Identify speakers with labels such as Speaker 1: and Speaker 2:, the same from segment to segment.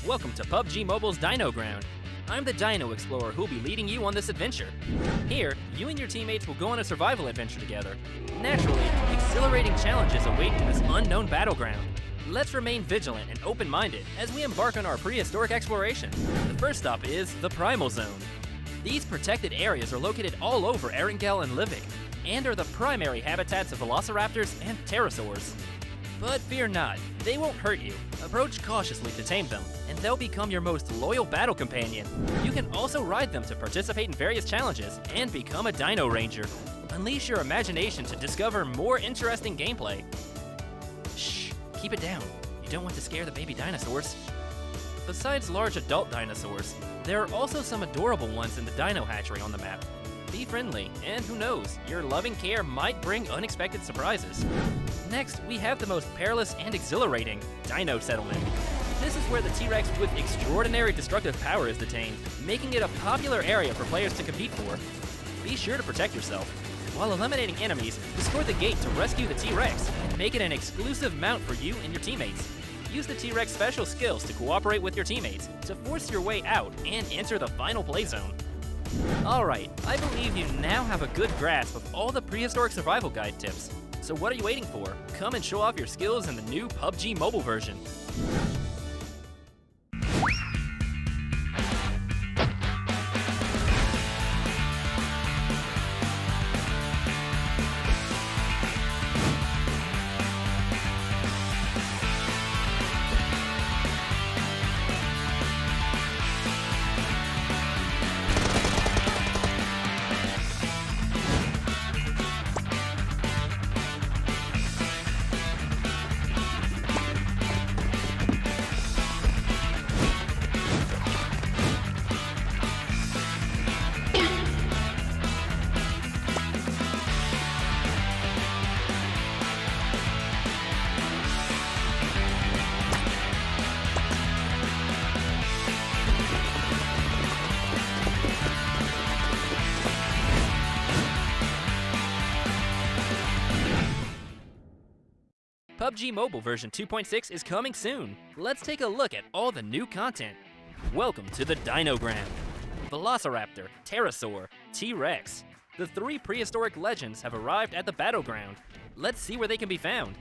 Speaker 1: Welcome to PUBG Mobile's Dino Ground. I'm the Dino Explorer who'll be leading you on this adventure. Here, you and your teammates will go on a survival adventure together. Naturally, exhilarating challenges await in this unknown battleground. Let's remain vigilant and open-minded as we embark on our prehistoric exploration. The first stop is the Primal Zone. These protected areas are located all over Erangel and Livik, and are the primary habitats of velociraptors and pterosaurs. But fear not, they won't hurt you. Approach cautiously to tame them, and they'll become your most loyal battle companion. You can also ride them to participate in various challenges and become a Dino Ranger. Unleash your imagination to discover more interesting gameplay. Shh, keep it down. You don't want to scare the baby dinosaurs. Besides large adult dinosaurs, there are also some adorable ones in the dino hatchery on the map. Be friendly, and who knows, your loving care might bring unexpected surprises. Next, we have the most perilous and exhilarating Dino Settlement. This is where the T-Rex with extraordinary destructive power is detained, making it a popular area for players to compete for. Be sure to protect yourself. While eliminating enemies, destroy the gate to rescue the T-Rex and make it an exclusive mount for you and your teammates. Use the T-Rex special skills to cooperate with your teammates to force your way out and enter the final play zone. Alright, I believe you now have a good grasp of all the prehistoric survival guide tips. So what are you waiting for? Come and show off your skills in the new PUBG mobile version. PUBG Mobile version 2.6 is coming soon. Let's take a look at all the new content. Welcome to the Dino Ground. Velociraptor, Pterosaur, T-Rex. The 3 prehistoric legends have arrived at the battleground. Let's see where they can be found.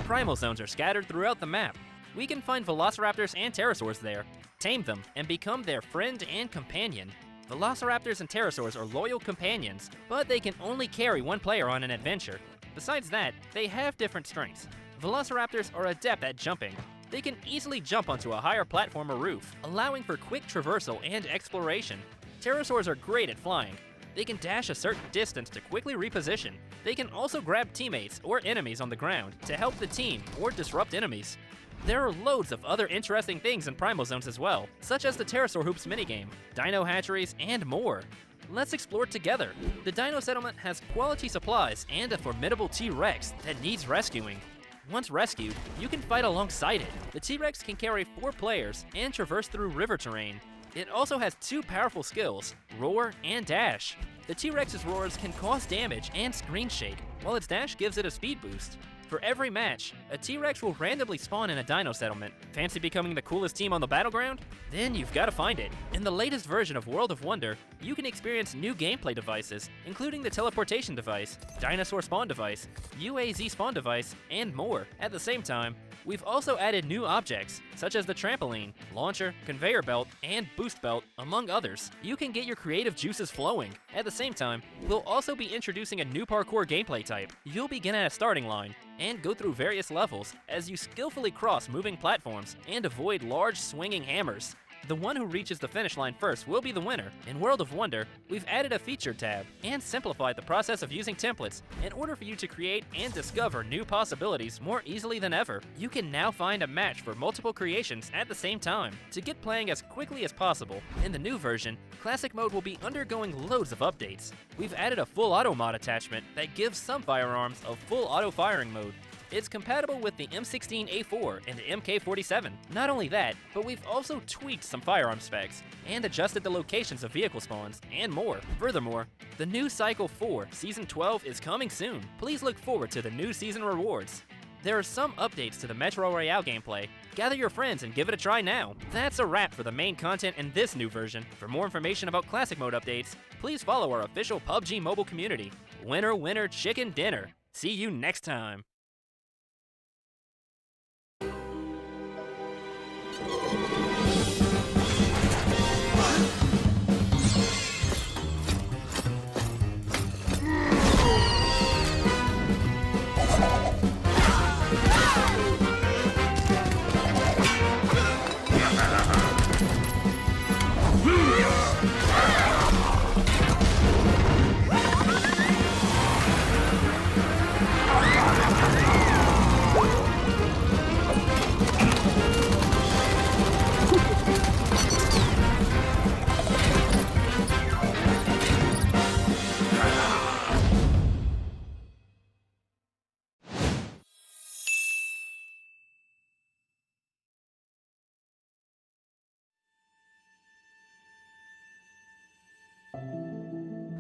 Speaker 1: Primal zones are scattered throughout the map. We can find velociraptors and pterosaurs there, tame them, and become their friend and companion. Velociraptors and pterosaurs are loyal companions, but they can only carry one player on an adventure. Besides that, they have different strengths. Velociraptors are adept at jumping. They can easily jump onto a higher platform or roof, allowing for quick traversal and exploration. Pterosaurs are great at flying. They can dash a certain distance to quickly reposition. They can also grab teammates or enemies on the ground to help the team or disrupt enemies. There are loads of other interesting things in Primal Zones as well, such as the Pterosaur Hoops minigame, dino hatcheries, and more. Let's explore together. The Dino Settlement has quality supplies and a formidable T-Rex that needs rescuing. Once rescued, you can fight alongside it. The T-Rex can carry 4 players and traverse through river terrain. It also has 2 powerful skills, Roar and Dash. The T-Rex's roars can cause damage and screen shake, while its dash gives it a speed boost. For every match, a T-Rex will randomly spawn in a dino settlement. Fancy becoming the coolest team on the battleground? Then you've got to find it. In the latest version of World of Wonder, you can experience new gameplay devices, including the teleportation device, dinosaur spawn device, UAZ spawn device, and more. At the same time, we've also added new objects, such as the trampoline, launcher, conveyor belt, and boost belt, among others. You can get your creative juices flowing. At the same time, we'll also be introducing a new parkour gameplay type. You'll begin at a starting line, and go through various levels as you skillfully cross moving platforms and avoid large swinging hammers. The one who reaches the finish line first will be the winner. In World of Wonder, we've added a feature tab and simplified the process of using templates in order for you to create and discover new possibilities more easily than ever. You can now find a match for multiple creations at the same time to get playing as quickly as possible. In the new version, Classic Mode will be undergoing loads of updates. We've added a full auto mod attachment that gives some firearms a full auto firing mode. It's compatible with the M16A4 and the MK47. Not only that, but we've also tweaked some firearm specs and adjusted the locations of vehicle spawns and more. Furthermore, the new Cycle 4 Season 12 is coming soon. Please look forward to the new season rewards. There are some updates to the Metro Royale gameplay. Gather your friends and give it a try now. That's a wrap for the main content in this new version. For more information about Classic Mode updates, please follow our official PUBG mobile community. Winner, winner, chicken dinner. See you next time.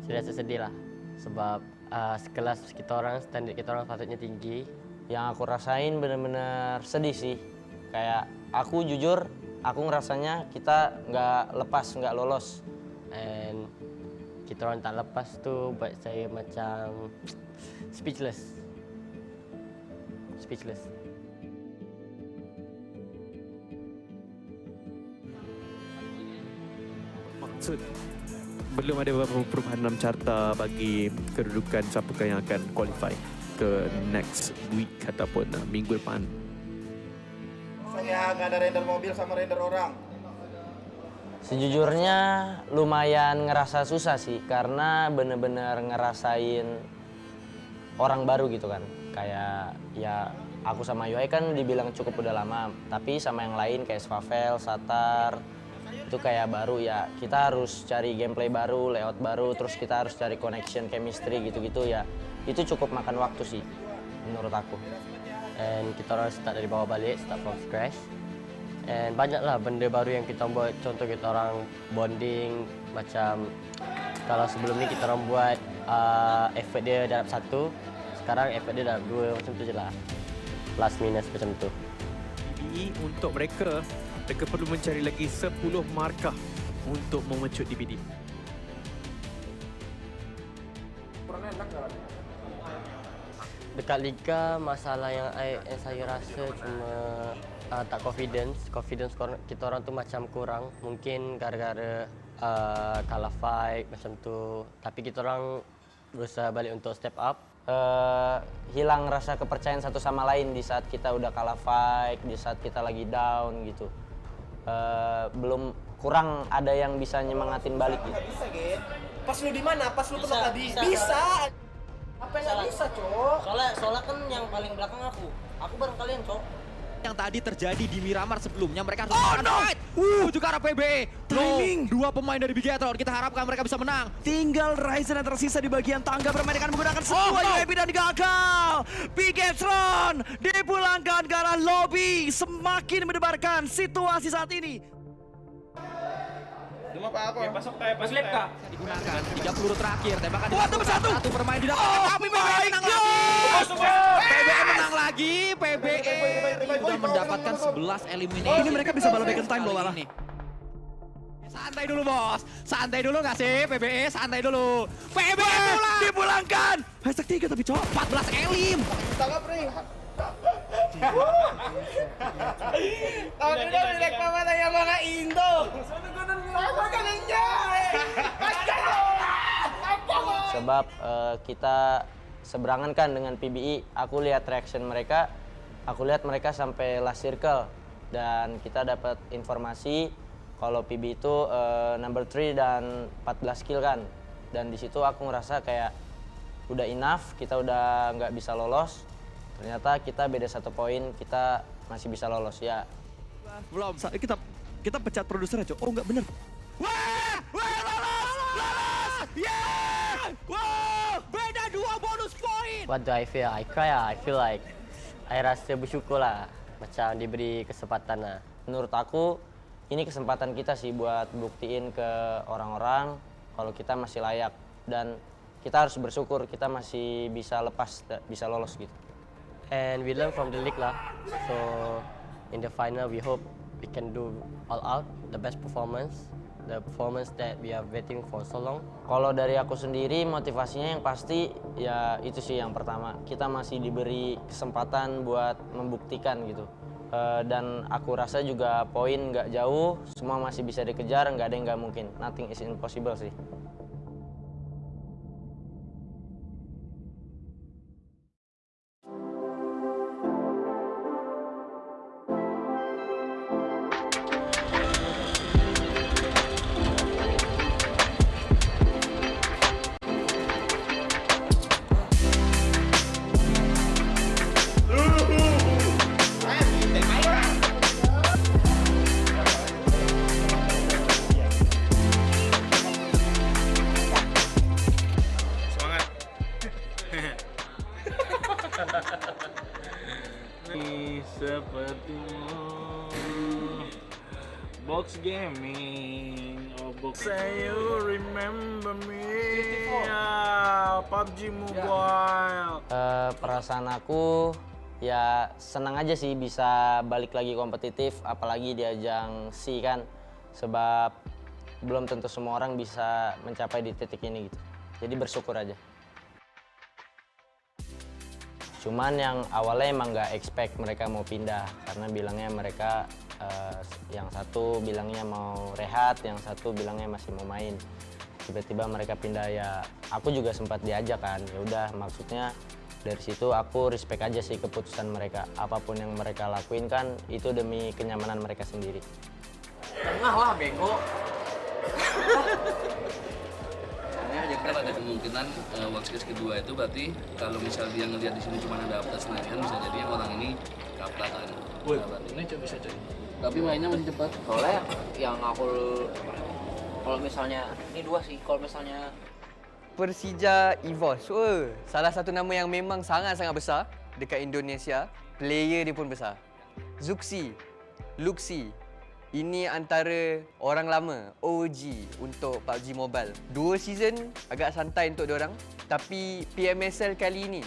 Speaker 2: Saya rasa sedih lah sebab sekelas kita orang, standar kita orang patutnya tinggi. Yang aku rasain benar-benar sedih sih. Kayak aku jujur, aku ngerasanya kita nggak lolos. And kita orang tak lepas tuh buat saya macam speechless.
Speaker 3: Maksud belum ada beberapa perubahan dalam carta bagi kedudukan siapakah yang akan qualify ke next week ataupun minggu depan.
Speaker 4: Saya nggak ada render mobil sama render orang.
Speaker 2: Sejujurnya lumayan ngerasa susah sih karena bener-bener ngerasain orang baru gitu kan. Kayak ya aku sama UI kan dibilang cukup udah lama, tapi sama yang lain kayak Swavel, Satar itu kayak baru ya. Kita harus cari gameplay baru, layout baru, terus kita harus cari connection, chemistry gitu-gitu ya. Itu cukup makan waktu sih menurut aku. And kita harus start dari bawah balik, start from scratch. And banyaklah benda baru yang kita buat. Contoh kita orang bonding, macam kalau sebelum ni kita orang buat effort dia dalam 1, sekarang effort dia dalam 2, macam tu je lah. Plus minus macam tu.
Speaker 3: Jadi untuk mereka perlu mencari lagi 10 markah untuk memecut DPD.
Speaker 5: Dekat Liga, masalah yang saya rasa cuma tak confidence kita orang tu macam kurang. Mungkin gara-gara kalah fight macam tu. Tapi kita orang berusaha balik untuk step up.
Speaker 2: Hilang rasa kepercayaan satu sama lain di saat kita udah kalah fight, di saat kita lagi down gitu. Belum kurang ada yang bisa nyemangatin balik gitu.
Speaker 6: Bisa, Gen. Pas lu di mana? Pas lu kena tadi.
Speaker 5: Bisa.
Speaker 6: Bisa. Apa yang nggak bisa, Cok?
Speaker 5: Soalnya kan yang paling belakang aku. Aku bareng kalian, Cok.
Speaker 7: Yang tadi terjadi di Myanmar sebelumnya, mereka harus fight menuju ke arah PBE.
Speaker 3: Timing.
Speaker 7: Dua pemain dari Bigetron, kita harapkan mereka bisa menang.
Speaker 3: Tinggal Ryzen yang tersisa di bagian tangga, bermain dengan menggunakan semua UAV dan gagal. Bigetron dipulangkan ke arah lobby, semakin mendebarkan situasi saat ini.
Speaker 4: Cuma apa?
Speaker 7: Digunakan 3 peluru terakhir, tembakan
Speaker 3: Buat nomor satu.
Speaker 7: satu bermain di dalam. Tapi PBE menang lagi. PBE menang lagi. PBE sudah mendapatkan 11 eliminasi.
Speaker 3: Ini mereka bisa bala back in time loh malah.
Speaker 7: Santai dulu bos, santai dulu nggak sih PBE, santai dulu. PBE pulang.
Speaker 3: Dipulangkan. Hashtag 3 tapi cok.
Speaker 7: 14 elim.
Speaker 4: Tangkap, Ri.
Speaker 6: Tahun ini direk mama tanya mga Indo. Apa kanannya?
Speaker 2: Sebab kita seberangan kan dengan PBI, aku lihat reaction mereka, aku lihat mereka sampai last circle dan kita dapat informasi kalau PBI itu number 3 dan 14 kill kan. Dan di situ aku ngerasa kayak udah enough, kita udah nggak bisa lolos. Ternyata kita beda 1 poin, kita masih bisa lolos ya.
Speaker 3: Belum. Kita pecat produsernya cok. Oh nggak bener.
Speaker 7: Wah, lolos. Yeah! Wow, beda 2 bonus poin.
Speaker 5: What do I feel? I cry lah. I feel like I rasa bersyukur lah. Macam diberi kesempatan lah.
Speaker 2: Menurut aku ini kesempatan kita sih buat buktiin ke orang-orang kalau kita masih layak dan kita harus bersyukur kita masih bisa lepas, bisa lolos gitu.
Speaker 5: And we learn from the league lah. So in the final we hope we can do all out the best performance, the performance that we are waiting for so long.
Speaker 2: Kalau dari aku sendiri motivasinya yang pasti ya itu sih yang pertama, kita masih diberi kesempatan buat membuktikan gitu. Dan aku rasa juga poin nggak jauh, semua masih bisa dikejar, nggak ada yang nggak mungkin. Nothing is impossible sih.
Speaker 8: Sepertimu Box Gaming, oh box. Say you remember me, PUBG Mobile.
Speaker 2: Perasaan aku ya senang aja sih bisa balik lagi kompetitif, apalagi di ajang SEA kan, sebab belum tentu semua orang bisa mencapai di titik ini gitu. Jadi bersyukur aja. Cuman yang awalnya emang nggak expect mereka mau pindah, karena bilangnya mereka yang satu bilangnya mau rehat, yang satu bilangnya masih mau main. Tiba-tiba mereka pindah, ya aku juga sempat diajak kan. Ya udah, maksudnya dari situ aku respect aja sih keputusan mereka. Apapun yang mereka lakuin kan itu demi kenyamanan mereka sendiri.
Speaker 6: Tengah lah, bego.
Speaker 9: Kan ada kemungkinan workspace kedua itu berarti kalau misalnya dia ngelihat di sini cuma ada update Senayan, bisa jadi yang orang ini kaplat kan.
Speaker 6: Ini coba bisa jadi.
Speaker 9: Tapi mainnya masih cepat.
Speaker 10: Soalnya yang aku kalau misalnya ini 2 sih, kalau misalnya
Speaker 11: Persija Evos, salah satu nama yang memang sangat-sangat besar dekat Indonesia. Player dia pun besar. Zuxi, Luxi. Ini antara orang lama, OG untuk PUBG Mobile. 2 season agak santai untuk diorang. Tapi PMSL kali ini,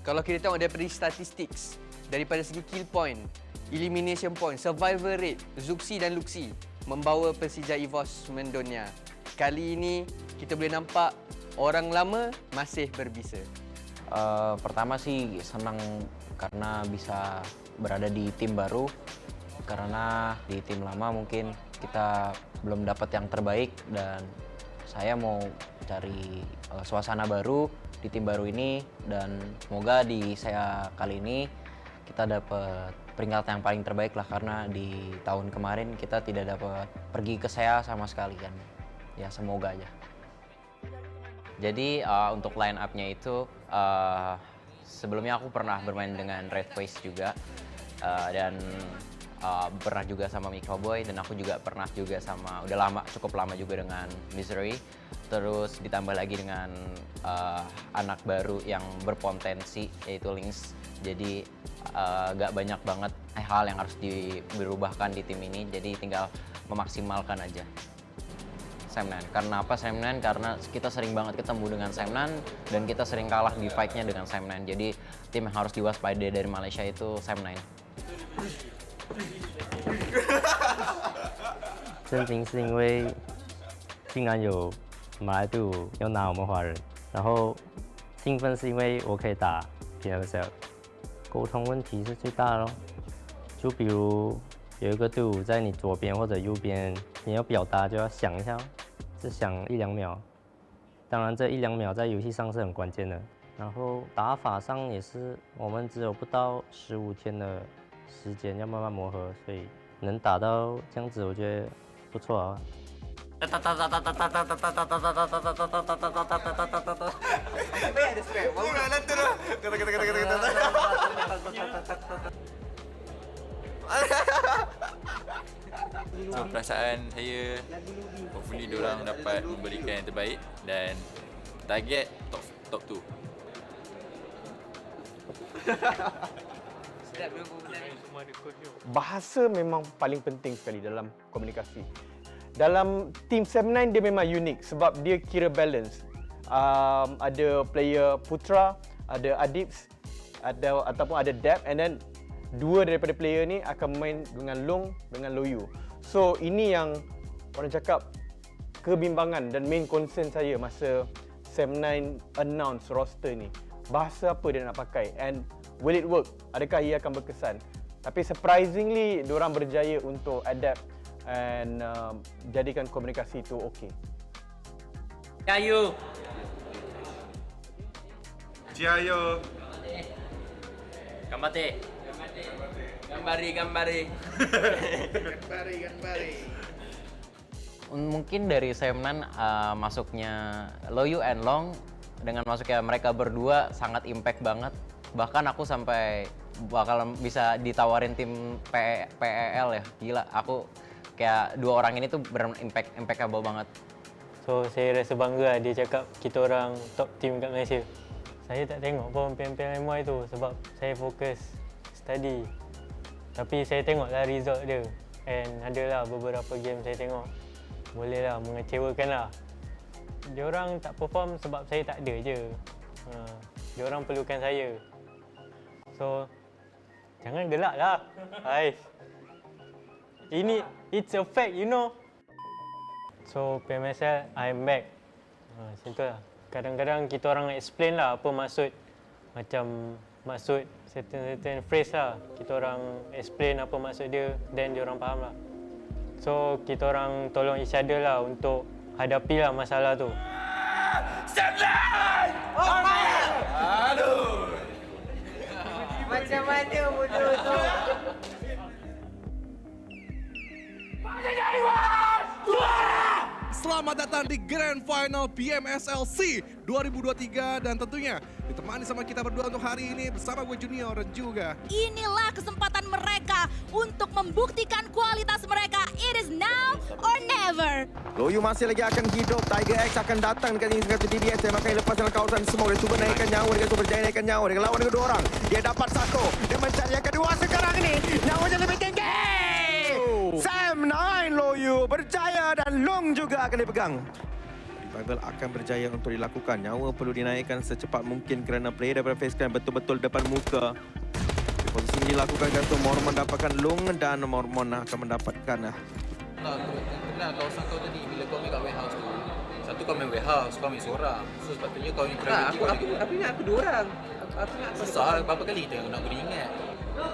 Speaker 11: kalau kita tengok daripada statistics, daripada segi kill point, elimination point, survival rate, Zuxi dan Luxi, membawa Persija EVOS mendunia. Kali ini kita boleh nampak orang lama masih berbisa.
Speaker 2: Pertama sih senang karena bisa berada di tim baru. Karena di tim lama mungkin kita belum dapat yang terbaik dan saya mau cari suasana baru di tim baru ini dan semoga di saya kali ini kita dapat peringkat yang paling terbaik lah karena di tahun kemarin kita tidak dapat pergi ke saya sama sekali kan. Ya semoga aja. Jadi untuk line up-nya itu sebelumnya aku pernah bermain dengan Red Face juga dan pernah juga sama Microboy dan aku juga pernah juga sama cukup lama juga dengan Misery. Terus ditambah lagi dengan anak baru yang berpotensi yaitu Lynx. Jadi gak banyak banget hal yang harus dirubahkan di tim ini. Jadi tinggal memaksimalkan aja. Semnan. Karena apa Semnan? Karena kita sering banget ketemu dengan Semnan dan kita sering kalah di fight-nya dengan Semnan. Jadi tim yang harus diwaspadai dari Malaysia itu Semnan.
Speaker 5: 真凭是因为竟然有马来队伍要拿我们华人，然后兴奋是因为我可以打 PMPL， 沟通问题是最大的咯。就比如有一个队伍在你左边或者右边，你要表达就要想一下，只想1-2秒。当然这1-2秒在游戏上是很关键的。然后打法上也是，我们只有不到15天的时间要慢慢磨合，所以能打到这样子，我觉得不错啊。
Speaker 12: Perasaan saya, hopefully diorang dapat memberikan yang terbaik dan target top 2.
Speaker 13: Bahasa memang paling penting sekali dalam komunikasi. Dalam Team 79 dia memang unik sebab dia kira balance. Ada player Putra, ada Adips, ataupun ada Dap, and then dua daripada player ni akan main dengan Long dengan Loyu. So ini yang orang cakap kebimbangan dan main concern saya masa 79 announce roster ni. Bahasa apa dia nak pakai and will it work? Adakah ia akan berkesan? Tapi surprisingly diorang berjaya untuk adapt and jadikan komunikasi itu okey.
Speaker 1: Jayo.
Speaker 4: Jayo.
Speaker 1: Gambate.
Speaker 12: Gambari.
Speaker 2: Mungkin dari Semnan masuknya Loyu and Long dengan masuknya mereka berdua sangat impact banget. Bahkan aku sampai bakal bisa ditawarin tim PEL ya. Gila, aku kayak dua orang ini tuh impeccable banget.
Speaker 5: So saya rasa bangga dia cakap kita orang top team kat Malaysia. Saya tak tengok pun PMPL MY tu sebab saya fokus study. Tapi saya tengoklah result dia and adalah beberapa game saya tengok. Bolehlah mengecewakan lah. Diorang tak perform sebab saya tak ada je. Diorang perlukan saya. So jangan gelak lah. Ais. It's a fact, you know. So PMSL, I'm back. Macam tu lah. Kadang-kadang kita orang explain lah apa maksud. Macam maksud certain phrase lah. Kita orang explain apa maksud dia, then dia orang faham lah. So kita orang tolong each other lah untuk hadapi lah masalah tu.
Speaker 6: Sembilan! Aduh! Macam mana bodoh tu?
Speaker 14: Selamat datang di Grand Final PMSL SEA 2023 dan tentunya ditemani sama kita berdua untuk hari ini bersama gue Junior dan juga
Speaker 15: inilah kesempatan mereka untuk membuktikan kualitas mereka. It is now or never.
Speaker 4: Loyu masih lagi akan hidup. Tiger X akan datang dekat ini dengan DBS. Dia makan lepas dalam kawasan semua. Dia cuba naikkan nyawa. Dia cuba berjaya naikkan nyawa. Dia lawan kedua orang. Dia dapat satu. Dia mencari yang kedua sekarang ini. Nyawanya lebih tinggi. Sam 9 Loyu berjaya dan Long juga akan dipegang. Revival akan berjaya untuk dilakukan. Nyawa perlu dinaikkan secepat mungkin kerana player daripada face clan betul-betul depan muka. Posisi ini dilakukan gantung. Mormon dapatkan Long dan Mormon akan mendapatkan
Speaker 12: Kenal kawasan kau tadi bila kau main kat warehouse tu. Satu kau main warehouse, kau main seorang. So sepatutnya kau ni priority kau lagi.
Speaker 11: Aku ingat aku 2 orang. Aku ingat
Speaker 12: susah berapa kali kita nak boleh ingat.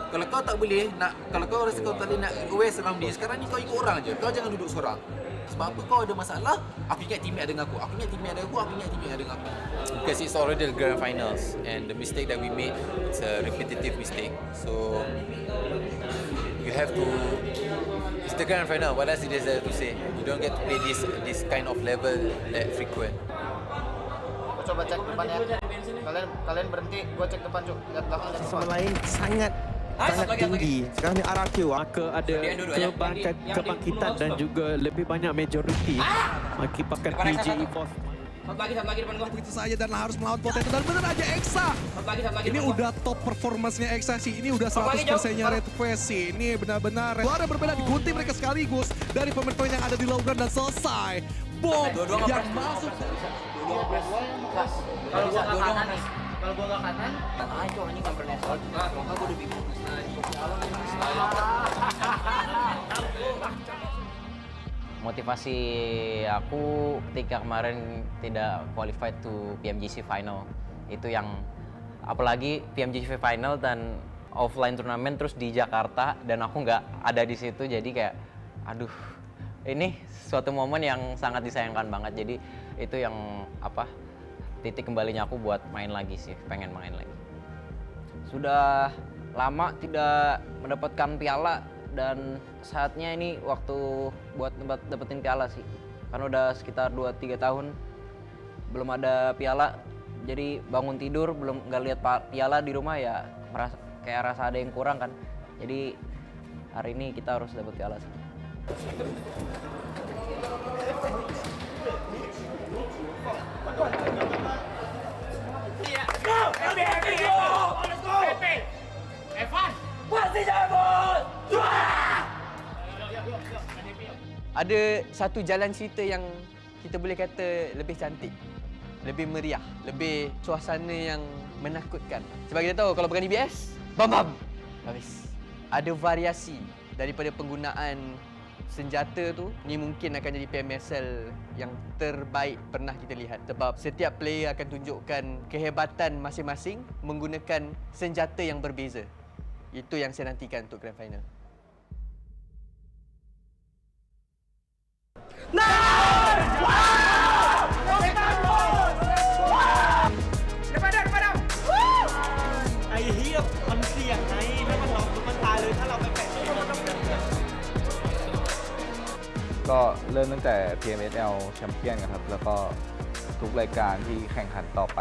Speaker 12: Kalau kau tak boleh nak, kalau kau rasa kau tak boleh nak aware surround dia, sekarang ni kau ikut orang je. Kau jangan duduk seorang. Sebab apa kau ada masalah, aku ingat teammate ada dengan aku. Aku ingat teammate ada dengan aku, aku ingat teammate ada dengan aku. Because it's already the grand finals and the mistake that we made, it's a repetitive mistake. So you have to, it's the grand final. What else is there to say? You don't get to play this kind of level that frequent.
Speaker 10: Coba cek depan ya. Kalian berhenti, gua cek depan, Cuk. Lihat belakang dan
Speaker 4: Sama lain sangat tinggi. Sekarang ni RRQ
Speaker 8: maka ada kebangkitan dan juga lebih banyak majority mengakibatkan PG Esports.
Speaker 6: Satu lagi depan gua.
Speaker 14: Begitu saja dan harus melawan Potato dan bener aja Exa. Ini udah top performance-nya Exa sih. Ini udah 100%-nya Red Face sih. Ini benar-benar luar berbeda digunting mereka sekaligus dari pemain-pemain yang ada di low ground dan selesai. Bom yang masuk.
Speaker 10: Kalau gua ke kanan nih. Kalau gua ke kanan, itu anjing enggak pernah shot. Kalau gua udah bingung.
Speaker 2: Motivasi aku ketika kemarin tidak qualified to PMGC final itu yang apalagi PMGC final dan offline turnamen terus di Jakarta dan aku nggak ada di situ jadi kayak aduh ini suatu momen yang sangat disayangkan banget jadi itu yang apa titik kembalinya aku buat main lagi sih pengen main lagi. Sudah lama tidak mendapatkan piala dan saatnya ini waktu buat dapetin piala sih. Kan udah sekitar 2-3 tahun belum ada piala. Jadi bangun tidur belum nggak lihat piala di rumah ya merasa kayak rasa ada yang kurang kan. Jadi hari ini kita harus dapet piala sih.
Speaker 11: Ada satu jalan cerita yang kita boleh kata lebih cantik, lebih meriah, lebih suasana yang menakutkan. Sebab kita tahu kalau bukan DBS, bam habis. Ada variasi daripada penggunaan senjata tu, ni mungkin akan jadi PMSL yang terbaik pernah kita lihat. Sebab setiap player akan tunjukkan kehebatan masing-masing menggunakan senjata yang berbeza. Itu yang saya nantikan untuk Grand Final.
Speaker 16: ก็เริ่มตั้งแต่ PMPL แชมเปี้ยนครับแล้วก็ทุกรายการที่แข่งขันต่อไป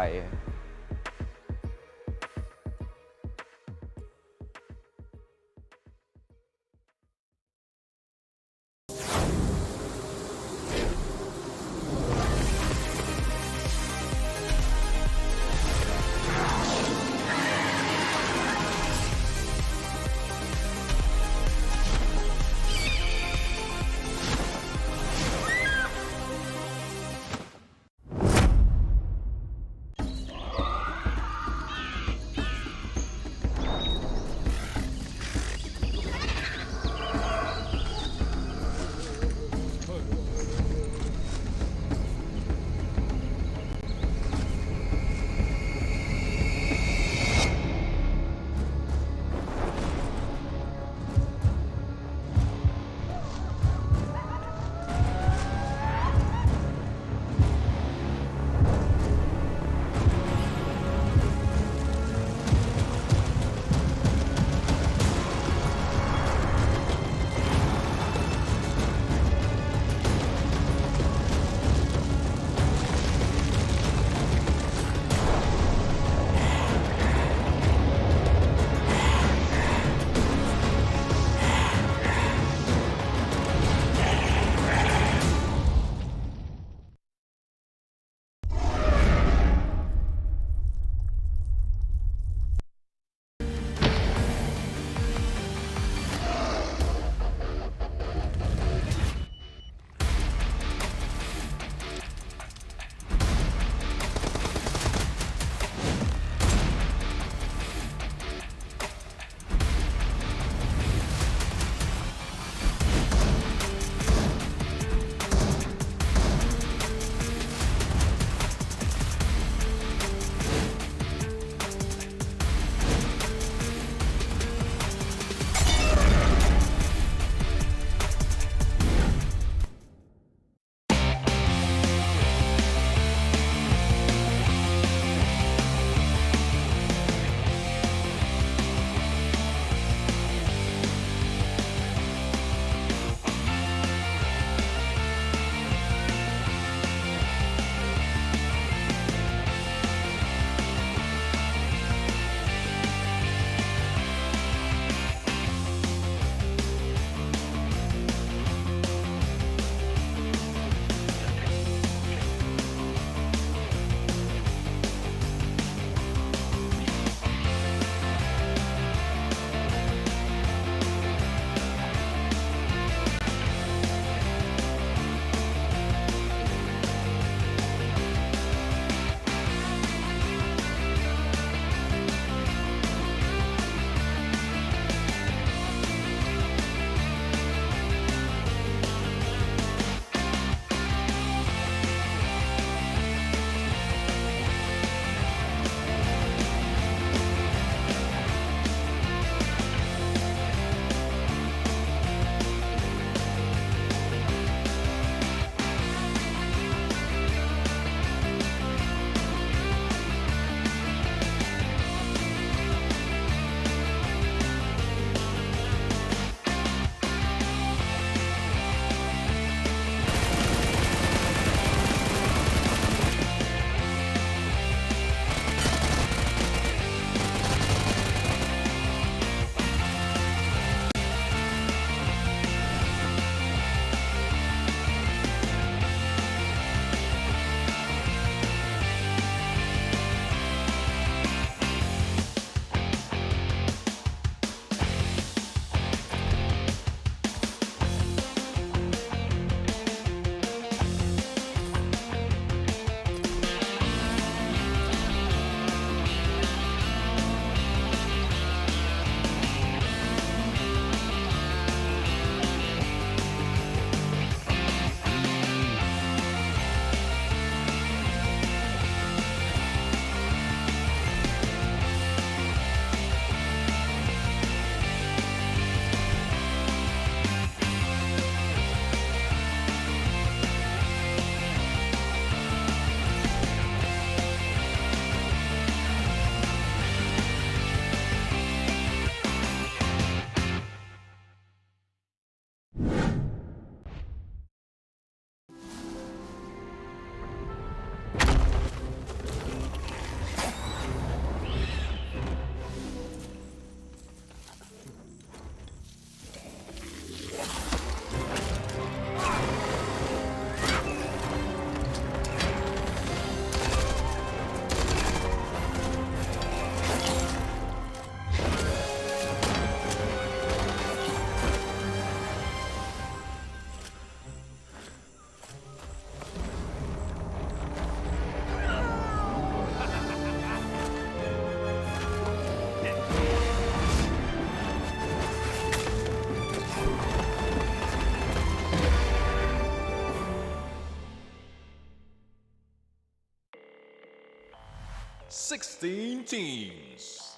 Speaker 17: 16 teams.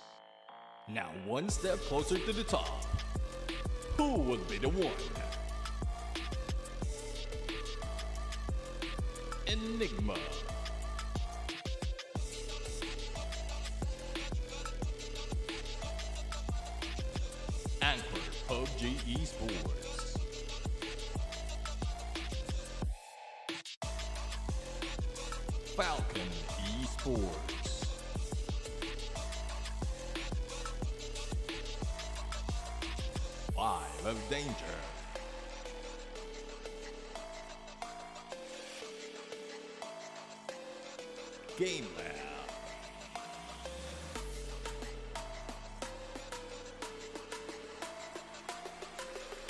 Speaker 17: Now one step closer to the top. Who will be the one? Enigma. Anchor PUBG Esports. Falcon Esports. Five of Danger. Game Lab.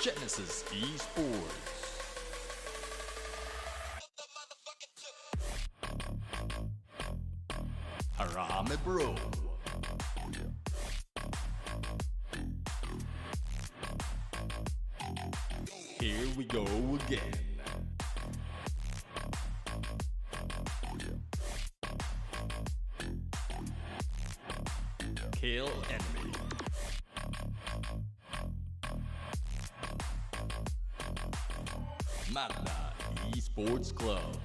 Speaker 17: Genesis Esports. Harame Bro. Here we go again. Kill enemy. Magna Esports Club.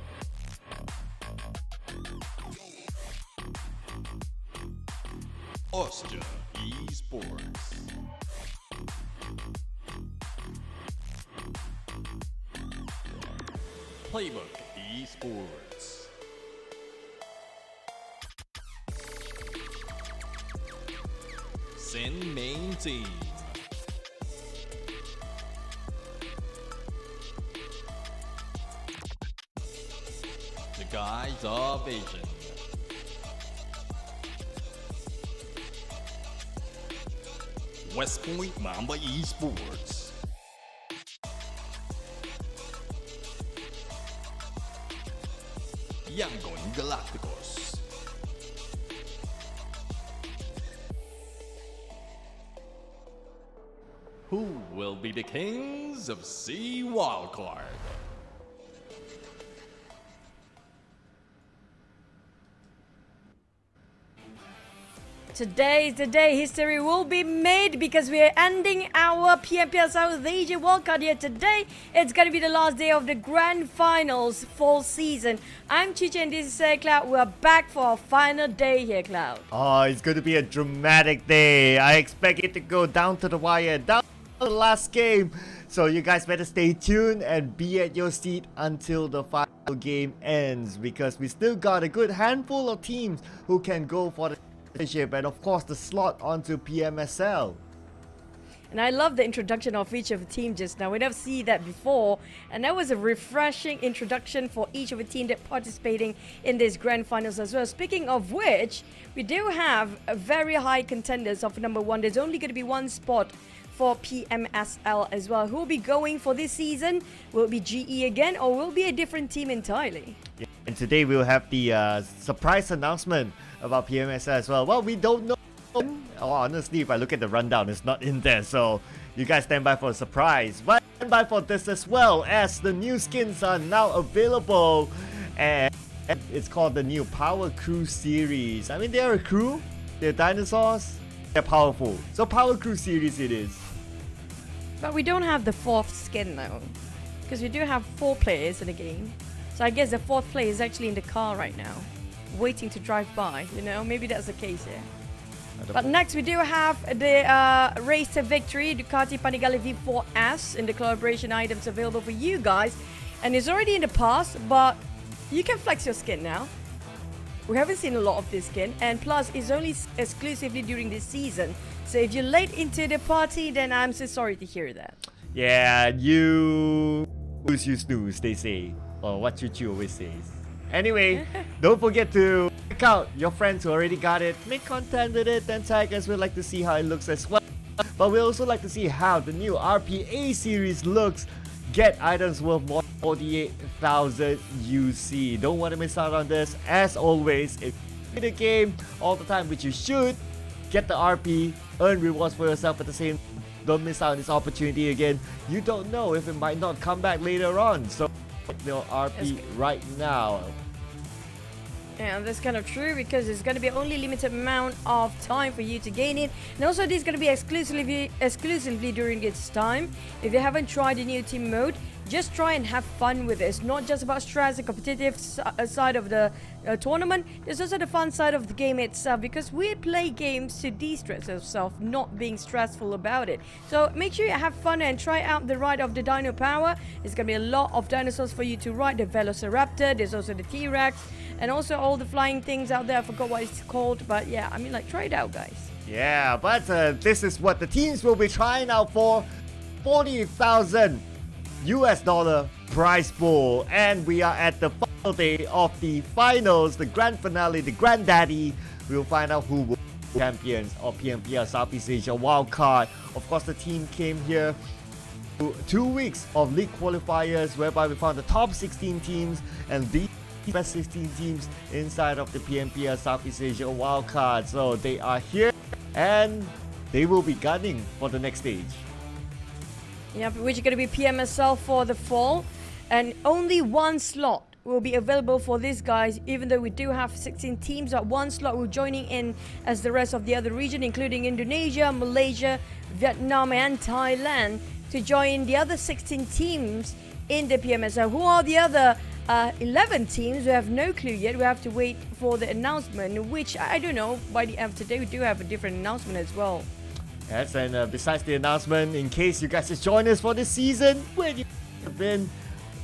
Speaker 17: Ostia Esports. Playbook Esports. Sin Main Team. The Guys of Asian. West Point Mamba Esports. Yangon Galacticos. Who will be the kings of SEA Wildcard?
Speaker 18: Today is the day history will be made because we are ending our PMPL South Asia Wildcard here today. It's going to be the last day of the Grand Finals fall season. I'm Chicha and this is Cloud. We're back for our final day here, Cloud.
Speaker 19: Oh, it's going to be a dramatic day. I expect it to go down to the wire, down to the last game. So you guys better stay tuned and be at your seat until the final game ends, because we still got a good handful of teams who can go for the championship and of course the slot onto PMSL.
Speaker 18: And I love the introduction of each of the team just now. We never see that before. And that was a refreshing introduction for each of the team that participating in this grand finals as well. Speaking of which, we do have a very high contenders of number one. There's only going to be one spot for PMSL as well. Who will be going for this season? Will it be GE again or will it be a different team entirely?
Speaker 19: Yeah. And today we'll have the surprise announcement about PMSL as well. Well, we don't know. Oh, honestly, if I look at the rundown, it's not in there. So you guys stand by for a surprise. But stand by for this as well, as the new skins are now available. And it's called the new Power Crew series. I mean, they're a crew. They're dinosaurs. They're powerful. So Power Crew series it is.
Speaker 18: But we don't have the fourth skin though, because we do have 4 players in the game. So I guess the 4th player is actually in the car right now, waiting to drive by, you know, maybe that's the case here. But next we do have the Race to Victory Ducati Panigale V4S in the collaboration items available for you guys. And it's already in the past, but you can flex your skin now. We haven't seen a lot of this skin, and plus it's only exclusively during this season. So if you're late into the party, then I'm so sorry to hear that.
Speaker 19: Yeah, you snooze, they say. Or what Chuchu always says. Anyway, don't forget to check out your friends who already got it. Make content with it, then tag us. We'd like to see how it looks as well. But we also like to see how the new RPA series looks. Get items worth more than 48,000 UC. Don't want to miss out on this. As always, if you play the game all the time, which you should, get the RP, earn rewards for yourself at the same time. Don't miss out on this opportunity again. You don't know if it might not come back later on. So your RP right now.
Speaker 18: Yeah, that's kind of true because there's going to be only limited amount of time for you to gain it. And also this is going to be exclusively during its time. If you haven't tried the new team mode, just try and have fun with it. It's not just about stress, the competitive side of the tournament. There's also the fun side of the game itself because we play games to de-stress ourselves, not being stressful about it. So make sure you have fun and try out the ride of the Dino Power. There's going to be a lot of dinosaurs for you to ride. The Velociraptor, there's also the T-Rex, and also all the flying things out there. I forgot what it's called, but yeah, I mean, like, try it out, guys.
Speaker 19: Yeah, but this is what the teams will be trying out for. 40,000 US dollar prize pool, and we are at the final day of the finals, the grand finale, the granddaddy. We will find out who will be champions of PMPL Southeast Asia Wildcard. Of course, the team came here to 2 weeks of league qualifiers, whereby we found the top 16 teams and the best 16 teams inside of the PMPL Southeast Asia Wildcard. So they are here and they will be gunning for the next stage.
Speaker 18: Yeah, which is going to be PMSL for the fall, and only one slot will be available for these guys, even though we do have 16 teams. But one slot will joining in as the rest of the other region, including Indonesia, Malaysia, Vietnam and Thailand, to join the other 16 teams in the PMSL. Who are the other 11 teams? We have no clue yet. We have to wait for the announcement, which I don't know. By the end of today, we do have a different announcement as well.
Speaker 19: Yes, and besides the announcement, in case you guys just join us for this season, where you have been,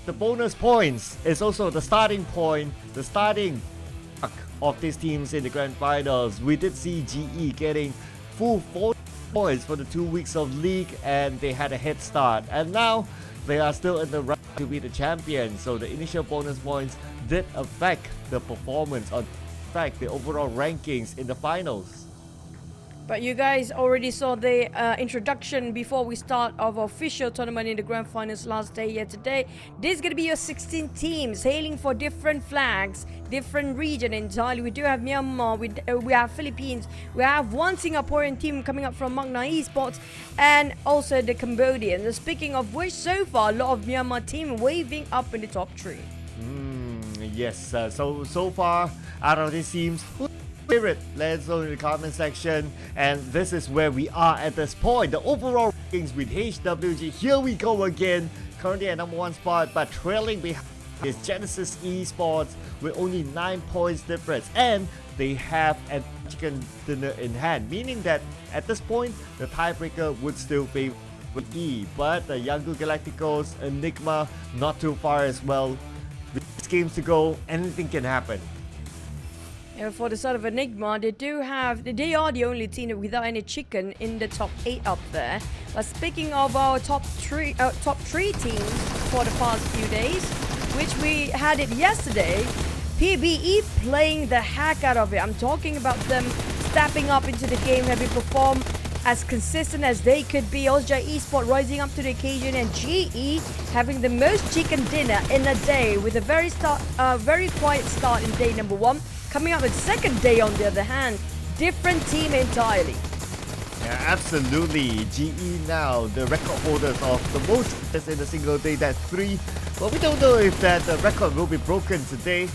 Speaker 19: the bonus points is also the starting point, the starting of these teams in the grand finals. We did see GE getting full 40 points for the 2 weeks of league, and they had a head start. And now they are still in the run to be the champion. So the initial bonus points did affect the performance, or affect the overall rankings in the finals.
Speaker 18: But you guys already saw the introduction before we start our official tournament in the grand finals last day here today. This is going to be your 16 teams hailing for different flags, different region entirely. We do have Myanmar, we have Philippines, we have one Singaporean team coming up from Magna Esports, and also the Cambodians. Speaking of which, so far a lot of Myanmar team waving up in the top 3.
Speaker 19: Yes, so far out of these teams, favorite, let us know in the comment section. And this is where we are at this point. The overall rankings with HWG. Here we go again. Currently at number 1 spot, but trailing behind is Genesis Esports with only 9 points difference. And they have a chicken dinner in hand, meaning that at this point, the tiebreaker would still favor E. But the Yanggu Galacticos, Enigma, not too far as well. With 6 games to go, anything can happen.
Speaker 18: For the side of Enigma, they are the only team without any chicken in the top 8 up there. But speaking of our top three teams for the past few days, which we had it yesterday, PBE playing the heck out of it. I'm talking about them stepping up into the game, having performed as consistent as they could be. Osja Esports rising up to the occasion, and GE having the most chicken dinner in a day with a very quiet start in day number 1. Coming up with second day on the other hand, different team entirely.
Speaker 19: Yeah, absolutely. GE now the record holders of the most hits in a single day, that's 3. But we don't know if that record will be broken today.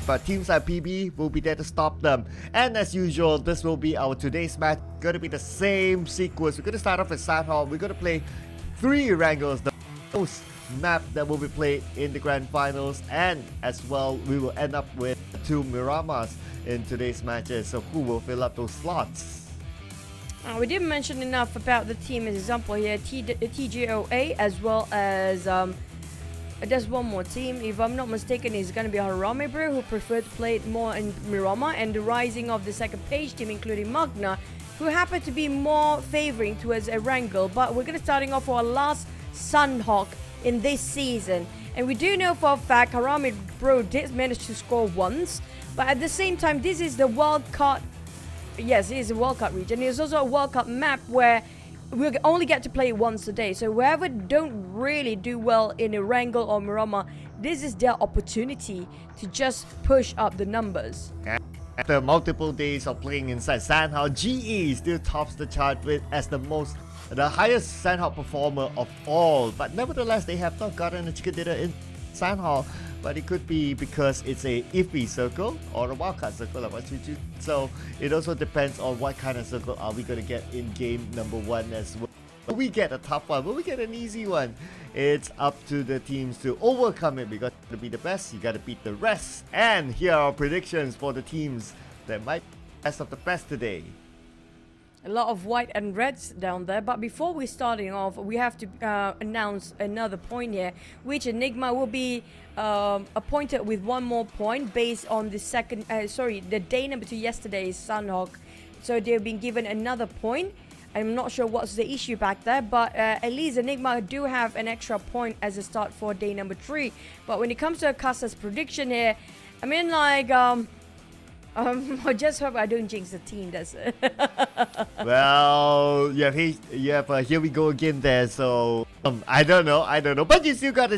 Speaker 19: But teams like PB will be there to stop them. And as usual, this will be our today's match. Going to be the same sequence. We're going to start off with Sandhawk. We're going to play 3 Wrangles, the most map that will be played in the grand finals, and as well we will end up with 2 Miramas in today's matches. So who will fill up those slots?
Speaker 18: We didn't mention enough about the team as example here, TGOA, as well as there's one more team, if I'm not mistaken, is going to be Harame Bro, who preferred to play it more in Mirama, and the rising of the second page team, including Magna, who happen to be more favoring towards a Wrangle. But we're going to starting off for our last Sunhawk in this season, and we do know for a fact Harame Bro did manage to score once, but at the same time this is the wildcard. Yes, it is a wildcard region. It's also a wildcard map where we only get to play once a day, so whoever don't really do well in a Wrangle or Mirama, this is their opportunity to just push up the numbers.
Speaker 19: After multiple days of playing inside Sandhawk, GE still tops the chart with as the highest Sandhawk performer of all. But nevertheless, they have not gotten a chicken dinner in Sandhawk. but it could be because it's a iffy circle or a wildcard circle, like what you choose. So it also depends on what kind of circle are we going to get in game number 1 as well. Will we get a tough one? Will we get an easy one? It's up to the teams to overcome it, because to be the best, you got to beat the rest. And here are our predictions for the teams that might be the best of the best today.
Speaker 18: A lot of white and reds down there, but before we starting off, we have to announce another point here, which Enigma will be appointed with 1 more point based on the the day number 2 yesterday's Sunhawk. So they've been given another point. I'm not sure what's the issue back there, but at least Enigma do have an extra point as a start for day number 3. But when it comes to Akasa's prediction here, I mean, like, I just hope I don't jinx the team. That's it.
Speaker 19: Well, you have here we go again there. So I don't know, but you still got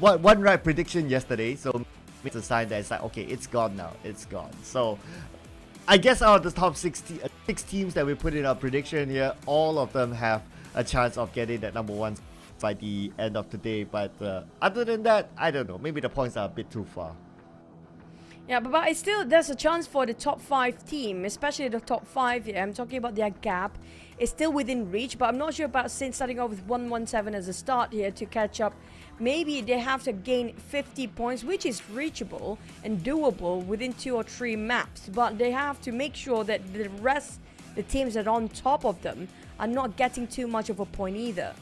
Speaker 19: one right prediction yesterday. So it's a sign that it's like, okay, it's gone now. It's gone. So I guess out of the top 6 teams that we put in our prediction here, all of them have a chance of getting that number 1 by the end of today. But other than that, I don't know. Maybe the points are a bit too far.
Speaker 18: Yeah, but it's still, there's a chance for the top 5 team, especially the top 5 here. I'm talking about their gap. It's still within reach, but I'm not sure about Sin starting off with 117 as a start here to catch up. Maybe they have to gain 50 points, which is reachable and doable within 2 or 3 maps. But they have to make sure that the rest, the teams that are on top of them, are not getting too much of a point either.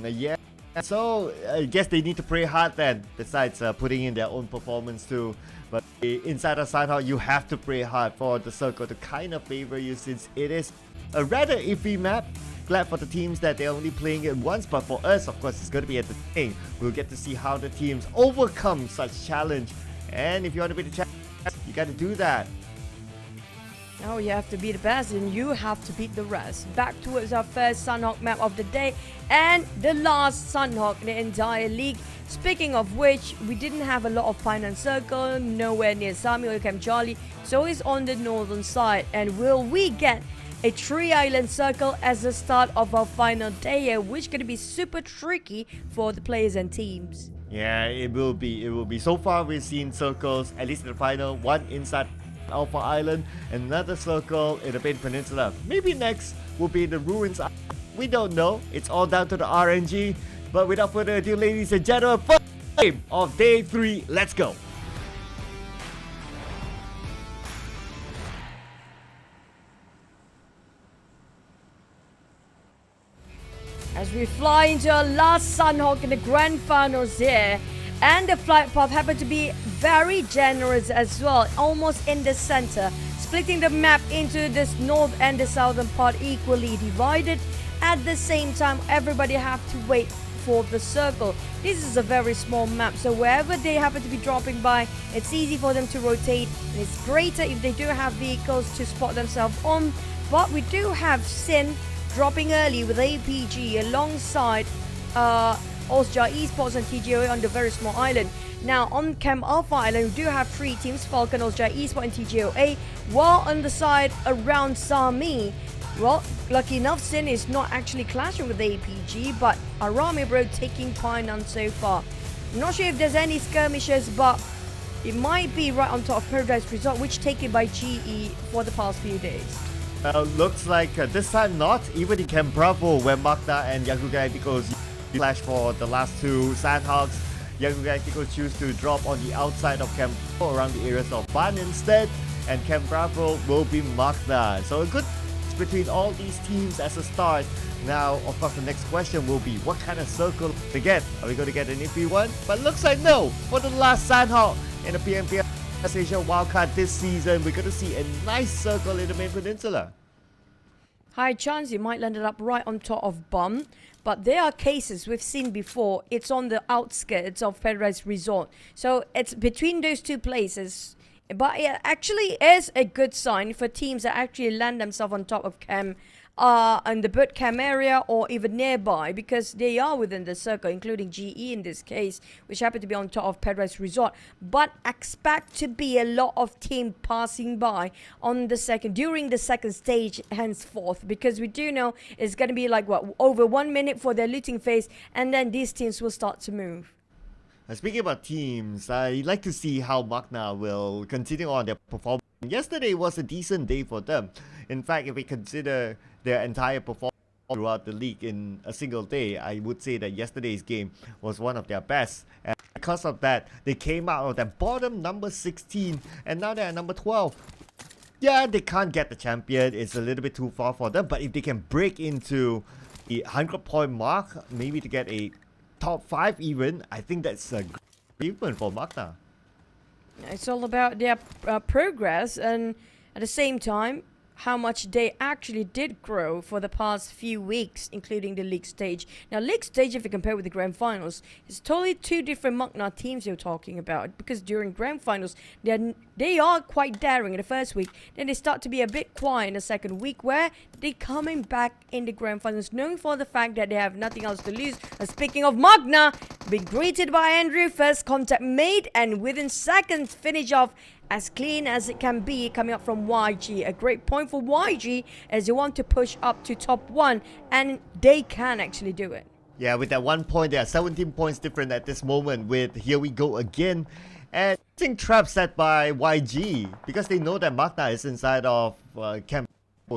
Speaker 19: Yeah. So I guess they need to pray hard then, besides putting in their own performance too. But inside of Sunhawk, you have to pray hard for the circle to kind of favor you, since it is a rather iffy map. Glad for the teams that they're only playing it once, but for us, of course, it's going to be entertaining. We'll get to see how the teams overcome such challenge. And if you want to be the champion, you got to do that.
Speaker 18: Oh, you have to be the best and you have to beat the rest. Back towards our first Sunhawk map of the day and the last Sunhawk in the entire league. Speaking of which, we didn't have a lot of Pine Circle, nowhere near Samuel Camp Charlie, so it's on the northern side. And will we get a 3-island circle as the start of our final day here, which is going to be super tricky for the players and teams?
Speaker 19: Yeah, it will be. It will be. So far, we've seen circles, at least in the final, one inside Alpha Island, another circle in the Main Peninsula. Maybe next will be the Ruins Island. We don't know. It's all down to the RNG. But without further ado, ladies and gentlemen, first game of day 3. Let's go.
Speaker 18: As we fly into our last Sunhawk in the grand finals here, and the flight path happened to be very generous as well, almost in the center, splitting the map into this north and the southern part equally divided. At the same time, everybody have to wait for the circle. This is a very small map, so wherever they happen to be dropping by, it's easy for them to rotate, and it's greater if they do have vehicles to spot themselves on. But we do have Sin dropping early with APG alongside Osja Esports and TGOA on the very small island. Now on Camp Alpha Island, we do have 3 teams, Falcon, Osja Esports and TGOA, while on the side around Sami, well, lucky enough, Sin is not actually clashing with APG, but Arame Bro taking Painan so far. I'm not sure if there's any skirmishes, but it might be right on top of Paradise Resort, which taken by GE for the past few days.
Speaker 19: Looks like this time not, even in Camp Bravo, where Magda and Yakuga because clash for the last 2 Sandhawks. Yakuga choose to drop on the outside of Camp Bravo around the areas of Ban instead, and Camp Bravo will be Magda. So a good between all these teams as a start. Now, of course, the next question will be what kind of circle to get? Are we going to get an iffy one? But looks like no. For the last Sandhawk in the PMPL SEA Wildcard this season, we're going to see a nice circle in the Main Peninsula.
Speaker 18: High chance you might land it up right on top of Bum, but there are cases we've seen before. It's on the outskirts of Paradise Resort, so it's between those 2 places. But it actually is a good sign for teams that actually land themselves on top of Cam and the Bird Cam area or even nearby, because they are within the circle, including GE in this case, which happen to be on top of Paradise Resort. But expect to be a lot of team passing by on the during the second stage henceforth, because we do know it's going to be like what, over 1 minute for their looting phase, and then these teams will start to move.
Speaker 19: Speaking about teams, I'd like to see how Magna will continue on their performance. Yesterday was a decent day for them. In fact, if we consider their entire performance throughout the league in a single day, I would say that yesterday's game was one of their best. And because of that, they came out of the bottom number 16 and now they're at number 12. Yeah, they can't get the champion. It's a little bit too far for them. But if they can break into the 100-point mark, maybe to get a top 5 even, I think that's a great achievement for Magna.
Speaker 18: It's all about their progress, and at the same time, how much they actually did grow for the past few weeks, including the league stage. Now, league stage, if you compare with the grand finals, it's totally two different Magna teams you're talking about, because during grand finals, they are quite daring in the first week, then they start to be a bit quiet in the second week, where they're coming back in the grand finals, knowing for the fact that they have nothing else to lose. And speaking of Magna, being greeted by Andrew, first contact made, and within seconds, finish off as clean as it can be, coming up from YG. A great point for YG as they want to push up to top 1, and they can actually do it.
Speaker 19: Yeah, with that 1 point, they are 17 points different at this moment with Here We Go Again. And I think trap set by YG because they know that Magna is inside of Camp.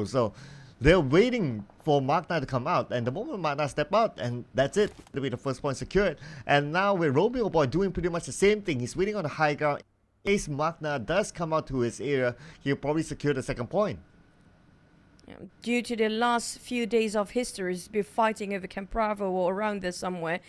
Speaker 19: So they're waiting for Magna to come out, and the moment Magna step out, and that's it. That'll be the first point secured. And now with Romeo Boy doing pretty much the same thing. He's waiting on the high ground. Ace Magna does come out to his area, he'll probably secure the second point.
Speaker 18: Due to the last few days of history, be fighting over Camp Bravo or around there somewhere,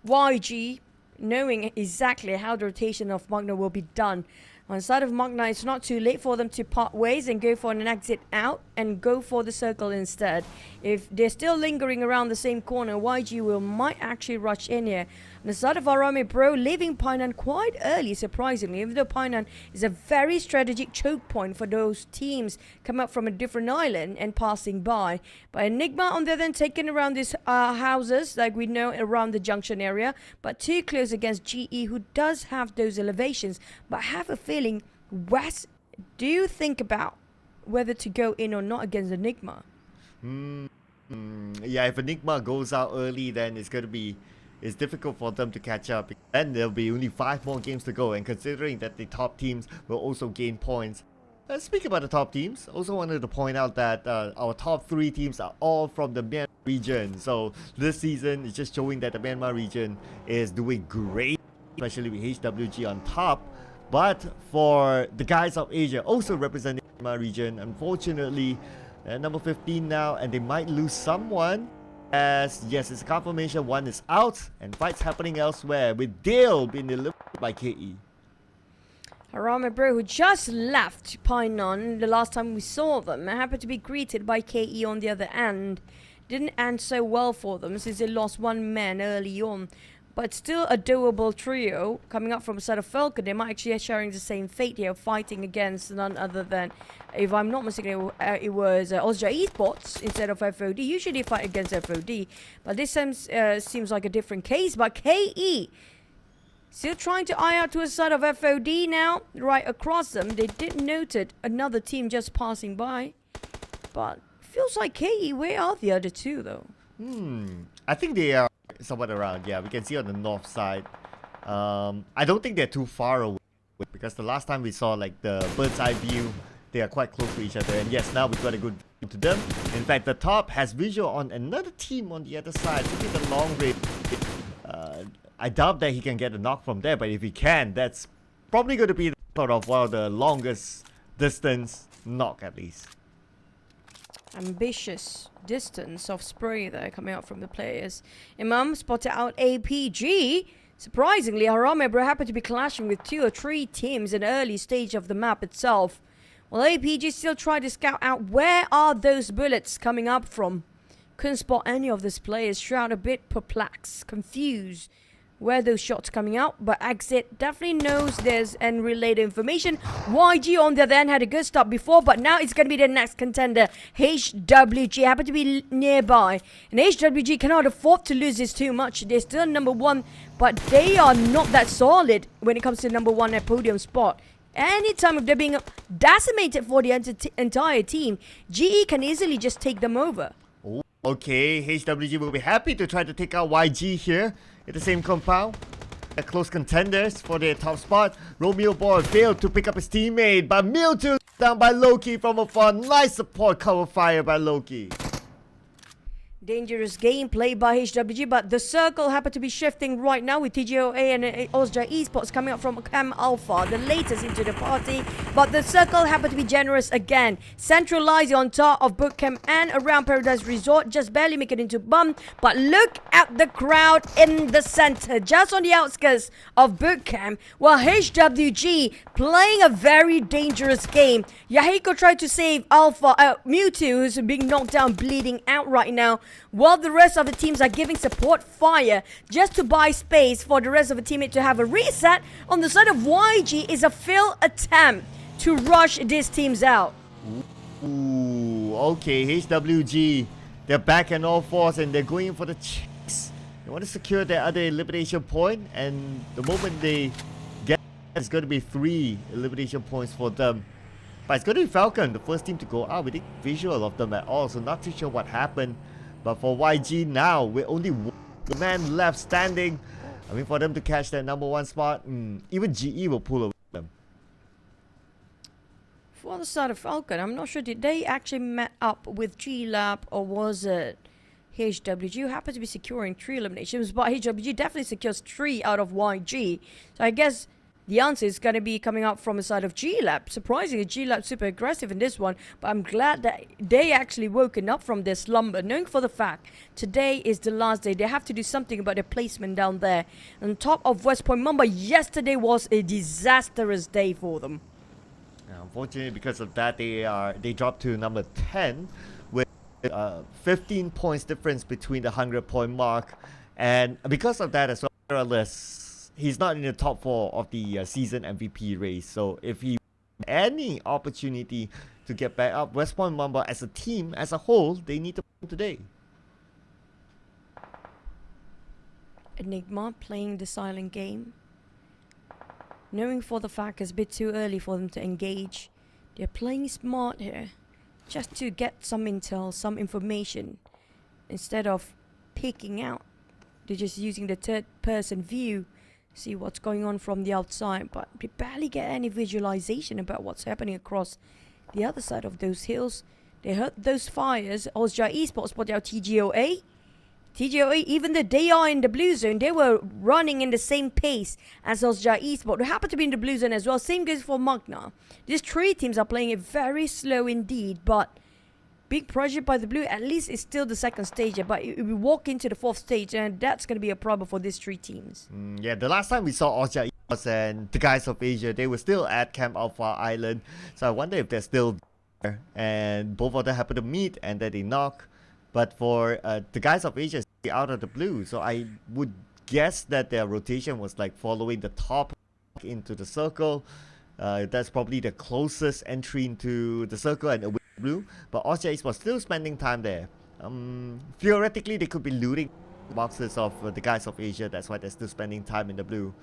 Speaker 18: YG, knowing exactly how the rotation of Magna will be done. On the side of Magna, it's not too late for them to part ways and go for an exit out and go for the circle instead. If they're still lingering around the same corner, YG might actually rush in here. On the side of Arame Bro, leaving Painan quite early, surprisingly, even though Painan is a very strategic choke point for those teams coming up from a different island and passing by. But Enigma, on the other hand, taking around these houses, like we know, around the junction area, but too close against GE, who does have those elevations. But I have a feeling, Wes, do you think about whether to go in or not against Enigma?
Speaker 19: Yeah, if Enigma goes out early, then it's difficult for them to catch up. Then there'll be only 5 more games to go, and considering that the top teams will also gain points. Speaking about the top teams, also wanted to point out that our top 3 teams are all from the Myanmar region. So this season is just showing that the Myanmar region is doing great, especially with HWG on top. But for the guys of Asia, also representing the Myanmar region, unfortunately, number 15 now, and they might lose someone. As yes, it's a confirmation, one is out, and fights happening elsewhere, with Dale being eliminated by KE.
Speaker 18: Harame Bro, who just left Painan the last time we saw them, happened to be greeted by KE on the other end. Didn't end so well for them since they lost 1 man early on. But still a doable trio coming up from the side of Falcon. They might actually be sharing the same fate here, fighting against none other than, if I'm not mistaken, it was Austria Esports instead of FOD. Usually they fight against FOD, but this seems like a different case. But KE still trying to eye out to the side of FOD now, right across them. They did noted another team just passing by, but feels like KE. Where are the other two though?
Speaker 19: I think they are somewhat around. Yeah, we can see on the north side. I don't think they're too far away, because the last time we saw like the bird's eye view, they are quite close to each other. And yes, now we've got a good view to them. In fact, the top has visual on another team on the other side, taking the long range. I doubt that he can get a knock from there, but if he can, that's probably going to be sort of one of the longest distance knock at least.
Speaker 18: Ambitious distance of spray there coming out from the players. Imam spotted out APG. Surprisingly, Harame Bro happened to be clashing with 2 or 3 teams in the early stage of the map itself. While APG still tried to scout out where are those bullets coming up from. Couldn't spot any of these players. Shroud a bit perplexed, confused where those shots coming out, but Exit definitely knows there's and relayed information. YG on the other hand had a good start before, but now it's going to be the next contender. HWG happened to be nearby, and HWG cannot afford to lose this too much. They're still number 1, but they are not that solid when it comes to number 1 at podium spot. Anytime if they're being decimated for the entire team, GE can easily just take them over.
Speaker 19: Okay, HWG will be happy to try to take out YG here at the same compound. close contenders for their top spot. Romeo Boy failed to pick up his teammate, but Mewtwo down by Loki from afar. Nice support cover fire by Loki.
Speaker 18: Dangerous game played by HWG, but the circle happened to be shifting right now with TGOA and Osja Esports coming up from Cam Alpha, the latest into the party. But the circle happened to be generous again, centralizing on top of Bootcamp and around Paradise Resort, just barely make it into Bum. But look at the crowd in the center, just on the outskirts of Bootcamp, while HWG playing a very dangerous game. Yahiko tried to save Alpha, Mewtwo, who's being knocked down, bleeding out right now, while the rest of the teams are giving support fire just to buy space for the rest of the teammate to have a reset. On the side of YG is a failed attempt to rush these teams out.
Speaker 19: Ooh, okay, HWG, they're back on all fours and they're going for the chase. They want to secure their other elimination point, and the moment they get it's going to be 3 elimination points for them. But it's going to be Falcon, the first team to go out. We didn't visual of them at all, so not too sure what happened. But for YG now, with only one man left standing, I mean, for them to catch that #1 spot, even GE will pull away them.
Speaker 18: For the side of Falcon, I'm not sure, did they actually met up with G-Lab or was it HWG who happened to be securing 3 eliminations? But HWG definitely secures 3 out of YG. So I guess the answer is going to be coming up from the side of G-Lab. Surprisingly, G-Lab super aggressive in this one, but I'm glad that they actually woken up from their slumber, knowing for the fact today is the last day. They have to do something about their placement down there. On top of West Point Mamba, yesterday was a disastrous day for them.
Speaker 19: Unfortunately, because of that, they dropped to number 10 with 15 points difference between the 100-point mark, and because of that as well, he's not in the top 4 of the season MVP race. So if he any opportunity to get back up, West Point Mamba as a team, as a whole, they need to win today.
Speaker 18: Enigma playing the silent game, knowing for the fact it's a bit too early for them to engage. They're playing smart here, just to get some intel, some information, instead of picking out. They're just using the third-person view, see what's going on from the outside, but we barely get any visualization about what's happening across the other side of those hills. They heard those fires. Osja Esports spotted out TGOA. TGOA, even though they are in the blue zone, they were running in the same pace as Osja Esports, who happen to be in the blue zone as well. Same goes for Magna. These 3 teams are playing it very slow indeed, but big pressure by the blue. At least it's still the second stage, but we walk into the 4th stage, and that's going to be a problem for these 3 teams.
Speaker 19: Yeah, the last time we saw Osja Esports and the guys of Asia, they were still at Camp Alpha Island. So I wonder if they're still there, and both of them happen to meet, and then they knock. But for the guys of Asia, it's out of the blue. So I would guess that their rotation was like following the top into the circle. That's probably the closest entry into the circle and away from blue. But Osja was still spending time there. Theoretically, they could be looting boxes of the guys of Asia. That's why they're still spending time in the blue.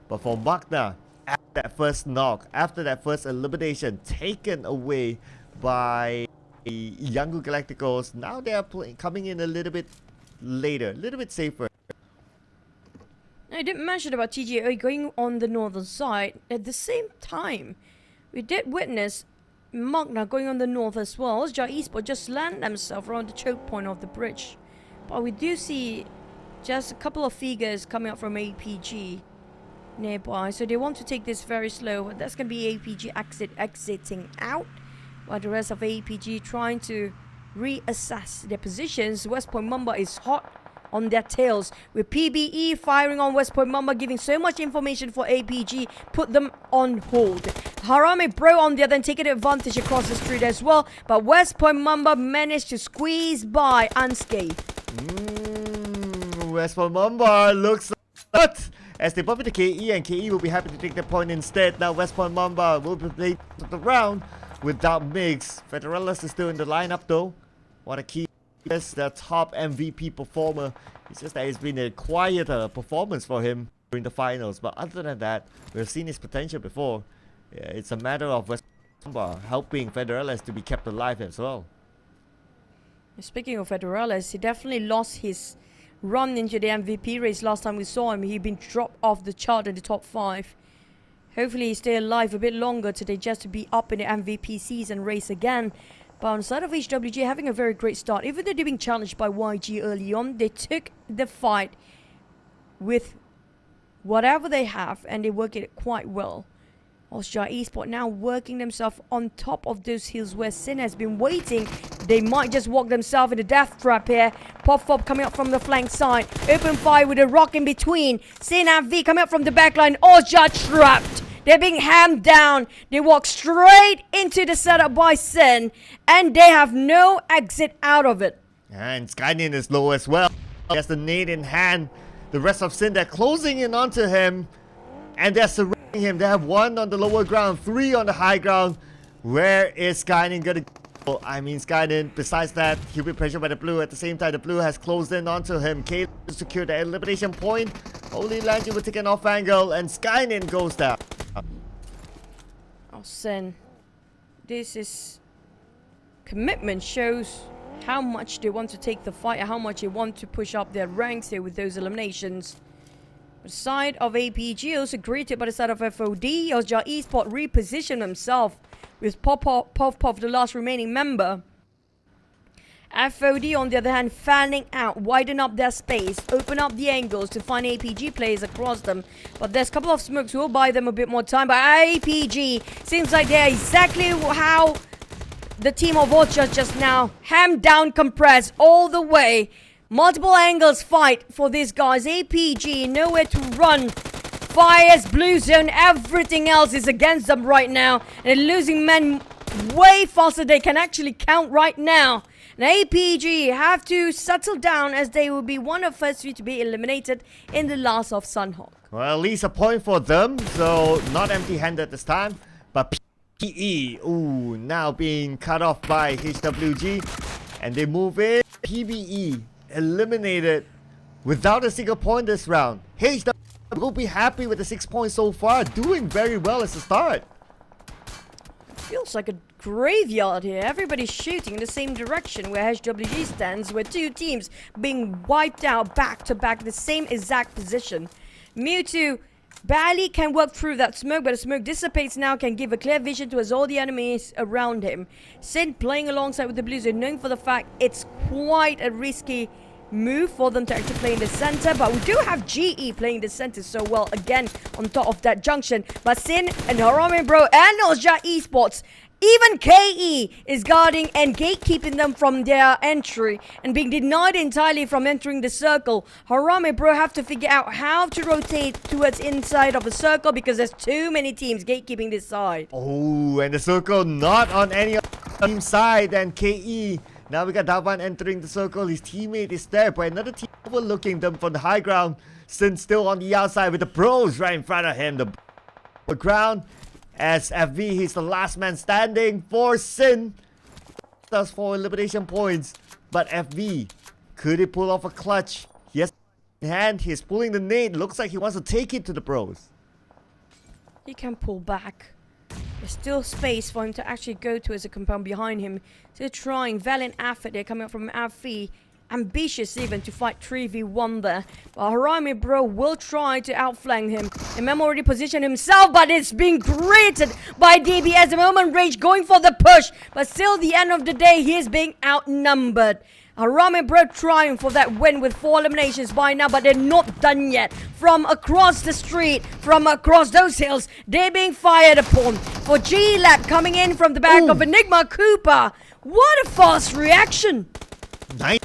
Speaker 19: But for Magna, after that first knock, after that first elimination taken away by Yangu Galacticos, now they are coming in a little bit later, a little bit safer.
Speaker 18: I didn't mention about TGA going on the northern side. At the same time, we did witness Magna going on the north as well. Osja Esports just land themselves around the choke point of the bridge. But we do see just a couple of figures coming up from APG nearby. So they want to take this very slow. That's going to be APG exiting out, while the rest of APG trying to reassess their positions. West Point Mamba is hot on their tails, with PBE firing on West Point Mamba, giving so much information for APG, put them on hold. Harame Bro on the other end taking advantage across the street as well, but West Point Mamba managed to squeeze by unscathed.
Speaker 19: West Point Mamba looks hot as they bump into KE, and KE will be happy to take the point instead. Now West Point Mamba will be playing the round without Mix. Federalis is still in the lineup though. What a key is their top MVP performer. It's just that it's been a quieter performance for him during the finals. But other than that, we've seen his potential before. Yeah, it's a matter of West Mamba helping Federalis to be kept alive as well.
Speaker 18: Speaking of Federalis, he definitely lost his run into the MVP race. Last time we saw him, he'd been dropped off the chart in the top 5. Hopefully he stay alive a bit longer today just to be up in the MVP season race again. But on the side of HWG, having a very great start. Even though they're being challenged by YG early on, they took the fight with whatever they have and they work it quite well. Osja Esports now working themselves on top of those hills where Sin has been waiting. They might just walk themselves in the death trap here. Pop coming up from the flank side. Open fire with a rock in between. Sin and V coming up from the backline. Osja trapped. They're being hammed down. They walk straight into the setup by Sin. And they have no exit out of it.
Speaker 19: And Skynin is low as well. He has the nade in hand. The rest of Sin, they're closing in onto him. And they're surrounding him. They have 1 on the lower ground, 3 on the high ground. Where is Skynin gonna go? I mean, Skynin, besides that, he'll be pressured by the blue. At the same time, the blue has closed in onto him. Caleb to secure the elimination point. Holy Lanji will take an off angle. And Skynin goes down.
Speaker 18: Oh, Sin. This is... commitment shows how much they want to take the fight, how much they want to push up their ranks here with those eliminations. The side of APG also greeted by the side of FOD. Osja Esports repositioned himself with Pop, the last remaining member. FOD on the other hand fanning out, widen up their space, open up the angles to find APG players across them. But there's a couple of smokes who will buy them a bit more time. But APG seems like they're exactly how the team of Osja just now hammed down, compressed all the way. Multiple angles fight for these guys. APG nowhere to run. Fires, blue zone, everything else is against them right now. And they're losing men way faster than they can actually count right now. And APG have to settle down as they will be one of the first 3 to be eliminated in the last of Sunhawk.
Speaker 19: Well, at least a point for them. So, not empty-handed this time. But PE, ooh, now being cut off by HWG. And they move in. PBE eliminated without a single point this round. HWG will be happy with the 6 points so far. Doing very well as a start.
Speaker 18: Feels like a graveyard here. Everybody's shooting in the same direction where HWG stands, where 2 teams being wiped out back to back, the same exact position. Mewtwo barely can work through that smoke, but the smoke dissipates now, can give a clear vision to all the enemies around him. Sin playing alongside with the Blues, knowing for the fact it's quite a risky move for them to actually play in the center, but we do have GE playing the center so well again on top of that junction. But Sin and Harame Bro and Osja Esports, even KE is guarding and gatekeeping them from their entry and being denied entirely from entering the circle. Harame Bro have to figure out how to rotate towards inside of the circle because there's too many teams gatekeeping this side.
Speaker 19: Oh, and the circle not on any team side. And KE, now we got Davan entering the circle. His teammate is there, but another team overlooking them from the high ground. Sin still on the outside with the pros right in front of him. The ground. As FV, he's the last man standing for Sin. That's 4 elimination points. But FV, could he pull off a clutch? Yes, in hand, he's pulling the nade. Looks like he wants to take it to the pros.
Speaker 18: He can pull back. There's still space for him to actually go to as a compound behind him. They're trying valiant effort. They're coming up from FV. Ambitious even to fight 3v1 there. But Harame Bro will try to outflank him. And Mem already positioned himself, but it's being greeted by DBS. The moment Rage going for the push. But still, the end of the day, he is being outnumbered. Harame Bro trying for that win with 4 eliminations by now, but they're not done yet. From across the street, from across those hills, they're being fired upon. For G-Lab coming in from the back of Enigma Cooper. What a fast reaction.
Speaker 19: Nice.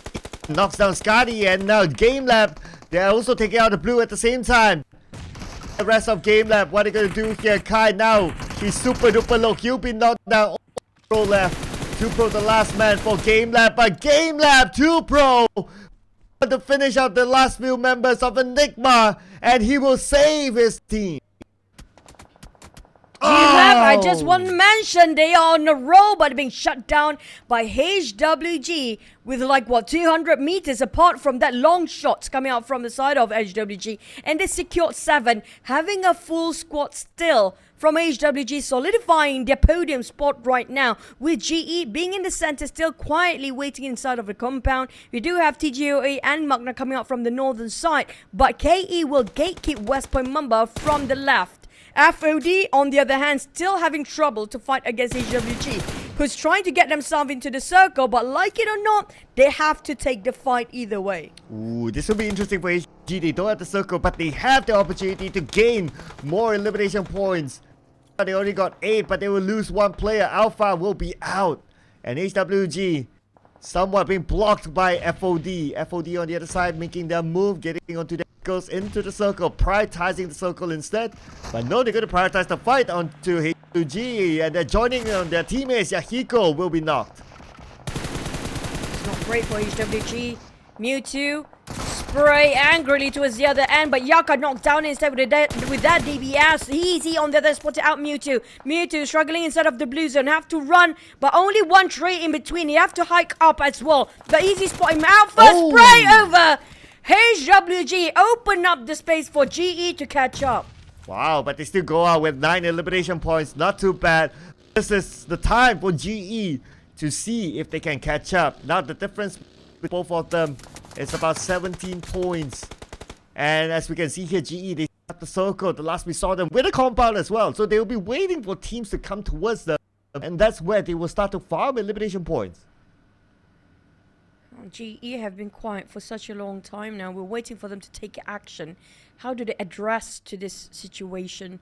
Speaker 19: Knocks down Scotty, and now Game Lab, they're also taking out the blue at the same time. The rest of Game Lab, what are they going to do here? Kai now, he's super duper low. He'll be knocked down. Pro left. 2 Pro the last man for Game Lab, but Game Lab 2 Pro to finish out the last few members of Enigma, and he will save his team.
Speaker 18: I just want to mention they are on a roll, but being shut down by HWG with 200 meters apart from that long shots coming out from the side of HWG, and they secured 7, having a full squad still from HWG, solidifying their podium spot right now, with GE being in the center, still quietly waiting inside of the compound. We do have TGOA and Magna coming out from the northern side, but KE will gatekeep West Point Mamba from the left. FOD, on the other hand, still having trouble to fight against HWG, who's trying to get themselves into the circle, but like it or not, they have to take the fight either way.
Speaker 19: Ooh, this will be interesting for HG. They don't have the circle, but they have the opportunity to gain more elimination points. They only got 8, but they will lose 1 player. Alpha will be out. And HWG somewhat being blocked by FOD. FOD on the other side making their move, getting onto the goes into the circle, prioritizing the circle instead. But no, they're going to prioritize the fight onto HWG, and they're joining on their teammates. Yahiko will be knocked.
Speaker 18: It's not great for HWG. Mewtwo spray angrily towards the other end, but Yaka knocked down instead with that DBS. Easy on the other, spotted out Mewtwo. Mewtwo struggling inside of the blue zone, have to run, but only 1 tray in between. You have to hike up as well. But easy spot him out first. Spray over. HWG open up the space for GE to catch up.
Speaker 19: Wow, but they still go out with 9 elimination points. Not too bad. This is the time for GE to see if they can catch up. Now the difference with both of them is about 17 points. And as we can see here, GE, they at the circle. The last we saw them with a compound as well. So they will be waiting for teams to come towards them. And that's where they will start to farm elimination points.
Speaker 18: GE have been quiet for such a long time now. We're waiting for them to take action. How do they address to this situation?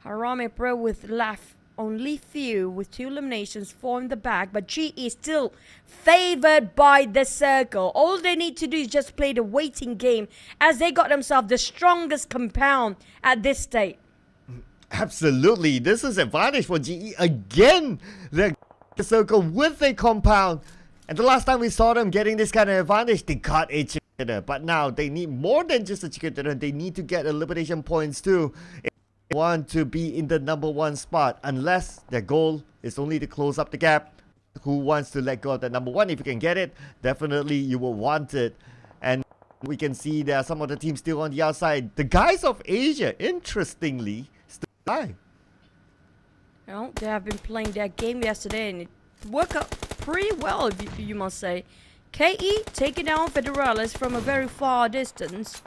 Speaker 18: Harame Pro with left only few with 2 eliminations, 4 in the bag, but GE is still favored by the circle. All they need to do is just play the waiting game, as they got themselves the strongest compound at this state.
Speaker 19: Absolutely, this is advantage for GE again. The circle with a compound. And the last time we saw them getting this kind of advantage, they got a chicken dinner. But now they need more than just a chicken dinner. They need to get elimination points too if they want to be in the number 1 spot. Unless their goal is only to close up the gap. Who wants to let go of the number 1? If you can get it, definitely you will want it. And we can see there are some of the teams still on the outside. The guys of Asia, interestingly, still alive.
Speaker 18: Well, they have been playing their game yesterday and it worked out pretty well, you must say. KE taking down Federalis from a very far distance,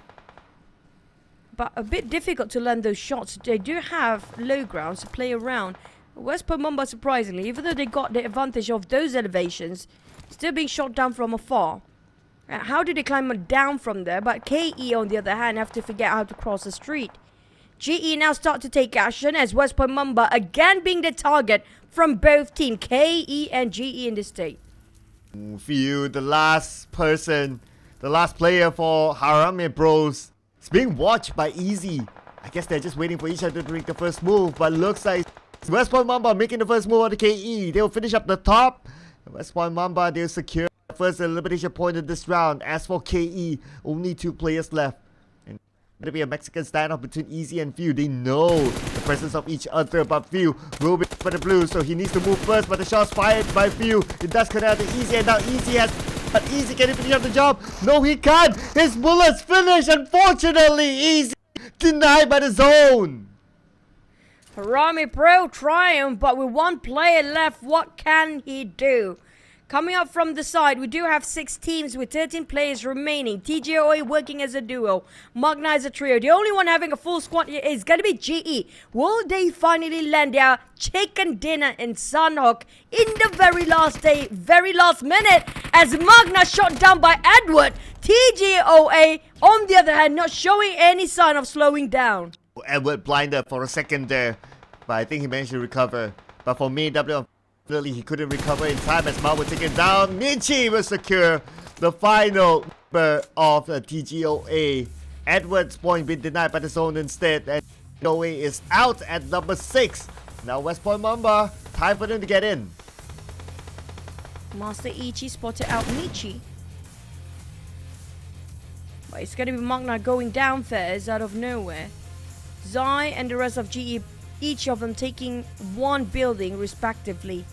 Speaker 18: but a bit difficult to land those shots. They do have low grounds to play around. West Pomamba, surprisingly, even though they got the advantage of those elevations, still being shot down from afar. How do they climb down from there? But KE, on the other hand, have to figure out how to cross the street. GE now start to take action as West Point Mamba again being the target from both team KE and GE in the state.
Speaker 19: Few, the last person, the last player for Harame Bros is being watched by Easy. I guess they're just waiting for each other to make the first move, but looks like West Point Mamba making the first move on the KE. They'll finish up the top. West Point Mamba, they'll secure the first elimination point in this round. As for KE, only 2 players left. Going to be a Mexican standoff between Easy and Few. They know the presence of each other, but Few will be for the blue, so he needs to move first. But the shot's fired by Few. It does connect to Easy, and now Easy has. But Easy, can he finish up the job? No, he can't. His bullets finish. Unfortunately, Easy denied by the zone.
Speaker 18: Harame Pro triumph, but with 1 player left, what can he do? Coming up from the side, we do have 6 teams with 13 players remaining. TGOA working as a duo. Magna as a trio. The only one having a full squad is going to be GE. Will they finally land their chicken dinner in Sunhawk in the very last day, very last minute, as Magna shot down by Edward? TGOA, on the other hand, not showing any sign of slowing down.
Speaker 19: Edward blinded for a second there, but I think he managed to recover. But for me, he couldn't recover in time as Mao was taken down. Michi will secure the final number of the TGOA. Edward's point been denied by the zone instead, and TGOA is out at number 6. Now West Point Mamba, time for them to get in.
Speaker 18: Master Ichi spotted out Michi. But it's going to be Magna going down first out of nowhere. Zai and the rest of GE each of them taking one building respectively.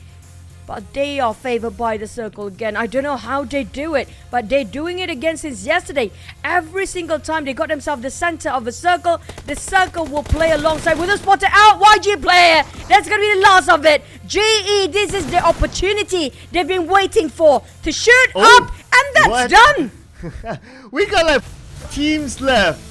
Speaker 18: But they are favored by the circle again. I don't know how they do it, but they're doing it again since yesterday. Every single time they got themselves the center of a circle, the circle will play alongside with a spotter out. YG player, that's going to be the last of it. GE, this is the opportunity they've been waiting for to shoot up, and that's done.
Speaker 19: We got like teams left,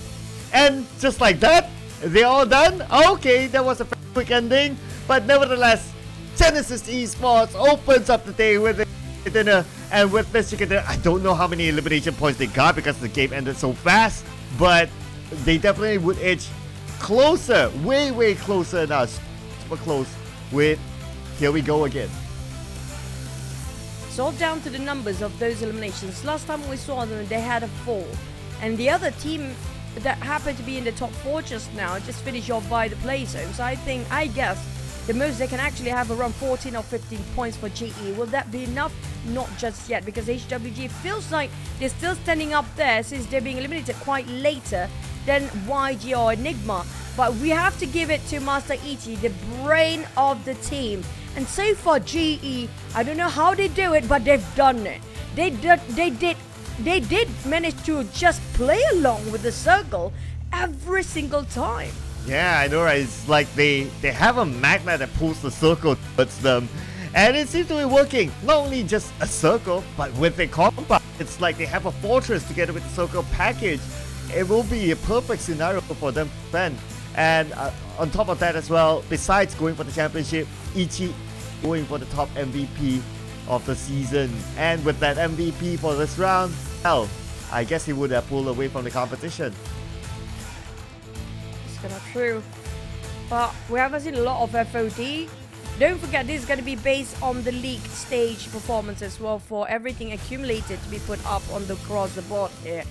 Speaker 19: and just like that, they're all done. Okay, that was a quick ending, but nevertheless, Genesis Esports opens up the day with a dinner, and with this chicken dinner, I don't know how many elimination points they got because the game ended so fast, but they definitely would edge closer, way closer now, super close with here we go again.
Speaker 18: It's all down to the numbers of those eliminations. Last time we saw them, they had a 4, and the other team that happened to be in the top 4 just now just finished off by the play zone. So I guess the most they can actually have around 14 or 15 points for GE. Will that be enough? Not just yet, because HWG feels like they're still standing up there since they're being eliminated quite later than YG or Enigma. But we have to give it to Master Ichi, the brain of the team. And so far GE, I don't know how they do it, but they've done it. They did manage to just play along with the circle every single time.
Speaker 19: Yeah, I know, right? It's like they have a magnet that pulls the circle towards them, and it seems to be working. Not only just a circle, but with the compound, it's like they have a fortress together with the circle package. It will be a perfect scenario for them to defend. And on top of that as well, besides going for the championship, Ichi going for the top MVP of the season. And with that MVP for this round, well, I guess he would have pulled away from the competition.
Speaker 18: True, but we haven't seen a lot of FOD. Don't forget, this is going to be based on the league stage performance as well, for everything accumulated to be put up on the across the board here.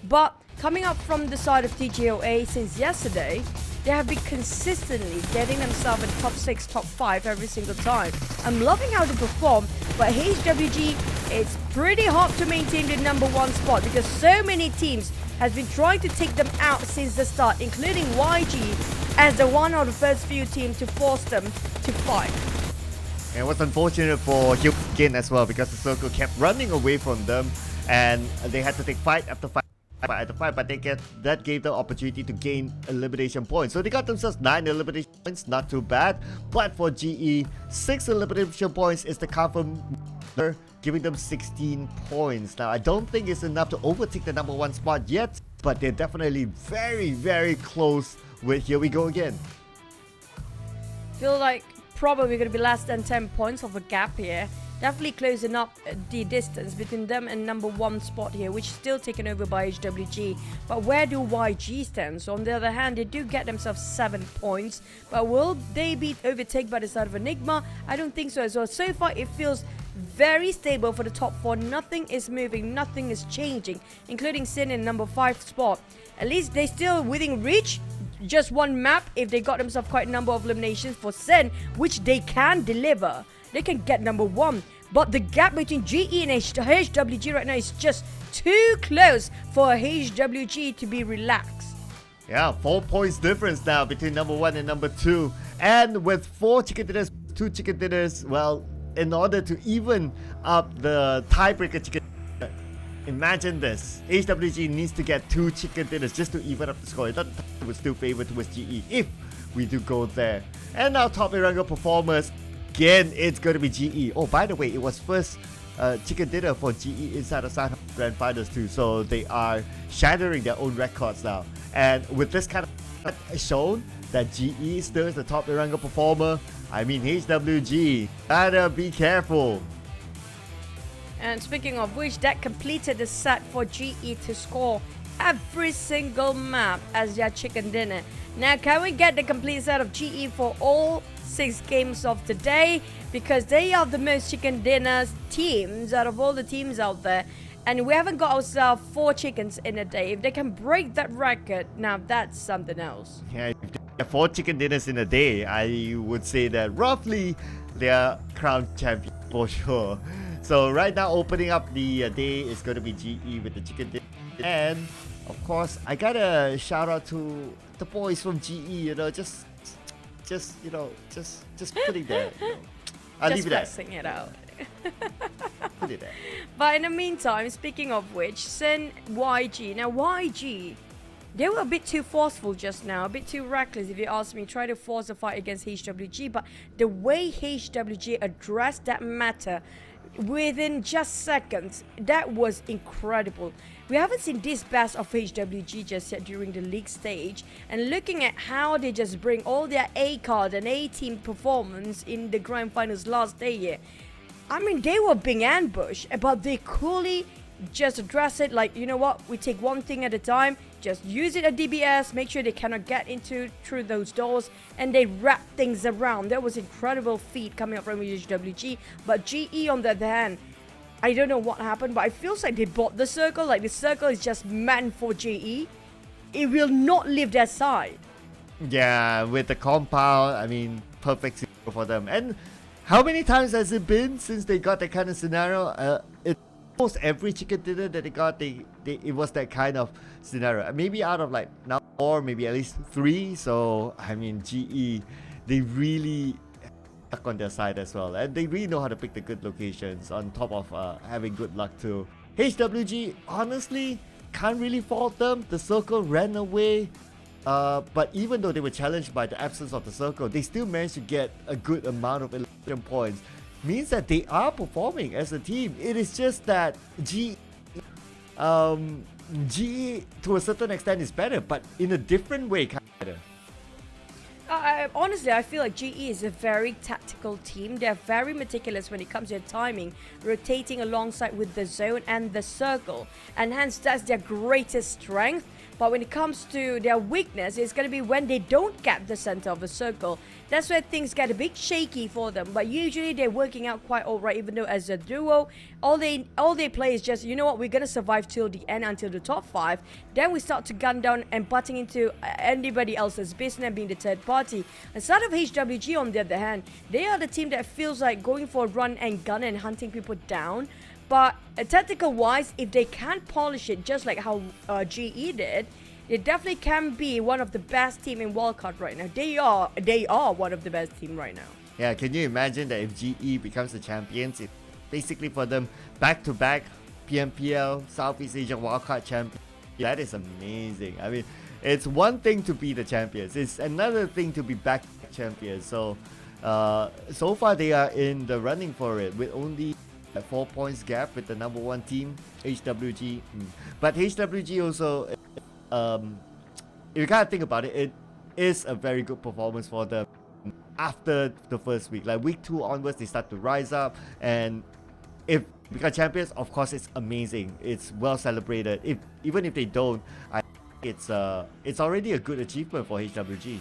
Speaker 18: But coming up from the side of TGOA since yesterday, they have been consistently getting themselves in top 6, top 5 every single time. I'm loving how they perform, but HWG, it's pretty hard to maintain the #1 spot because so many teams has been trying to take them out since the start, including YG as the one of the first few teams to force them to fight.
Speaker 19: And it was unfortunate for Hyukin as well, because the circle kept running away from them, and they had to take fight after fight after fight, but that gave them opportunity to gain elimination points. So they got themselves 9 elimination points, not too bad. But for GE, 6 elimination points is the confirm, giving them 16 points. Now, I don't think it's enough to overtake the #1 spot yet, but they're definitely very close with here we go again.
Speaker 18: Feel like probably going to be less than 10 points of a gap here. Definitely closing up the distance between them and #1 spot here, which is still taken over by HWG. But where do YG stand? So on the other hand, they do get themselves 7 points. But will they be overtaken by the side of Enigma? I don't think so as well. So far, it feels very stable for the top 4. Nothing is moving, nothing is changing, including Sin in #5 spot. At least they still within reach. Just one map if they got themselves quite a number of eliminations for Sin, which they can deliver. They can get #1, but the gap between GE and HWG right now is just too close for HWG to be relaxed.
Speaker 19: Yeah, 4 points difference now between #1 and #2. And with 4 chicken dinners, 2 chicken dinners, well, in order to even up the tiebreaker chicken dinner, imagine this. HWG needs to get 2 chicken dinners just to even up the score. That would still favor towards GE if we do go there. And now top Iranga performers. Again, it's going to be GE. Oh, by the way, it was first chicken dinner for GE inside the Sun Grand Finals too. So they are shattering their own records now. And with this kind of shown that GE still is the top Iranga performer, I mean HWG, gotta be careful.
Speaker 18: And speaking of which, that completed the set for GE to score every single map as their chicken dinner. Now, can we get the complete set of GE for all 6 games of the day? Because they are the most chicken dinners teams out of all the teams out there. And we haven't got ourselves 4 chickens in a day. If they can break that record, now that's something else.
Speaker 19: Yeah, if they have 4 chicken dinners in a day, I would say that roughly they are crowned champion for sure. So right now, opening up the day is going to be GE with the chicken dinner. And of course, I gotta shout out to the boys from GE, you know, just just putting that. I'll
Speaker 18: Just
Speaker 19: leave it at.
Speaker 18: pressing it out.
Speaker 19: Put it there.
Speaker 18: But in the meantime, speaking of which, Sen YG. Now YG, they were a bit too forceful just now, a bit too reckless if you ask me, try to force a fight against HWG, but the way HWG addressed that matter within just seconds, that was incredible. We haven't seen this best of HWG just yet during the league stage, and looking at how they just bring all their A card and A team performance in the grand finals last day here. I mean, they were being ambushed, but they coolly just address it like, you know what, we take one thing at a time, just use it at DBS, make sure they cannot get through those doors, and they wrap things around. That was incredible feat coming up from HWG. But GE on the other hand, I don't know what happened, but it feels like they bought the circle, like the circle is just meant for GE. It will not leave their side.
Speaker 19: Yeah, with the compound, I mean, perfect scenario for them. And how many times has it been since they got that kind of scenario? Almost every chicken dinner that they got, it was that kind of scenario. Maybe out of like now 4, maybe at least 3. So I mean, GE, they really stuck on their side as well, and they really know how to pick the good locations. On top of having good luck too. HWG, honestly, can't really fault them. The circle ran away. But even though they were challenged by the absence of the circle, they still managed to get a good amount of 11 points. Means that they are performing as a team. It is just that GE to a certain extent is better, but in a different way kind of better.
Speaker 18: Honestly, I feel like GE is a very tactical team. They're very meticulous when it comes to their timing, rotating alongside with the zone and the circle, and hence that's their greatest strength. But when it comes to their weakness, it's going to be when they don't get the center of the circle. That's where things get a bit shaky for them. But usually they're working out quite alright, even though as a duo, all they play is just, you know what, we're going to survive till the end, until the top 5. Then we start to gun down and butting into anybody else's business, being the third party. Instead of HWG, on the other hand, they are the team that feels like going for a run and gun and hunting people down. But tactical wise, if they can polish it just like how GE did, it definitely can be one of the best team in wildcard right now. They are one of the best team right now.
Speaker 19: Yeah, can you imagine that if GE becomes the champions, it's basically for them back-to-back PMPL Southeast Asia wildcard champion. That is amazing. I mean, it's one thing to be the champions, it's another thing to be back champions. So, so far they are in the running for it with only a 4 points gap with the number 1 team, HWG. But HWG also, if you kind of think about it, it is a very good performance for them after the first week. Like week 2 onwards, they start to rise up, and if they become champions, of course, it's amazing. It's well celebrated. Even if they don't, I think it's already a good achievement for HWG.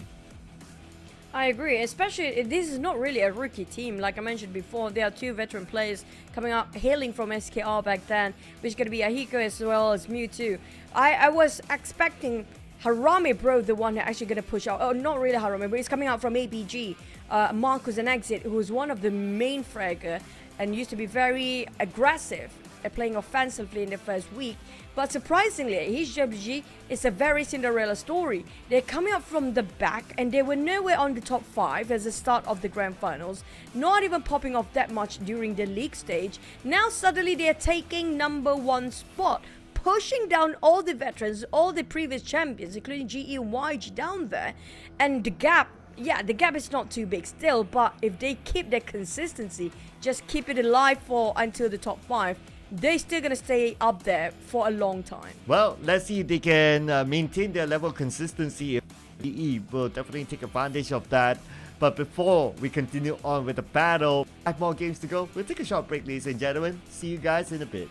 Speaker 18: I agree, especially this is not really a rookie team. Like I mentioned before, there are 2 veteran players coming up, hailing from SKR back then, which is going to be Ahiko as well as Mewtwo. I was expecting Harame Bro, the one that actually going to push out. Oh, not really Harame, but he's coming out from ABG. Marcus and Exit, who was one of the main fragger and used to be very aggressive at playing offensively in the first week. But surprisingly, HWG is a very Cinderella story. They're coming up from the back and they were nowhere on the top 5 as the start of the grand finals, not even popping off that much during the league stage. Now suddenly they're taking number 1 spot, pushing down all the veterans, all the previous champions, including GE and YG down there. And the gap, yeah, the gap is not too big still, but if they keep their consistency, just keep it alive for until the top 5, they're still going to stay up there for a long time.
Speaker 19: Well, let's see if they can maintain their level of consistency. GE will definitely take advantage of that. But before we continue on with the battle, 5 more games to go. We'll take a short break, ladies and gentlemen. See you guys in a bit.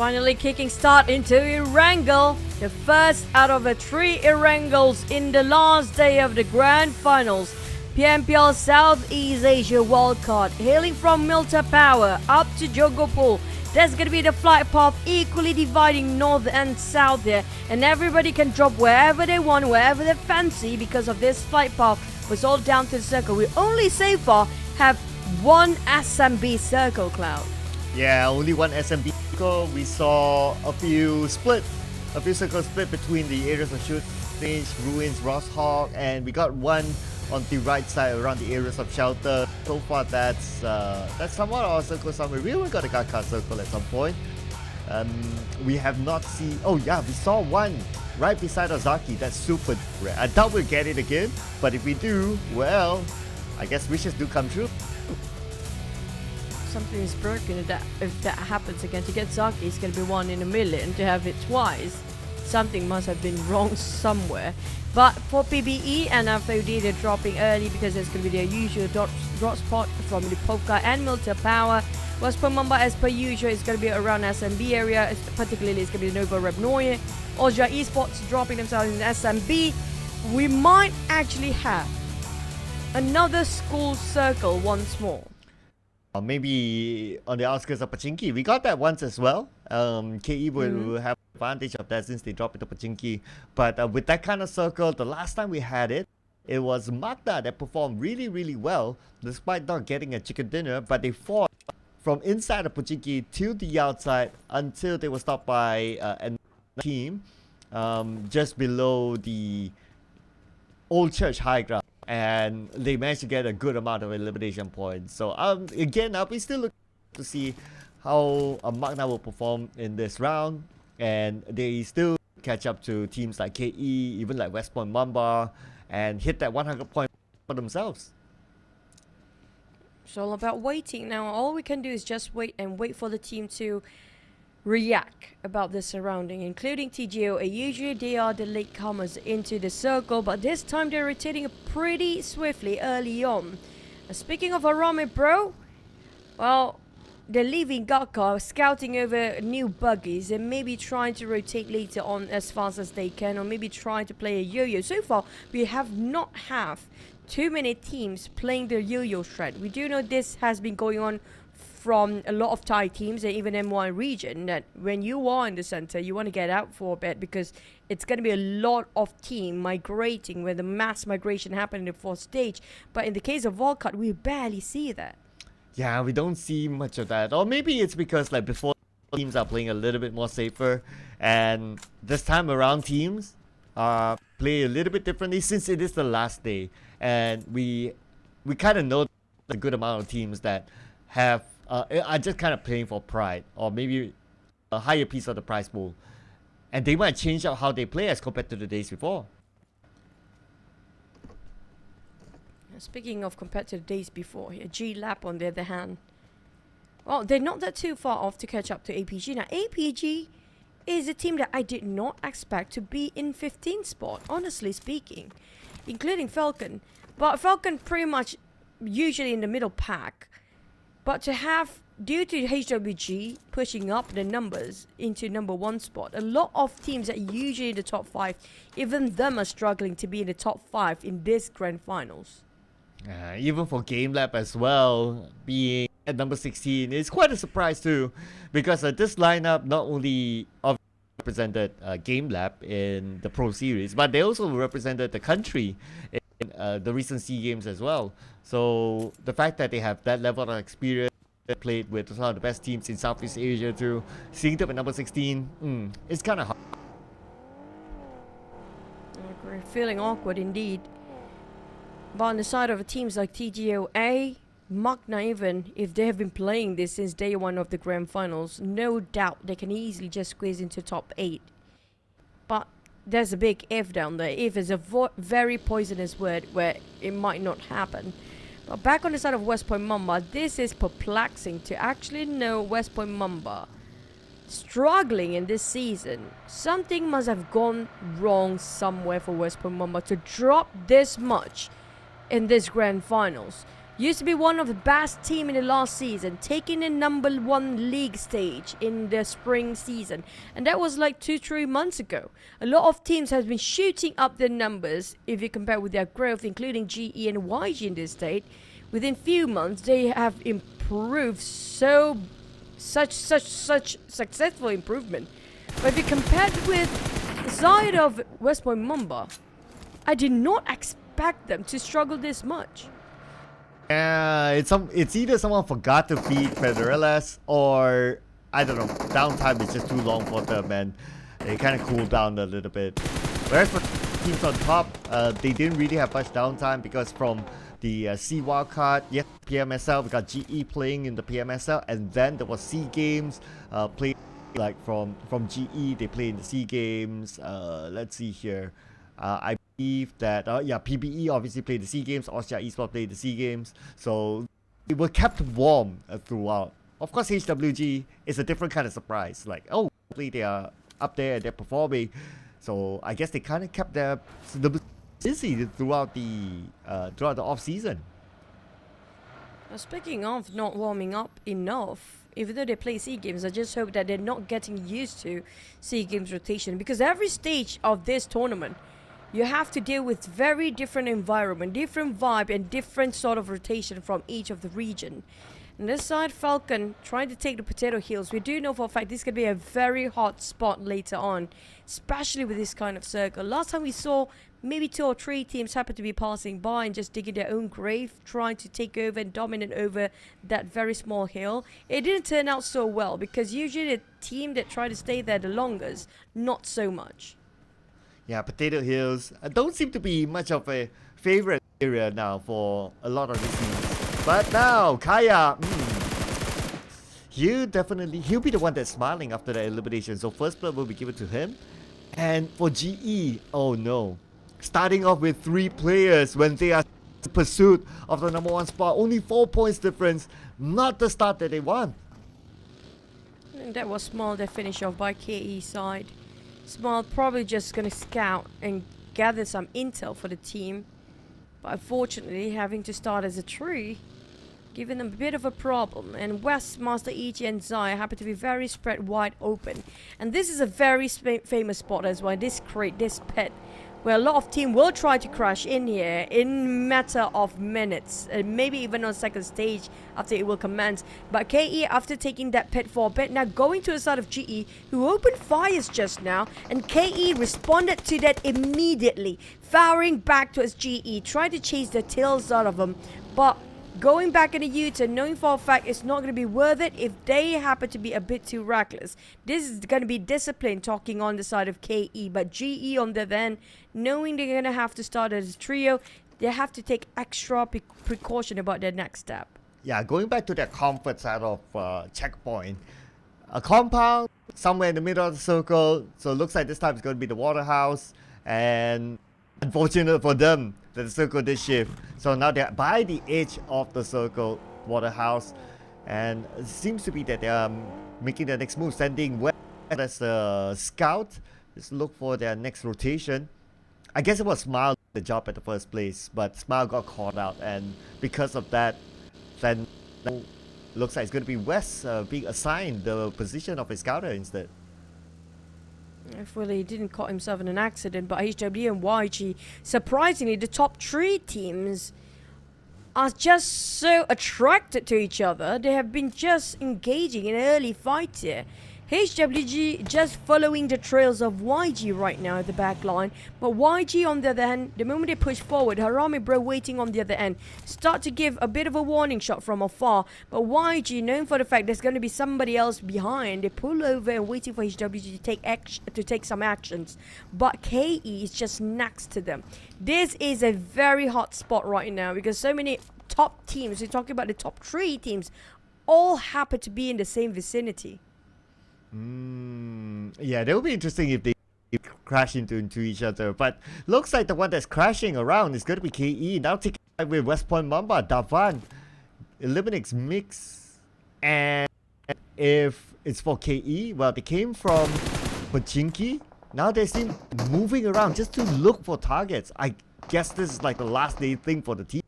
Speaker 18: finally kicking start into Erangel. The first out of the 3 Erangels in the last day of the Grand Finals. PMPL Southeast Asia Wildcard, hailing from Milta Power up to Jogopol. There's going to be the flight path equally dividing north and south there. And everybody can drop wherever they want, wherever they fancy, because of this flight path was all down to the circle. We only so far have one SMB circle, Cloud.
Speaker 19: Yeah, only one SMB circle. We saw a few circles split between the areas of shoot range, ruins, Rosshawk, and we got one on the right side around the areas of shelter. So far, that's somewhat our circle somewhere. We even got a Gaka circle at some point. We have not seen. Oh yeah, we saw one right beside Ozaki. That's super rare. I doubt we'll get it again, but if we do, well, I guess wishes do come true.
Speaker 18: Something is broken. If that happens again, to get Zaki, it's going to be 1 in a million. To have it twice, something must have been wrong somewhere. But for PBE and FOD, they're dropping early because there's going to be their usual drop spot from Lipovka and Milta Power. West Pomamba, as per usual, is going to be around SMB area. Particularly, it's going to be Nova Rebnoye. Ozja Esports dropping themselves in SMB. We might actually have another school circle once more.
Speaker 19: Maybe on the outskirts of Pachinki. We got that once as well. KE will have advantage of that since they dropped into Pachinki. But with that kind of circle, the last time we had it, it was Magda that performed really, really well, despite not getting a chicken dinner. But they fought from inside of Pachinki to the outside until they were stopped by a team just below the Old Church High Ground. And they managed to get a good amount of elimination points. So again, we still look to see how Magna will perform in this round, and they still catch up to teams like KE, even like West Point Mamba, and hit that 100 point for themselves.
Speaker 18: It's all about waiting now. All we can do is just wait and wait for the team to react about the surrounding, including TGO. Usually they are the latecomers into the circle, but this time they're rotating pretty swiftly early on. Speaking of Arame, bro, well, they're leaving Gaka, scouting over new buggies, and maybe trying to rotate later on as fast as they can, or maybe trying to play a yo-yo. So far, we have not have too many teams playing the yo-yo thread. We do know this has been going on from a lot of Thai teams and even M1 region, that when you are in the center, you want to get out for a bit because it's going to be a lot of team migrating, where the mass migration happened in the 4th stage. But in the case of Wildcard, we barely see that.
Speaker 19: Yeah, we don't see much of that. Or maybe it's because like before, teams are playing a little bit more safer, and this time around teams play a little bit differently since it is the last day, and we kind of know a good amount of teams that have are just kind of playing for pride, or maybe a higher piece of the prize pool, and they might change out how they play as compared to the days before.
Speaker 18: Speaking of compared to the days before, here, G-Lab on the other hand, well, they're not that too far off to catch up to APG. Now, APG is a team that I did not expect to be in 15th spot, honestly speaking, including Falcon. But Falcon pretty much usually in the middle pack. But to have, due to HWG pushing up the numbers into number 1 spot, a lot of teams that are usually in the top 5, even them are struggling to be in the top 5 in this Grand Finals.
Speaker 19: Even for Game Lab as well, being at number 16 is quite a surprise too, because this lineup not only represented Game Lab in the Pro Series, but they also represented the country in the recent SEA Games as well. So the fact that they have that level of experience, played with some of the best teams in Southeast Asia too, seeing them at number 16, it's kind of hard.
Speaker 18: I agree. Feeling awkward indeed. But on the side of teams like TGOA, Magna, even if they have been playing this since day 1 of the Grand Finals, no doubt they can easily just squeeze into top 8. But there's a big if down there. If is a very poisonous word where it might not happen. But back on the side of West Point Mamba, this is perplexing to actually know West Point Mamba struggling in this season. Something must have gone wrong somewhere for West Point Mamba to drop this much in this Grand Finals. Used to be one of the best team in the last season, taking the #1 league stage in the spring season, and that was like 2-3 months ago. A lot of teams have been shooting up their numbers if you compare with their growth, including GE and YG in this state. Within few months, they have improved such successful improvement. But if you compare it with the side of West Point Mamba, I did not expect them to struggle this much.
Speaker 19: Yeah, it's either someone forgot to feed Federellas or I don't know, downtime is just too long for them and they kind of cooled down a little bit. Whereas for teams on top, they didn't really have much downtime because from the SEA Wildcard, yes, PMSL, we got GE playing in the PMSL, and then there was SEA Games played like from GE, they play in the SEA Games. Let's see here. I believe that PBE obviously played the SEA Games, Austria Esports played the SEA Games, so they were kept warm throughout. Of course, HWG is a different kind of surprise. Like, oh, they are up there and they're performing, so I guess they kind of kept them busy throughout the off season.
Speaker 18: Speaking of not warming up enough, even though they play SEA Games, I just hope that they're not getting used to SEA Games rotation, because every stage of this tournament, you have to deal with very different environment, different vibe, and different sort of rotation from each of the region. And this side, Falcon trying to take the Potato Hills. We do know for a fact this could be a very hot spot later on, especially with this kind of circle. Last time we saw maybe 2 or 3 teams happen to be passing by and just digging their own grave, trying to take over and dominate over that very small hill. It didn't turn out so well, because usually the team that try to stay there the longest, not so much.
Speaker 19: Yeah, Potato Hills don't seem to be much of a favorite area now for a lot of these teams. But now, Kaya, he'll be the one that's smiling after the elimination. So first blood will be given to him. And for GE, oh no. Starting off with 3 players when they are in pursuit of the #1 spot. Only 4 points difference. Not the start that they want.
Speaker 18: And that was Small that finished off by KE side. Small probably just going to scout and gather some intel for the team. But unfortunately, having to start as a tree, giving them a bit of a problem. And West, Master EG and Zaya happen to be very spread wide open. And this is a very famous spot as well, this crate, this pit, where a lot of team will try to crash in here in matter of minutes, and maybe even on second stage after it will commence. But KE, after taking that pit for a bit, now going to the side of GE, who opened fires just now, and KE responded to that immediately, firing back towards GE, trying to chase the tails out of them, but going back in the U-turn, knowing for a fact it's not going to be worth it if they happen to be a bit too reckless. This is going to be discipline talking on the side of KE, but GE on the other end, knowing they're going to have to start as a trio, they have to take extra precaution about their next step.
Speaker 19: Yeah, going back to that comfort side of checkpoint. A compound somewhere in the middle of the circle, so it looks like this time it's going to be the water house, and unfortunate for them that the circle did shift. So now they're by the edge of the circle, water house, and it seems to be that they're making their next move, sending West as a scout. Just look for their next rotation. I guess it was Smile the job at the first place, but Smile got caught out, and because of that, then looks like it's going to be West being assigned the position of a scouter instead.
Speaker 18: Hopefully he didn't caught himself in an accident, but HW and YG, surprisingly, the top 3 teams are just so attracted to each other. They have been just engaging in early fight here. HWG just following the trails of YG right now at the back line. But YG on the other hand, the moment they push forward, Harami Bro waiting on the other end, start to give a bit of a warning shot from afar. But YG, knowing for the fact there's going to be somebody else behind, they pull over and waiting for HWG to take some actions. But KE is just next to them. This is a very hot spot right now because so many top teams, we're talking about the top 3 teams, all happen to be in the same vicinity.
Speaker 19: Yeah, that would be interesting if they crash into each other. But looks like the one that's crashing around is going to be KE. Now taking with West Point Mamba, Davan, eliminates Mix. And if it's for KE, well, they came from Pochinki. Now they seem moving around just to look for targets. I guess this is like the last day thing for the team.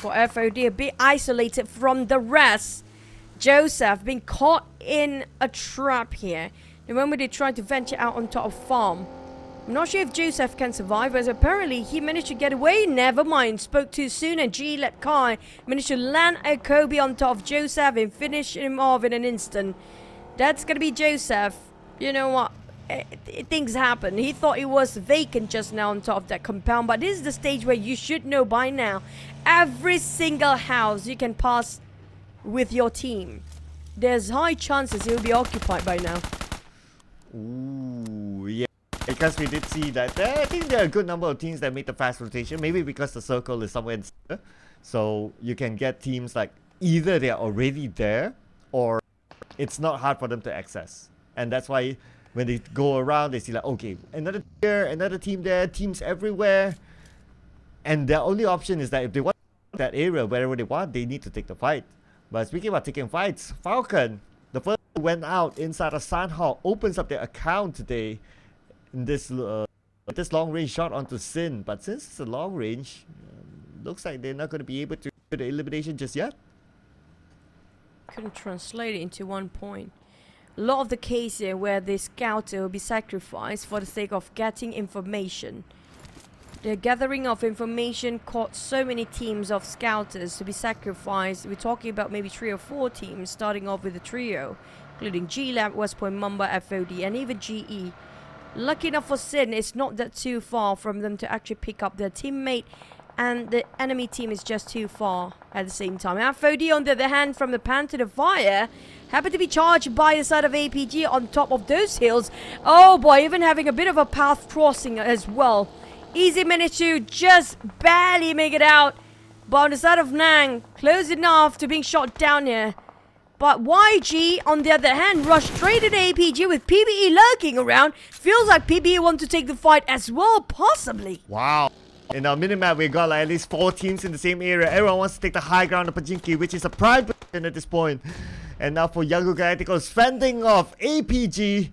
Speaker 18: for FOD, a bit isolated from the rest. Joseph being caught in a trap here. Remember they tried to venture out on top of farm. I'm not sure if Joseph can survive, as apparently he managed to get away. Never mind, spoke too soon, and G-Lep Kai managed to land a Kobe on top of Joseph and finish him off in an instant. That's gonna be Joseph. You know what? Things happen. He thought it was vacant just now on top of that compound, but this is the stage where you should know by now. Every single house you can pass with your team, there's high chances it will be occupied by now.
Speaker 19: Ooh, yeah. Because we did see that I think there are a good number of teams that make the fast rotation. Maybe because the circle is somewhere in the center. So you can get teams like either they are already there or it's not hard for them to access. And that's why when they go around, they see like, okay, another here, another team there, teams everywhere. And their only option is that if they want that area, wherever they want, they need to take the fight. But speaking about taking fights, Falcon, the first who went out inside a Sandhawk, opens up their account today in this long range shot onto Sin. But since it's a long range, looks like they're not going to be able to do the elimination just yet.
Speaker 18: Couldn't translate it into 1 point. A lot of the case here where the scouter will be sacrificed for the sake of getting information. The gathering of information caught so many teams of scouters to be sacrificed. We're talking about maybe 3 or 4 teams, starting off with the trio, including G-Lab, West Point, Mamba, FOD, and even GE. Lucky enough for Sin, it's not that too far from them to actually pick up their teammate, and the enemy team is just too far at the same time. FOD, on the other hand, from the pan to the fire, happened to be charged by the side of APG on top of those hills. Oh boy, even having a bit of a path crossing as well. Easy managed to just barely make it out, but on the side of Nang, close enough to being shot down here. But YG, on the other hand, rushed straight into APG with PBE lurking around. Feels like PBE want to take the fight as well, possibly.
Speaker 19: Wow. In our minimap, we got like at least 4 teams in the same area. Everyone wants to take the high ground of Pachinki, which is a prime position at this point. And now for Yango Galacticos, fending off APG,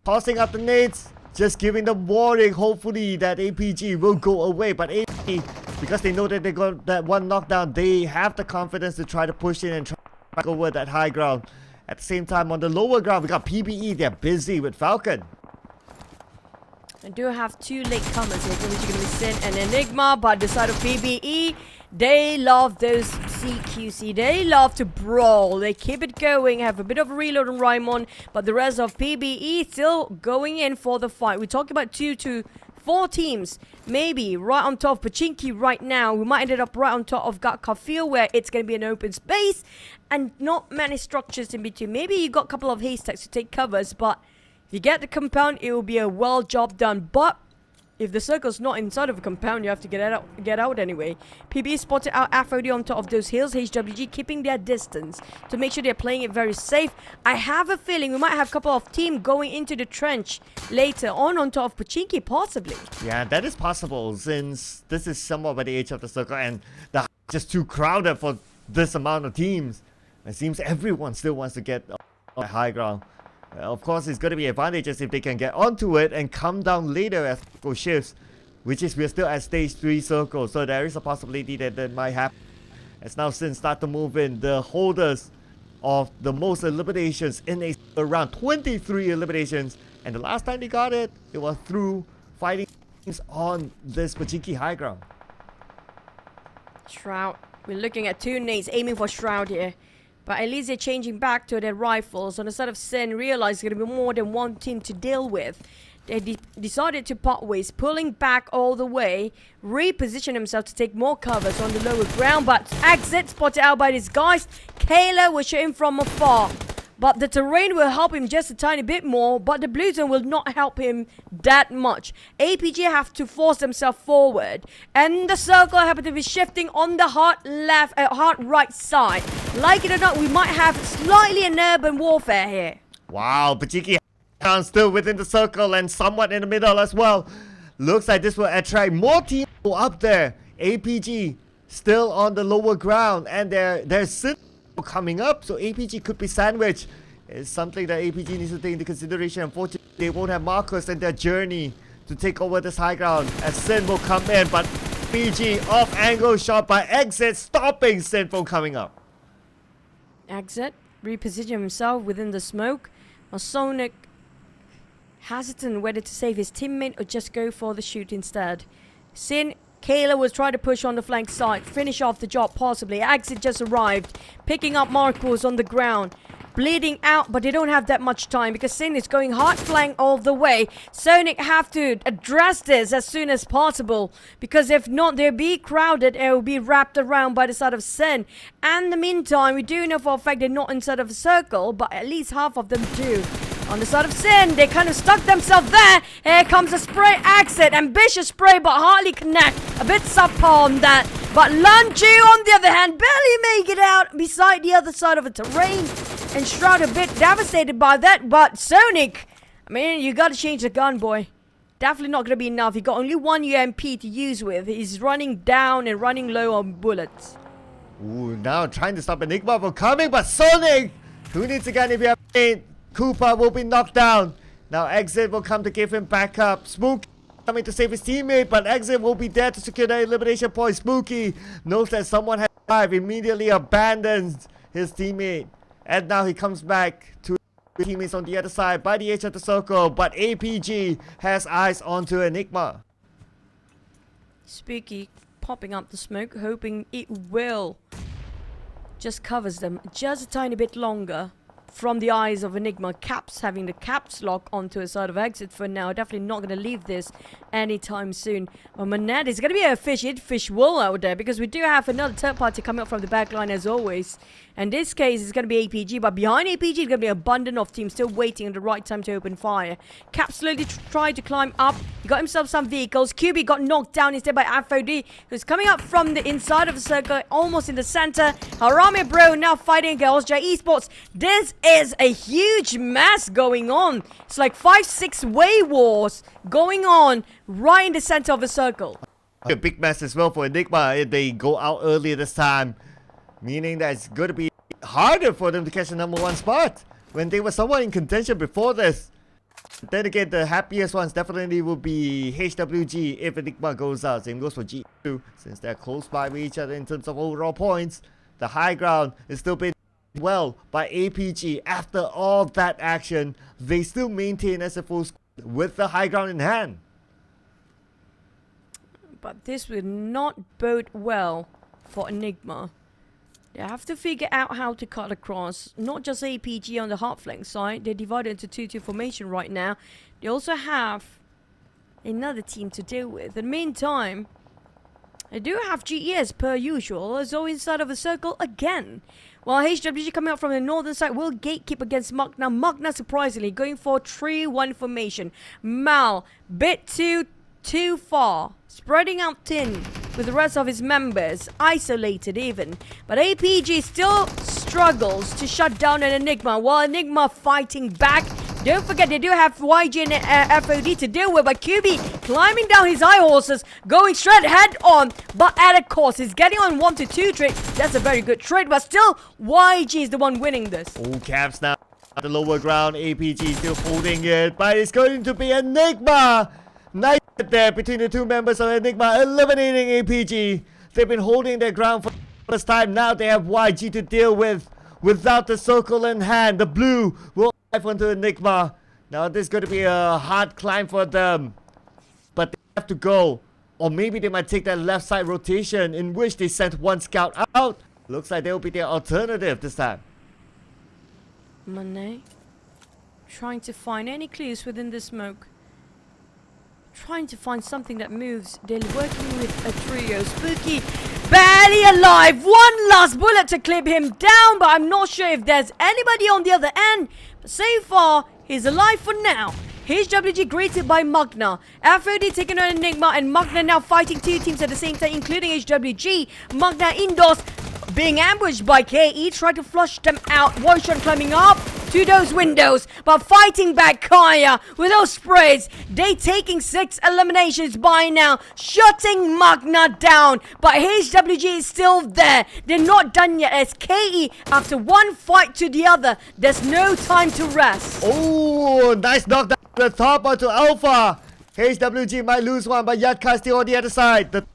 Speaker 19: tossing out the nades, just giving them warning. Hopefully that APG will go away. But APG, because they know that they got that one knockdown, they have the confidence to try to push in and try to go over that high ground. At the same time, on the lower ground, we got PBE. They're busy with Falcon.
Speaker 18: I do have 2 latecomers here, which are going to be Sin and Enigma, but the side of PBE, they love those CQC. They love to brawl. They keep it going, have a bit of a reload on Raimon, but the rest of PBE still going in for the fight. We're talking about 2 to 4 teams, maybe right on top of Pachinki right now. We might end up right on top of Gatka Field, where it's going to be an open space and not many structures in between. Maybe you got a couple of haystacks to take covers, but if you get the compound, it will be a well job done. But if the circle's not inside of a compound, you have to get out anyway. PB spotted out FOD on top of those hills. HWG keeping their distance to make sure they're playing it very safe. I have a feeling we might have a couple of teams going into the trench later on top of Pachinki, possibly.
Speaker 19: Yeah, that is possible, since this is somewhat by the edge of the circle and the just too crowded for this amount of teams. It seems everyone still wants to get on high ground. Of course, it's going to be advantageous if they can get onto it and come down later as circle shifts, which is we're still at stage 3 circle, so there is a possibility that that might happen. As now Sin start to move in, the holders of the most eliminations in a round, 23 eliminations, and the last time they got it, it was through fighting teams on this Pachinki high ground.
Speaker 18: Shroud. We're looking at 2 nades aiming for Shroud here. But at least they're changing back to their rifles. On the side of Sin, realize there's going to be more than 1 team to deal with. They decided to part ways, pulling back all the way, reposition themselves to take more covers on the lower ground. But exit spotted out by these guys. Kayla was shooting from afar. But the terrain will help him just a tiny bit more, but the blue zone will not help him that much. APG have to force themselves forward, and the circle happen to be shifting on the hard right side. Like it or not, we might have slightly an urban warfare here.
Speaker 19: Wow, Pachinki still within the circle and somewhat in the middle as well. Looks like this will attract more teams up there. APG still on the lower ground, and there's coming up, so APG could be sandwiched. It's something that APG needs to take into consideration. Unfortunately, they won't have markers in their journey to take over this high ground, as Sin will come in, but PG off angle shot by Exit, stopping Sin from coming up.
Speaker 18: Exit reposition himself within the smoke. Sonic hesitant whether to save his teammate or just go for the shoot instead. Sin, Kayla was trying to push on the flank side, finish off the job possibly. Exit just arrived, picking up Marcos on the ground. Bleeding out, but they don't have that much time because Sin is going hard flank all the way. Sonic have to address this as soon as possible because if not, they'll be crowded and will be wrapped around by the side of Sin. And in the meantime, we do know for a fact they're not inside of a circle, but at least half of them do. On the side of Sin, they kind of stuck themselves there. Here comes a spray Exit. Ambitious spray, but hardly connect. A bit subpar on that. But Lanchu, on the other hand, barely make it out beside the other side of the terrain. And Shroud a bit devastated by that. But Sonic, I mean, you got to change the gun, boy. Definitely not going to be enough. He got only one UMP to use with. He's running down and running low on bullets.
Speaker 19: Ooh, now trying to stop Enigma from coming, but Sonic, who needs a gun if you have pain? Koopa will be knocked down. Now Exit will come to give him backup. Spooky coming to save his teammate, but Exit will be there to secure the elimination point. Spooky knows that someone has arrived, immediately abandons his teammate. And now he comes back to his teammates on the other side by the edge of the circle, but APG has eyes onto Enigma.
Speaker 18: Spooky popping up the smoke, hoping it will just covers them just a tiny bit longer. From the eyes of Enigma, Caps having the caps lock onto his side of Exit for now. Definitely not going to leave this anytime soon. Well, Manette is going to be a fish wool out there because we do have another third party coming up from the back line as always. In this case, it's going to be APG, but behind APG, it's going to be a abundant of teams still waiting at the right time to open fire. Cap slowly tried to climb up. He got himself some vehicles. QB got knocked down instead by FOD, who's coming up from the inside of the circle, almost in the center. Harame Bro now fighting against Esports. This is a huge mess going on. It's like 5-6 way wars going on right in the center of the circle.
Speaker 19: A big mess as well for Enigma if they go out early this time. Meaning that it's going to be harder for them to catch the #1 spot when they were somewhat in contention before this. Then again, the happiest ones definitely will be HWG if Enigma goes out. Same goes for G2 since they're close by with each other in terms of overall points. The high ground is still being well by APG. After all that action, they still maintain as a full squad with the high ground in hand.
Speaker 18: But this will not bode well for Enigma. They have to figure out how to cut across. Not just APG on the hard flank side. They're divided into 2-2 formation right now. They also have another team to deal with. In the meantime, they do have GES per usual. As always inside of the circle again. While HWG coming out from the northern side will gatekeep against Magna. Magna surprisingly going for 3-1 formation. Mal, bit too far. Spreading out thin with the rest of his members, isolated even. But APG still struggles to shut down an Enigma, while Enigma fighting back. Don't forget they do have YG and FOD to deal with, but QB climbing down his high horses, going straight head on, but at a cost. He's getting on 1-2 trade. That's a very good trade, but still YG is the one winning this.
Speaker 19: All Caps now at the lower ground. APG still holding it, but it's going to be Enigma. Nice there between the two members of Enigma, eliminating APG. They've been holding their ground for the first time. Now they have YG to deal with without the circle in hand. The blue will dive onto Enigma. Now this is going to be a hard climb for them. But they have to go. Or maybe they might take that left side rotation in which they sent one scout out. Looks like they will be their alternative this time.
Speaker 18: Monet trying to find any clues within the smoke. Trying to find something that moves. They're working with a trio. Spooky barely alive. One last bullet to clip him down, but I'm not sure if there's anybody on the other end. But so far, he's alive for now. HWG greeted by Magna. FOD taking on Enigma, and Magna now fighting two teams at the same time, including HWG. Magna indoors being ambushed by KE, trying to flush them out. One shot climbing up to those windows, but fighting back Kaya with those sprays. They taking 6 eliminations by now, shutting Magna down. But HWG is still there. They're not done yet as KE, after one fight to the other, there's no time to rest.
Speaker 19: Oh, nice knockdown to the top onto Alpha. HWG might lose one, but Yatka still on the other side. The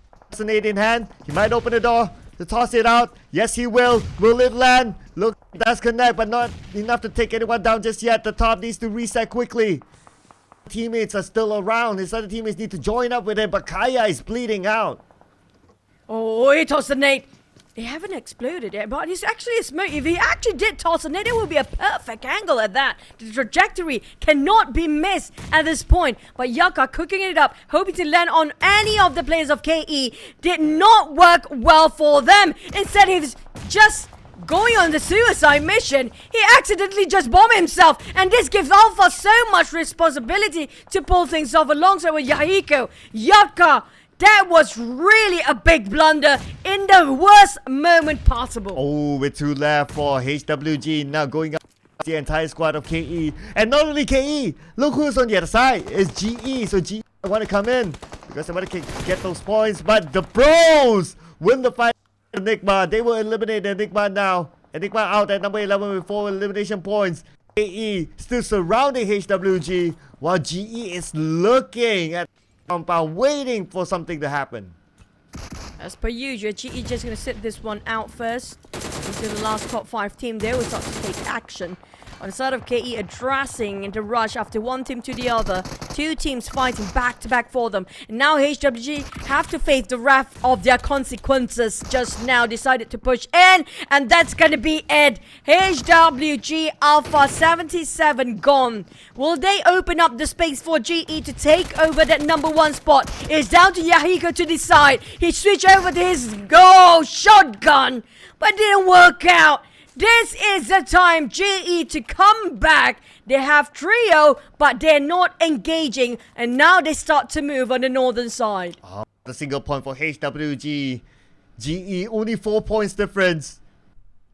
Speaker 19: an 8 in hand. He might open the door to toss it out. Yes, he will. Will it land? Look, that's connect, but not enough to take anyone down just yet. The top needs to reset quickly. Teammates are still around. His other teammates need to join up with him, but Kaya is bleeding out.
Speaker 18: Oh, he tossed the nade. They haven't exploded yet, but it's actually a smoke. If he actually did toss a nade, it would be a perfect angle at that. The trajectory cannot be missed at this point. But Yaka cooking it up, hoping to land on any of the players of KE, did not work well for them. Instead, he was just going on the suicide mission. He accidentally just bombed himself, and this gives Alpha so much responsibility to pull things off alongside with Yahiko. Yaka, that was really a big blunder in the worst moment possible.
Speaker 19: Oh, with 2 left for HWG. Now going up the entire squad of KE. And not only KE, look who's on the other side. It's GE. So GE want to come in because they want to get those points. But the pros win the fight. Enigma. They will eliminate Enigma now. Enigma out at number 11 with 4 elimination points. KE still surrounding HWG while GE is looking at compound, waiting for something to happen.
Speaker 18: As per usual, GE just going to sit this one out first. Until the last top 5 team, they will start to take action. On the side of KE, addressing the rush after one team to the other. 2 teams fighting back-to-back for them. And now HWG have to face the wrath of their consequences. Just now decided to push in, and that's going to be it. HWG Alpha 77 gone. Will they open up the space for GE to take over that number 1 spot? It's down to Yahiko to decide. He switched over to his shotgun, but didn't work out. This is the time GE to come back. They have trio, but they're not engaging. And now they start to move on the northern side.
Speaker 19: The single point for HWG. GE only 4 points difference.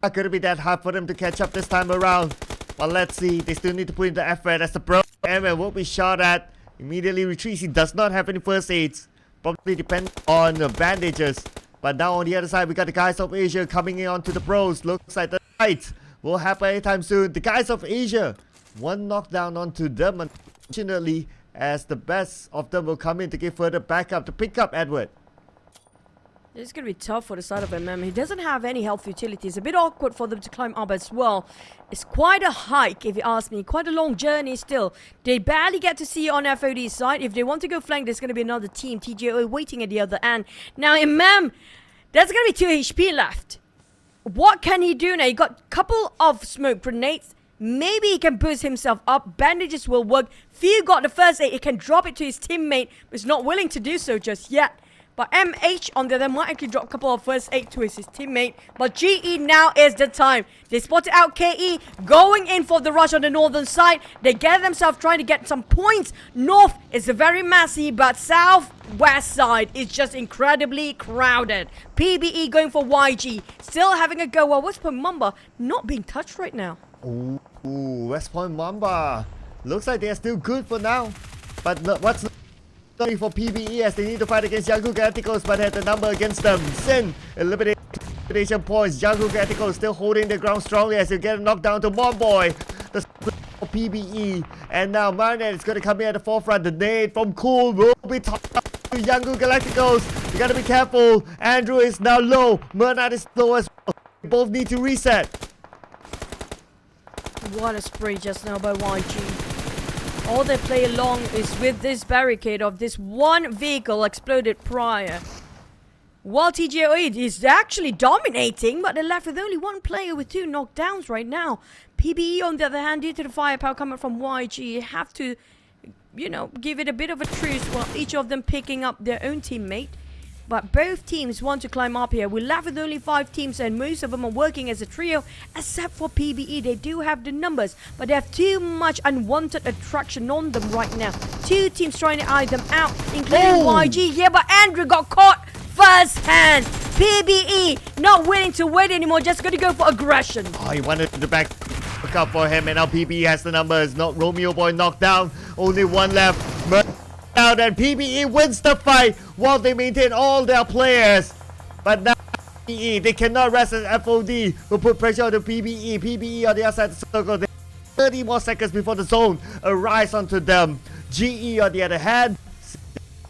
Speaker 19: Not going to be that hard for them to catch up this time around. But let's see. They still need to put in the effort as the pro Emma will be shot at. Immediately retreats. He does not have any first aids. Probably depend on the bandages. But now on the other side, we got the guys of Asia coming in onto the pros. Looks like the fight will happen anytime soon. The guys of Asia, 1 knockdown onto them, unfortunately, as the best of them will come in to give further backup to pick up Edward.
Speaker 18: It's going to be tough for the side of MM. He doesn't have any health utility. It's a bit awkward for them to climb up as well. It's quite a hike, if you ask me. Quite a long journey still. They barely get to see on FOD's side. If they want to go flank, there's going to be another team, TGO, waiting at the other end. Now, MM, there's going to be 2 HP left. What can he do now? He got a couple of smoke grenades. Maybe he can boost himself up. Bandages will work. Few got the first aid. He can drop it to his teammate, but he's not willing to do so just yet. But MH on the other might actually drop a couple of first aid to his teammate. But GE now is the time. They spotted out KE going in for the rush on the northern side. They get themselves trying to get some points. North is very messy, but southwest side is just incredibly crowded. PBE going for YG. Still having a go. Well, West Point Mamba not being touched right now.
Speaker 19: Ooh, West Point Mamba. Looks like they're still good for now. But what's for PBE as they need to fight against Yahoo Galacticos, but had the number against them. Sin elimination points. Yahoo Galacticos still holding the ground strongly as they get knocked down to Monboy. The for PBE, and now Marnet is going to come in at the forefront. The nade from Cool will be tossed up to Yahoo Galacticos. You got to be careful. Andrew is now low. Mernat is low as well. They both need to reset.
Speaker 18: What a spray just now by YG. All they play along is with this barricade of this one vehicle exploded prior. While TGO8 is actually dominating, but they're left with only 1 player with 2 knockdowns right now. PBE on the other hand, due to the firepower coming from YG, have to, you know, give it a bit of a truce while each of them picking up their own teammate. But both teams want to climb up here. We're left with only 5 teams and most of them are working as a trio. Except for PBE, they do have the numbers. But they have too much unwanted attraction on them right now. 2 teams trying to eye them out, including YG. Yeah, but Andrew got caught first hand. PBE not willing to wait anymore, just going to go for aggression.
Speaker 19: Oh, he wanted to back up for him, and now PBE has the numbers. Not Romeo Boy knocked down. Only 1 left. Out, and PBE wins the fight while they maintain all their players. But now PBE, they cannot rest as FOD will put pressure on the PBE. PBE on the outside of the circle. They have 30 more seconds before the zone arrives onto them. GE on the other hand,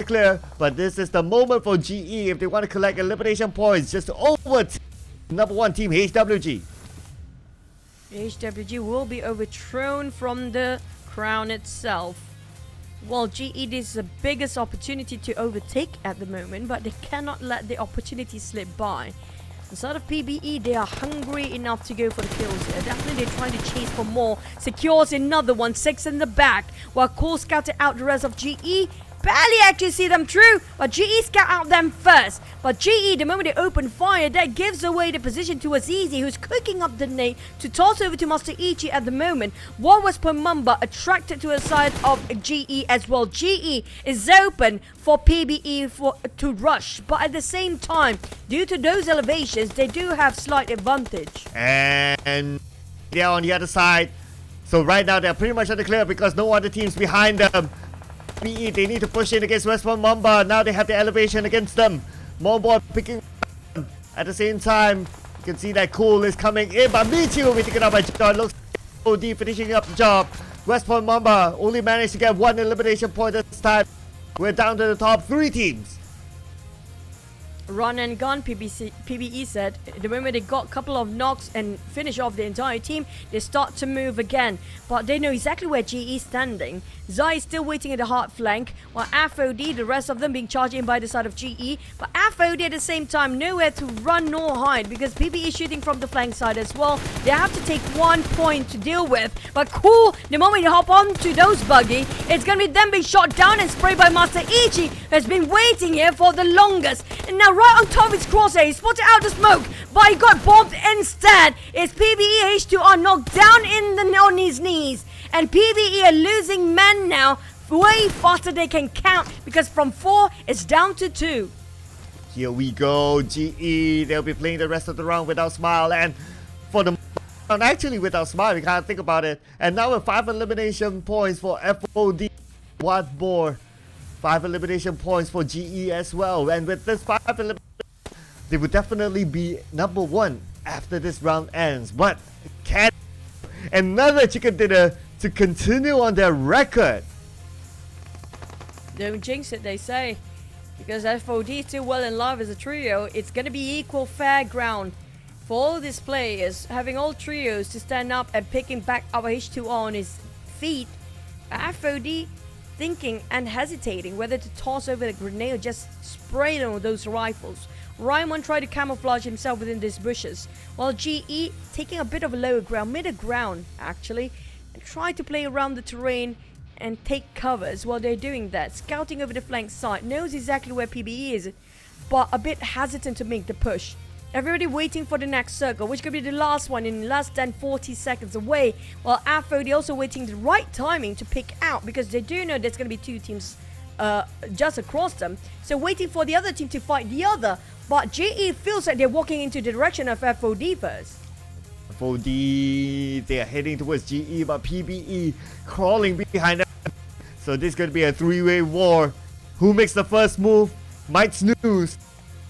Speaker 19: clear, but this is the moment for GE if they want to collect elimination points just over number 1 team HWG.
Speaker 18: HWG will be overthrown from the crown itself. Well, GE, this is the biggest opportunity to overtake at the moment, but they cannot let the opportunity slip by. Instead of PBE, they are hungry enough to go for the kills here. Definitely they're trying to chase for more. Secures another one, 6 in the back. While Cole scouted out the rest of GE. Barely actually see them through, but GE scout out them first. But GE, the moment they open fire, that gives away the position to Azizi, who's cooking up the nade to toss over to Master Ichi at the moment. What was Pumamba attracted to the side of GE as well? GE is open for PBE to rush, but at the same time, due to those elevations, they do have slight advantage.
Speaker 19: And they're on the other side. So right now they're pretty much on the clear because no other teams behind them. They need to push in against West Mamba. Now they have the elevation against them. Mobo picking at the same time. You can see that Cool is coming in, but Michi will be taken out by John. Looks like OD finishing up the job. West Mamba only managed to get 1 elimination point this time. We're down to the top 3 teams.
Speaker 18: Run and gun, PBE said. The moment they got a couple of knocks and finish off the entire team, they start to move again. But they know exactly where GE is standing. Zai is still waiting at the hard flank, while FOD, the rest of them being charged in by the side of GE. But FOD at the same time, nowhere to run nor hide because PBE is shooting from the flank side as well. They have to take 1 point to deal with. But Cool, the moment they hop onto those buggy, it's going to be them being shot down and sprayed by Master Ichi, who has been waiting here for the longest. And now right on top of his crosshair, he spotted out the smoke, but he got bombed instead. It's PBE H2R knocked down on his knees. And PBE are losing men now way faster they can count because from 4 it's down to 2.
Speaker 19: Here we go, GE. They'll be playing the rest of the round without Smile. And for the round, actually without Smile, we can't think about it. And now with 5 elimination points for FOD. What more? 5 elimination points for GE as well. And with this 5 elimination, they would definitely be number 1 after this round ends. But can another chicken dinner to continue on their record?
Speaker 18: Don't jinx it, they say. Because FOD is still well in love as a trio, it's going to be equal fair ground for all these players. Having all trios to stand up and picking back our H2 on his feet. FOD thinking and hesitating whether to toss over the grenade or just spray them with those rifles. Raimon tried to camouflage himself within these bushes, while GE taking a bit of a lower ground, middle ground actually, and try to play around the terrain and take covers while they're doing that. Scouting over the flank side, knows exactly where PBE is, but a bit hesitant to make the push. Everybody waiting for the next circle, which could be the last one in less than 40 seconds away, while FOD also waiting the right timing to pick out because they do know there's going to be 2 teams just across them. So waiting for the other team to fight the other, but GE feels like they're walking into the direction of FOD first.
Speaker 19: FOD, they are heading towards GE, but PBE crawling behind them. So this is going to be a 3-way war. Who makes the first move might snooze.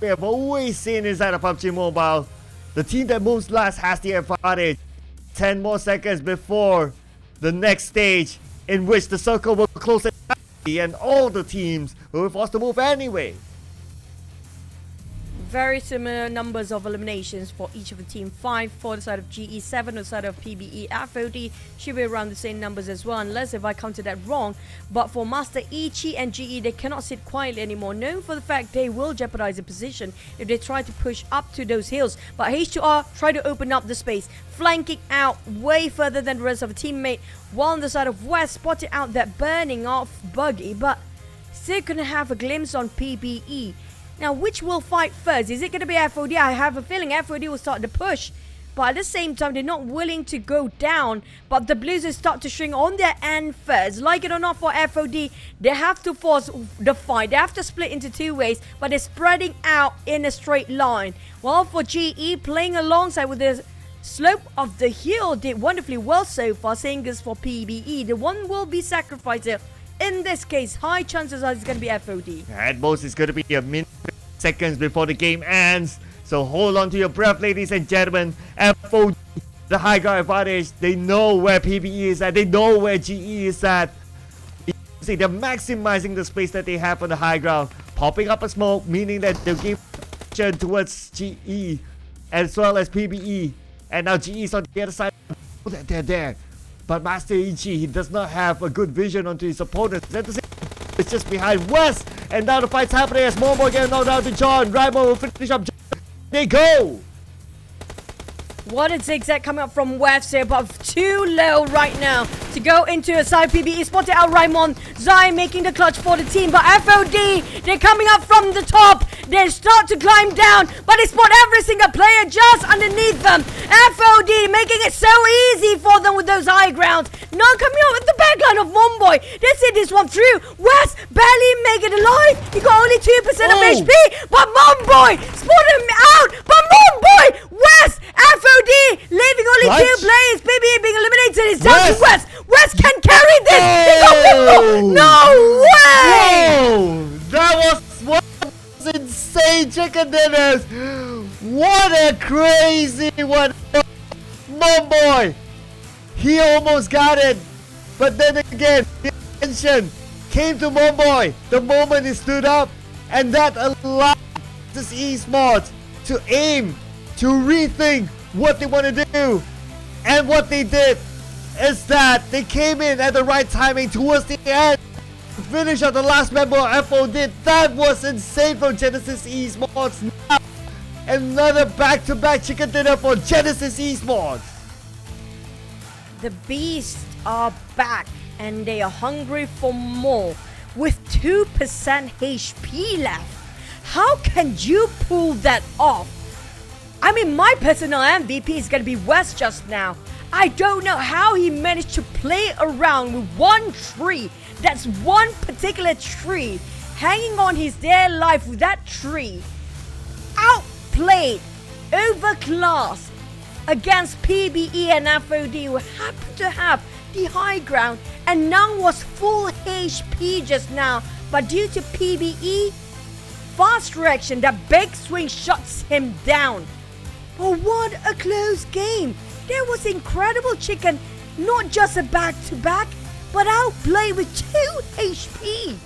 Speaker 19: We have always seen inside of PUBG Mobile, the team that moves last has the advantage. 10 more seconds before the next stage, in which the circle will close and all the teams will be forced to move anyway.
Speaker 18: Very similar numbers of eliminations for each of the team. 5 for the side of GE, 7 on the side of PBE. FOD should be around the same numbers as well, unless if I counted that wrong. But for Master Ichi and GE, they cannot sit quietly anymore, known for the fact they will jeopardize the position if they try to push up to those hills. But H2R try to open up the space, flanking out way further than the rest of the teammate, while on the side of West spotted out that burning off buggy, but still couldn't have a glimpse on PBE. Now, which will fight first? Is it going to be FOD? I have a feeling FOD will start the push. But at the same time, they're not willing to go down. But the Blues will start to shrink on their end first. Like it or not for FOD, they have to force the fight. They have to split into 2 ways. But they're spreading out in a straight line. While for GE, playing alongside with the slope of the hill, did wonderfully well so far. Same goes for PBE. The one will be sacrificed here. In this case, high chances are it's going to be FOD.
Speaker 19: At most, it's going to be a minute seconds before the game ends. So hold on to your breath, ladies and gentlemen. FOD, the high ground advantage. They know where PBE is at. They know where GE is at. See, they're maximizing the space that they have on the high ground, popping up a smoke, meaning that they'll give attention towards GE as well as PBE. And now GE is on the other side. They're there. But Master EG, he does not have a good vision onto his opponent. It's just behind West. And now the fight's happening as Momo getting knocked down to John. Raimo will finish up John. They go!
Speaker 18: What a zigzag coming up from West here, but too low right now to go into a side PBE. Spotted out Raimon. Zai making the clutch for the team, but FOD, they're coming up from the top. They start to climb down, but they spot every single player just underneath them. FOD making it so easy for them with those high grounds. Now coming out with the backline of Momboy. They see this one through. West barely make it alive. He got only 2% of HP, but Momboy spotted him out. But Momboy, West, FOD leaving only 2 players. PBE being eliminated. It's down to West. West can carry this. He got no way.
Speaker 19: Whoa! That was insane, chicken dinners. What a crazy one. Momboy, he almost got it, but then again the attention came to Momboy the moment he stood up, and that allowed this Esports to aim, to rethink what they want to do. And what they did is that they came in at the right timing towards the end. Finish of the last member of FO did. That was insane from Genesis Esports. Now, another back-to-back chicken dinner for Genesis Esports.
Speaker 18: The beasts are back and they are hungry for more with 2% HP left. How can you pull that off? I mean, my personal MVP is going to be West just now. I don't know how he managed to play around with one tree. That's one particular tree. Hanging on his dear life with that tree. Outplayed, overclassed against PBE and FOD, who happened to have the high ground and now was full HP just now. But due to PBE, fast reaction, that big swing shuts him down. But what a close game. There was incredible chicken, not just a back-to-back, but outplayed with 2 HP.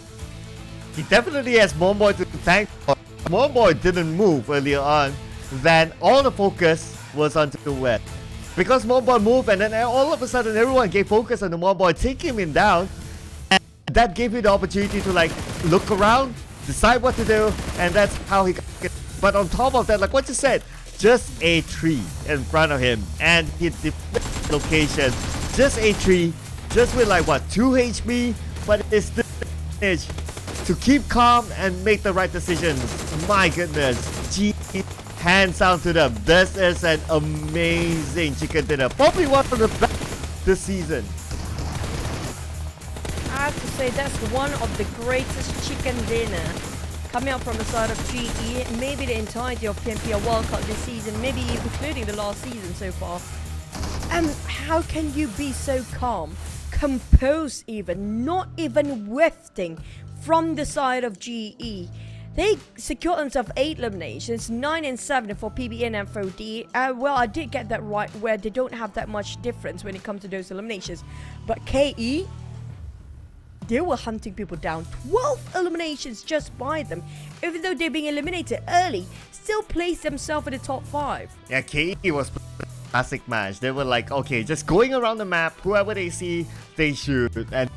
Speaker 19: He definitely has Momboy to thank for. Momboy didn't move earlier on, then all the focus was onto the West. Because Momboy moved, and then all of a sudden everyone gave focus on the Momboy, taking him down, and that gave you the opportunity to like look around, decide what to do, and that's how he got it. But on top of that, like what you said, just a tree in front of him, and hit the location. Just a tree, just with like what, 2 HP, but it's still managed to keep calm and make the right decisions. My goodness, G, hands down to them. This is an amazing chicken dinner, probably one of the best this season.
Speaker 18: I have to say that's one of the greatest chicken dinner coming out from the side of GE, maybe the entirety of PMPL Wildcard this season, maybe including the last season so far. And how can you be so calm, composed even, not even whiffing from the side of GE? They secured themselves 8 eliminations, 9 and 7 for PBE and FOD. Well, I did get that right, where they don't have that much difference when it comes to those eliminations. But KE, they were hunting people down. 12 eliminations just by them. Even though they're being eliminated early, still placed themselves in the top 5.
Speaker 19: Yeah, KE was a classic match. They were like, okay, just going around the map, whoever they see, they shoot. And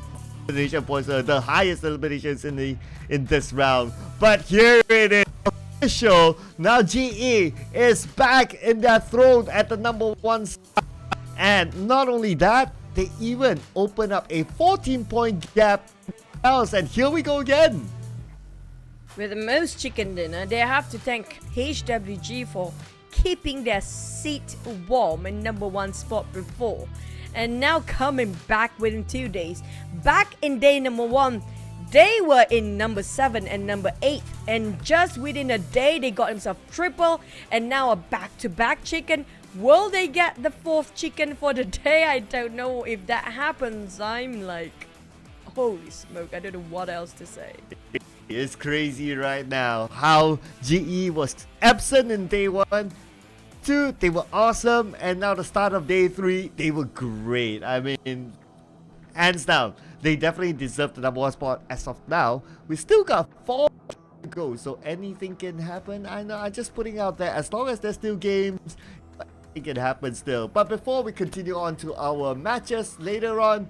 Speaker 19: elimination points are the highest eliminations in this round. But here it is, official. Now GE is back in their throne at the #1 spot. And not only that, they even open up a 14-point gap else, and here we go again.
Speaker 18: With the most chicken dinner, they have to thank HWG for keeping their seat warm in #1 spot before. And now coming back within 2 days. Back in day #1, they were in #7 and #8. And just within a day, they got themselves triple and now a back-to-back chicken. Will they get the 4th chicken for the day? I don't know. If that happens, I'm like, holy smoke, I don't know what else to say.
Speaker 19: It's crazy right now how GE was absent in day 1. 2, they were awesome, and now the start of day 3, they were great. I mean, hands down, they definitely deserve the number 1 spot as of now. We still got 4 to go, so anything can happen. I know, I'm just putting out there, as long as there's still games, it can happen still. But before we continue on to our matches later on,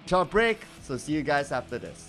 Speaker 19: short break, so see you guys after this.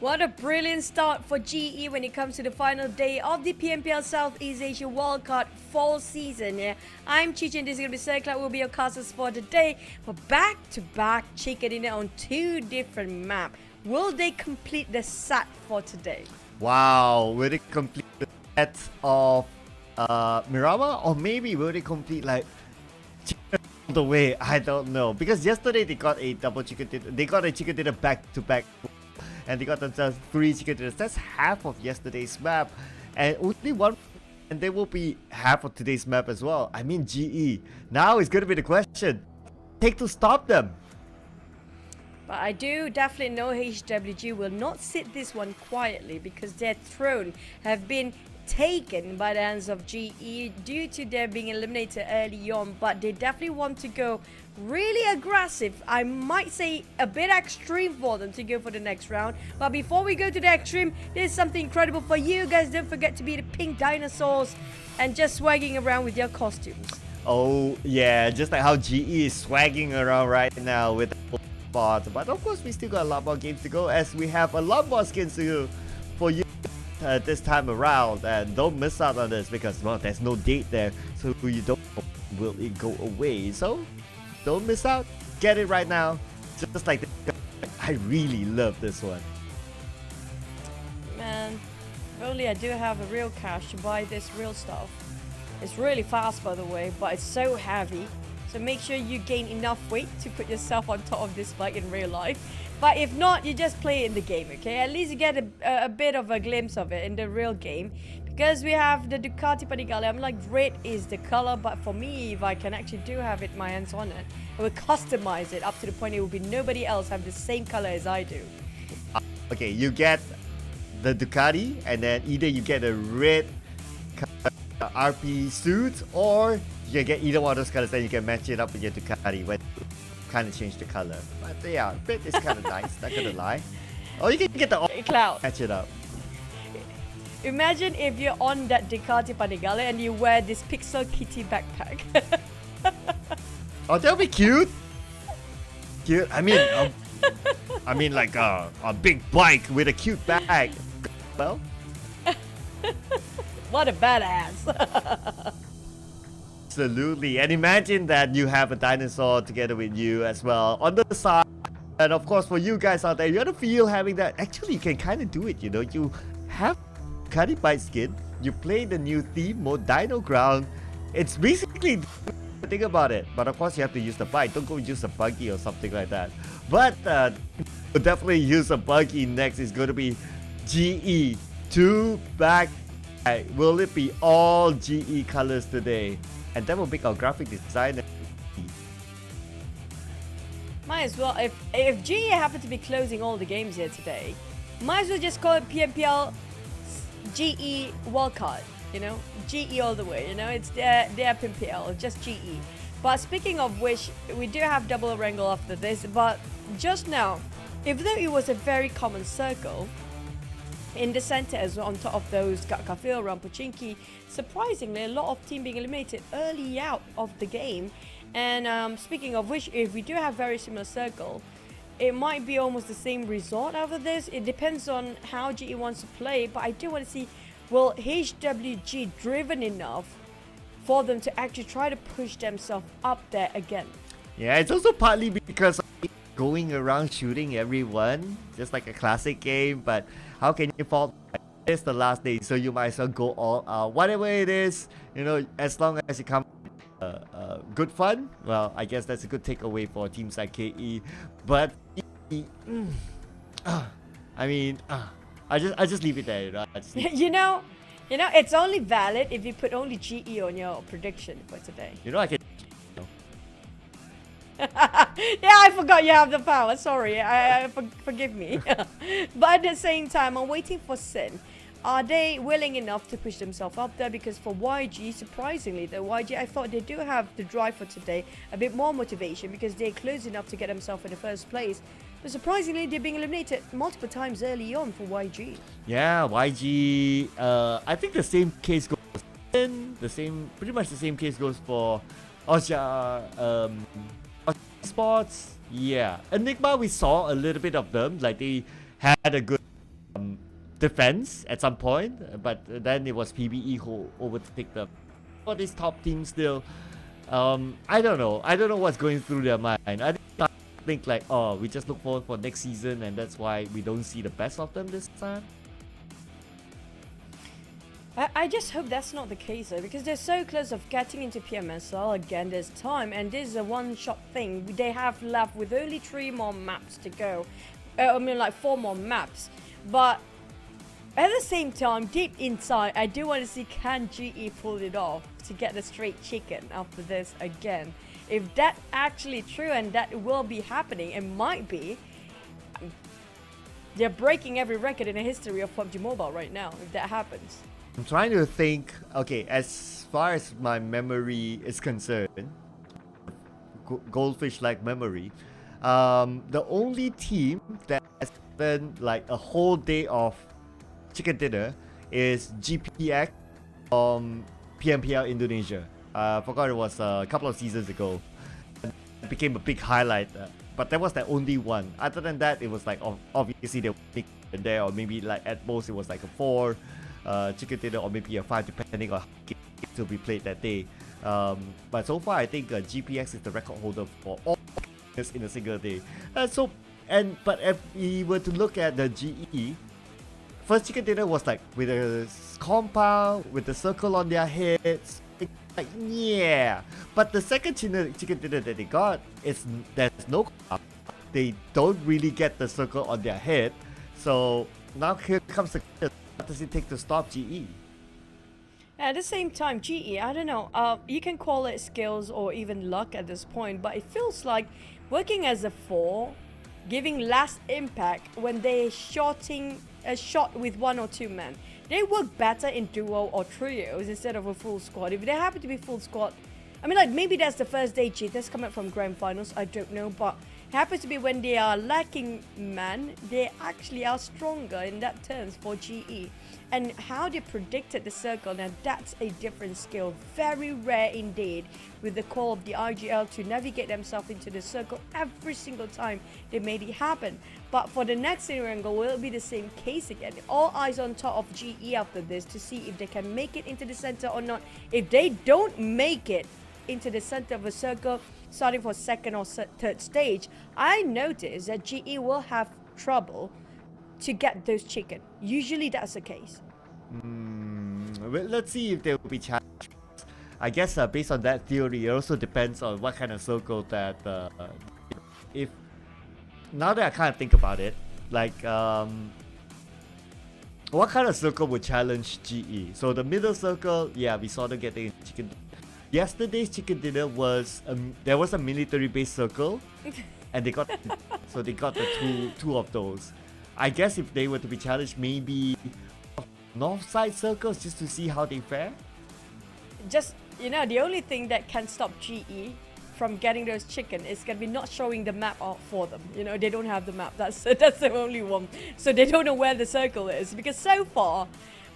Speaker 18: What a brilliant start for GE when it comes to the final day of the PMPL Southeast Asia Wildcard fall season. Yeah, I'm Chichi and this is going to be Circloud will be your casters for today. For back-to-back chicken dinner on 2 different maps. Will they complete the set for today?
Speaker 19: Wow, will they complete the set of Miramar? Or maybe will they complete like chicken all the way? I don't know. Because yesterday they got a double chicken dinner. They got a chicken dinner back-to-back. And they got themselves 3 chicken dinners. That's half of yesterday's map. And only one. And they will be half of today's map as well. I mean GE. Now it's going to be the question. Take to stop them.
Speaker 18: But I do definitely know HWG will not sit this one quietly because their throne have been taken by the hands of GE due to their being eliminated early on. But they definitely want to go really aggressive. I might say a bit extreme for them to go for the next round. But before we go to the extreme, there's something incredible for you guys. Don't forget to be the pink dinosaurs and just swagging around with your costumes.
Speaker 19: Oh yeah, just like how GE is swagging around right now with the spot. But of course we still got a lot more games to go as we have a lot more skins to for you this time around. And don't miss out on this because well, there's no date there, so you don't know will it go away. So don't miss out. Get it right now. Just like this. I really love this one.
Speaker 18: Man, if only I do have a real cash to buy this real stuff. It's really fast by the way, but it's so heavy. So make sure you gain enough weight to put yourself on top of this bike in real life. But if not, you just play it in the game, okay? At least you get a bit of a glimpse of it in the real game. Because we have the Ducati Panigale, I'm like, red is the color, but for me, if I can actually do have it, my hands on it, I will customize it up to the point it will be nobody else have the same color as I do.
Speaker 19: Okay, you get the Ducati, and then either you get a red RP suit, or you get either one of those colors, and you can match it up with your Ducati when you kind of change the color. But yeah, red is kind of nice, not gonna lie. Or you can get the
Speaker 18: Cloud.
Speaker 19: Match it up.
Speaker 18: Imagine if you're on that Ducati Panigale and you wear this Pixel Kitty backpack.
Speaker 19: Oh, that'll be cute. Cute. I mean, like a big bike with a cute bag. Well,
Speaker 18: what a badass.
Speaker 19: Absolutely. And imagine that you have a dinosaur together with you as well on the side. And of course, for you guys out there, you want to feel having that. Actually, you can kind of do it. You know, you have Ducati bike skin. You play the new theme mode, Dino Ground. It's basically think about it. But of course, you have to use the bike. Don't go use a buggy or something like that. But definitely use a buggy next. Is going to be GE 2 back. Will it be all GE colors today? And that will make our graphic designer.
Speaker 18: Might as well, if GE happen to be closing all the games here today, might as well just call it PMPL GE Wildcard, you know? GE all the way, you know? It's their PMPL, just GE. But speaking of which, we do have double wrangle after this, but just now, even though it was a very common circle, in the center as well, on top of those Kafil, Rampochinki, surprisingly, a lot of team being eliminated early out of the game. And speaking of which, if we do have very similar circle, it might be almost the same result out of this. It depends on how GE wants to play, but I do want to see, will HWG driven enough for them to actually try to push themselves up there again?
Speaker 19: Yeah, it's also partly because going around shooting everyone, just like a classic game, but how can you fault? It's the last day, so you might as well go all out. Whatever it is, you know, as long as you come good fun, well, I guess that's a good takeaway for teams like KE. But I mean, I just leave it there, you know.
Speaker 18: you know, it's only valid if you put only GE on your prediction for today.
Speaker 19: You know, I can.
Speaker 18: Yeah, I forgot you have the power. Sorry, forgive me. But at the same time, I'm waiting for Sin. Are they willing enough to push themselves up there? Because for YG, surprisingly, the YG, I thought they do have the drive for today, a bit more motivation because they're close enough to get themselves in the first place. But surprisingly, they're being eliminated multiple times early on for YG.
Speaker 19: Yeah, YG. I think the same case goes. Pretty much the same case goes for Osha. Esports, yeah. Enigma, we saw a little bit of them. Like they had a good defense at some point, but then it was PBE who overtook them. For these top teams still, I don't know what's going through their mind. I think like, oh, we just look forward for next season and that's why we don't see the best of them this time.
Speaker 18: I just hope that's not the case though, because they're so close of getting into PMSL again this time, and this is a one-shot thing. They have left with only 3 more maps to go. I mean like 4 more maps. But at the same time, deep inside, I do want to see can GE pull it off to get the straight chicken after this again. If that's actually true and that will be happening, it might be. They're breaking every record in the history of PUBG Mobile right now, if that happens.
Speaker 19: I'm trying to think, okay, as far as my memory is concerned, goldfish-like memory, the only team that has spent like a whole day of chicken dinner is GPX from PMPL Indonesia. I forgot it was a couple of seasons ago. It became a big highlight, but that was the only one. Other than that, it was like obviously they were big there, or maybe like at most it was like a 4 chicken dinner, or maybe a 5 depending on how it will be played that day. But so far I think GPX is the record holder for all in a single day. But if we were to look at the GE, first chicken dinner was like with a compound with the circle on their heads. Like, yeah, but the second chicken dinner that they got is there's no compound. They don't really get the circle on their head. So now here comes the question: what does it take to stop GE?
Speaker 18: At the same time, GE, I don't know, you can call it skills or even luck at this point, but it feels like working as a 4, giving less impact when they're shooting a shot with 1 or 2 men. They work better in duo or trios instead of a full squad. If they happen to be full squad, I mean, like, maybe that's the first day cheaters coming from grand finals, I don't know, but it happens to be when they are lacking men, they actually are stronger in that terms for GE. And how they predicted the circle, now that's a different skill. Very rare indeed with the call of the IGL to navigate themselves into the circle every single time they made it happen. But for the next scenario, will it be the same case again? All eyes on top of GE after this to see if they can make it into the center or not. If they don't make it into the center of a circle, starting for 2nd or 3rd stage, I notice that GE will have trouble to get those chicken. Usually that's the case.
Speaker 19: Well, let's see if they will be challenged. I guess based on that theory, it also depends on what kind of circle that if now that I kind of think about it, like what kind of circle would challenge GE? So the middle circle, yeah, we saw them getting chicken. Yesterday's chicken dinner was there was a military based circle, and they got so they got the two of those. I guess if they were to be challenged, maybe north side circles just to see how they fare.
Speaker 18: Just, you know, the only thing that can stop GE from getting those chicken is gonna be not showing the map out for them. You know, they don't have the map. That's the only one. So they don't know where the circle is, because so far,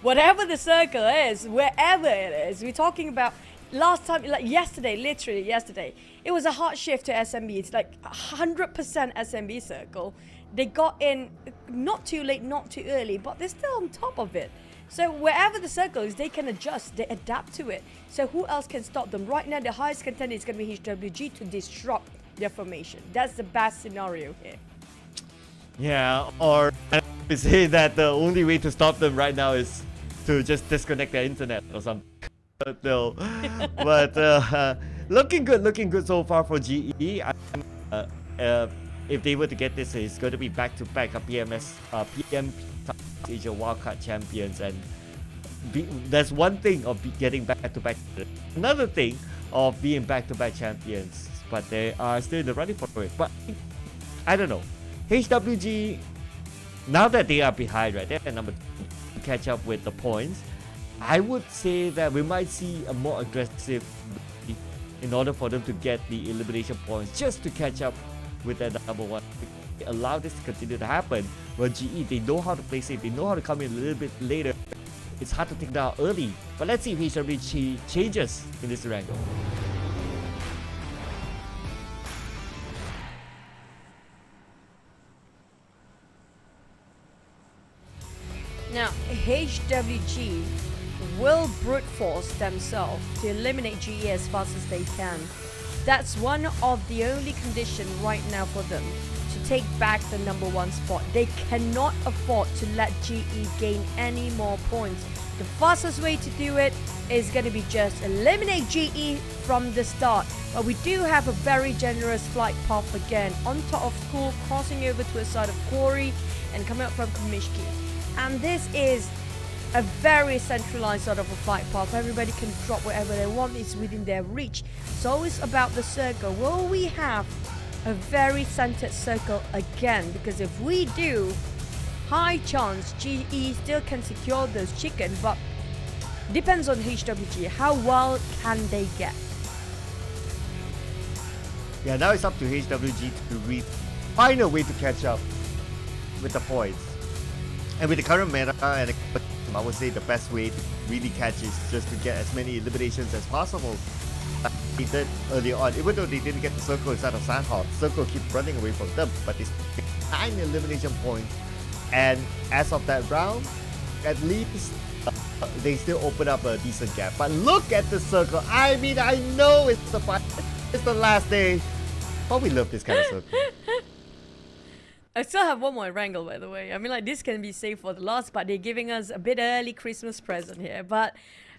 Speaker 18: whatever the circle is, wherever it is, we're talking about last time, like yesterday, literally yesterday, it was a hard shift to SMB. It's like 100% SMB circle. They got in not too late, not too early, but they're still on top of it. So wherever the circle is, they can adjust, they adapt to it. So who else can stop them? Right now, the highest contender is going to be HWG to disrupt their formation. That's the best scenario here.
Speaker 19: Yeah, or I say that the only way to stop them right now is to just disconnect their internet or something. But no, but looking good so far for GE. If they were to get this, it's going to be back-to-back PM Asia Wildcard champions, and there's one thing of getting back-to-back. Another thing of being back-to-back champions, but they are still in the running for it. But I don't know. HWG, now that they are behind, right, they're number 2 to catch up with the points. I would say that we might see a more aggressive in order for them to get the elimination points, just to catch up with that number 1. Allow this to continue to happen. But GE, they know how to play safe, they know how to come in a little bit later. It's hard to take down early. But let's see if HWG changes in this wrangle.
Speaker 18: HWG will brute force themselves to eliminate GE as fast as they can. That's one of the only conditions right now for them to take back the #1 spot. They cannot afford to let GE gain any more points. The fastest way to do it is going to be just eliminate GE from the start. But we do have a very generous flight path again on top of school, crossing over to a side of Quarry and coming up from Kamishki. And this is a very centralized sort of a flight path. Everybody can drop wherever they want. It's within their reach. So it's about the circle. Will we have a very centered circle again? Because if we do, high chance GE still can secure those chicken, but depends on HWG. How well can they get?
Speaker 19: Yeah, now it's up to HWG to find a way to catch up with the points. And with the current meta, and I would say the best way to really catch is just to get as many eliminations as possible. Like they did earlier on, even though they didn't get the circle inside of Sandhawk, circle keep running away from them, but they still get 9 elimination points. And as of that round, at least they still open up a decent gap. But look at the circle. I mean, I know it's the last day, but we love this kind of circle.
Speaker 18: I still have one more wrangle, by the way. I mean, like, this can be saved for the last, but they're giving us a bit early Christmas present here. But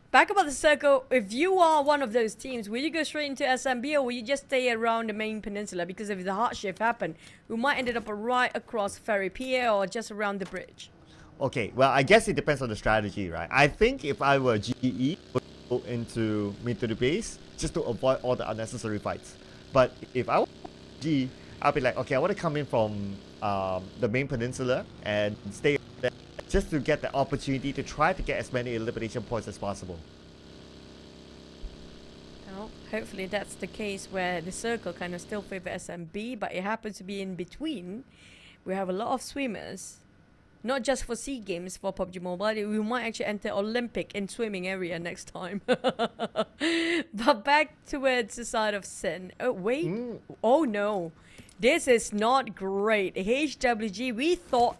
Speaker 18: back about the circle, if you are one of those teams, will you go straight into SMB or will you just stay around the main peninsula? Because if the hard shift happened, we might end up right across Ferry Pier or just around the bridge.
Speaker 19: Okay, well, I guess it depends on the strategy, right? I think if I were GE, I would go into the base just to avoid all the unnecessary fights. But if I were GE, I'll be like, okay, I want to come in from the main peninsula and stay there just to get the opportunity to try to get as many elimination points as possible.
Speaker 18: Well, hopefully that's the case where the circle kind of still favor SMB, but it happens to be in between. We have a lot of swimmers, not just for SEA Games for PUBG Mobile. We might actually enter Olympic in swimming area next time. But back towards the side of Sin. Oh, wait. Oh, no. This is not great. HWG, we thought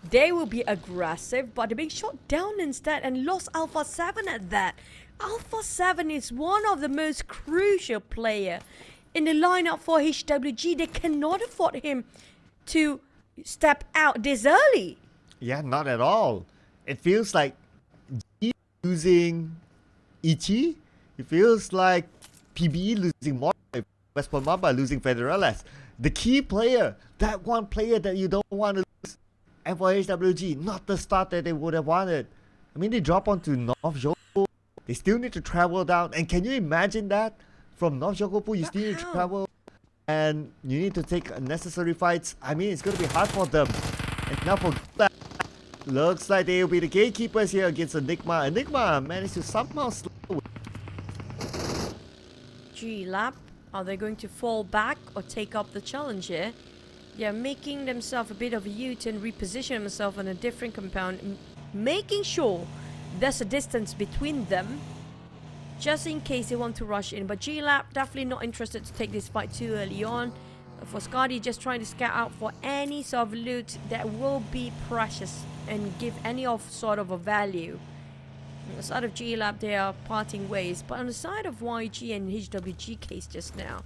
Speaker 18: they will be aggressive, but they're being shot down instead and lost Alpha 7 at that. Alpha 7 is one of the most crucial player in the lineup for HWG. They cannot afford him to step out this early.
Speaker 19: Yeah, not at all. It feels like G losing Ichi. It feels like PBE losing Mora, West Point Mamba losing Federales. The key player, that one player that you don't want to lose. And for HWG, not the start that they would have wanted. I mean, they drop onto North Jogopu. They still need to travel down. And can you imagine that? From North Jogopu, you still need to travel. And you need to take unnecessary fights. I mean, it's going to be hard for them. And now for that, looks like they will be the gatekeepers here against Enigma. Enigma managed to somehow slow.
Speaker 18: G-Lab, are they going to fall back or take up the challenge here? They're making themselves a bit of a U-turn, reposition themselves on a different compound, making sure there's a distance between them, just in case they want to rush in. But G-Lab definitely not interested to take this fight too early on. For Skadi, just trying to scout out for any sort of loot that will be precious and give any of sort of a value. On the side of G-Lab, they are parting ways. But on the side of YG and HWG case just now,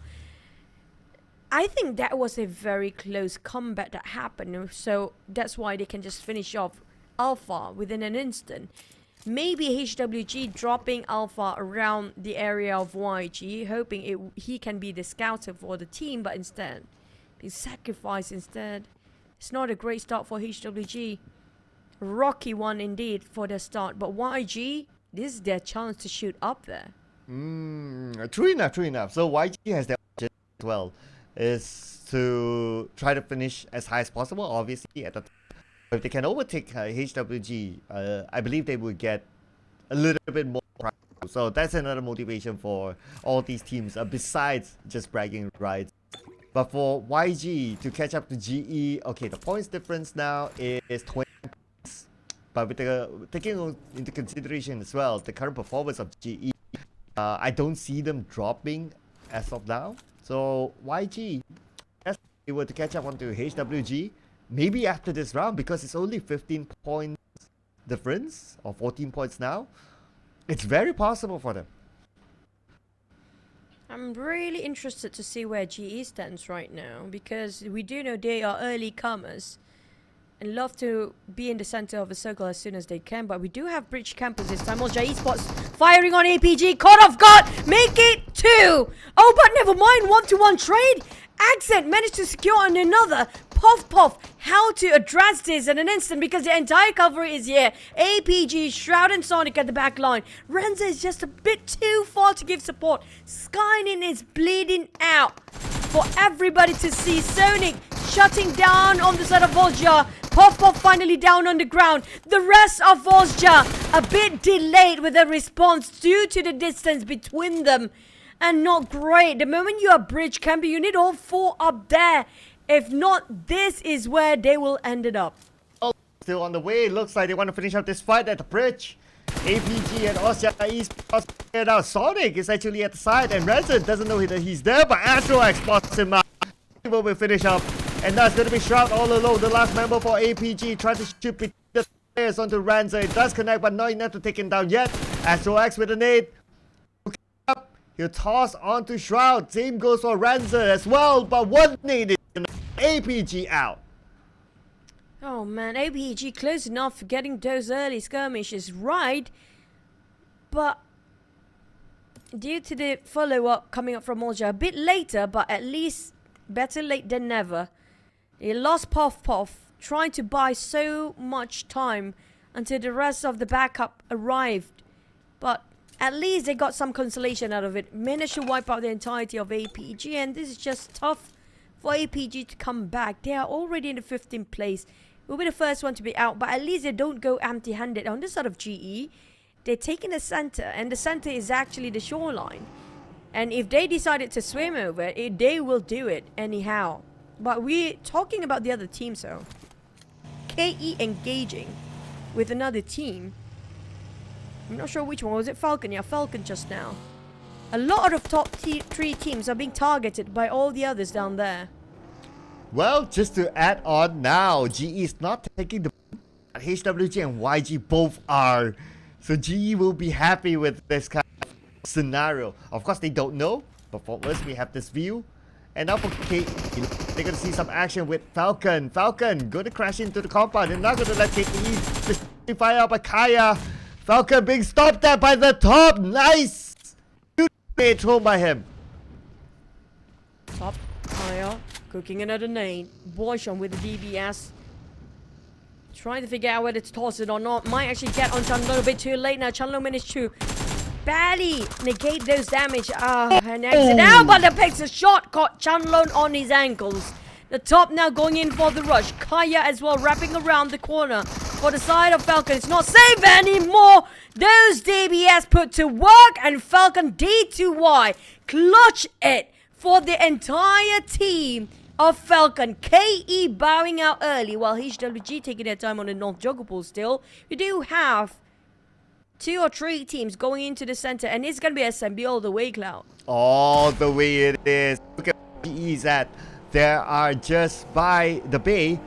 Speaker 18: I think that was a very close combat that happened. So that's why they can just finish off Alpha within an instant. Maybe HWG dropping Alpha around the area of YG, hoping he can be the scouter for the team, but instead, being sacrificed instead. It's not a great start for HWG. Rocky one indeed for the start, but YG, this is their chance to shoot up there.
Speaker 19: True enough. So YG has their option as well, is to try to finish as high as possible, obviously, at the time. If they can overtake HWG, I believe they will get a little bit more prize. So that's another motivation for all these teams, besides just bragging rights. But for YG to catch up to GE, okay, the points difference now is 20 points. But with taking into consideration as well the current performance of GE, I don't see them dropping as of now. So YG, if they were to catch up onto HWG, maybe after this round, because it's only 15 points difference, or 14 points now. It's very possible for them.
Speaker 18: I'm really interested to see where GE stands right now, because we do know they are early comers and love to be in the center of the circle as soon as they can, but we do have bridge campers this time. Molja Esports firing on APG, caught off guard, make it 2! Oh, but never mind, 1-to-1 trade. Accent managed to secure on another. Puff, how to address this in an instant, because the entire cover is here. APG, Shroud and Sonic at the back line. Renza is just a bit too far to give support. Skynin is bleeding out for everybody to see. Sonic shutting down on the side of Volja. Puff finally down on the ground. The rest of Volja a bit delayed with a response due to the distance between them. And not great. The moment you are bridge camper, you need all 4 up there. If not, this is where they will end it up.
Speaker 19: Oh, still on the way. Looks like they want to finish up this fight at the bridge. APG and Ossia Esports now. Sonic is actually at the side, and Ransom doesn't know that he's there, but Astroax spots him out. Will finish up, and that's going to be Shroud all alone. The last member for APG trying to shoot the players onto Ransom. It does connect, but not enough to take him down yet. Astroax with a nade. He'll toss onto Shroud. Same goes for Ransom as well, but one nade is APG out.
Speaker 18: Oh man, APG close enough for getting those early skirmishes right, but due to the follow-up coming up from Molja a bit later, but at least better late than never. He lost Puff, trying to buy so much time until the rest of the backup arrived, but at least they got some consolation out of it. Managed to wipe out the entirety of APG, and this is just tough for APG to come back. They are already in the 15th place. Will be the first one to be out, but at least they don't go empty-handed. On this side of GE, they're taking the center, and the center is actually the shoreline. And if they decided to swim over it, they will do it anyhow. But we're talking about the other team, so KE engaging with another team. I'm not sure which one. Was it Falcon? Yeah, Falcon just now. A lot of top 3 teams are being targeted by all the others down there.
Speaker 19: Well, just to add on now, GE is not taking the... HWG and YG both are. So GE will be happy with this kind of scenario. Of course, they don't know, but for us, we have this view. And now for KE, they're going to see some action with Falcon. Falcon going to crash into the compound. They're not going to let KE just fire up a Kaya. Falcon being stopped at by the top. Nice! Good thrown by him.
Speaker 18: Top Kaya cooking another nade. Boyshon with the DBS. Trying to figure out whether to toss it or not. Might actually get on Chanlo a bit too late now. Chanlo managed to barely negate those damage. And exit out, but the picks a shot caught Chanlon on his ankles. The top now going in for the rush. Kaya as well wrapping around the corner for the side of Falcon. It's not safe anymore. Those DBS put to work, and Falcon D2Y clutch it for the entire team of Falcon. KE bowing out early while HWG taking their time on the North Jogger pool still. We do have 2 or 3 teams going into the center, and it's going to be SMB all the way, Cloud.
Speaker 19: All the way it is. Look at where PE's at. They are just by the bay,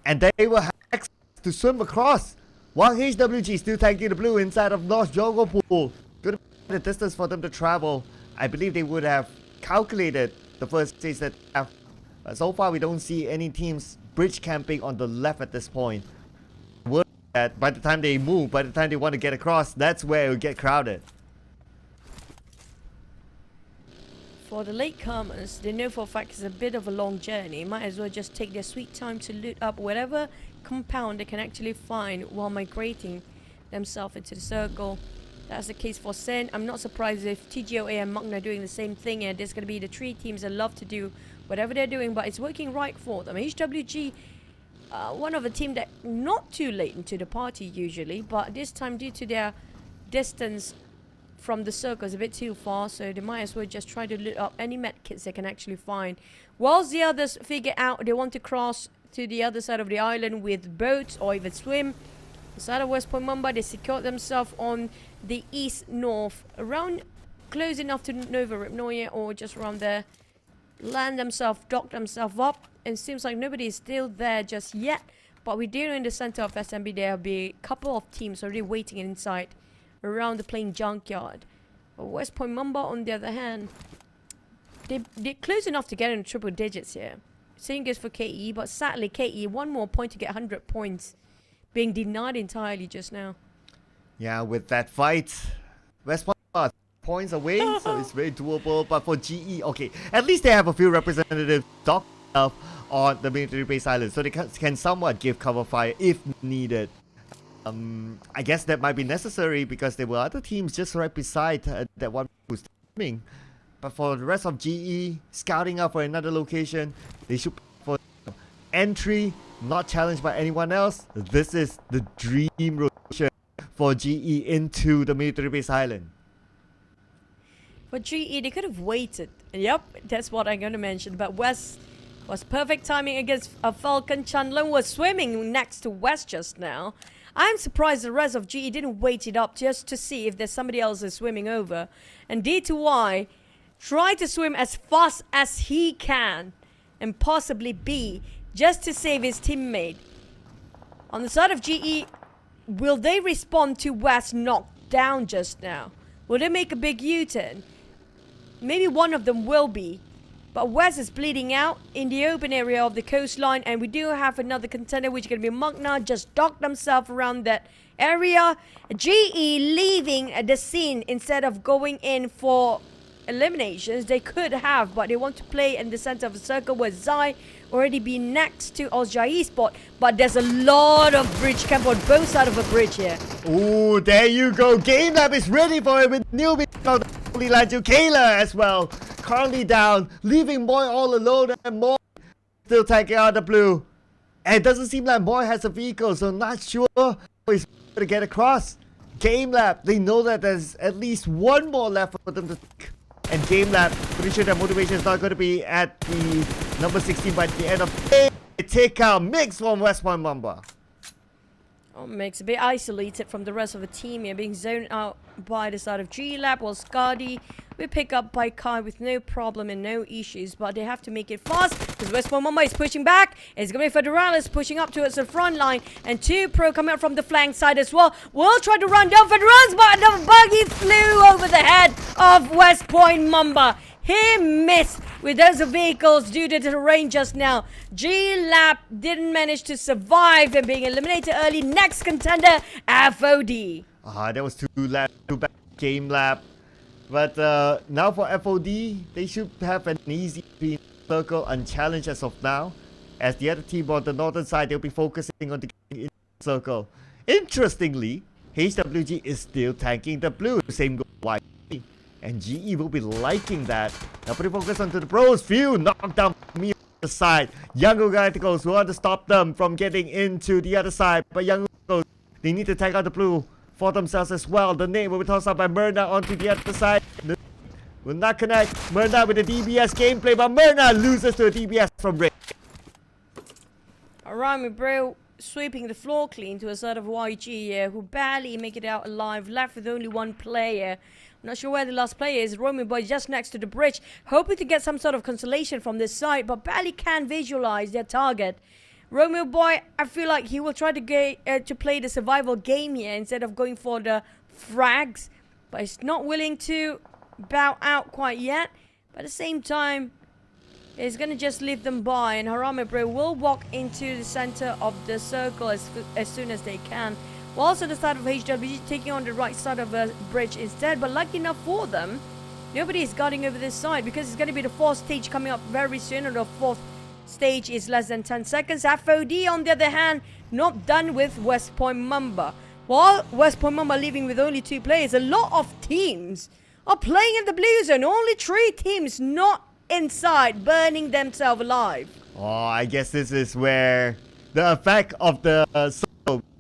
Speaker 19: and they will have access to swim across. While HWG still tanking the blue inside of North Jogger pool. Good the distance for them to travel. I believe they would have calculated the first stage that they have. So far, we don't see any teams bridge camping on the left at this point. That by the time they move, by the time they want to get across, that's where it will get crowded.
Speaker 18: For the latecomers, they know for a fact it's a bit of a long journey. Might as well just take their sweet time to loot up whatever compound they can actually find while migrating themselves into the circle. That's the case for Sen. I'm not surprised if TGOA and Magna are doing the same thing, and there's going to be the 3 teams that love to do whatever they're doing, but it's working right for them. HWG, one of a team that not too late into the party usually, but this time due to their distance from the circle is a bit too far, so they might as well just try to loot up any med kits they can actually find. Whilst the others figure out they want to cross to the other side of the island with boats or even swim. The side of West Point Mumbai, they secured themselves on the east-north, around close enough to Nova Ripnoye or just around there. Land themselves, dock themselves up, and seems like nobody is still there just yet. But we do know in the center of SMB there will be a couple of teams already waiting inside around the playing junkyard. But West Point Mamba, on the other hand, they're close enough to get in triple digits here. Same goes for KE, but sadly KE, one more point to get 100 points. Being denied entirely just now.
Speaker 19: Yeah, with that fight, West Point are points away, so it's very doable. But for GE, okay, at least they have a few representatives docked up on the military base island, so they can somewhat give cover fire if needed. I guess that might be necessary because there were other teams just right beside that one who's coming. But for the rest of GE, scouting out for another location, they should for entry, not challenged by anyone else. This is the dream rotation for GE into the military base island.
Speaker 18: For GE, they could have waited. Yep, that's what I'm going to mention. But West was perfect timing against a Falcon. Chanlong was swimming next to West just now. I'm surprised the rest of GE didn't wait it up just to see if there's somebody else is swimming over. And D2Y tried to swim as fast as he can and possibly B just to save his teammate. On the side of GE, will they respond to West knocked down just now? Will they make a big U-turn? Maybe one of them will be. But West is bleeding out in the open area of the coastline, and we do have another contender, which is going to be Magna, just docked themselves around that area. GE leaving the scene instead of going in for eliminations. They could have, but they want to play in the center of the circle where Zai already been next to Ozja Esports. But there's a lot of bridge camp on both sides of the bridge here.
Speaker 19: Ooh, there you go. Game Lab is ready for it with newbie Lanju Kayla as well. Currently down, leaving Boy all alone, and Boy still taking out the blue. And it doesn't seem like Boy has a vehicle, so not sure he's going to get across. Game Lab, they know that there's at least one more left for them to take. And Game Lab, pretty sure their motivation is not going to be at the number 16 by the end of the day. They take out Mix from West Point Mamba.
Speaker 18: Oh, Mix a bit isolated from the rest of the team here, being zoned out by the side of G-Lab, while Skadi will pick up by Kai with no problem and no issues, but they have to make it fast because West Point Mamba is pushing back. It's going to be Federalis pushing up towards the front line, and 2 Pro coming out from the flank side as well. Will try to run down Federalis, but another buggy flew over the head of West Point Mamba. He missed with those vehicles due to the terrain just now. G-Lab didn't manage to survive and being eliminated early. Next contender, FOD.
Speaker 19: That was too bad. Game Lab. But now for FOD, they should have an easy circle unchallenged as of now. As the other team on the northern side, they'll be focusing on the circle. Interestingly, HWG is still tanking the blue. Same goes white. And GE will be liking that. Now putting focus onto the pros. Few knocked down me on the side. Young Galacticos want to stop them from getting into the other side. But Young Galacticos, they need to take out the blue for themselves as well. The name will be tossed out by Myrna onto the other side. Will not connect. Myrna with the DBS gameplay, but Myrna loses to a DBS from Rick.
Speaker 18: Alright, bro, sweeping the floor clean to a side of YG here, who barely make it out alive, left with only one player. I'm not sure where the last player is. Roman Boy just next to the bridge, hoping to get some sort of consolation from this side, but barely can visualize their target. Romeo Boy, I feel like he will try to play the survival game here instead of going for the frags, but he's not willing to bow out quite yet. But at the same time, he's gonna just leave them by, and Harame Bro will walk into the center of the circle as soon as they can. Whilst at the start of HWG taking on the right side of the bridge instead, but lucky enough for them, nobody is guarding over this side because it's going to be the 4th stage coming up very soon, and the 4th stage is less than 10 seconds. FOD, on the other hand, not done with West Point Mamba. While West Point Mamba leaving with only 2 players, a lot of teams are playing in the blue zone. Only 3 teams not inside, burning themselves alive.
Speaker 19: Oh, I guess this is where the effect of the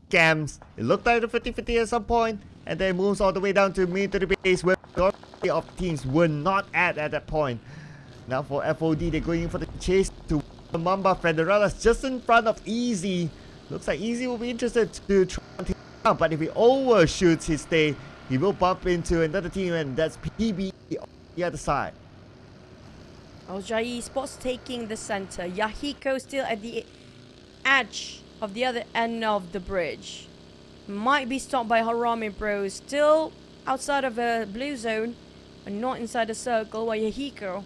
Speaker 19: scams, it looked like a 50-50 at some point, and then moves all the way down to military base where the majority of teams were not at that point. Now for FOD, they're going in for the chase to Mamba. Federalis just in front of Easy. Looks like Easy will be interested to try to take him down, but if he overshoots his stay, he will bump into another team, and that's PB on the other side.
Speaker 18: Ozja Esports taking the center. Yahiko still at the edge of the other end of the bridge. Might be stopped by Harami Bro. Still outside of a blue zone, and not inside the circle by Yahiko.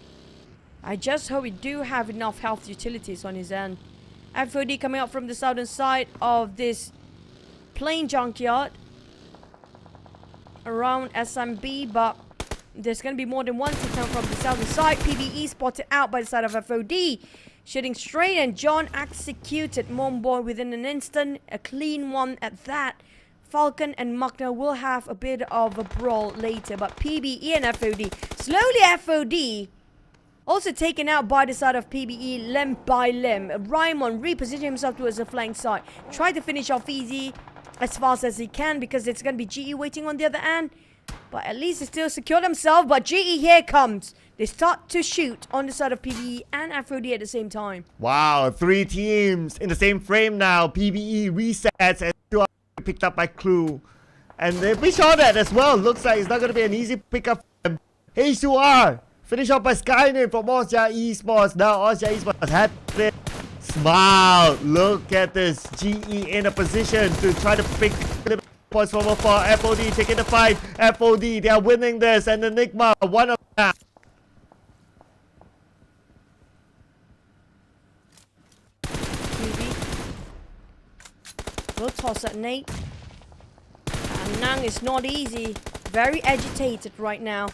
Speaker 18: I just hope we do have enough health utilities on his end. FOD coming up from the southern side of this plane junkyard around SMB, but there's going to be more than one to come from the southern side. PBE spotted out by the side of FOD. Shooting straight, and John executed Momboy within an instant. A clean one at that. Falcon and Magna will have a bit of a brawl later, but PBE and FOD, slowly FOD, also taken out by the side of PBE limb by limb. Raimon repositioning himself towards the flank side. Try to finish off easy as fast as he can, because it's going to be GE waiting on the other end. But at least he still secured himself, but GE here comes. They start to shoot on the side of PBE and FOD at the same time.
Speaker 19: Wow, 3 teams in the same frame now. PBE resets and picked up by Clue. And we saw that as well. Looks like it's not going to be an easy pickup for them. H2R finished off by Skynet from Austria Esports. Now Austria Esports had it. Smile. Look at this. GE in a position to try to pick the points from afar. FOD taking the fight. FOD, they are winning this. And Enigma, one of them.
Speaker 18: Will toss at Nate. And Nang is not easy. Very agitated right now.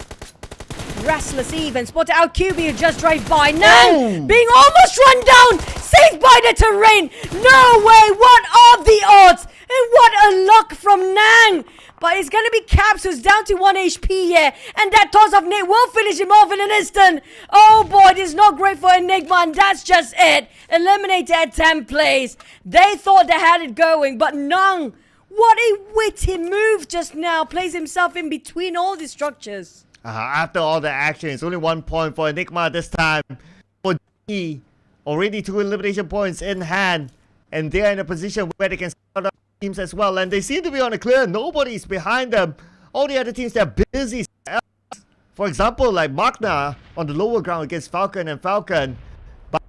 Speaker 18: Restless even. Spotted out QB who just drive by. Nang being almost run down. Saved by the terrain. No way. What are the odds? And what a luck from Nang. But it's going to be Caps who's down to 1 HP here. And that toss of Nate will finish him off in an instant. Oh boy, this is not great for Enigma. And that's just it. Eliminated at 10 plays. They thought they had it going. But Nang, what a witty move just now. Plays himself in between all the structures.
Speaker 19: After all the action, it's only 1 point for Enigma this time. For G, already 2 elimination points in hand. And they're in a position where they can start up teams as well. And they seem to be on a clear. Nobody's behind them. All the other teams, they're busy. For example, like Magna on the lower ground against Falcon and Falcon. But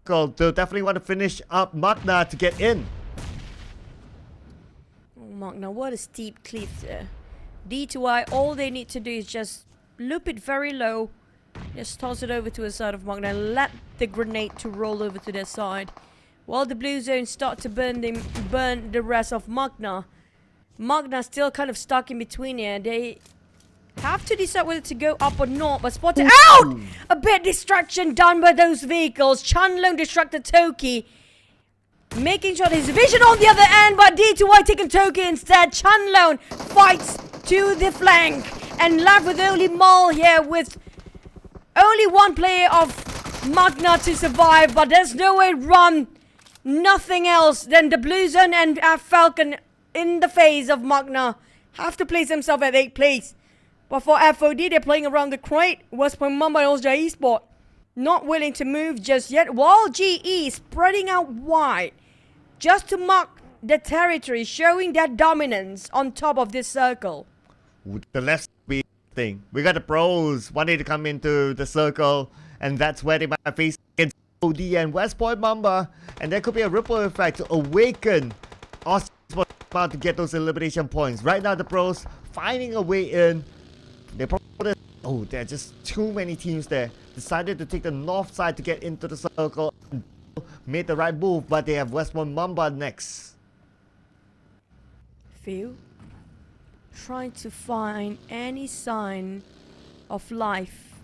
Speaker 19: they'll definitely want to finish up Magna to get in.
Speaker 18: Oh, Magna, what a steep cliff there. D2I, all they need to do is just loop it very low. Just toss it over to the side of Magna and let the grenade to roll over to their side. While the blue zone start to burn the rest of Magna. Magna still kind of stuck in between here. They have to decide whether to go up or not, but spotted out! A bit distraction done by those vehicles. Chanlong distracted Toki. Making sure his vision on the other end, but D2Y taking Toki instead. Chanlong fights to the flank and left with only Maul here with only one player of Magna to survive, but there's no way run. Nothing else than the blue zone and Falcon in the face of Magna. Have to place himself at 8th place. But for FOD, they're playing around the crate. West Point Mumbai Austria Esports not willing to move just yet, while GE spreading out wide just to mark the territory, showing their dominance on top of this circle.
Speaker 19: The left speed thing. We got the pros wanting to come into the circle, and that's where they might face against OD and West Point Mamba, and there could be a ripple effect to awaken us to get those elimination points. Right now, the pros finding a way in. They probably, oh, there are just too many teams there. Decided to take the north side to get into the circle. Made the right move, but they have West Point Mamba next.
Speaker 18: Phil, trying to find any sign of life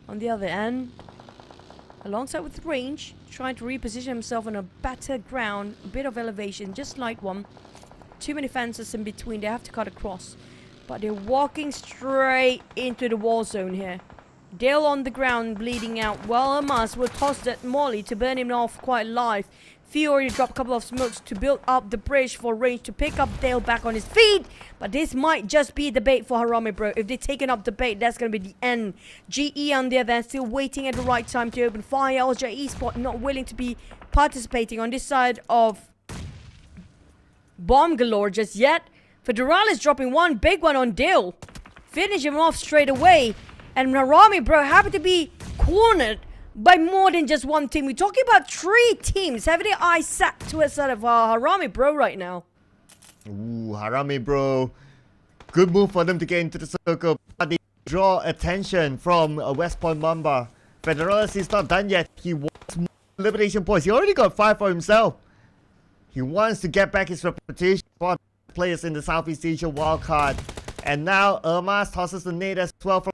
Speaker 18: on the other end. Alongside with range, trying to reposition himself on a better ground, a bit of elevation, just light one. Too many fences in between, they have to cut across. But they're walking straight into the wall zone here. Dale on the ground, bleeding out, while Amas will toss that Molly to burn him off quite live. Fiori dropped a couple of smokes to build up the bridge for range to pick up Dale back on his feet. But this might just be the bait for Harami Bro. If they're taking up the bait, that's going to be the end. GE on the other end, still waiting at the right time to open fire. Austria Esports not willing to be participating on this side of Bomb Galore just yet. Federalis dropping one big one on Dale. Finish him off straight away. And Harami Bro happy to be cornered by more than just one team. We're talking about 3 teams having their eyes set to a sort of Harami Bro right now.
Speaker 19: Ooh, Harami Bro. Good move for them to get into the circle. But they draw attention from West Point Mamba. Federalis is not done yet. He wants more elimination points. He already got 5 for himself. He wants to get back his reputation for players in the Southeast Asia wildcard. And now Ermas tosses the nade as well from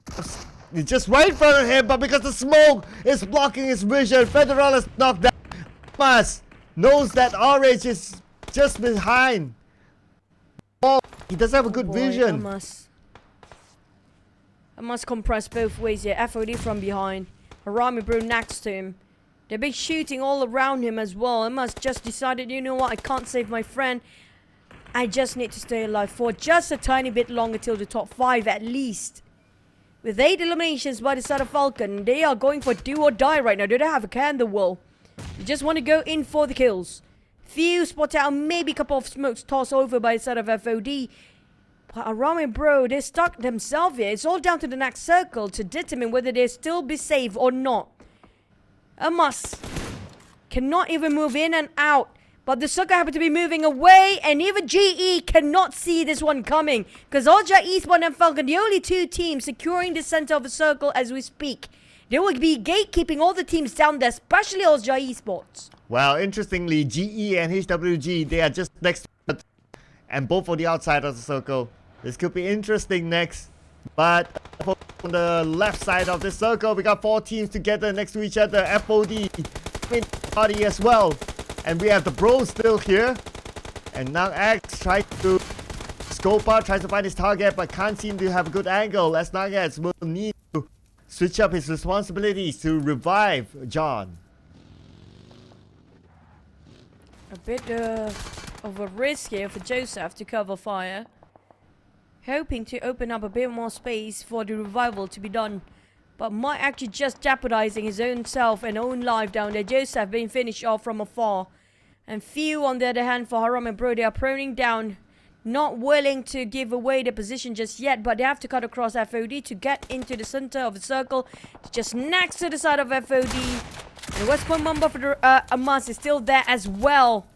Speaker 19: just right in front of him, but because the smoke is blocking his vision, Federalis knocked down. Ermas knows that Orange is just behind. Oh, he doesn't have a good vision.
Speaker 18: Ermas compress both ways here. FOD from behind. Harami Bro next to him. They've been shooting all around him as well. Ermas just decided, you know what, I can't save my friend. I just need to stay alive for just a tiny bit longer till the top 5 at least. With 8 eliminations by the side of Falcon, they are going for do or die right now. They don't have a care in the world. They just want to go in for the kills. Few spot out, maybe a couple of smokes tossed over by the side of FOD. But Harami Bro, they stuck themselves here. It's all down to the next circle to determine whether they still be safe or not. Ermas cannot even move in and out. But the circle happened to be moving away, and even GE cannot see this one coming. Because Alja, Esports and Falcon, the only 2 teams securing the center of the circle as we speak. They will be gatekeeping all the teams down there, especially Alja Esports.
Speaker 19: Well, interestingly, GE and HWG, they are just next to each other, and both on the outside of the circle. This could be interesting next. But on the left side of the circle, we got 4 teams together next to each other. FOD, party as well. And we have the Bros still here. And now X tries to scope out, tries to find his target, but can't seem to have a good angle. As Nuggets will need to switch up his responsibilities to revive John.
Speaker 18: A bit of a risk here for Joseph to cover fire. Hoping to open up a bit more space for the revival to be done. But might actually just jeopardizing his own self and own life down there. Joseph being finished off from afar. And few on the other hand for Harami Bro, they are proning down. Not willing to give away the position just yet, but they have to cut across FOD to get into the center of the circle. Just next to the side of FOD. And West Point Mamba for the Ermas is still there as well.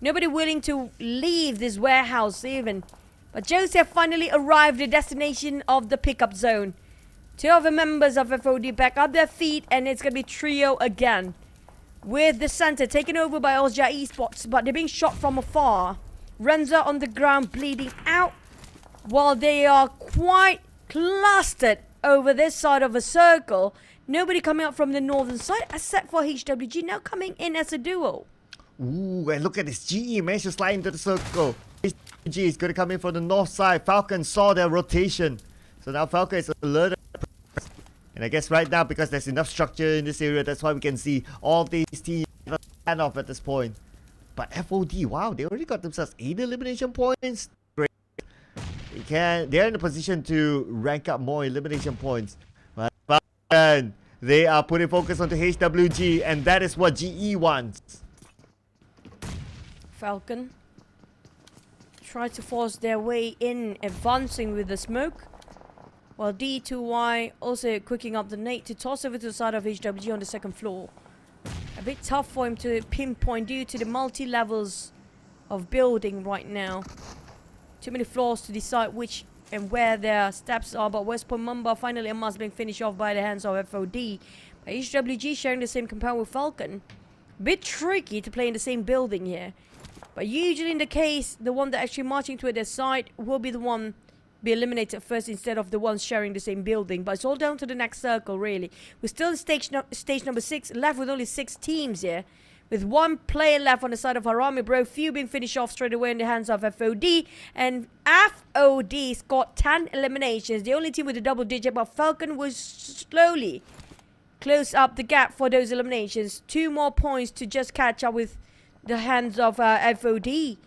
Speaker 18: Nobody willing to leave this warehouse even. But Joseph finally arrived at the destination of the pickup zone. 2 of the members of FOD back up their feet, and it's going to be trio again. With the center taken over by Alja Esports, but they're being shot from afar. Renza on the ground bleeding out, while they are quite clustered over this side of a circle. Nobody coming out from the northern side, except for HWG now coming in as a duo.
Speaker 19: Ooh, and look at this. GE managed to slide into the circle. HWG is going to come in from the north side. Falcon saw their rotation. So now Falcon is alerted. And I guess right now, because there's enough structure in this area, that's why we can see all these teams stand off at this point. But FOD, wow, they already got themselves 8 elimination points. Great. They're in a position to rank up more elimination points. But Falcon, they are putting focus onto HWG, and that is what GE wants.
Speaker 18: Falcon try to force their way in, advancing with the smoke. While D2Y also quicking up the nade to toss over to the side of HWG on the second floor. A bit tough for him to pinpoint due to the multi-levels of building right now. Too many floors to decide which and where their steps are. But West Point Mamba finally Ermas being finished off by the hands of FOD. But HWG sharing the same compound with Falcon. A bit tricky to play in the same building here. But usually in the case, the one that actually marching to their side will be the one be eliminated first instead of the ones sharing the same building. But it's all down to the next circle, really. We're still in stage number 6, left with only 6 teams here. With 1 player left on the side of Harami Bro. Few being finished off straight away in the hands of FOD. And FOD's got 10 eliminations. The only team with a double digit, but Falcon will slowly close up the gap for those eliminations. 2 more points to just catch up with the hands of FOD.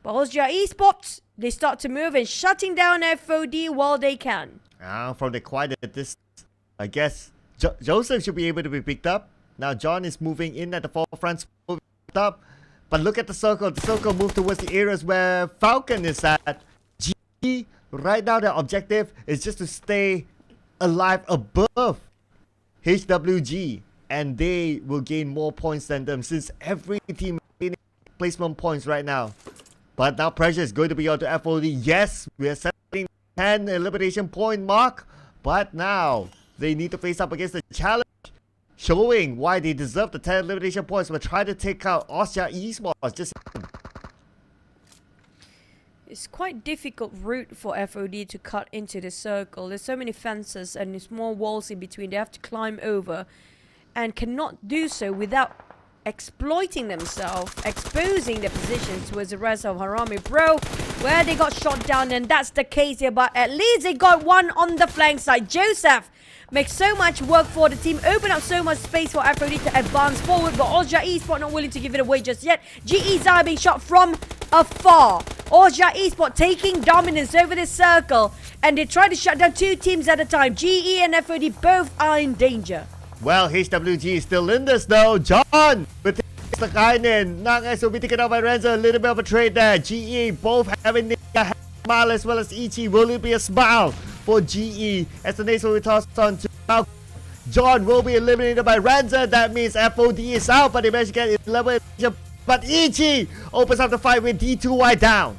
Speaker 18: But Alja Esports, they start to move and shutting down FOD while they can.
Speaker 19: From the quiet distance, I guess Joseph should be able to be picked up. Now John is moving in at the forefront, picked up. But look at the circle. The circle moved towards the areas where Falcon is at. G, right now their objective is just to stay alive above HWG and they will gain more points than them since every team is gaining placement points right now. But now pressure is going to be on to FOD. Yes, we are setting 10 elimination point mark, but now they need to face up against the challenge, showing why they deserve the 10 elimination points. We're trying to take out Austria Esports. Just
Speaker 18: it's quite difficult route for FOD to cut into the circle. There's so many fences and small walls in between. They have to climb over and cannot do so without exploiting themselves, exposing their positions towards the rest of Harami Bro, where they got shot down, and that's the case here. But at least they got one on the flank side. Joseph makes so much work for the team, open up so much space for FOD to advance forward, but Austria Esports not willing to give it away just yet. GE Zaya being shot from afar. Austria Esports taking dominance over this circle, and they try to shut down two teams at a time. GE and FOD both are in danger.
Speaker 19: well, HWG is still in this though. John with the Kainen. Nangas will be taken out by Renzo. A little bit of a trade there. GE both having a smile as well as Ichi. Will it be a smile for GE as the Nace will be tossed on to Falcon? John will be eliminated by Renzo. That means FOD is out, but they managed to get eliminated. But Ichi opens up the fight with D2Y down.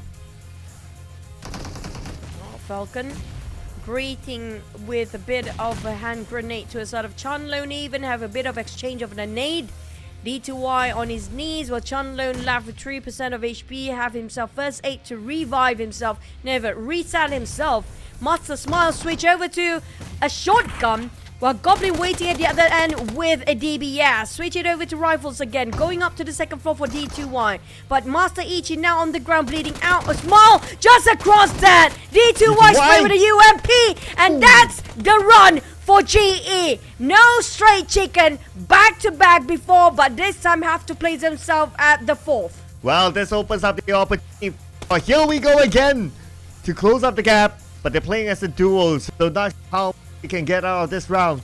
Speaker 18: Oh, Falcon greeting with a bit of a hand grenade to a side of Chunlone, even have a bit of exchange of a nade. D2Y on his knees, while Chunlone left with 3% of HP, have himself first aid to revive himself, never reset himself. Master Smile switch over to a shotgun, while Goblin waiting at the other end with a DBS. Switch it over to rifles again, going up to the second floor for D2Y. But Master Ichi now on the ground bleeding out. A small just across that. D2Y spray with a UMP, and that's the run for GE. No straight chicken, back to back before, but this time have to place themselves at the fourth.
Speaker 19: Well, this opens up the opportunity. Oh, here we go again to close up the gap, but they're playing as a duo, so not how they can get out of this round.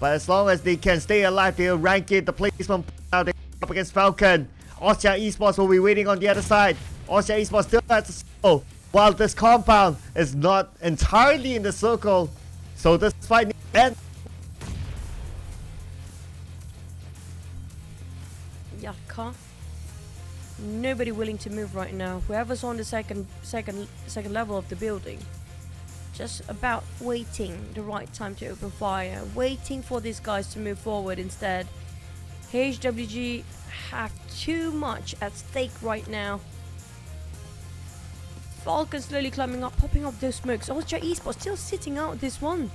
Speaker 19: But as long as they can stay alive, they'll rank it. The placement now they up against Falcon. Austria Esports will be waiting on the other side. Austria Esports still has the circle, while this compound is not entirely in the circle. So this fight needs to end.
Speaker 18: Yaka. Nobody willing to move right now. Whoever's on the second level of the building, just about waiting the right time to open fire, waiting for these guys to move forward instead. HWG have too much at stake right now. Falcon slowly climbing up, popping up those smokes. Austria Esports still sitting out this one.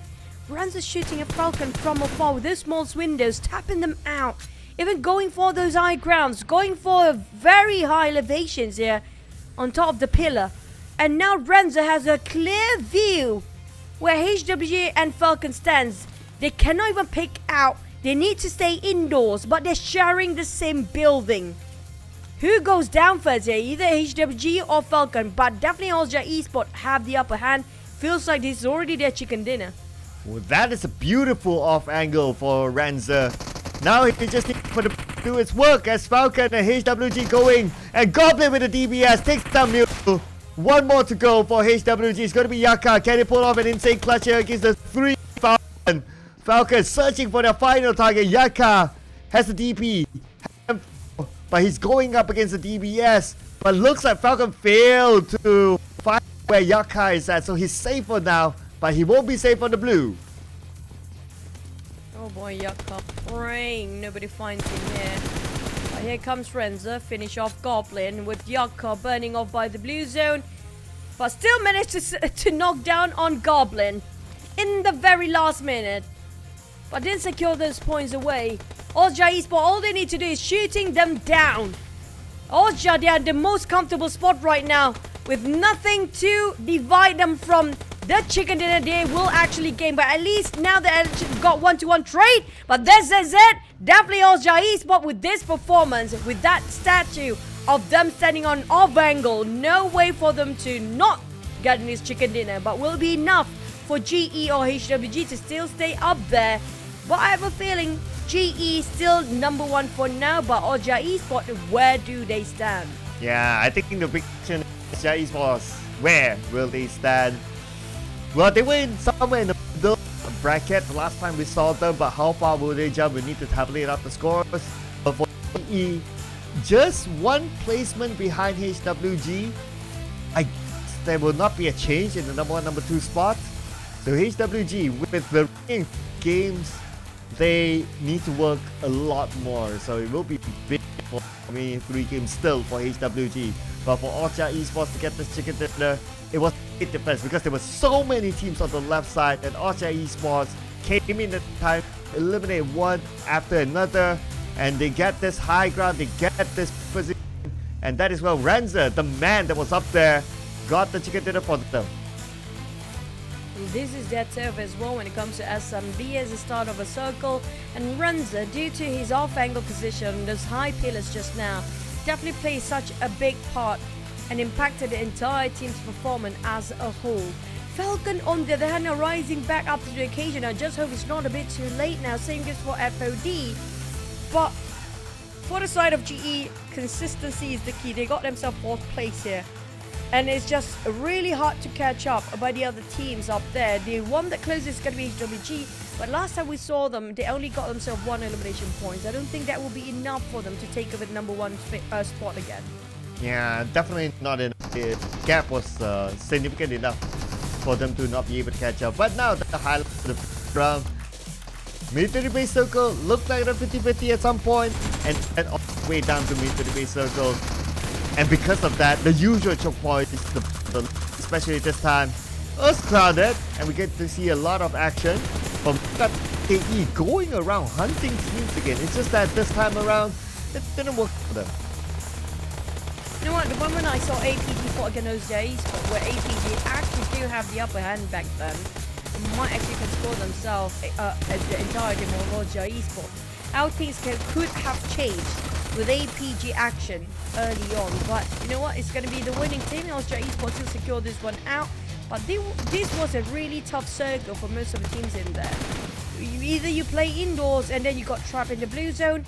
Speaker 18: Ranza shooting at Falcon from afar with those small windows, tapping them out. Even going for those high grounds, going for very high elevations here on top of the pillar. And now Renzo has a clear view where HWG and Falcon stands. They cannot even pick out. They need to stay indoors, but they're sharing the same building. Who goes down first here? Either HWG or Falcon, but definitely Austria Esports have the upper hand. Feels like this is already their chicken dinner.
Speaker 19: Well, that is a beautiful off angle for Renzo. Now he just needs to do its work as Falcon and HWG going, and Goblin with the DBS takes down Mew. One more to go for HWG. It's going to be Yaka. Can he pull off an insane clutch here against the 3 Falcon? Falcon searching for their final target. Yaka has the DP, but he's going up against the DBS. But looks like Falcon failed to find where Yaka is at, so he's safe for now, but he won't be safe on the blue.
Speaker 18: Oh boy, Yaka praying nobody finds him here. But here comes Renzo, finish off Goblin with Yaka burning off by the blue zone. But still managed to knock down on Goblin in the very last minute. But didn't secure those points away. Austria Esports, all they need to do is shooting them down. Austria, they are the most comfortable spot right now with nothing to divide them from the chicken dinner. They will actually gain, but at least now they got 1-to-1 trade. But this is it. Definitely Austria Esports with this performance, with that statue of them standing on off angle. No way for them to not get in this chicken dinner, but will be enough for GE or HWG to still stay up there. But I have a feeling GE still number one for now, but Austria Esports, where do they stand?
Speaker 19: Yeah, I think the big question is Austria Esports, where will they stand? Well, they win somewhere in the middle, bracket the last time we saw them, but how far will they jump? We need to tabulate up the scores. But for GE, just one placement behind HWG. I guess there will not be a change in the number 1, number 2 spots. So HWG, with the remaining games, they need to work a lot more. So it will be big for me, 3 games still for HWG. But for Orcha Esports to get this chicken dinner, it was a bit defense because there were so many teams on the left side, and Orcha Esports came in at the time, eliminate one after another, and they get this high ground, they get this position, and that is where Renza, the man that was up there, got the chicken dinner for them.
Speaker 18: This is their turf as well when it comes to SMB as the start of a circle, and Renza, due to his off-angle position, those high pillars just now, definitely plays such a big part and impacted the entire team's performance as a whole. Falcon, on the other hand, are rising back up to the occasion. I just hope it's not a bit too late now. Same goes for FOD. But for the side of GE, consistency is the key. They got themselves 4th place here. And it's just really hard to catch up by the other teams up there. The one that closest is going to be HWG. But last time we saw them, they only got themselves 1 elimination points. I don't think that will be enough for them to take over the number 1 spot again.
Speaker 19: Yeah, definitely not enough. The gap was significant enough for them to not be able to catch up. But now the highlight of the round, military base circle looked like a 50-50 at some point, and then all the way down to military base circle. And because of that, the usual choke point is especially this time, was crowded, and we get to see a lot of action from KE going around hunting teams again. It's just that this time around, it didn't work for them.
Speaker 18: You know what, the moment I saw APG fought against Esports, where APG actually do have the upper hand back then, might actually can score themselves as the entire team of Esports. How things could have changed with APG action early on, but you know what, it's going to be the winning team. Esports will secure this one out, but this was a really tough circle for most of the teams in there. Either you play indoors and then you got trapped in the blue zone,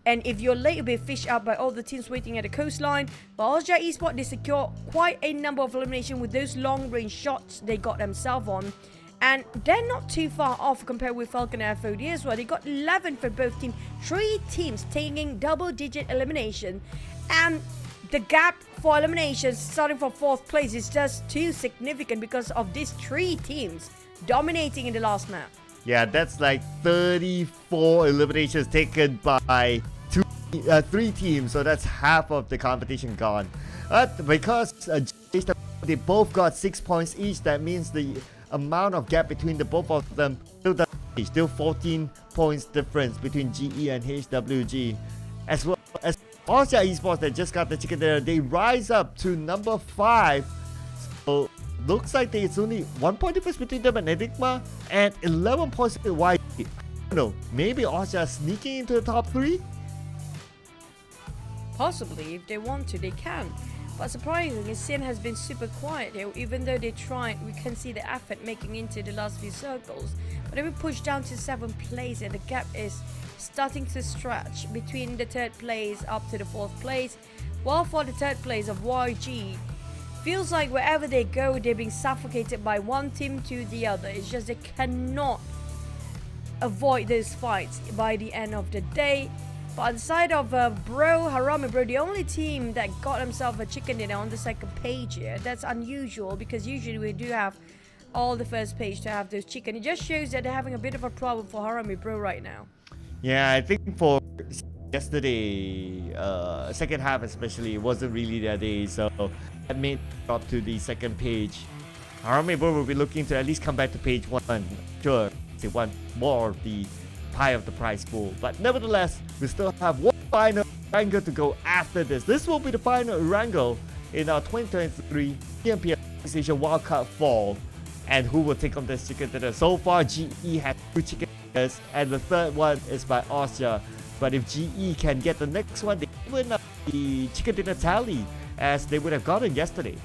Speaker 18: and if you're late, you'll be fished out by all the teams waiting at the coastline. But Esports, they secure quite a number of elimination with those long-range shots they got themselves on. And they're not too far off compared with Falcon and FOD as well. They got 11 for both teams. 3 teams taking double-digit elimination. And the gap for eliminations starting from 4th place is just too significant because of these 3 teams dominating in the last map.
Speaker 19: Yeah, that's like 34 eliminations taken by 3 teams, so that's half of the competition gone. But because they both got 6 points each, that means the amount of gap between the both of them still 14 points difference between GE and HWG. As well as Orcha Esports that just got the chicken dinner, they rise up to number 5. So looks like it's only 1 point difference between them and Enigma, and 11 points with YG. I don't know, maybe Orcha sneaking into the top 3?
Speaker 18: Possibly, if they want to, they can. But surprisingly, Sin has been super quiet here. Even though they tried, we can see the effort making into the last few circles. But they were pushed down to 7th place, and the gap is starting to stretch between the 3rd place up to the 4th place. While for the 3rd place of YG, feels like wherever they go, they're being suffocated by one team to the other. It's just they cannot avoid those fights by the end of the day. But on the side of Harami Bro, the only team that got themselves a chicken dinner on the 2nd page here. That's unusual because usually we do have all the 1st page to have those chicken. It just shows that they're having a bit of a problem for Harami Bro right now.
Speaker 19: Yeah, I think for yesterday, 2nd half especially, wasn't really their day, so that made it up to the 2nd page. Harami Bro will be looking to at least come back to page 1. Sure, they want more of the pie of the prize pool, but nevertheless, we still have one final wrangle to go after this. This will be the final wrangle in our 2023 PMPL SEA Wildcard Fall, and who will take on this chicken dinner. So far, GE has 2 chicken dinners, and the 3rd one is by Orcha. But if GE can get the next one, they win up the chicken dinner tally as they would have gotten yesterday.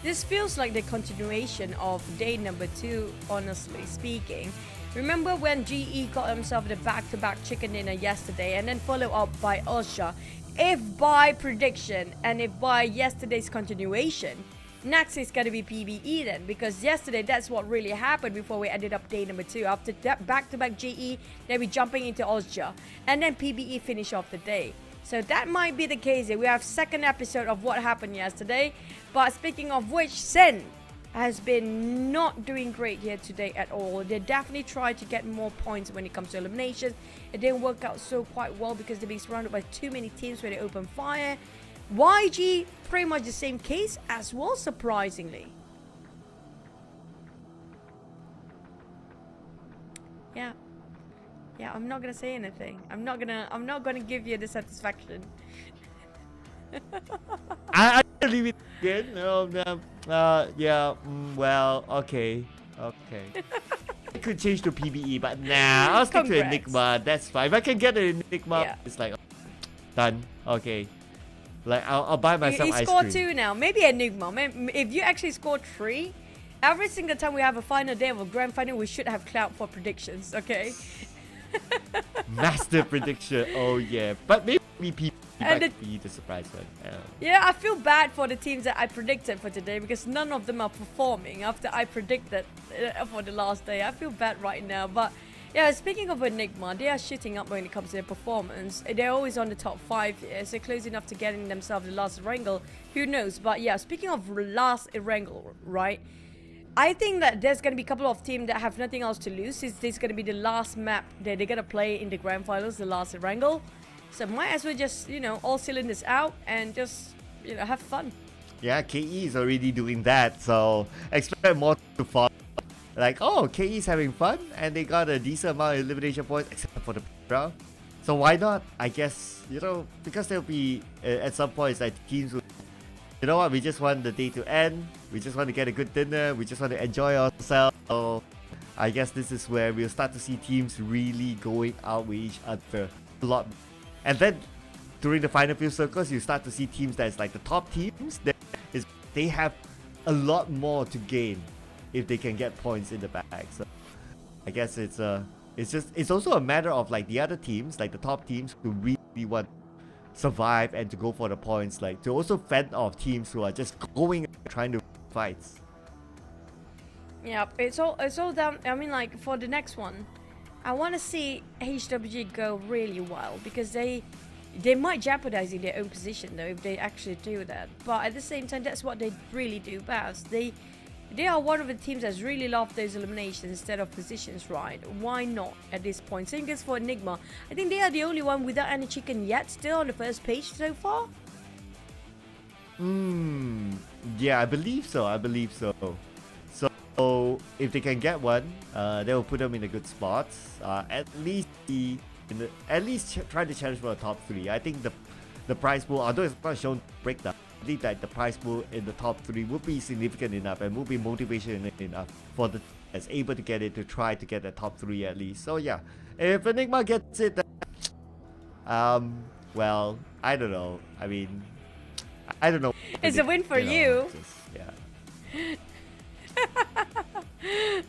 Speaker 18: This feels like the continuation of day number 2, honestly speaking. Remember when GE got himself the back-to-back chicken dinner yesterday and then followed up by Orcha? If by prediction and if by yesterday's continuation, Next is going to be PBE then, because yesterday that's what really happened before we ended up day number 2. After that back-to-back GE, then we jumping into Austria, and then PBE finish off the day. So that might be the case here. We have second episode of what happened yesterday. But speaking of which, Sen has been not doing great here today at all. They definitely tried to get more points when it comes to eliminations. It didn't work out so quite well because they're being surrounded by too many teams where they open fire. YG, pretty much the same case as well, surprisingly. Yeah, I'm not gonna say anything. I'm not gonna give you the satisfaction.
Speaker 19: I leave it again. Well, okay. I could change to PBE, but nah, I'll stick to Enigma. That's fine. If I can get an Enigma, it's like done. Okay. Like I'll buy myself ice cream.
Speaker 18: You score 2 now. Maybe Enigma. If you actually score 3, every single time we have a final day of a grand final, we should have clout for predictions. Okay.
Speaker 19: Master prediction. Oh yeah, but maybe PBE might be the surprise one.
Speaker 18: Yeah, I feel bad for the teams that I predicted for today because none of them are performing after I predicted for the last day. I feel bad right now, but yeah, speaking of Enigma, they are shooting up when it comes to their performance. They're always on the top 5, so close enough to getting themselves the last wrangle. Who knows? But yeah, speaking of last wrangle, right? I think that there's going to be a couple of teams that have nothing else to lose. This is going to be the last map that they're going to play in the grand finals, the last wrangle. So might as well just, all cylinders out and just, have fun.
Speaker 19: Yeah, KE is already doing that, so expect more to follow. Like, oh, KE is having fun, and they got a decent amount of elimination points, except for the round. So why not? I guess, because there'll be, at some points, like teams will, you know what, we just want the day to end, we just want to get a good dinner, we just want to enjoy ourselves. So I guess this is where we'll start to see teams really going out with each other a lot. And then, during the final few circles, you start to see teams that's like the top teams, they have a lot more to gain if they can get points in the bag. So I guess it's also a matter of like the other teams, like the top teams, who really want to survive and to go for the points, like to also fend off teams who are just going trying to fights.
Speaker 18: Yeah, it's all down. I mean, like for the next one, I want to see HWG go really well because they might jeopardize in their own position though if they actually do that. But at the same time, that's what they really do best. They are one of the teams that's really love those eliminations instead of positions, right? Why not at this point? Same goes for Enigma. I think they are the only one without any chicken yet, still on the first page so far.
Speaker 19: Yeah, I believe so. So if they can get one, they will put them in a good spot. At least try to challenge for the top 3. I think the prize pool, although it's not shown breakdown, I think that the prize pool in the top 3 would be significant enough and would be motivation enough for the that's able to get it to try to get the top 3 at least. So yeah, if Enigma gets it, well, I don't know. I mean, I don't know.
Speaker 18: It's a win for you.
Speaker 19: Yeah.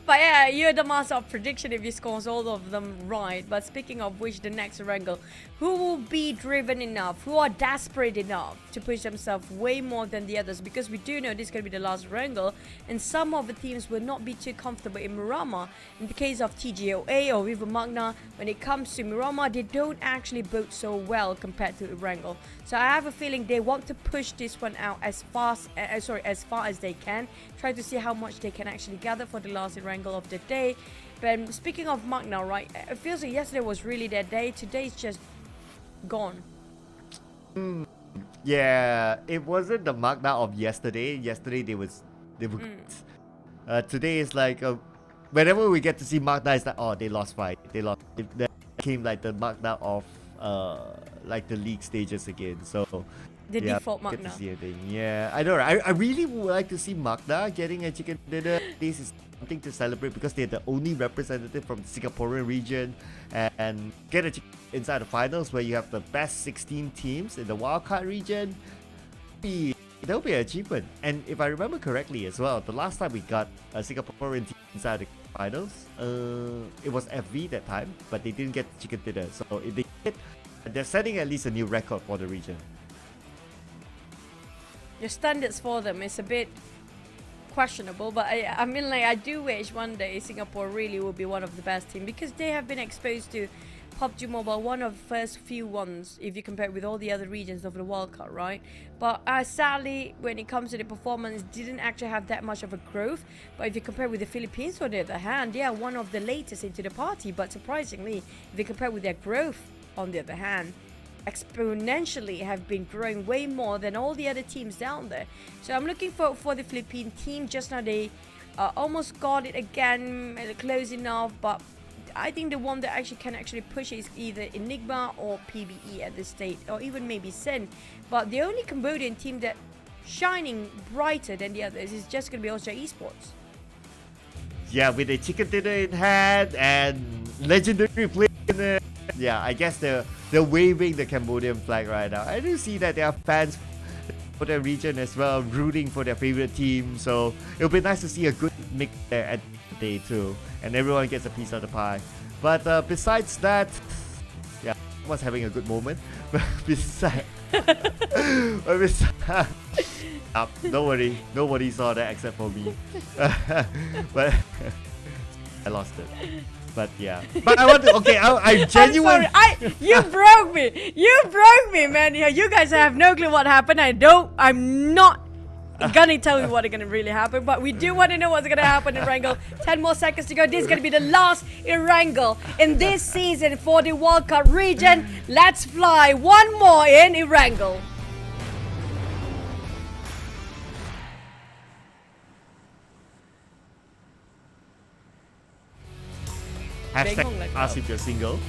Speaker 18: But yeah, you're the master of prediction if you score all of them right. But speaking of which, the next wrangle, who will be driven enough, who are desperate enough to push themselves way more than the others? Because we do know this is going to be the last wrangle, and some of the teams will not be too comfortable in Myanmar. In the case of TGOA or River Magna, when it comes to Myanmar, they don't actually boat so well compared to the wrangle. So I have a feeling they want to push this one out as far as they can. Try to see how much they can actually gather for the last wrangle of the day. But speaking of Magna, right, it feels like yesterday was really their day. Today's just gone.
Speaker 19: Yeah, it wasn't the Magna of yesterday. Yesterday they were good. Today is like whenever we get to see Magna, it's like, oh, they lost fight. They lost. It became like the Magna of like the league stages again. So
Speaker 18: the default
Speaker 19: get
Speaker 18: Magna.
Speaker 19: to see anything. Yeah, I know. I really would like to see Magna getting a chicken dinner. This is something to celebrate because they're the only representative from the Singaporean region, and get a chicken inside the finals where you have the best 16 teams in the wildcard region. That'll be an achievement. And if I remember correctly as well, the last time we got a Singaporean team inside the finals, it was FV that time, but they didn't get chicken dinner. So if they get, they're setting at least a new record for the region.
Speaker 18: The standards for them is a bit questionable, but I mean, like, I do wish one day Singapore really will be one of the best team, because they have been exposed to PUBG Mobile, one of the first few ones if you compare with all the other regions of the World Cup, right? But sadly, when it comes to the performance, didn't actually have that much of a growth. But if you compare with the Philippines, on the other hand, they are one of the latest into the party. But surprisingly, if you compare with their growth, on the other hand, exponentially have been growing way more than all the other teams down there. So I'm looking for the Philippine team. Just now they almost got it again, close enough, but I think the one that can push is either Enigma or PBE at this stage, or even maybe Sen. But the only Cambodian team that shining brighter than the others is just going to be also Esports.
Speaker 19: Yeah, with a chicken dinner in hand and legendary play in it. Yeah, I guess they're waving the Cambodian flag right now. I do see that there are fans for their region as well, rooting for their favorite team. So it'll be nice to see a good mix there at the day too, and everyone gets a piece of the pie. But besides that, yeah, I was having a good moment. But besides, don't worry, nobody saw that except for me. But I lost it. But yeah, but I want to. Okay, I'm genuine.
Speaker 18: I'm sorry. You broke me. You broke me, man. You guys have no clue what happened. I'm not gonna tell you what's gonna really happen, but we do want to know what's gonna happen in Erangel. 10 more seconds to go. This is gonna be the last Erangel in this season for the World Cup region. Let's fly one more in Erangel.
Speaker 19: Hashtag ask if you're single.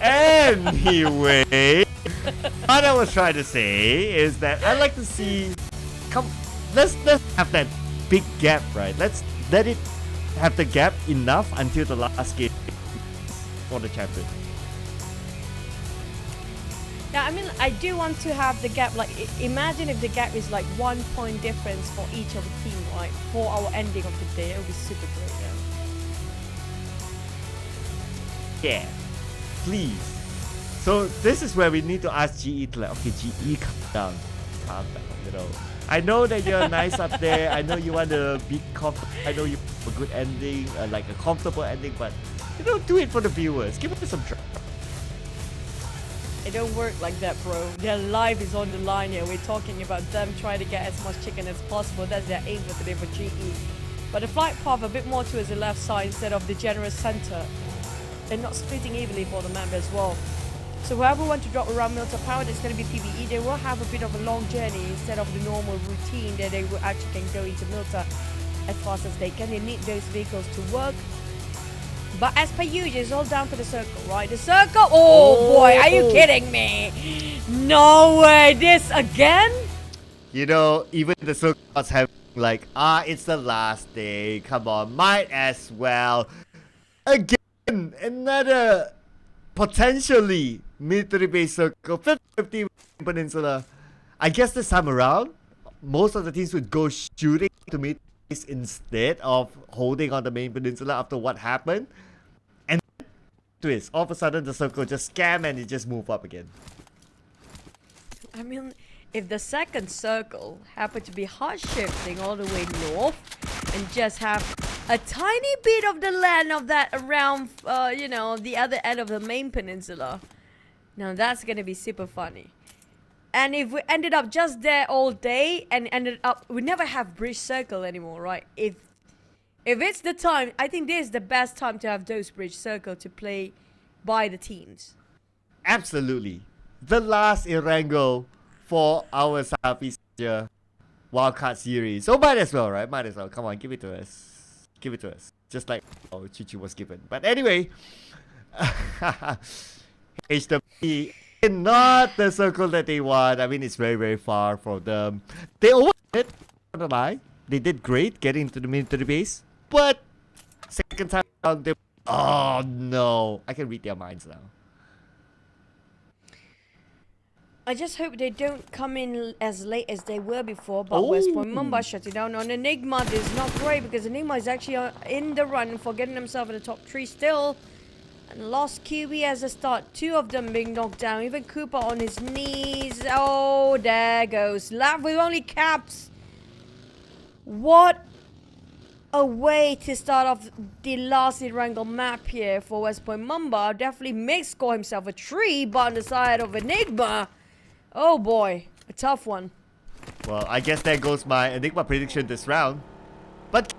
Speaker 19: Anyway, what I was trying to say is that I'd like to see. Let's have that big gap, right? Let's let it have the gap enough until the last game for the champion.
Speaker 18: Yeah, I mean, I do want to have the gap. Like, imagine if the gap is like 1 point difference for each of the team, right? For our ending of the day, it would be super great.
Speaker 19: Yeah, please. So this is where we need to ask GE to like, okay, GE, calm down, you know. I know that you're nice up there. I know you want to be comfortable. I know you want a good ending, like a comfortable ending, but you know, do it for the viewers. Give us some try.
Speaker 18: It don't work like that, bro. Their life is on the line here. We're talking about them trying to get as much chicken as possible. That's their aim for today for GE. But the flight path a bit more towards the left side instead of the generous center. And not splitting evenly for the map as well. So whoever wants to drop around Milta Power, it's going to be PBE. They will have a bit of a long journey instead of the normal routine that they will actually can go into Milta as fast as they can. They need those vehicles to work. But as per usual, it's all down to the circle, right? The circle. Oh boy, are you kidding me? No way, this again?
Speaker 19: You know, even the circle was having like, it's the last day. Come on, might as well. Again. Another potentially military-based circle, 50-50 Peninsula. I guess this time around, most of the teams would go shooting to military base instead of holding on the main peninsula after what happened. And twist, all of a sudden the circle just scam and it just move up again.
Speaker 18: I mean, if the second circle happened to be hard shifting all the way north and just have a tiny bit of the land of that around, you know, the other end of the main peninsula, now that's gonna be super funny. And if we ended up just there all day and ended up, we never have bridge circle anymore, right? If it's the time, I think this is the best time to have those bridge circle to play by the teams.
Speaker 19: Absolutely, the last Erangel for our Southeast Asia Wildcard series. So might as well, right? Might as well. Come on, give it to us. Give it to us. Just like Chichu was given. But anyway, HWP, not the circle that they want. I mean, it's very, very far from them. They overdid it. Not gonna lie. They did great getting into the military base. But second time around, they... Oh no. I can read their minds now.
Speaker 18: I just hope they don't come in as late as they were before, but West Point Mumbai shut it down on Enigma. This is not great because Enigma is actually in the run for getting himself in the top 3 still. And lost QB as a start. 2 of them being knocked down. Even Cooper on his knees. Oh, there goes. Left with only caps. What a way to start off the last Irangle map here for West Point Mamba. Definitely may score himself a 3, but on the side of Enigma, oh boy, a tough one.
Speaker 19: Well, I guess there goes my Enigma prediction this round. But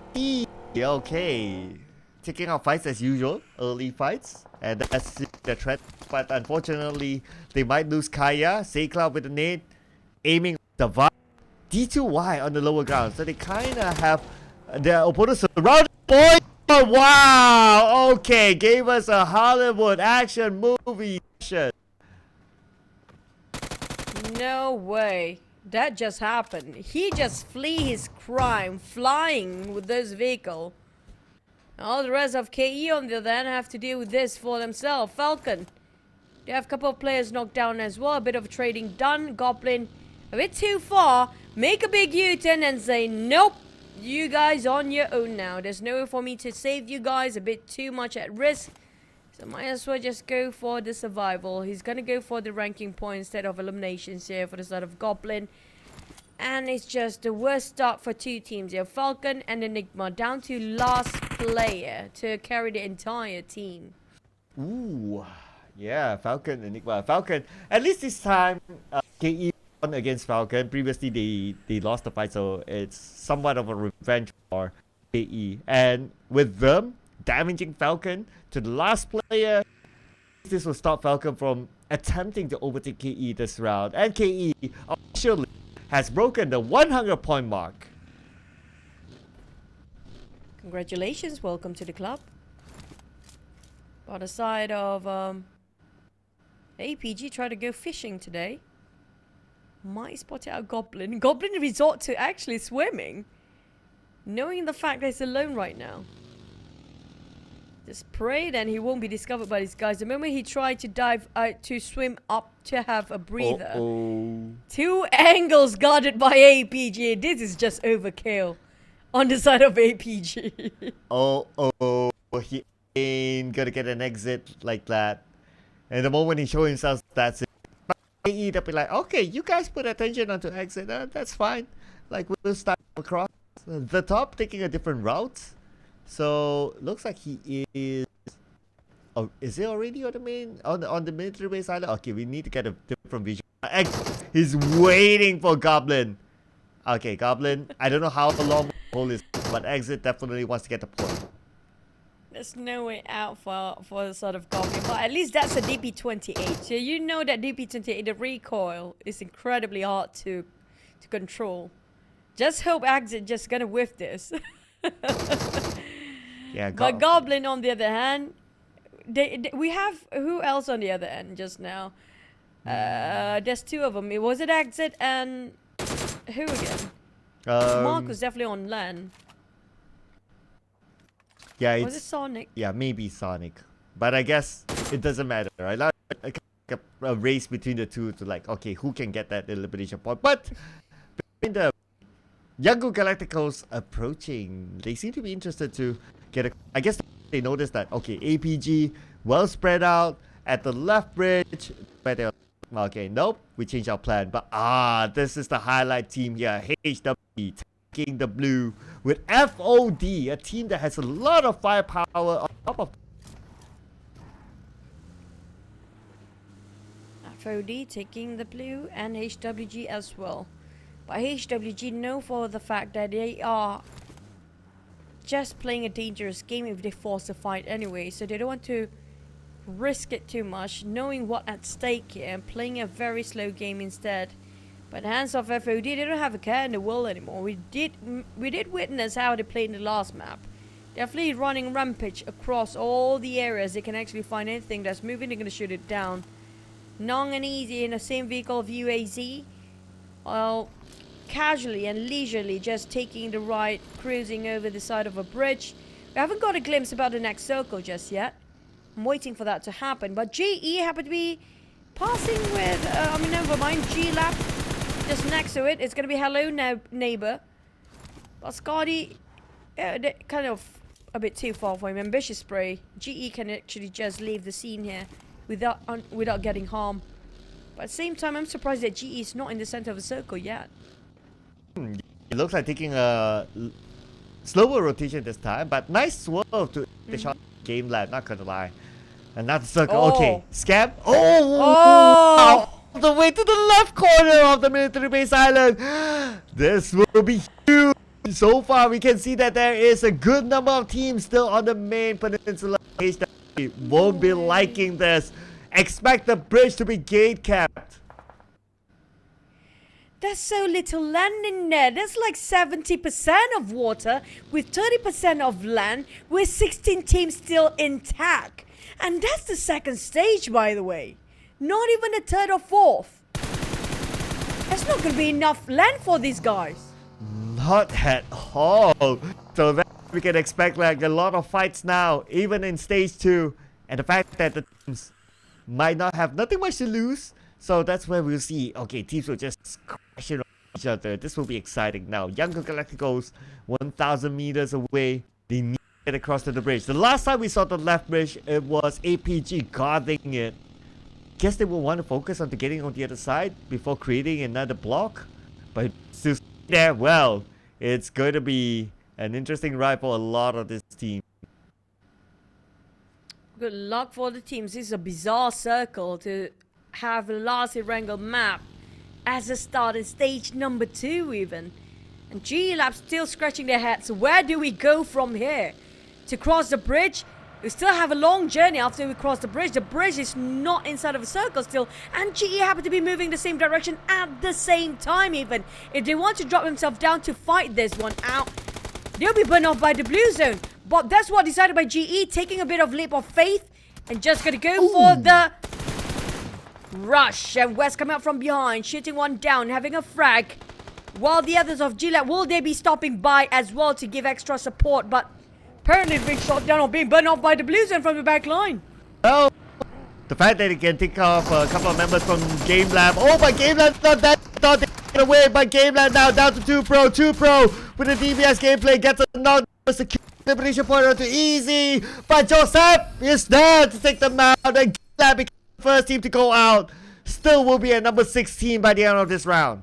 Speaker 19: okay, taking out fights as usual, early fights, and that's the threat. But unfortunately, they might lose Kaya, Saycloud with the nade, aiming the vibe. D2Y on the lower ground, so they kind of have their opponents surrounded. Boy, oh, wow! Okay, gave us a Hollywood action movie.
Speaker 18: No way. That just happened. He just flee his crime, flying with this vehicle. All the rest of KE on the other hand have to deal with this for themselves. Falcon. They have a couple of players knocked down as well. A bit of trading done. Goblin a bit too far. Make a big U-turn and say, nope, you guys on your own now. There's no way for me to save you guys. A bit too much at risk. So might as well just go for the survival. He's going to go for the ranking point instead of eliminations here for the side of Goblin. And it's just the worst start for two teams here. Falcon and Enigma down to last player to carry the entire team.
Speaker 19: Ooh, yeah, Falcon, Enigma. Falcon, at least this time, KE won against Falcon. Previously, they lost the fight, so it's somewhat of a revenge for KE. And with them damaging Falcon to the last player, this will stop Falcon from attempting to overtake KE this round. And KE officially has broken the 100-point mark.
Speaker 18: Congratulations, welcome to the club. On the side of APG, try to go fishing today. Might spot out Goblin. Goblin resort to actually swimming, knowing the fact that he's alone right now. Just pray then he won't be discovered by these guys. The moment he tried to dive out to swim up to have a breather. Two angles guarded by APG. This is just overkill on the side of APG.
Speaker 19: He ain't gonna get an exit like that. And the moment he shows himself, that's it. AE, they'll be like, okay, you guys put attention onto exit. That's fine. Like, we'll start across the top, taking a different route. So looks like he is. Oh, is he already on the main on the military base island? Okay, we need to get a different vision. He's waiting for Goblin. Okay, Goblin. I don't know how long the hole is, but exit definitely wants to get the point.
Speaker 18: There's no way out for the sort of Goblin, but at least that's a DP28. So you know that DP28, the recoil is incredibly hard to control. Just hope exit just gonna whiff this.
Speaker 19: Yeah,
Speaker 18: but Goblin on the other hand, we have who else on the other end just now? There's two of them. Was it Exit and who again? Mark was definitely on land.
Speaker 19: Yeah,
Speaker 18: was it Sonic?
Speaker 19: Yeah, maybe Sonic. But I guess it doesn't matter, right? Like a race between the two to like, okay, who can get that elimination point? But between the Yango Galacticos approaching, they seem to be interested to get a. I guess they noticed that, okay, APG well spread out at the left bridge. But they're okay, nope, we changed our plan. But this is the highlight team here. HW taking the blue with FOD, a team that has a lot of firepower on top of.
Speaker 18: FOD taking the blue and HWG as well. But HWG know for the fact that they are just playing a dangerous game if they force a fight anyway, so they don't want to risk it too much, knowing what at stake here and playing a very slow game instead. But hands off FOD, they don't have a care in the world anymore. We did witness how they played in the last map. Definitely running rampage across all the areas. They can actually find anything that's moving, they're gonna shoot it down. Long and easy in the same vehicle of UAZ. Well, casually and leisurely just taking the right, cruising over the side of a bridge. We haven't got a glimpse about the next circle just yet. I'm waiting for that to happen. But GE happened to be passing with, never mind, G-Lab just next to it. It's going to be hello neighbor. But Scotty, kind of a bit too far for him. Ambitious spray. GE can actually just leave the scene here without getting harmed. But at the same time, I'm surprised that GE is not in the center of the circle yet.
Speaker 19: It looks like taking a slower rotation this time, but nice swerve to the shot. Game lab, not gonna lie. Another circle. Okay, scam. Oh! All the way to the left corner of the military base island. This will be huge. So far, we can see that there is a good number of teams still on the main peninsula. HW won't be liking this. Expect the bridge to be gate capped.
Speaker 18: There's so little land in there. There's like 70% of water with 30% of land with 16 teams still intact. And that's the second stage, by the way. Not even the third or fourth. There's not going to be enough land for these guys.
Speaker 19: Not at all. So that we can expect like a lot of fights now, even in stage 2. And the fact that the teams might not have nothing much to lose. So that's where we'll see, okay, teams will just crash it on each other. This will be exciting now. Younger Galacticos, 1,000 meters away. They need to get across to the bridge. The last time we saw the left bridge, it was APG guarding it. Guess they will want to focus on getting on the other side before creating another block. But still there, well, it's going to be an interesting ride for a lot of this team.
Speaker 18: Good luck for the teams. This is a bizarre circle to have a last Erangel map as a start in stage number 2 even. And G-Lab still scratching their heads. Where do we go from here? To cross the bridge? We still have a long journey after we cross the bridge. The bridge is not inside of a circle still. And GE happen to be moving the same direction at the same time even. If they want to drop themselves down to fight this one out, they'll be burned off by the blue zone. But that's what decided by GE, taking a bit of leap of faith and just gonna go for the rush. And West come out from behind, shooting one down, having a frag. While the others of G-Lab, will they be stopping by as well to give extra support? But apparently being shot down or being burned off by the blue zone from the back line.
Speaker 19: Well, the fact that he can take off a couple of members from Game Lab. Oh, but Game Lab's not that. Thought they get away, but Game Lab now down to 2 Pro. 2 Pro with the DBS gameplay gets a knock. Secure elimination point to easy. But Joseph is there to take them out. And Game Lab becomes the first team to go out. Still will be at number 16 by the end of this round.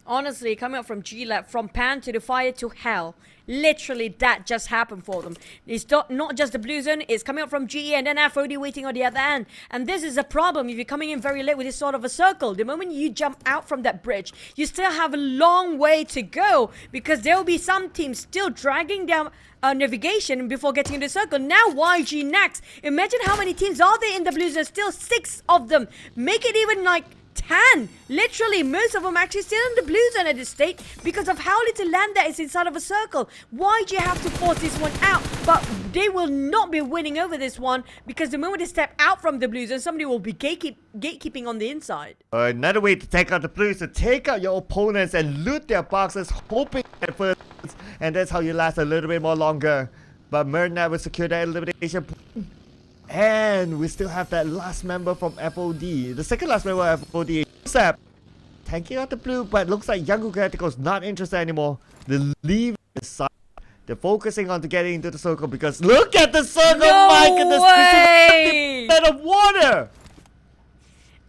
Speaker 18: Honestly, coming up from G-Lab, from pan to the fire to hell. Literally, that just happened for them. It's not just the blue zone, it's coming up from GE and then FOD waiting on the other end. And this is a problem if you're coming in very late with this sort of a circle. The moment you jump out from that bridge, you still have a long way to go because there will be some teams still dragging down navigation before getting into the circle. Now YG next. Imagine how many teams are there in the blue zone. Still 6 of them. Make it even like 10. Literally, most of them actually still in the blue zone at this state because of how little land there is inside of a circle. Why do you have to force this one out? But they will not be winning over this one because the moment they step out from the blue zone, somebody will be gatekeeping on the inside.
Speaker 19: Another way to take out the blues, to take out your opponents and loot their boxes, hoping at first, and that's how you last a little bit more longer. But Mernat will secure that elimination point. And we still have that last member from FOD. The second last member of FOD, Joseph, tanking out the blue, but looks like Young Galacticos not interested anymore. They're leaving the side. They're focusing on to getting into the circle because look at the circle, Mike, and the bit of water.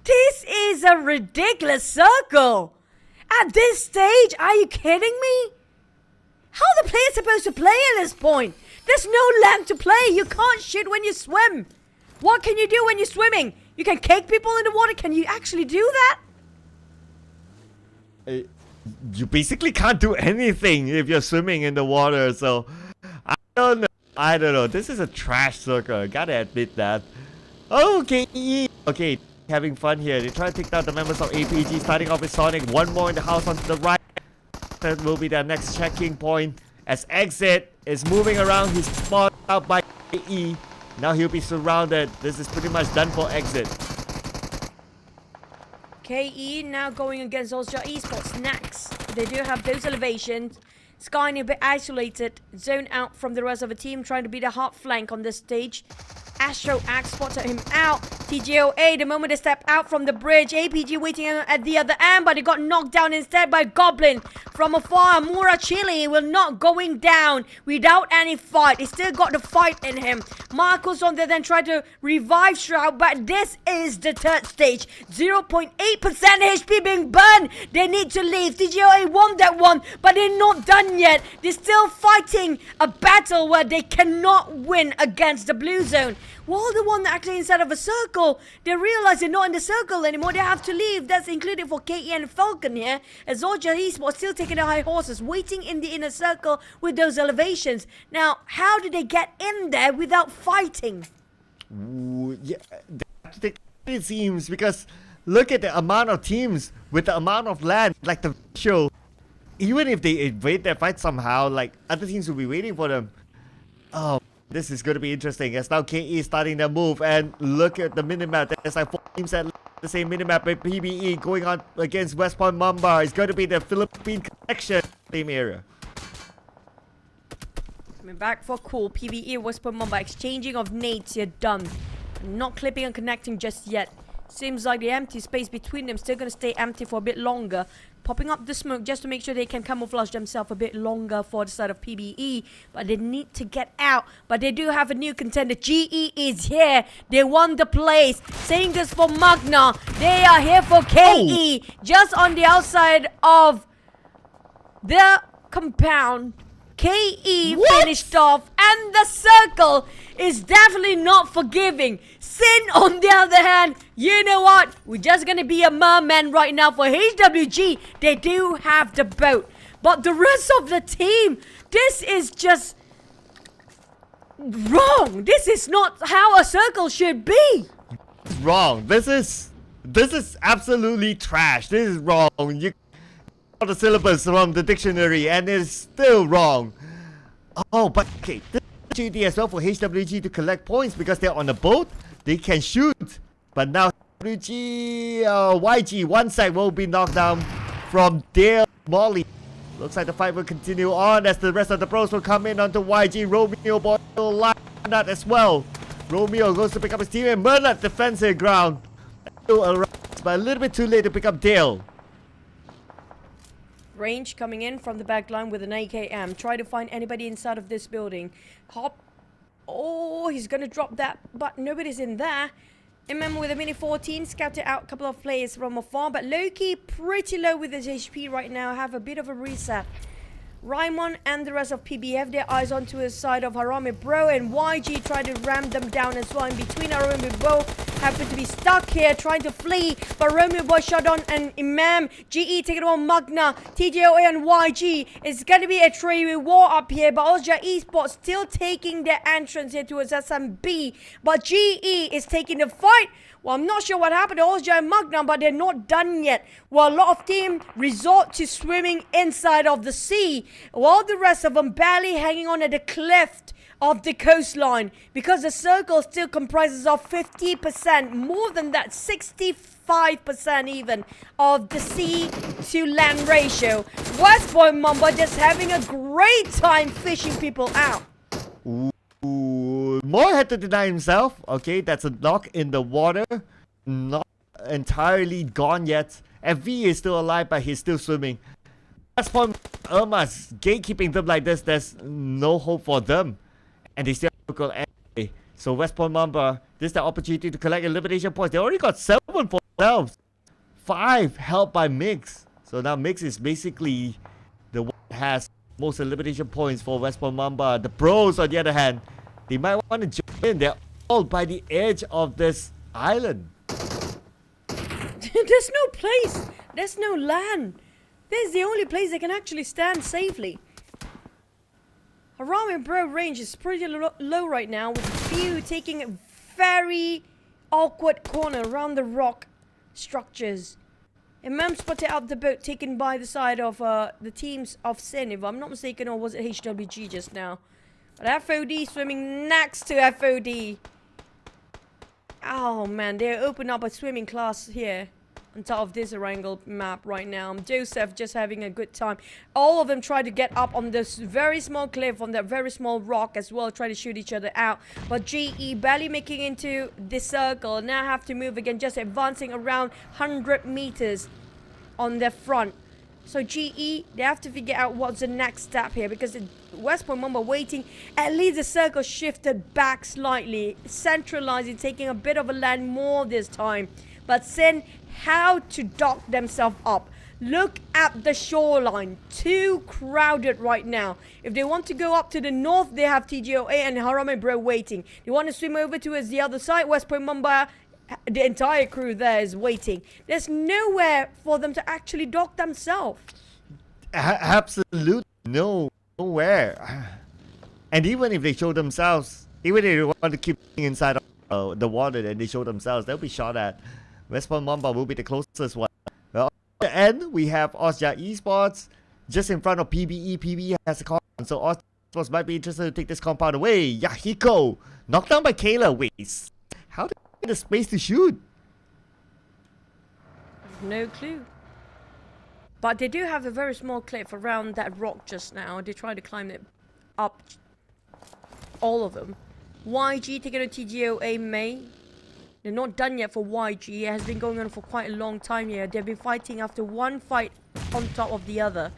Speaker 18: This is a ridiculous circle. At this stage, are you kidding me? How are the players supposed to play at this point? There's no land to play. You can't shoot when you swim. What can you do when you're swimming? You can kick people in the water. Can you actually do that?
Speaker 19: You basically can't do anything if you're swimming in the water. So, I don't know. This is a trash circle. I gotta admit that. Okay. Okay, having fun here. They try to take down the members of APG, starting off with Sonic. One more in the house on the right. That will be their next checking point. As Exit is moving around, he's spotted out by KE. Now he'll be surrounded. This is pretty much done for Exit.
Speaker 18: KE now going against Osja Esports next. They do have those elevations. Skyne a bit isolated, zone out from the rest of the team, trying to be the hard flank on this stage. Astro Axe spotted him out. TGOA, the moment they step out from the bridge, APG waiting at the other end, but he got knocked down instead by Goblin. From afar, Mura Chile will not going down without any fight. He still got the fight in him. Marcos on there then tried to revive Shroud, but this is the third stage. 0.8% HP being burned. They need to leave. TGOA won that one, but they're not done yet. They're still fighting a battle where they cannot win against the blue zone. While the one actually inside of a circle, they realize they're not in the circle anymore. They have to leave. That's included for KE and Falcon here. As Zorja Esports still taking the high horses, waiting in the inner circle with those elevations. Now, how did they get in there without fighting?
Speaker 19: Ooh, yeah, it seems, because look at the amount of teams with the amount of land, like the show. Even if they invade their fight somehow, like other teams will be waiting for them. Oh, this is going to be interesting as now KE is starting their move, and look at the minimap. There's like 4 teams at the same minimap with PBE going on against West Point Mamba. It's going to be the Philippine connection same area.
Speaker 18: Coming back for cool. PBE West Point Mamba exchanging of nades here done. Not clipping and connecting just yet. Seems like the empty space between them still going to stay empty for a bit longer. Popping up the smoke just to make sure they can camouflage themselves a bit longer for the side of PBE. But they need to get out. But they do have a new contender. GE is here. They won the place. Saying this for Magna. They are here for KE. Just on the outside of the compound. KE finished off, and the circle is definitely not forgiving. Sin, on the other hand, you know what? We're just gonna be a merman right now for HWG. They do have the boat, but the rest of the team, this is just wrong. This is not how a circle should be.
Speaker 19: It's wrong. This is absolutely trash. This is wrong. You the syllabus from the dictionary and it's still wrong. Oh, but okay, this is an opportunity as well for HWG to collect points because they're on the boat. They can shoot, but now YG one side will be knocked down from Dale Molly. Looks like the fight will continue on as the rest of the pros will come in onto YG. Romeo boy will line that as well. Romeo goes to pick up his team and Merlot defensive ground. But a little bit too late to pick up Dale.
Speaker 18: Range coming in from the back line with an AKM. Try to find anybody inside of this building. Hop. Oh, he's going to drop that, but nobody's in there. MM with a mini 14. Scouted out a couple of players from afar, but Loki pretty low with his HP right now. Have a bit of a reset. Raimon and the rest of PB have their eyes onto his side of Harami Bro, and YG tried to ram them down as well. In between, Harami Bro happened to be stuck here trying to flee, but Romeo Boy shot on and Imam. GE taking on Magna, TJOA and YG. It's going to be a three-way war up here, but Ozja Esports still taking their entrance here towards SMB, but GE is taking the fight. Well, I'm not sure what happened to Ozja and Magna, but they're not done yet. Well, a lot of team resort to swimming inside of the sea, while the rest of them barely hanging on at the cliff of the coastline, because the circle still comprises of 50%, more than that, 65% even, of the sea to land ratio. West Point Mamba just having a great time fishing people out.
Speaker 19: Moore had to deny himself. Okay, that's a knock in the water. Not entirely gone yet. FV is still alive, but he's still swimming. West Point Irma's gatekeeping them like this. There's no hope for them. And they still have to go anyway. So West Point Mamba, this is the opportunity to collect elimination points. They already got 7 for themselves. 5 held by Mix. So now Mix is basically the one that has most elimination points for West Point Mamba. The pros, on the other hand, they might want to jump in. They're all by the edge of this island.
Speaker 18: There's no place. There's no land. This is the only place they can actually stand safely. Harami Bro range is pretty low right now, with few taking a very awkward corner around the rock structures. Imam spotted out the boat taken by the side of the teams of Sin, if I'm not mistaken, or was it HWG just now? But FOD swimming next to FOD. Oh man, they open up a swimming class here. on top of this Erangel map right now. Joseph just having a good time. All of them try to get up on this very small cliff, on that very small rock as well, try to shoot each other out. But GE barely making into this circle. Now have to move again, just advancing around 100 meters on their front. So GE, they have to figure out what's the next step here, because West Point Mamba waiting. At least the circle shifted back slightly, centralizing, taking a bit of a land more this time. But Sin, how to dock themselves up. Look at the shoreline, too crowded right now. If they want to go up to the north, they have TGOA and Harame Bro waiting. They want to swim over towards the other side, West Point Mamba, the entire crew there is waiting. There's nowhere for them to actually dock themselves.
Speaker 19: Absolutely nowhere. And even if they show themselves, even if they want to keep inside the water and they show themselves, they'll be shot at. West Point Mamba will be the closest one. Well, at the end, we have Austria Esports just in front of PBE. PBE has a compound, so Austria Esports might be interested to take this compound away. Yahiko, knocked down by Kayla. Wait, how did they get the space to shoot?
Speaker 18: No clue. But they do have a very small cliff around that rock just now. They try to climb it up, all of them. YG taking a TGOA May. They're not done yet for YG. It has been going on for quite a long time here. They've been fighting after one fight on top of the other.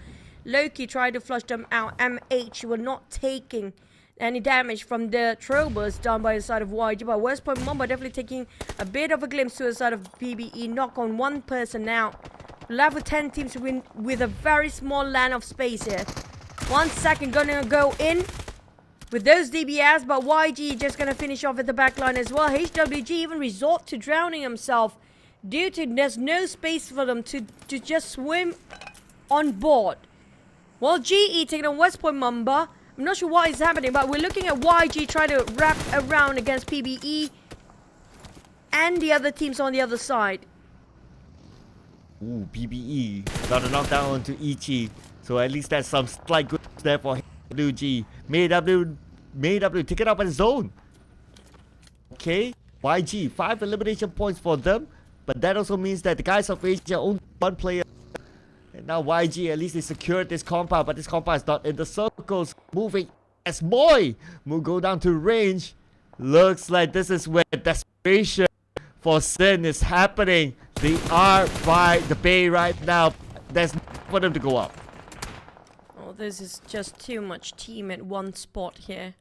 Speaker 18: Loki tried to flush them out. MH were not taking any damage from the Trobers down by the side of YG. But West Point Mamba definitely taking a bit of a glimpse to the side of PBE. Knock on one person out. Level 10 teams win with a very small land of space here. 1 second gonna go in with those DBS, but YG just gonna finish off at the back line as well. HWG even resort to drowning himself due to there's no space for them to just swim on board. Well, GE taking on West Point Mamba. I'm not sure what is happening, but we're looking at YG trying to wrap around against PBE and the other teams on the other side.
Speaker 19: Ooh, PBE got a knockdown onto Ichi, so at least that's some slight good there for WG. May W take it up on his own. Okay, YG 5 elimination points for them, but that also means that the guys of Asia own one player. And now YG at least they secured this compound, but this compound is not in the circles. Moving as Moy will go down to range. Looks like this is where desperation for Sin is happening. They are by the bay right now. There's no for them to go up.
Speaker 18: Oh, this is just too much team at one spot here.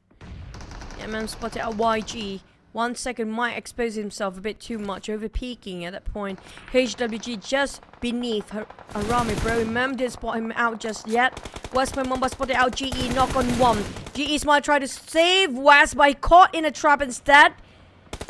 Speaker 18: MM spotted at YG. 1 second might expose himself a bit too much, over peaking at that point. HWG just beneath Harame Bro. MM didn't spot him out just yet. West Point Mamba spotted out GE, knock on one. GE might try to save West, but caught in a trap instead.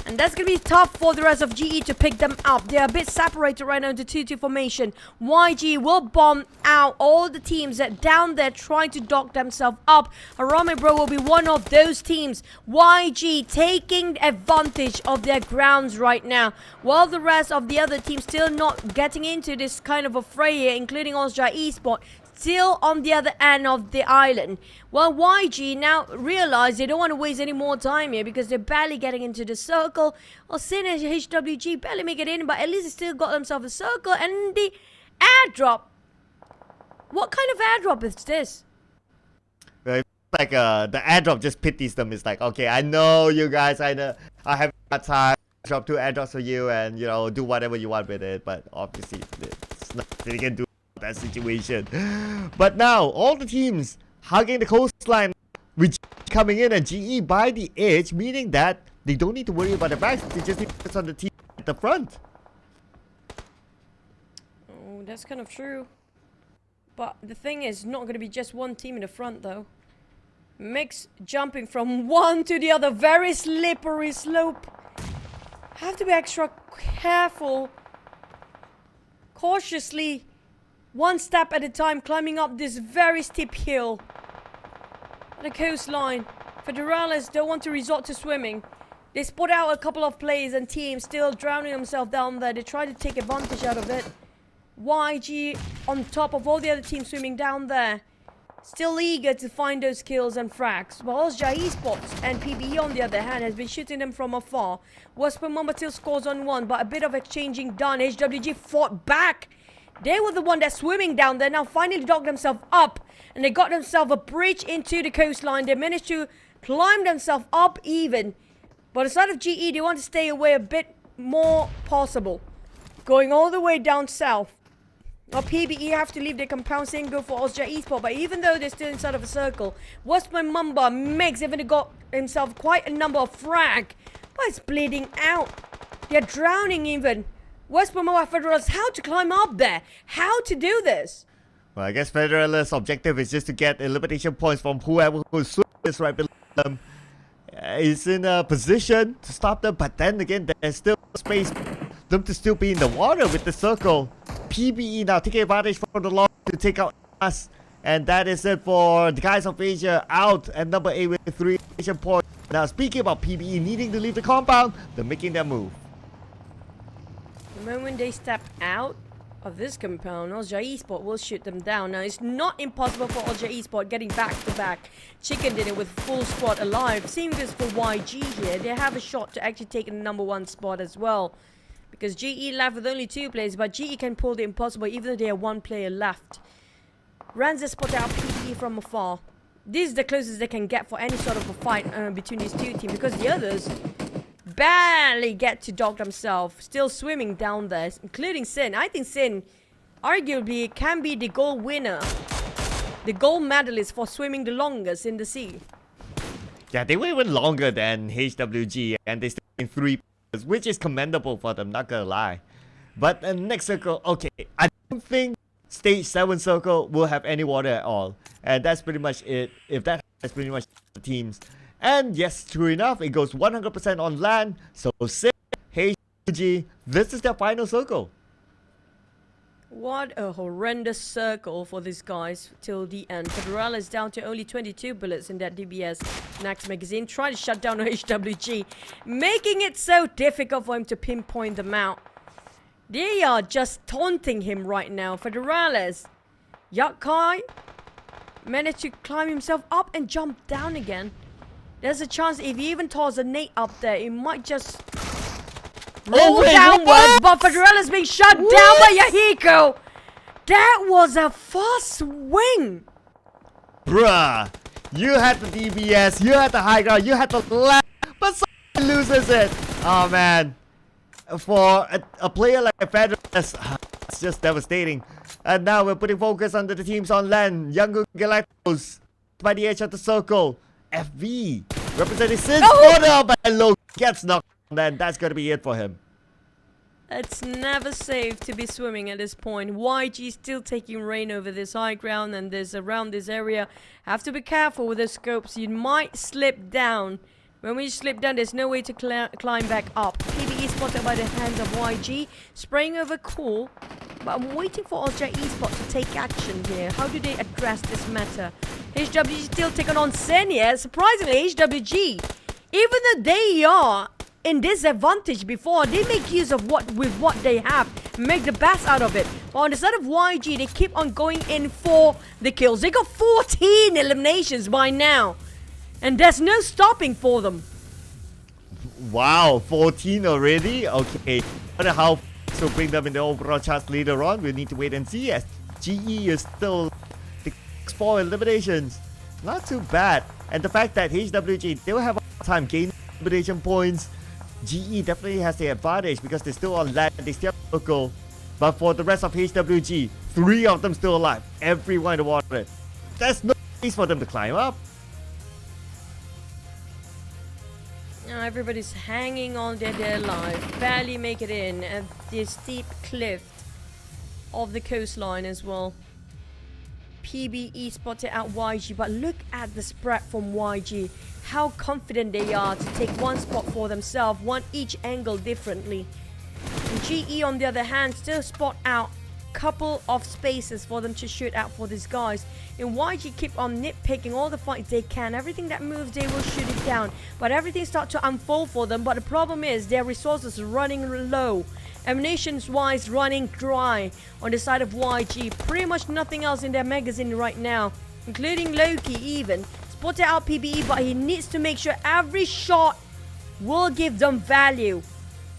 Speaker 18: And that's going to be tough for the rest of GE to pick them up. They're a bit separated right now into 2-2 formation. YG will bomb out all the teams that down there trying to dock themselves up. Harame Bro will be one of those teams. YG taking advantage of their grounds right now, while the rest of the other teams still not getting into this kind of a fray here, including Austria Esports, still on the other end of the island. Well, YG now realize they don't want to waste any more time here because they're barely getting into the circle. Or Sin and HWG barely make it in, but at least they still got themselves a circle. And the airdrop. What kind of airdrop is this?
Speaker 19: Like the airdrop just pities them. It's like, okay, I know you guys, I know I have time. Drop 2 airdrops for you and, you know, do whatever you want with it. But obviously, it's nothing they can do that situation. But now all the teams hugging the coastline with GE coming in and GE by the edge, meaning that they don't need to worry about the backs, they just need to focus on the team at the front.
Speaker 18: Oh, that's kind of true. But the thing is, not going to be just one team in the front though. Mix jumping from one to the other, very slippery slope. Have to be extra careful, cautiously, one step at a time, climbing up this very steep hill on the coastline. Federales don't want to resort to swimming. They spot out a couple of players and teams still drowning themselves down there. They try to take advantage out of it. YG on top of all the other teams swimming down there. Still eager to find those kills and frags. Whilst Esports and PBE on the other hand has been shooting them from afar. Western Mamba still scores on 1, but a bit of exchanging done. HWG fought back. They were the one that's swimming down there. Now finally dogged themselves up. And they got themselves a bridge into the coastline. They managed to climb themselves up even. But the side of GE, they want to stay away a bit more possible. Going all the way down south. Now PBE have to leave their compound and go for Osja Esports. But even though they're still inside of a circle, Westman Mamba makes even got himself quite a number of frag. But it's bleeding out. They're drowning even. Westman Mamba Federalists, how to climb up there? How to do this?
Speaker 19: Well, I guess Federalist's objective is just to get elimination points from whoever who's right below them. Is in a position to stop them, but then again, there's still space for them to still be in the water with the circle. PBE now taking advantage from the long to take out us. And that is it for the guys of Asia out at number 8 with 3 elimination points. Now speaking about PBE needing to leave the compound, they're making their move.
Speaker 18: The moment they step out of this compound, Osja Esports will shoot them down. Now it's not impossible for Osja Esports getting back to back chicken dinner with full squad alive. Same goes for YG here. They have a shot to actually take the number 1 spot as well. Because GE left with only 2 players, but GE can pull the impossible even though they have 1 player left. Ranza spotted out PBE from afar. This is the closest they can get for any sort of a fight between these 2 teams, because the others barely get to dog themselves, still swimming down there, including Sin. I think Sin arguably can be the gold winner, the gold medalist for swimming the longest in the sea.
Speaker 19: Yeah, they were even longer than HWG, and they still in 3 players, which is commendable for them, not gonna lie. But the next circle, okay, I don't think stage 7 circle will have any water at all, and that's pretty much it. If that's pretty much the teams. And yes, true enough, it goes 100% on land. So Sid, HG, this is their final circle.
Speaker 18: What a horrendous circle for these guys till the end. Federal is down to only 22 bullets in that DBS Next magazine. Trying to shut down HWG, making it so difficult for him to pinpoint them out. They are just taunting him right now. Federales, Yakai managed to climb himself up and jump down again. There's a chance if he even tosses a nade up there, it might just roll downwards. But Federal is being shut down by Yahiko. That was a fast swing.
Speaker 19: Bruh, you had the DBS, you had the high ground, you had the land, but someone loses it. Oh man, for a player like Federal, it's just devastating. And now we're putting focus on the teams on land. Young Galacticos by the edge of the circle. FV representing Sin by low gets knocked, and then that's gonna be it for him.
Speaker 18: It's never safe to be swimming at this point. YG still taking reign over this high ground and this around this area. Have to be careful with the scopes. You might slip down. When we slip down, there's no way to climb back up. PBE spotted by the hands of YG, spraying over cool. But I'm waiting for Osja Esports to take action here. How do they address this matter? HWG still taking on Sen here. Surprisingly, HWG, even though they are in disadvantage before, they make use of what they have, make the best out of it. But on the side of YG, they keep on going in for the kills. They got 14 eliminations by now, and there's no stopping for them.
Speaker 19: Wow, 14 already? Okay, I wonder how to bring them in the overall charts later on. We'll need to wait and see, as GE is still the 4 eliminations. Not too bad. And the fact that HWG, they will have a time gaining elimination points. GE definitely has the advantage because they're still on land, they still have local. But for the rest of HWG, 3 of them still alive. Everyone in the water. There's no place for them to climb up.
Speaker 18: Now everybody's hanging on there, they're alive. Barely make it in at this steep cliff of the coastline as well. PBE spotted out YG, but look at the spread from YG. How confident they are to take 1 spot for themselves, 1 each angle differently. And GE on the other hand still spot out couple of spaces for them to shoot out for these guys. And YG keep on nitpicking all the fights they can. Everything that moves, they will shoot it down. But everything starts to unfold for them. But the problem is their resources are running low. Ammunitions wise, running dry on the side of YG. Pretty much nothing else in their magazine right now. including Loki even, spotted out PBE, but he needs to make sure every shot will give them value.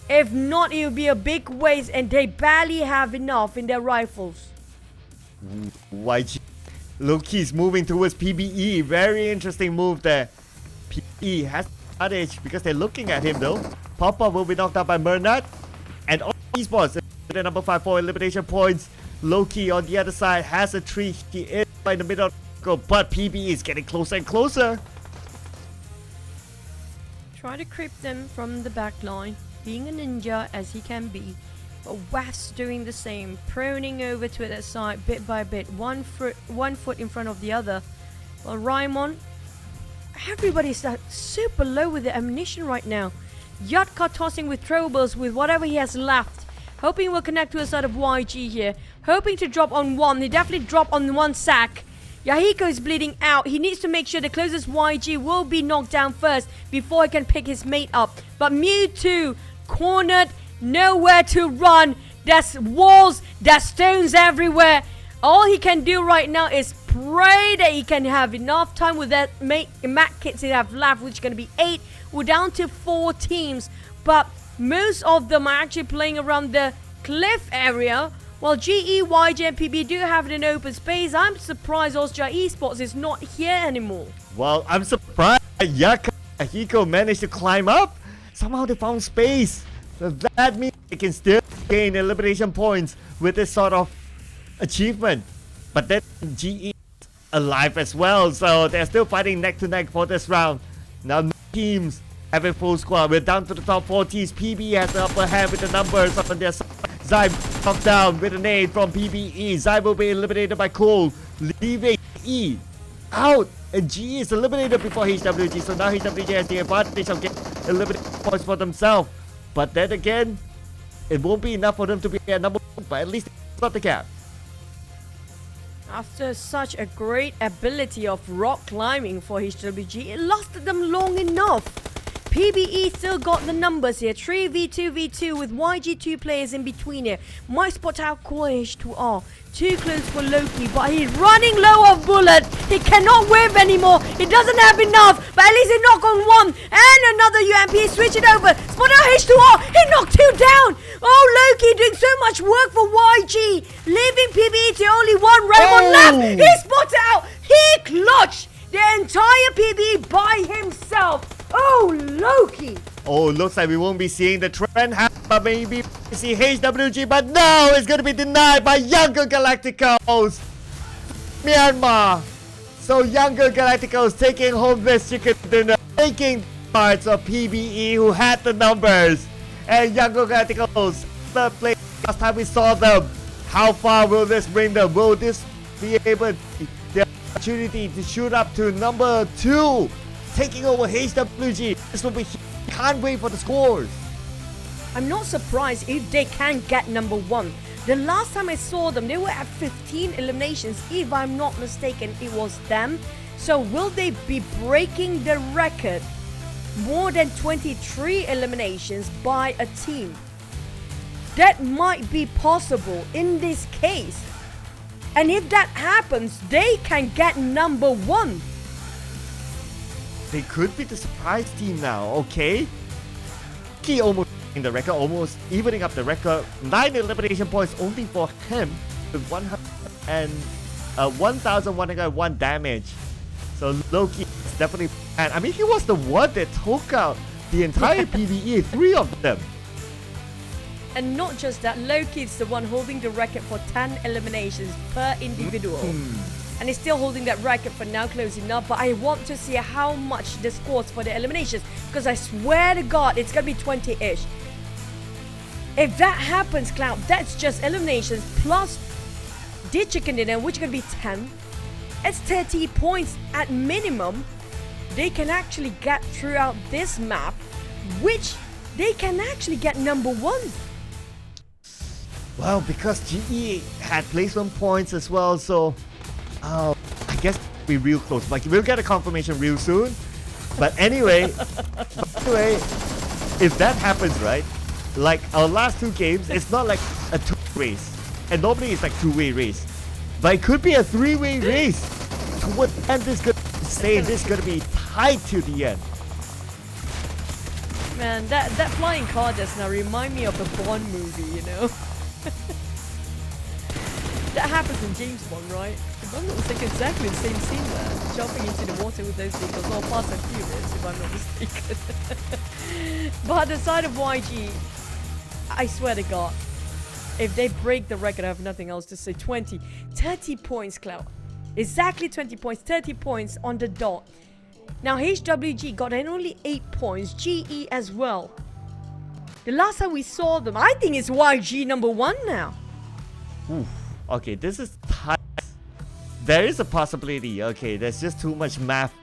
Speaker 18: If not, it will be a big waste and they barely have enough in their rifles.
Speaker 19: YG Loki is moving towards PBE. Very interesting move there. PBE has advantage because they're looking at him though. Papa will be knocked out by Mernat. And all Esports the number 5 for elimination points. Loki on the other side has a 3. He is in the middle of the circle, but PBE is getting closer and closer.
Speaker 18: Try to creep them from the back line, being a ninja as he can be. But West's doing the same, proning over to that side bit by bit, one foot in front of the other. Well, Raimon, everybody's super low with the ammunition right now. Yatka tossing with throwables with whatever he has left. Hoping we'll connect to a side of YG here. Hoping to drop on one. They definitely drop on one sack. Yahiko is bleeding out. He needs to make sure the closest YG will be knocked down first before he can pick his mate up. But Mewtwo cornered, nowhere to run. There's walls, there's stones everywhere. All he can do right now is pray that he can have enough time with that mat kits they have left, which is going to be 8. We're down to 4 teams, but most of them are actually playing around the cliff area, while GE, YG and PB do have it in open space. I'm surprised Austria Esports is not here anymore.
Speaker 19: Well, I'm surprised Yahiko managed to climb up. Somehow they found space. So that means they can still gain elimination points with this sort of achievement. But then GE is alive as well, so they're still fighting neck to neck for this round. Now no teams have a full squad. We're down to the top 4 teams. PB has the upper hand with the numbers on their side. Zai knocked down with a nade from PBE. Zai will be eliminated by Cole, leaving E out. And G is eliminated before HWG, so now HWG has the advantage of getting eliminated points for themselves. But then again, it won't be enough for them to be at number 1, but at least they got the cap.
Speaker 18: After such a great ability of rock climbing for HWG, it lasted them long enough. PBE still got the numbers here. 3v2v2 with YG2 players in between here. Might spot out Core H2R. Too close for Loki, but he's running low of bullet. He cannot whip anymore. He doesn't have enough, but at least he knocked on one. And another UMP, switch it over. Spot out H2R. He knocked 2 down. Oh, Loki doing so much work for YG. Leaving PBE to only 1 rival left. He spotted out. He clutched the entire PBE by himself. Oh, Loki!
Speaker 19: Oh, looks like we won't be seeing the trend happen, but maybe see HWG, but no, it's going to be denied by Younger Galacticos, Myanmar. So Younger Galacticos taking home this chicken dinner, taking parts of PBE who had the numbers. And Younger Galacticos, third place, last time we saw them. How far will this bring them? Will this be able to the opportunity to shoot up to number 2? Taking over HWG. This will be huge. Can't wait for the scores.
Speaker 18: I'm not surprised if they can get number 1. The last time I saw them, they were at 15 eliminations. If I'm not mistaken, it was them. So will they be breaking the record? More than 23 eliminations by a team. That might be possible in this case. And if that happens, they can get number 1.
Speaker 19: They could be the surprise team now, okay? Key almost in the record, almost evening up the record. 9 elimination points only for him with 1,101 damage. So Loki is definitely, and I mean he was the one that took out the entire PvE, 3 of them.
Speaker 18: And not just that, Loki is the one holding the record for 10 eliminations per individual. And he's still holding that record for now, close enough. But I want to see how much the scores for the eliminations, because I swear to God, it's going to be 20-ish. If that happens, Cloud, that's just eliminations plus the chicken dinner, which is going to be 10. It's 30 points at minimum. They can actually get throughout this map, which they can actually get number 1.
Speaker 19: Well, because GE had placement points as well, so I guess it'll be real close. Like, we'll get a confirmation real soon. But anyway, if that happens, right? Like our last 2 games, it's not like a 2-way race. And normally it's like 2-way race. But it could be a 3-way race towards And this is gonna say this is gonna be tight to the end.
Speaker 18: Man, that flying car just now remind me of a Bond movie, you know? That happens in James Bond, right? If I'm not mistaken, exactly the same scene there. Jumping into the water with those vehicles, or Fast and Furious, if I'm not mistaken. But at the side of YG, I swear to God, if they break the record, I have nothing else to say. 30 points, Cloud. Exactly 20 points, 30 points on the dot. Now HWG got only 8 points, GE as well. The last time we saw them, I think it's YG number 1 now.
Speaker 19: Oof. Okay, this is tight. There is a possibility. Okay, there's just too much math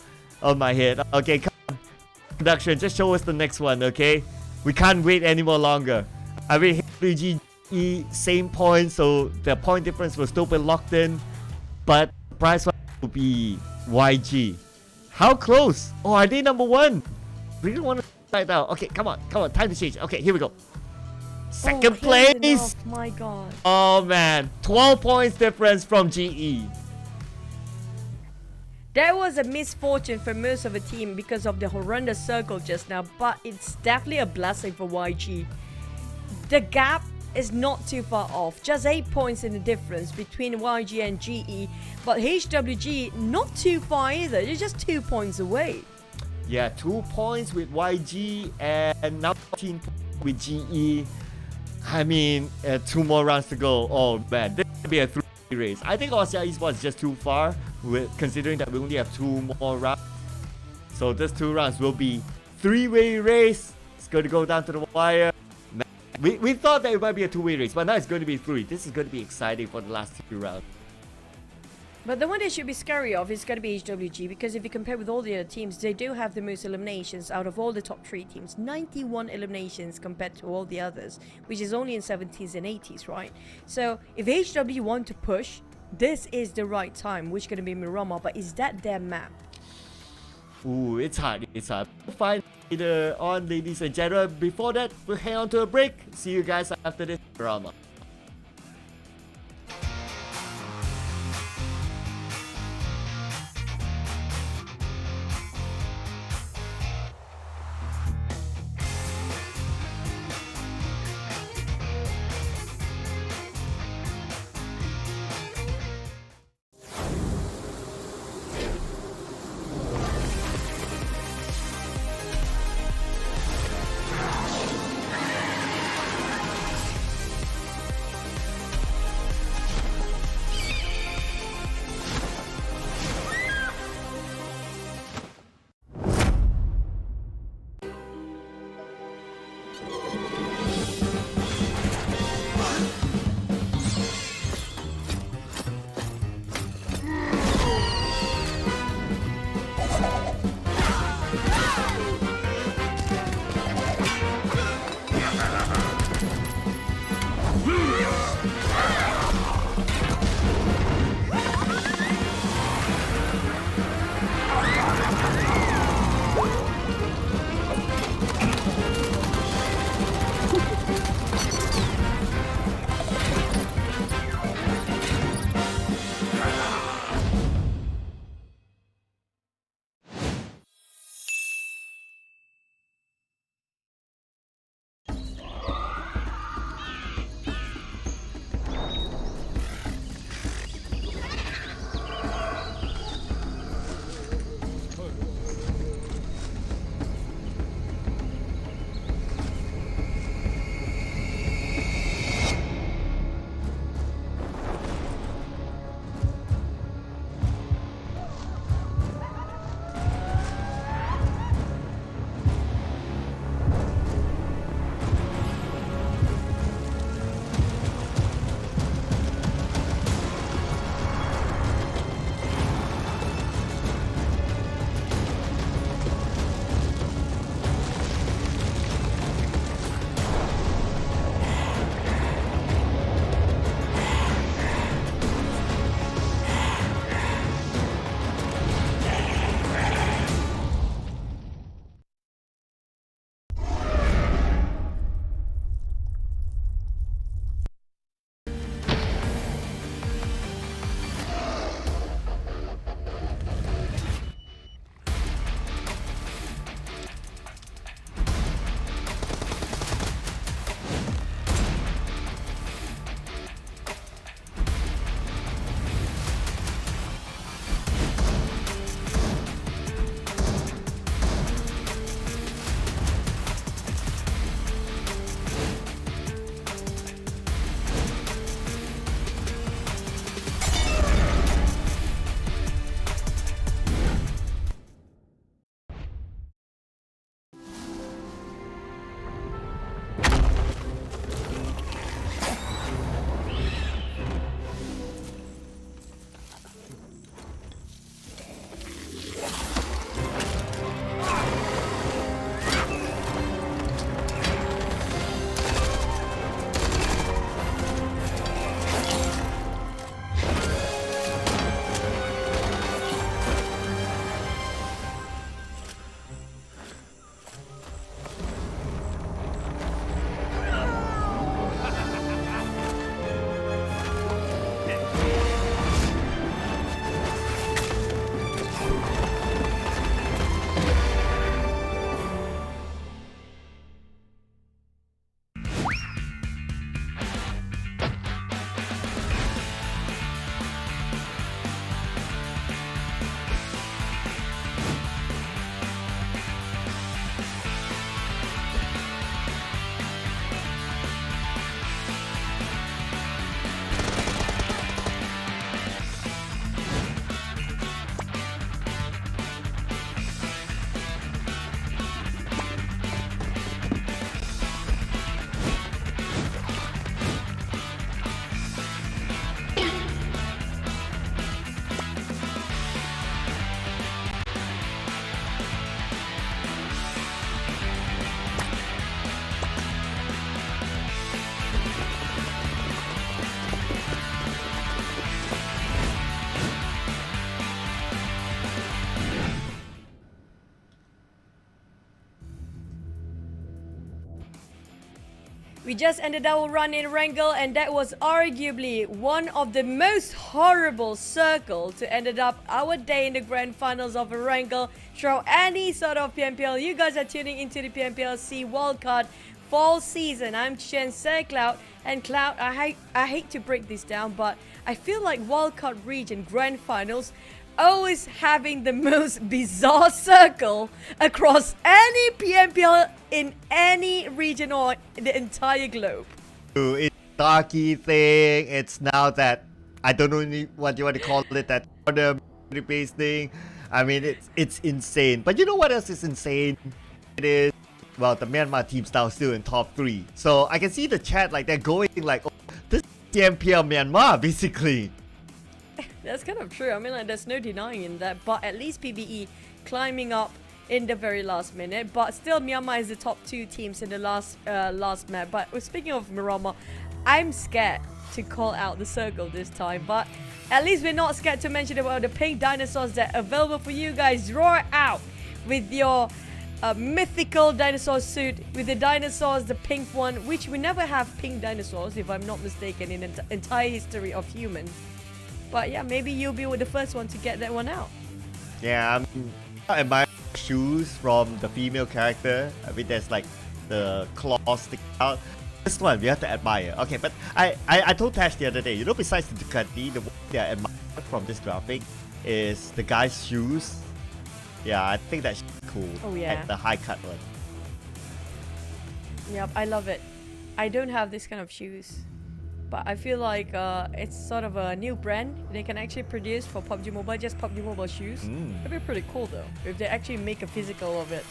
Speaker 19: on my head. Okay, come on. Production, just show us the next one, okay? We can't wait any more longer. I mean, HWG, same point, so the point difference will still be locked in. But the prize will be YG. How close? Oh, are they number 1? Really want to right now. Okay, come on, time to change. Okay, here we go. Second place.
Speaker 18: Oh my God.
Speaker 19: Oh man, 12 points difference from GE.
Speaker 18: There was a misfortune for most of the team because of the horrendous circle just now, but it's definitely a blessing for YG. The gap is not too far off, just 8 points in the difference between YG and GE, but HWG not too far either, they're just 2 points away.
Speaker 19: Yeah, 2 points with YG and now 14 points with GE. I mean, 2 more rounds to go. Oh man, this could be a 3-way race. I think Asia Esports is just too far, considering that we only have 2 more rounds. So this 2 rounds will be 3-way race. It's going to go down to the wire. We thought that it might be a 2-way race, but now it's going to be 3. This is going to be exciting for the last 2 rounds.
Speaker 18: But the one they should be scary of is going to be HWG, because if you compare with all the other teams, they do have the most eliminations out of all the top 3 teams. 91 eliminations compared to all the others, which is only in 70s and 80s, right? So if HW want to push, this is the right time, which is going to be Miramar, but is that their map?
Speaker 19: Ooh, it's hard. Fine. Later on, ladies and gentlemen. Before that, we'll hang on to a break. See you guys after this drama.
Speaker 18: We just ended our run in Wrangel, and that was arguably one of the most horrible circle to ended up our day in the grand finals of Wrangel throughout any sort of PMPL. You guys are tuning into the PMPL SEA Wildcard fall season. I'm Chen Say Cloud, and Cloud, I hate to break this down, but I feel like Wildcard region grand finals always having the most bizarre circle across any PMPL in any region or the entire globe.
Speaker 19: It's a darky thing. It's now that, I don't know what you want to call it, that order based thing. I mean, it's insane. But you know what else is insane? It is, well, the Myanmar team's now still in top 3. So I can see the chat like they're going like, oh, this is PMPL Myanmar basically.
Speaker 18: That's kind of true. I mean, like, there's no denying that. But at least PBE climbing up in the very last minute. But still, Myanmar is the top 2 teams in the last map. But speaking of Myanmar, I'm scared to call out the circle this time. But at least we're not scared to mention about the pink dinosaurs that are available for you guys. Roar out with your mythical dinosaur suit with the dinosaurs, the pink one, which we never have pink dinosaurs, if I'm not mistaken, in the entire history of humans. But yeah, maybe you'll be the first one to get that one out.
Speaker 19: Yeah, I admire shoes from the female character. I mean, there's like the claws sticking out. This one we have to admire. Okay, but I told Tash the other day, you know, besides the Ducati, the one that I admire from this graphic is the guy's shoes. Yeah, I think that's cool.
Speaker 18: Oh yeah.
Speaker 19: Like the high cut one.
Speaker 18: Yep, I love it. I don't have this kind of shoes, but I feel like it's sort of a new brand they can actually produce for PUBG Mobile, just PUBG Mobile shoes. That'd be pretty cool though, if they actually make a physical of it,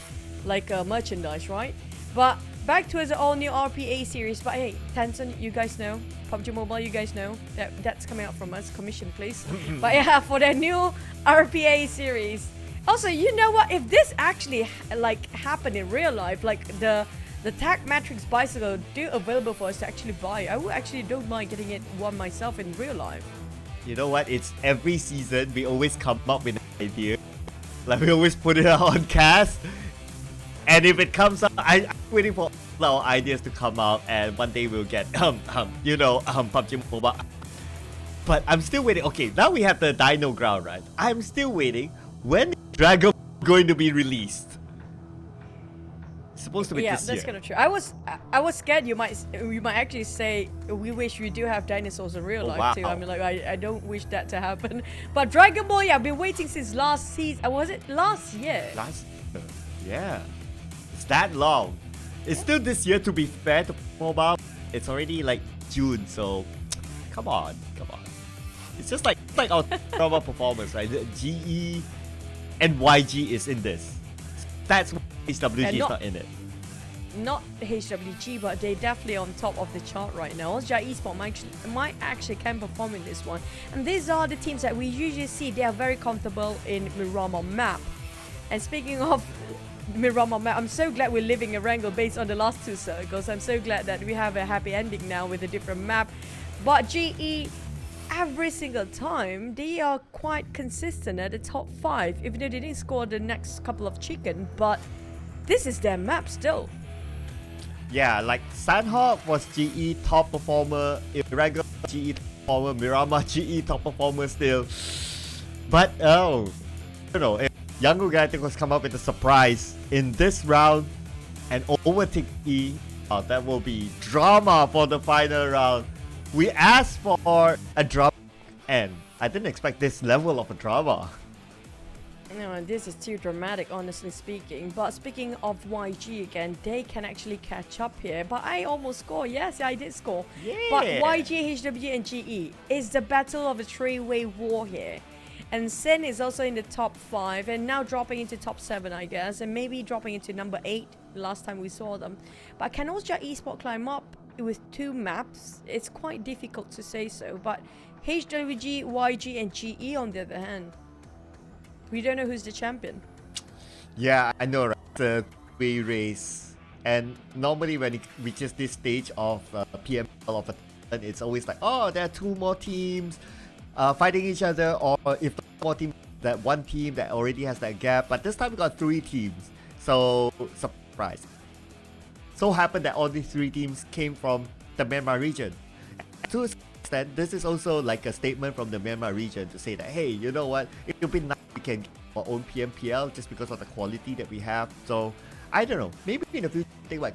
Speaker 18: like merchandise, right? But back to the all new RPA series. But hey, Tencent, you guys know, PUBG Mobile, you guys know, that's coming out from us, commission please. But yeah, for their new RPA series. Also, you know what, if this actually like happened in real life, like the Tag Matrix bicycle do available for us to actually buy, I would actually don't mind getting one myself in real life.
Speaker 19: You know what? It's every season we always come up with an idea. Like we always put it out on cast. And if it comes out, I'm waiting for our ideas to come out, and one day we'll get PUBG Mobile. But I'm still waiting. Okay, now we have the Dino Ground, right? I'm still waiting. When is Dragon going to be released? Supposed to be this year.
Speaker 18: Yeah, that's kind of true. I was scared you might actually say we wish we do have dinosaurs in real life too. I mean, like I don't wish that to happen. But Dragon Ball, yeah, I've been waiting since last season. Was it last year?
Speaker 19: Last year, yeah. It's that long. It's still this year, to be fair to mobile. It's already like June, so come on. It's just like our normal performance, right? The GE and YG is in this. That's why HWG is not in it.
Speaker 18: Not HWG, but they definitely on top of the chart right now. Also, Esports might actually can perform in this one. And these are the teams that we usually see. They are very comfortable in Miramar map. And speaking of Miramar map, I'm so glad we're living a Wrangel based on the last 2 circles. I'm so glad that we have a happy ending now with a different map. But GE, every single time, they are quite consistent at the top 5, even though they didn't score the next couple of chicken. But this is their map still.
Speaker 19: Yeah, like Sandhawk was GE top performer, Irregular GE top performer, Miramar GE top performer still. But if Yango Galacticos come up with a surprise in this round and overtake E, that will be drama for the final round. We asked for a drama, and I didn't expect this level of a drama.
Speaker 18: No, this is too dramatic, honestly speaking. But speaking of YG again, they can actually catch up here. But I almost scored. Yes, I did score.
Speaker 19: Yeah.
Speaker 18: But YG, HW, and GE is the battle of a 3-way war here. And Sin is also in the top 5 and now dropping into top 7, I guess. And maybe dropping into number 8 last time we saw them. But can also Esports climb up with 2 maps? It's quite difficult to say so. But HWG, YG, and GE on the other hand, we don't know who's the champion.
Speaker 19: Yeah, I know, right? It's a 3-way race. And normally when it reaches this stage of PMPL of a tournament, it's always like, oh, there are 2 more teams fighting each other, or if more team, that one team that already has that gap. But this time we got 3 teams, so surprise. so happened that all these 3 teams came from the Myanmar region. To a extent, this is also like a statement from the Myanmar region to say that, hey, you know what, it would be nice we can get our own PMPL just because of the quality that we have. So, I don't know, maybe in the future, think like.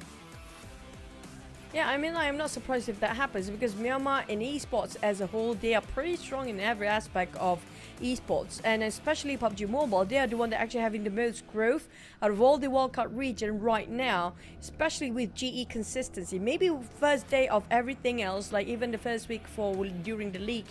Speaker 18: Yeah, I mean, I'm not surprised if that happens because Myanmar in esports as a whole, they are pretty strong in every aspect of esports, and especially PUBG Mobile, they are the one that actually having the most growth out of all the wildcard region right now, especially with GE consistency. Maybe first day of everything else, like even the first week during the league,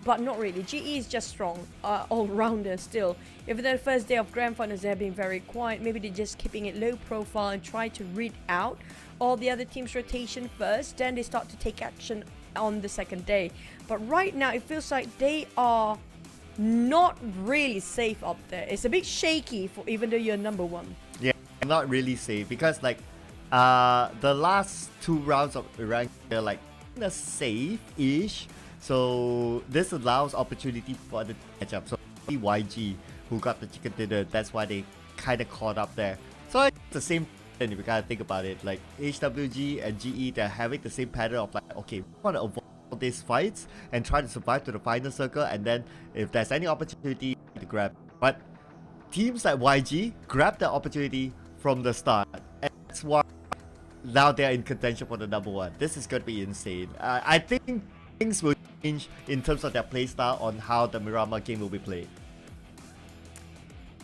Speaker 18: but not really. GE is just strong, all-rounder still. Even though the first day of Grand Finals they have been very quiet, maybe they're just keeping it low profile and try to read out all the other teams' rotation first, then they start to take action on the second day. But right now, it feels like they are not really safe up there. It's a bit shaky for even though you're number 1.
Speaker 19: Yeah, not really safe because like the last 2 rounds of rank they're like safe-ish. So this allows opportunity for the matchup. So YG who got the chicken dinner, that's why they kind of caught up there. So it's the same. And if you kind of think about it, like HWG and GE, they're having the same pattern of like, okay, we want to avoid these fights and try to survive to the final circle, and then if there's any opportunity to grab. But teams like YG grab the opportunity from the start, and that's why now they're in contention for the number 1. This is going to be insane. I think things will change in terms of their playstyle on how the Miramar game will be played.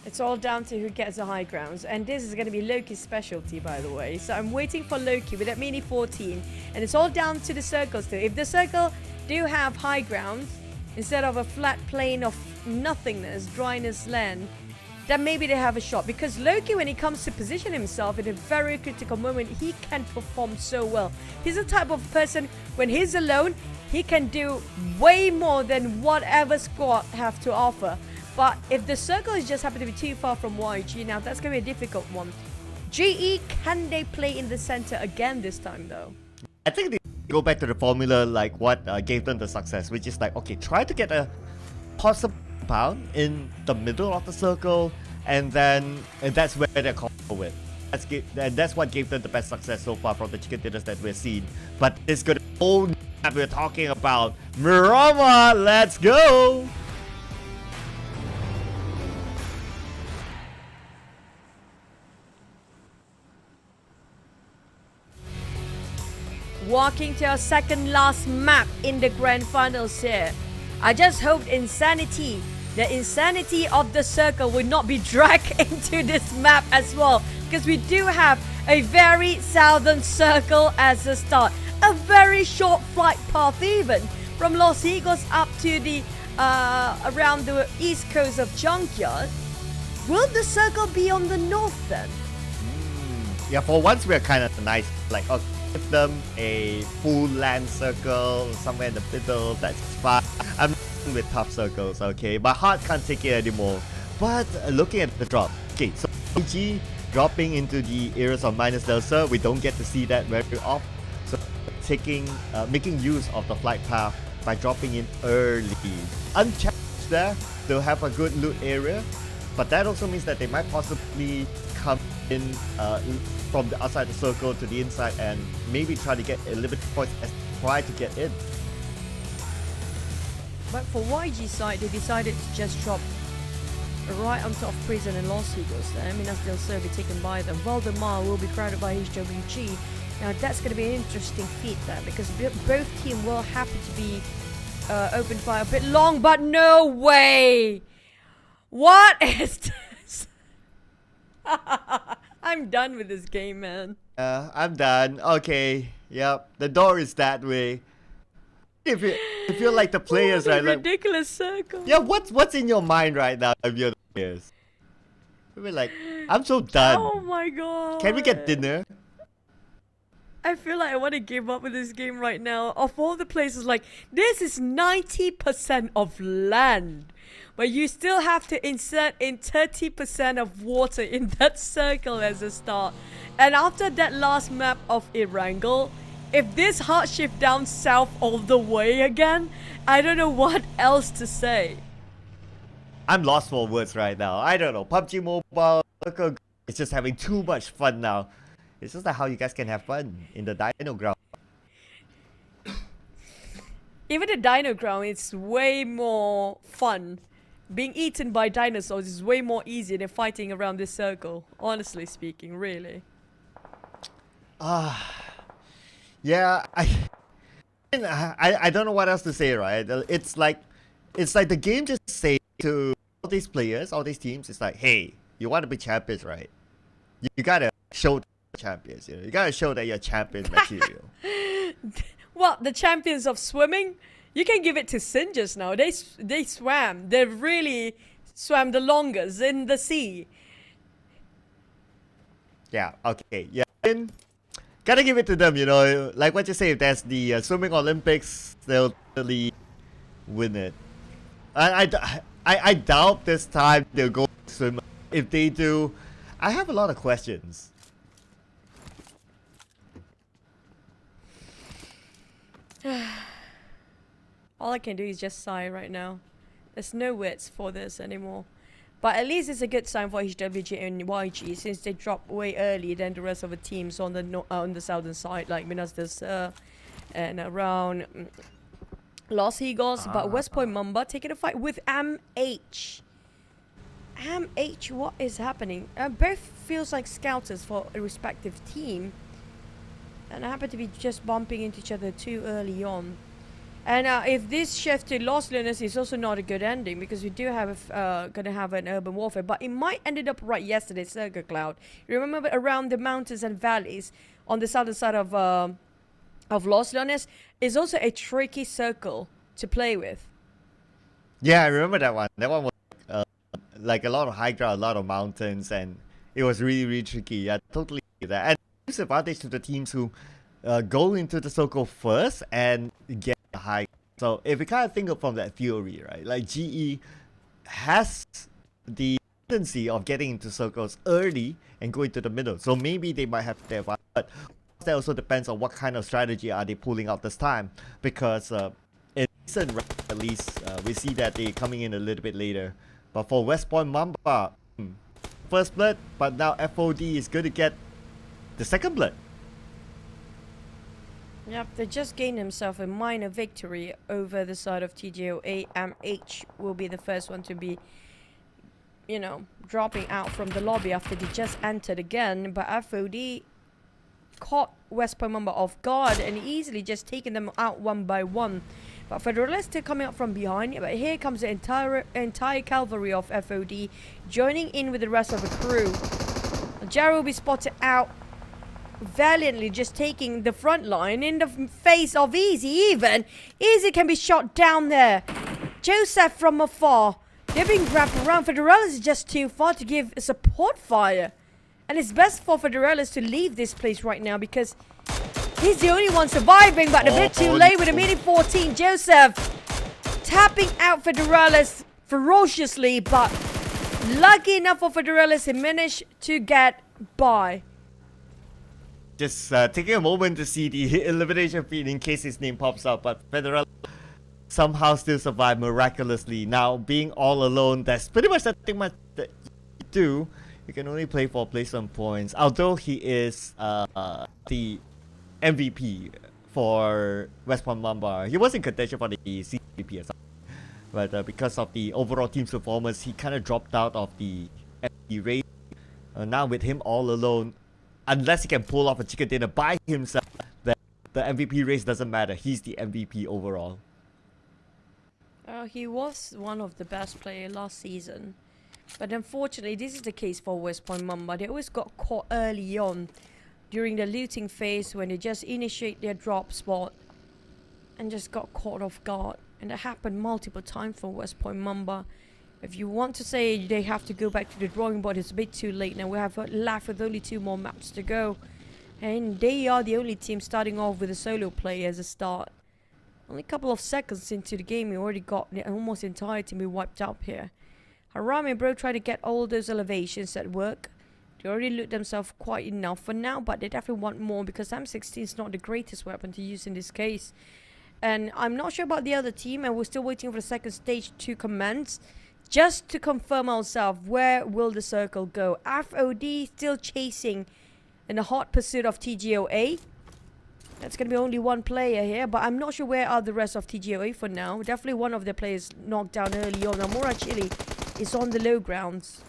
Speaker 18: It's all down to who gets the high grounds, and this is going to be Loki's specialty, by the way. So I'm waiting for Loki with that mini 14, and it's all down to the circles too. If the circle do have high grounds instead of a flat plane of nothingness, dryness land, then maybe they have a shot. Because Loki, when he comes to position himself in a very critical moment, he can perform so well. He's the type of person, when he's alone, he can do way more than whatever squad have to offer. But if the circle is just happen to be too far from YG, now that's going to be a difficult one. GE, can they play in the center again this time though?
Speaker 19: I think they go back to the formula like what gave them the success, which is like, okay, try to get a possible pound in the middle of the circle, and that's where they're comfortable with. That's what gave them the best success so far from the chicken dinners that we've seen. But it's good. Oh, we're talking about Miramar. Let's go.
Speaker 18: Walking to our second last map in the grand finals here. I just hope the insanity of the circle will not be dragged into this map as well, because we do have a very southern circle as a start. A very short flight path even from Los Higos up to the around the east coast of Junkyard. Will the circle be on the north then?
Speaker 19: Yeah, for once we're kind of nice, like, okay, give them a full land circle somewhere in the middle, that's fine. I'm with tough circles, okay? My heart can't take it anymore. But looking at the drop, okay, so PG dropping into the areas of minus delta, we don't get to see that very often. So making use of the flight path by dropping in early. Unchallenged there, they'll have a good loot area, but that also means that they might possibly come in from the outside the circle to the inside and maybe try to get a little bit of points as try to get in.
Speaker 18: But for YG side, they decided to just drop right on top of Prison and Los Higos. I mean, they'll still be taken by them. Valdemar will be crowded by HWG. Now that's going to be an interesting feat there, because both teams will happen to be open fire a bit long, but no way! What is this? I'm done with this game, man.
Speaker 19: I'm done. Okay. Yep. The door is that way. If you feel like the players
Speaker 18: what a
Speaker 19: are like
Speaker 18: ridiculous circle.
Speaker 19: Yeah, what's in your mind right now if you're the players? We're like, I'm so done.
Speaker 18: Oh my god.
Speaker 19: Can we get dinner?
Speaker 18: I feel like I want to give up with this game right now. Of all the places, like, this is 90% of land. But you still have to insert in 30% of water in that circle as a start. And after that last map of Erangel, if this hard shift down south all the way again, I don't know what else to say.
Speaker 19: I'm lost for words right now. I don't know. PUBG Mobile, it's just having too much fun now. It's just like how you guys can have fun in the Dino Ground.
Speaker 18: Even the Dino Ground, it's way more fun. Being eaten by dinosaurs is way more easier than fighting around this circle. Honestly speaking, really.
Speaker 19: Yeah, I don't know what else to say, right? It's like the game just say to all these players, all these teams, it's like, hey, you want to be champions, right? You gotta show the champions, you know. You gotta show that you're champion material.
Speaker 18: What, the champions of swimming? You can give it to Sin just now. They swam. They really swam the longest in the sea.
Speaker 19: Yeah, okay. Yeah, and gotta give it to them, you know. Like what you say, if there's the swimming Olympics, they'll really win it. I doubt this time they'll go swim. If they do, I have a lot of questions.
Speaker 18: All I can do is just sigh right now. There's no words for this anymore. But at least it's a good sign for HWG and YG since they dropped way earlier than the rest of the teams on the southern side, like Minas Desa and around Los Higos. But West Point Mamba taking a fight with MH. MH, what is happening? Both feels like scouters for a respective team, and happen to be just bumping into each other too early on. And if this shift to Los Lunas is also not a good ending, because we do have gonna have an urban warfare, but it might ended up right yesterday, Circle Cloud. You remember around the mountains and valleys on the southern side of Los Lunas is also a tricky circle to play with.
Speaker 19: Yeah, I remember that one. That one was like a lot of high ground, a lot of mountains, and it was really, really tricky. Yeah, totally get that. And it's an advantage to the teams who go into the circle first and get high. So if we kind of think of from that theory, right, like GE has the tendency of getting into circles early and going to the middle, so maybe they might have their advantage. But that also depends on what kind of strategy are they pulling out this time, because in recent rounds at least we see that they're coming in a little bit later. But for West Point Mamba, first blood, but now FOD is going to get the second blood.
Speaker 18: Yep, they just gained himself a minor victory over the side of TJOA. MH will be the first one to be, you know, dropping out from the lobby after they just entered again. But FOD caught West Point Mamba off guard and easily just taking them out one by one. But Federalists still coming up from behind. But here comes the entire cavalry of FOD joining in with the rest of the crew. Jarrow will be spotted out valiantly, just taking the front line in the face of Easy. Even Easy can be shot down there. Joseph from afar. They're being wrapped around. Federalis is just too far to give support fire. And it's best for Federalis to leave this place right now because he's the only one surviving, but a bit too late with a Mini 14. Joseph tapping out Federalis ferociously, but lucky enough for Federalis, he managed to get by.
Speaker 19: Just taking a moment to see the elimination feed in case his name pops up, but Federal somehow still survived miraculously. Now, being all alone, that's pretty much nothing much that you do. You can only play for placement points, although he is the MVP for West Point Mamba. He was in contention for the CVP or something, but because of the overall team's performance, he kind of dropped out of the MVP race. Now with him all alone, unless he can pull off a chicken dinner by himself, then the MVP race doesn't matter. He's the MVP overall.
Speaker 18: He was one of the best players last season. But unfortunately, this is the case for West Point Mamba. They always got caught early on during the looting phase when they just initiate their drop spot and just got caught off guard. And that happened multiple times for West Point Mamba. If you want to say they have to go back to the drawing board, it's a bit too late now. We have left with only 2 more maps to go. And they are the only team starting off with a solo play as a start. Only a couple of seconds into the game, we already got the almost entire team wiped up here. Haram and Bro try to get all those elevations at work. They already loot themselves quite enough for now, but they definitely want more because M16 is not the greatest weapon to use in this case. And I'm not sure about the other team, and we're still waiting for the second stage to commence. Just to confirm ourselves, where will the circle go? FOD still chasing in the hot pursuit of TGOA. That's going to be only one player here, but I'm not sure where are the rest of TGOA for now. Definitely one of the players knocked down early on. Amora Chile is on the low grounds.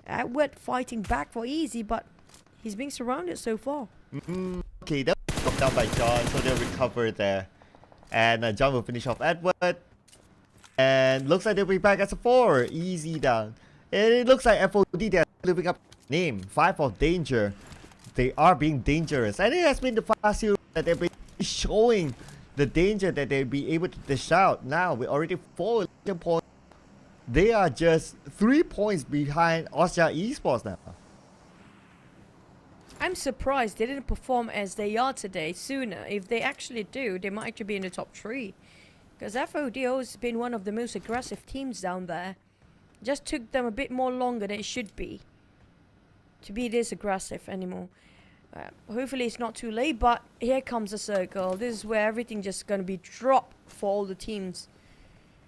Speaker 18: Edward fighting back for easy, but he's being surrounded so far.
Speaker 19: Okay, that was knocked down by John, so they'll recover there. And John will finish off Edward. And looks like they'll be back as a 4. Easy down. And it looks like FOD, they're living up to the name. 5 of danger. They are being dangerous. And it has been the past year that they've been showing the danger that they'll be able to dish out. Now, we're already 4 points. They are just 3 points behind Austria Esports now.
Speaker 18: I'm surprised they didn't perform as they are today sooner. If they actually do, they might actually be in the top 3. Because FODO has been one of the most aggressive teams down there. Just took them a bit more longer than it should be to be this aggressive anymore. Hopefully it's not too late, but here comes the circle. This is where everything just going to be dropped for all the teams.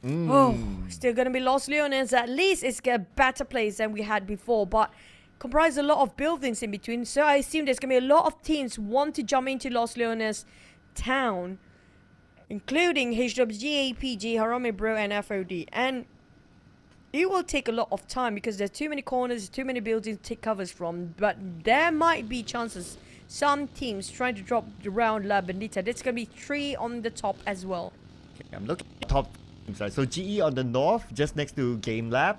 Speaker 18: Oh, still going to be Los Leones. At least it's a better place than we had before, but comprise a lot of buildings in between. So I assume there's going to be a lot of teams want to jump into Los Leones town, including HWG, APG, Harame Bro, and FOD. And it will take a lot of time because there's too many corners, too many buildings to take covers from. But there might be chances. Some teams trying to drop around La Bendita. There's going to be 3 on the top as well.
Speaker 19: Okay, I'm looking at top teams, right? So GE on the north, just next to Game Lab.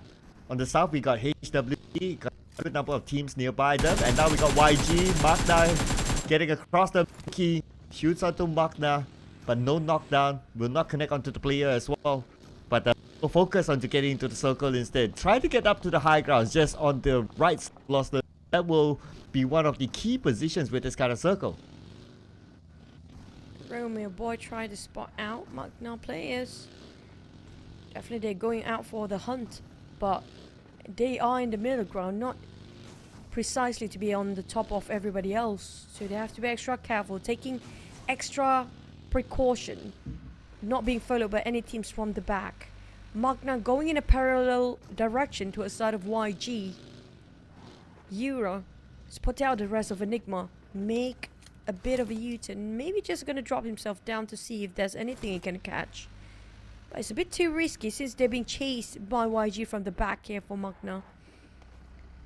Speaker 19: On the south, we got HWG, got a good number of teams nearby them. And now we got YG, Magna getting across the key, shoots onto Magna, but no knockdown. Will not connect onto the player as well. But we'll focus on getting into the circle instead. Try to get up to the high grounds just on the right side. That will be one of the key positions with this kind of circle.
Speaker 18: Romeo boy tried to spot out Magna players. Definitely they're going out for the hunt, but they are in the middle ground, not precisely to be on the top of everybody else. So they have to be extra careful, taking extra precaution, not being followed by any teams from the back. Magna going in a parallel direction to a side of YG. Euro spot out the rest of Enigma, make a bit of a U-turn, maybe just gonna drop himself down to see if there's anything he can catch. But it's a bit too risky since they're being chased by YG from the back here for Magna.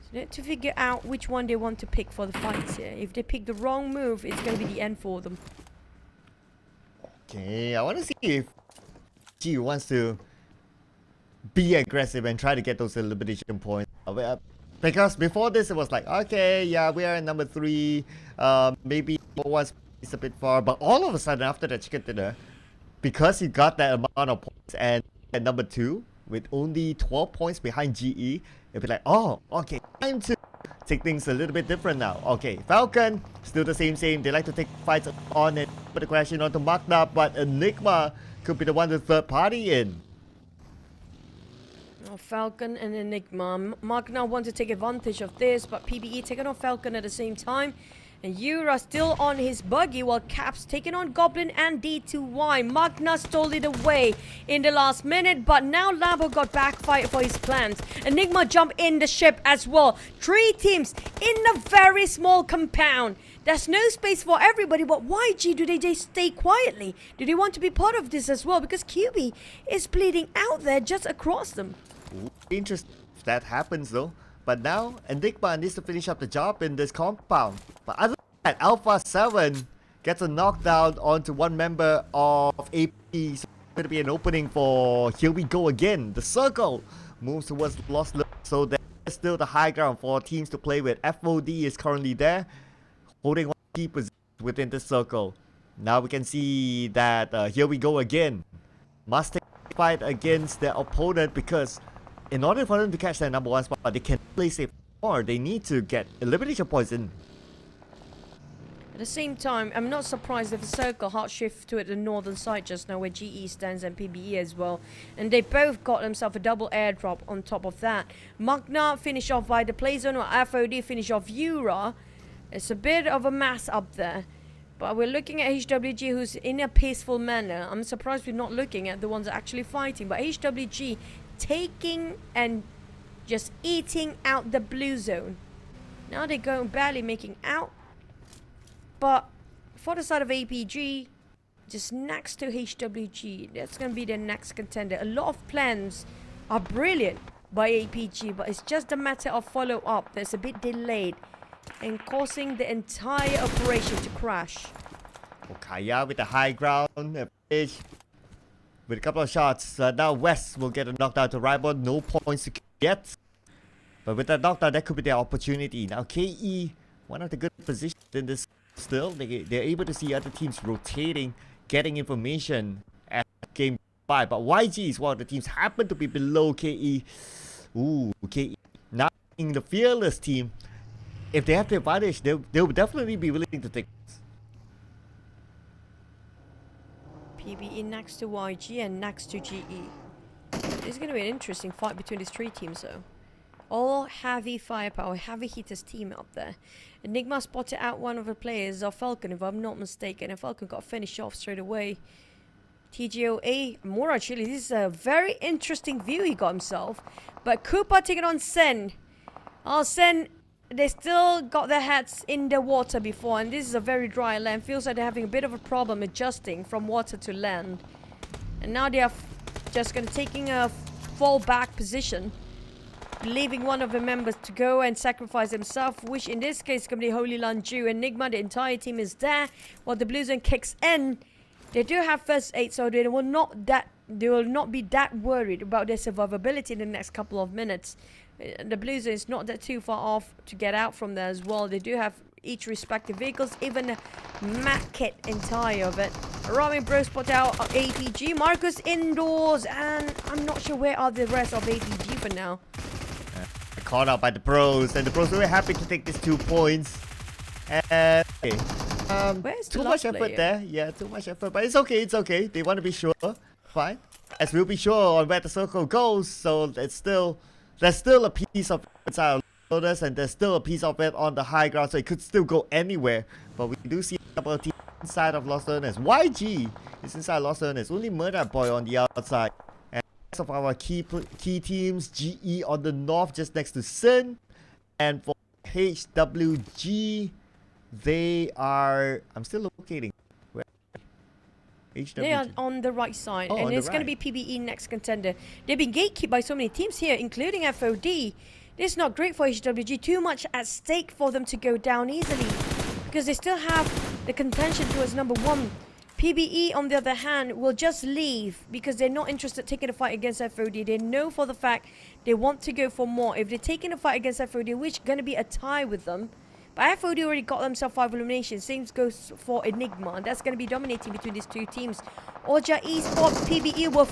Speaker 18: So they have to figure out which one they want to pick for the fights here. If they pick the wrong move, it's gonna be the end for them.
Speaker 19: Okay, I want to see if G wants to be aggressive and try to get those elimination points. Because before this, it was like, okay, yeah, we are in number 3. Maybe was a bit far, but all of a sudden after the chicken dinner, because he got that amount of points and at number 2 with only 12 points behind GE, it'd be like, oh, okay, time to take things a little bit different now. Okay, Falcon, still the same. They like to take fights on and put the question onto Magna, but Enigma could be the one to third party in.
Speaker 18: Oh, Falcon and Enigma. Magna want to take advantage of this, but PBE taking on Falcon at the same time. And Yura still on his buggy while Caps taking on Goblin and D2Y. Magna stole it away in the last minute, but now Lambo got backfire for his plans. Enigma jump in the ship as well. 3 teams in a very small compound. There's no space for everybody, but YG, do they just stay quietly? Do they want to be part of this as well? Because QB is bleeding out there just across them.
Speaker 19: Interesting if that happens though. But now, Enigma needs to finish up the job in this compound. But other than that, Alpha 7 gets a knockdown onto one member of AP. So it's going to be an opening for Here We Go Again. The circle moves towards Lost Love. So there's still the high ground for teams to play with. FOD is currently there, holding one key position within the circle. Now we can see that Here We Go Again must take a fight against their opponent, because in order for them to catch their number 1 spot, they can play safe, or they need to get elimination points in.
Speaker 18: At the same time, I'm not surprised if the circle hard shift to the northern side just now where GE stands and PBE as well. And they both got themselves a double airdrop on top of that. Magna finish off by the play zone, or FOD finish off Yura. It's a bit of a mess up there. But we're looking at HWG, who's in a peaceful manner. I'm surprised we're not looking at the ones actually fighting. But HWG taking and just eating out the blue zone. Now they're going barely making out. But for the side of APG, just next to HWG, that's going to be the next contender. A lot of plans are brilliant by APG, but it's just a matter of follow-up that's a bit delayed and causing the entire operation to crash.
Speaker 19: Kaya with the high ground advantage. With a couple of shots, now West will get a knockdown to rival. No points to get. But with that knockdown, that could be their opportunity. Now KE, one of the good positions in this still. They're able to see other teams rotating, getting information as game 5. But YG is one of the teams happen to be below KE. Ooh, KE. Now in the fearless team, if they have the advantage, they'll definitely be willing to take this.
Speaker 18: PBE next to YG and next to GE. It's going to be an interesting fight between these three teams though. All heavy firepower, heavy hitters team up there. Enigma spotted out one of the players of Falcon, if I'm not mistaken, and Falcon got finished off straight away. TGOA, more actually, this is a very interesting view he got himself. But Cooper taking on Sen. Oh, Sen, they still got their heads in the water before, and this is a very dry land. Feels like they're having a bit of a problem adjusting from water to land. And now they are just going to taking a fall back position, leaving one of the members to go and sacrifice himself, which in this case is going to be Holy Lanju. Enigma, the entire team is there, while the Blue Zone kicks in. They do have first aid, so they will not be that worried about their survivability in the next couple of minutes. The Blue Zone is not that too far off to get out from there as well. They do have each respective vehicles, even a mat kit entire of it. Ramen Bro spot out APG. Marcus indoors, and I'm not sure where are the rest of APG for now.
Speaker 19: Caught out by the Bros, and the Bros were happy to take these 2 points. And okay.
Speaker 18: Where's
Speaker 19: too
Speaker 18: the
Speaker 19: much
Speaker 18: last
Speaker 19: effort
Speaker 18: player?
Speaker 19: there. Yeah, too much effort, but it's okay. It's okay. They want to be sure. Fine. As we'll be sure on where the circle goes, so there's still a piece of it inside of Lotus, and there's still a piece of it on the high ground, so it could still go anywhere. But we do see a couple of teams inside of Lost Learners. YG is inside Lost Learners. Only Murder Boy on the outside. And the rest of our key teams, GE on the north, just next to Sin, and for HWG, they are. I'm still locating. Where? HWG.
Speaker 18: They are on the right side,
Speaker 19: Oh,
Speaker 18: and
Speaker 19: on
Speaker 18: it's
Speaker 19: the
Speaker 18: going to be PBE next contender. They've been gatekept by so many teams here, including FOD. This is not great for HWG. Too much at stake for them to go down easily, because they still have the contention towards number 1. PBE, on the other hand, will just leave because they're not interested in taking a fight against FOD. They know for the fact they want to go for more. If they're taking a fight against FOD, which is going to be a tie with them, but FOD already got themselves 5 eliminations. Same goes for Enigma. That's going to be dominating between these two teams. Oja Esports, PBE were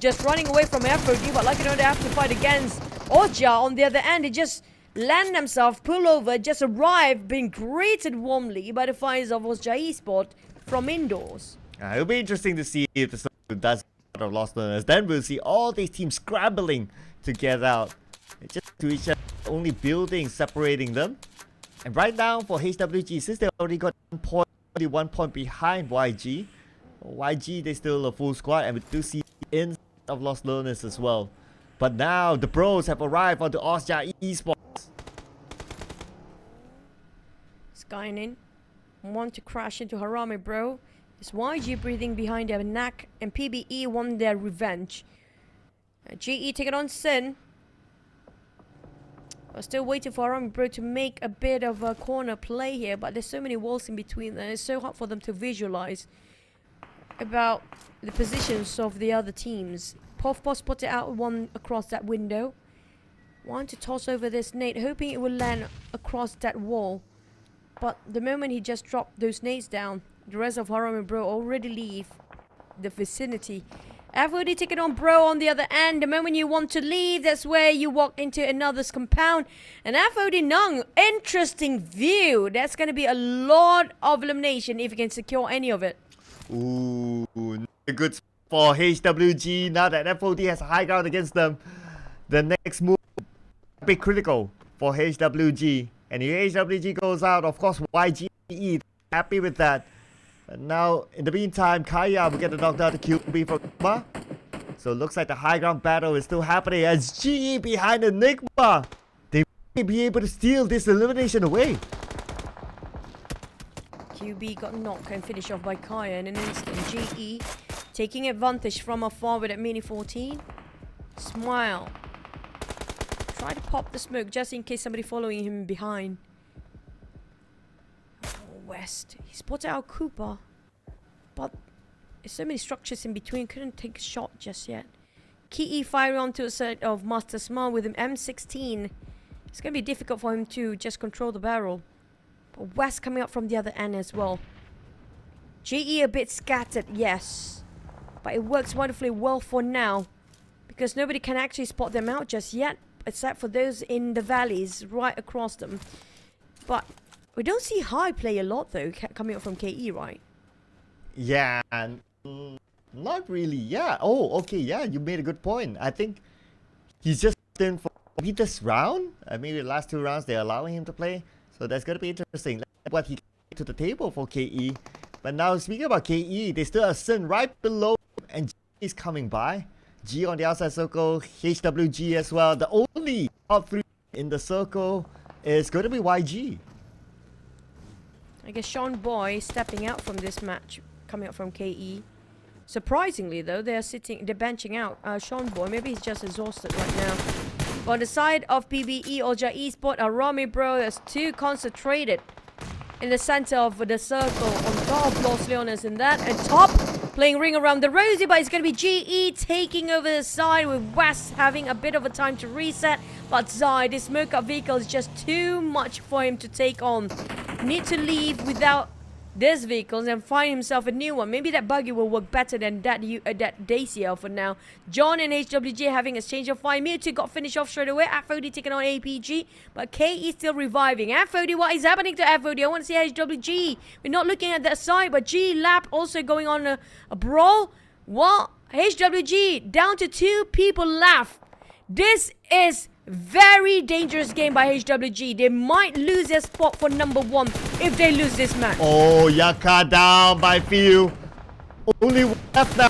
Speaker 18: just running away from FOD, but like you know, they have to fight against Oja. On the other end, they just land themselves, pull over, just arrive, being greeted warmly by the fans of Oja Esports from indoors.
Speaker 19: It'll be interesting to see if the circle does out of Lost Learners. Then we'll see all these teams scrambling to get out. It's just to each other, only buildings separating them. And right now for HWG, since they already got 1 point, only 1 point behind YG. YG, they still a full squad, and we do see inside of Lost Learners as well. But now the Bros have arrived onto Osja Esports.
Speaker 18: Skynin want to crash into Harame Bro. It's YG breathing behind their neck, and PBE want their revenge. GE taking on Sin. We're still waiting for Harame Bro to make a bit of a corner play here, but there's so many walls in between there. It's so hard for them to visualize about the positions of the other teams. Puff put it out one across that window. Want to toss over this nade, hoping it will land across that wall. But the moment he just dropped those nades down, the rest of Harame Bro already leave the vicinity. FOD taking on Bro on the other end. The moment you want to leave, that's where you walk into another's compound. And FOD Nung, interesting view. That's going to be a lot of elimination if you can secure any of it.
Speaker 19: Ooh, good for HWG. Now that FOD has high ground against them, the next move will be critical for HWG. And if HWG goes out, of course, YGE happy with that. And now, in the meantime, Kaya will get the knockdown to QB from Enigma. So it looks like the high ground battle is still happening as GE behind Enigma. They may be able to steal this elimination away.
Speaker 18: QB got knocked and finished off by Kaya in an instant. GE taking advantage from afar with that Mini 14. Smile. Try to pop the smoke just in case somebody following him behind. West. He spotted out Cooper. But there's so many structures in between. Couldn't take a shot just yet. Ki firing onto a set of Master Smile with him M16. It's going to be difficult for him to just control the barrel. But West coming up from the other end as well. GE a bit scattered, yes. But it works wonderfully well for now. Because nobody can actually spot them out just yet. Except for those in the valleys right across them. But we don't see High play a lot though, coming up from KE, right?
Speaker 19: Yeah, not really. Yeah. Oh, okay. Yeah, you made a good point. I think he's just in for maybe this round. Maybe the last 2 rounds they're allowing him to play. So that's gonna be interesting. That's what he came to the table for KE. But now speaking about KE, they still have Sin right below, and G is coming by. G on the outside circle, HWG as well. The only top 3 in the circle is going to be YG.
Speaker 18: I guess Sean Boy stepping out from this match, coming up from KE. Surprisingly though, they're benching out Sean Boy. Maybe he's just exhausted right now. But on the side of PBE, Oja Esports, Arami Bro is too concentrated in the center of the circle on top of Los Leones in that. And top, playing ring around the rosy, but it's going to be GE taking over the side with West having a bit of a time to reset. But Zai, this smoke up vehicle is just too much for him to take on. Need to leave without this vehicles and find himself a new one. Maybe that buggy will work better than that Dacia for now. John and HWG having a change of fire. Mewtwo got finished off straight away. FOD taking on APG, but KE still reviving. FOD, what is happening to FOD? I want to see HWG. We're not looking at that side, but G-Lap also going on a brawl. What? HWG down to 2 people left. This is very dangerous game by HWG. They might lose their spot for number 1 if they lose this match.
Speaker 19: Oh, Yaka down by few. Only one left now.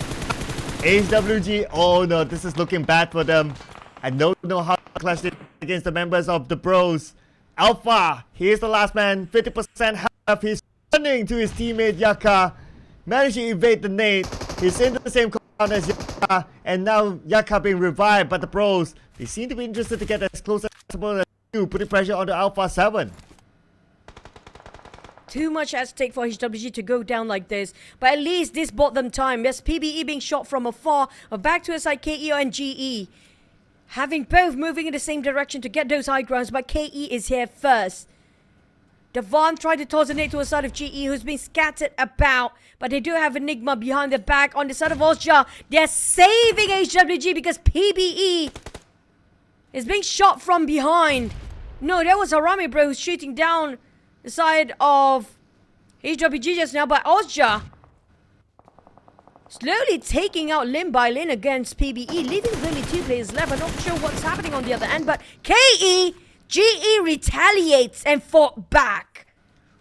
Speaker 19: HWG. Oh no, this is looking bad for them. I don't know how to clash it against the members of the Bros. Alpha, here's the last man. 50% health. He's running to his teammate Yaka. Managed to evade the nade. He's in the same compound as Yaka. And now Yaka being revived by the Bros. They seem to be interested to get as close as possible as you, putting pressure on the Alpha 7.
Speaker 18: Too much at stake for HWG to go down like this. But at least this bought them time. Yes, PBE being shot from afar. Back to SI, KE and GE. Having both moving in the same direction to get those high grounds. But KE is here first. Devon tried to toss a nade to the side of GE, who's been scattered about. But they do have Enigma behind their back. On the side of Osja, they're saving HWG because PBE is being shot from behind. No, that was Arami Bro who's shooting down the side of HWG just now. But Osja slowly taking out lane by lane against PBE, leaving only 2 players left. I'm not sure what's happening on the other end, but GE retaliates and fought back.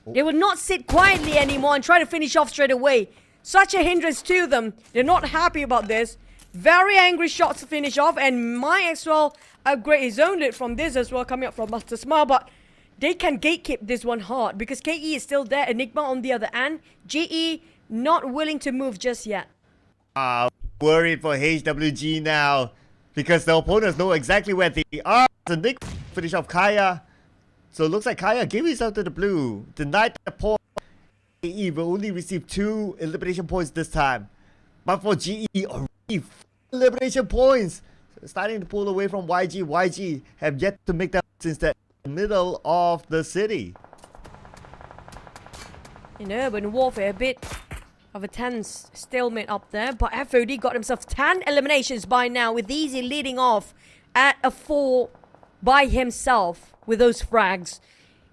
Speaker 18: They will not sit quietly anymore and try to finish off straight away. Such a hindrance to them. They're not happy about this. Very angry shots to finish off, and might as well upgrade his own lit from this as well, coming up from Master Smile. But they can gatekeep this one hard because KE is still there. Enigma on the other end. GE not willing to move just yet.
Speaker 19: Worried for HWG now because the opponents know exactly where they are. The Nick finish off Kaya. So it looks like Kaya gave himself to the blue. Denied the point. KE will only receive 2 elimination points this time. But for GE, already 4 elimination points. So starting to pull away from YG. YG have yet to make that since the middle of the city.
Speaker 18: In urban warfare, a bit of a tense stalemate up there. But FOD got himself 10 eliminations by now, with Easy leading off at a 4 by himself with those frags.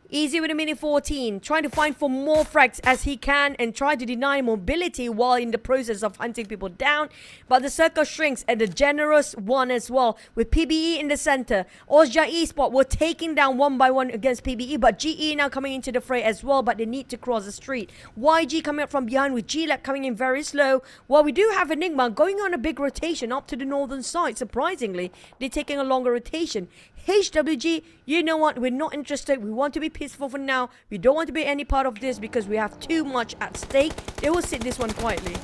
Speaker 18: Easy with a mini 14, trying to find for more frags as he can and try to deny mobility while in the process of hunting people down. But the circle shrinks and the generous one as well, with PBE in the center. Osja Esports were taking down 1 by 1 against PBE, but GE now coming into the fray as well, but they need to cross the street. YG coming up from behind with G-Lab coming in very slow, while we do have Enigma going on a big rotation up to the northern side. Surprisingly, they're taking a longer rotation. HWG, you know what, we're not interested. We want to be peaceful for now. We don't want to be any part of this because we have too much at stake. They will sit this one quietly.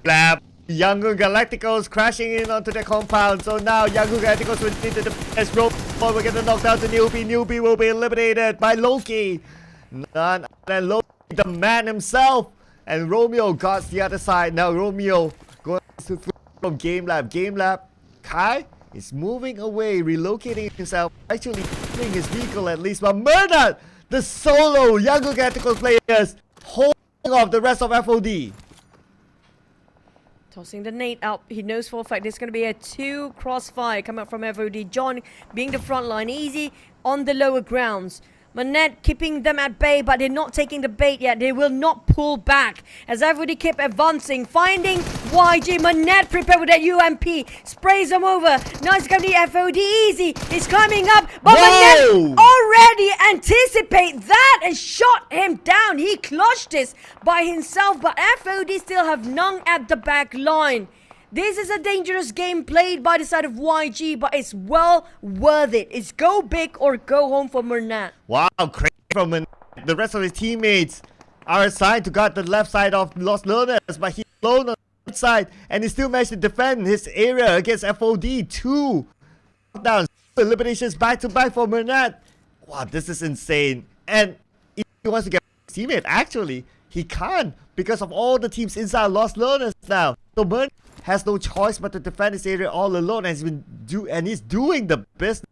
Speaker 19: Blab. Yangon Galacticos crashing in onto the compound. So now Yangon Galacticos will need the best rope. We're gonna knock down to Newbie. Newbie will be eliminated by Loki. None other than Loki, the man himself. And Romeo got the other side. Now Romeo going to from Game Lab. Game Lab. Kai is moving away, relocating himself, actually pulling his vehicle at least. But Mernat, the solo Yangon Galacticos players, holding off the rest of FOD.
Speaker 18: Tossing the nade out. He knows for a fact there's going to be a 2 crossfire coming up from FOD. John being the front line. Easy on the lower grounds. Manette keeping them at bay, but they're not taking the bait yet. They will not pull back as FOD keep advancing. Finding YG. Manette prepared with that UMP. Sprays them over. Now it's going to be FOD. Easy. He's climbing up. But Manette already anticipate that and shot him down. He clutched this by himself, but FOD still have Nung at the back line. This is a dangerous game played by the side of YG, but it's well worth it. It's go big or go home for Mernat.
Speaker 19: Wow, crazy from Mernat. The rest of his teammates are assigned to guard the left side of Lost Learners, but he's alone on the right side, and he still managed to defend his area against FOD. 2 knockdowns, eliminations back to back for Mernat. Wow, this is insane. And if he wants to get his teammate, actually, he can't because of all the teams inside Lost Learners now. So Mernat has no choice but to defend his area all alone, and he's doing the business,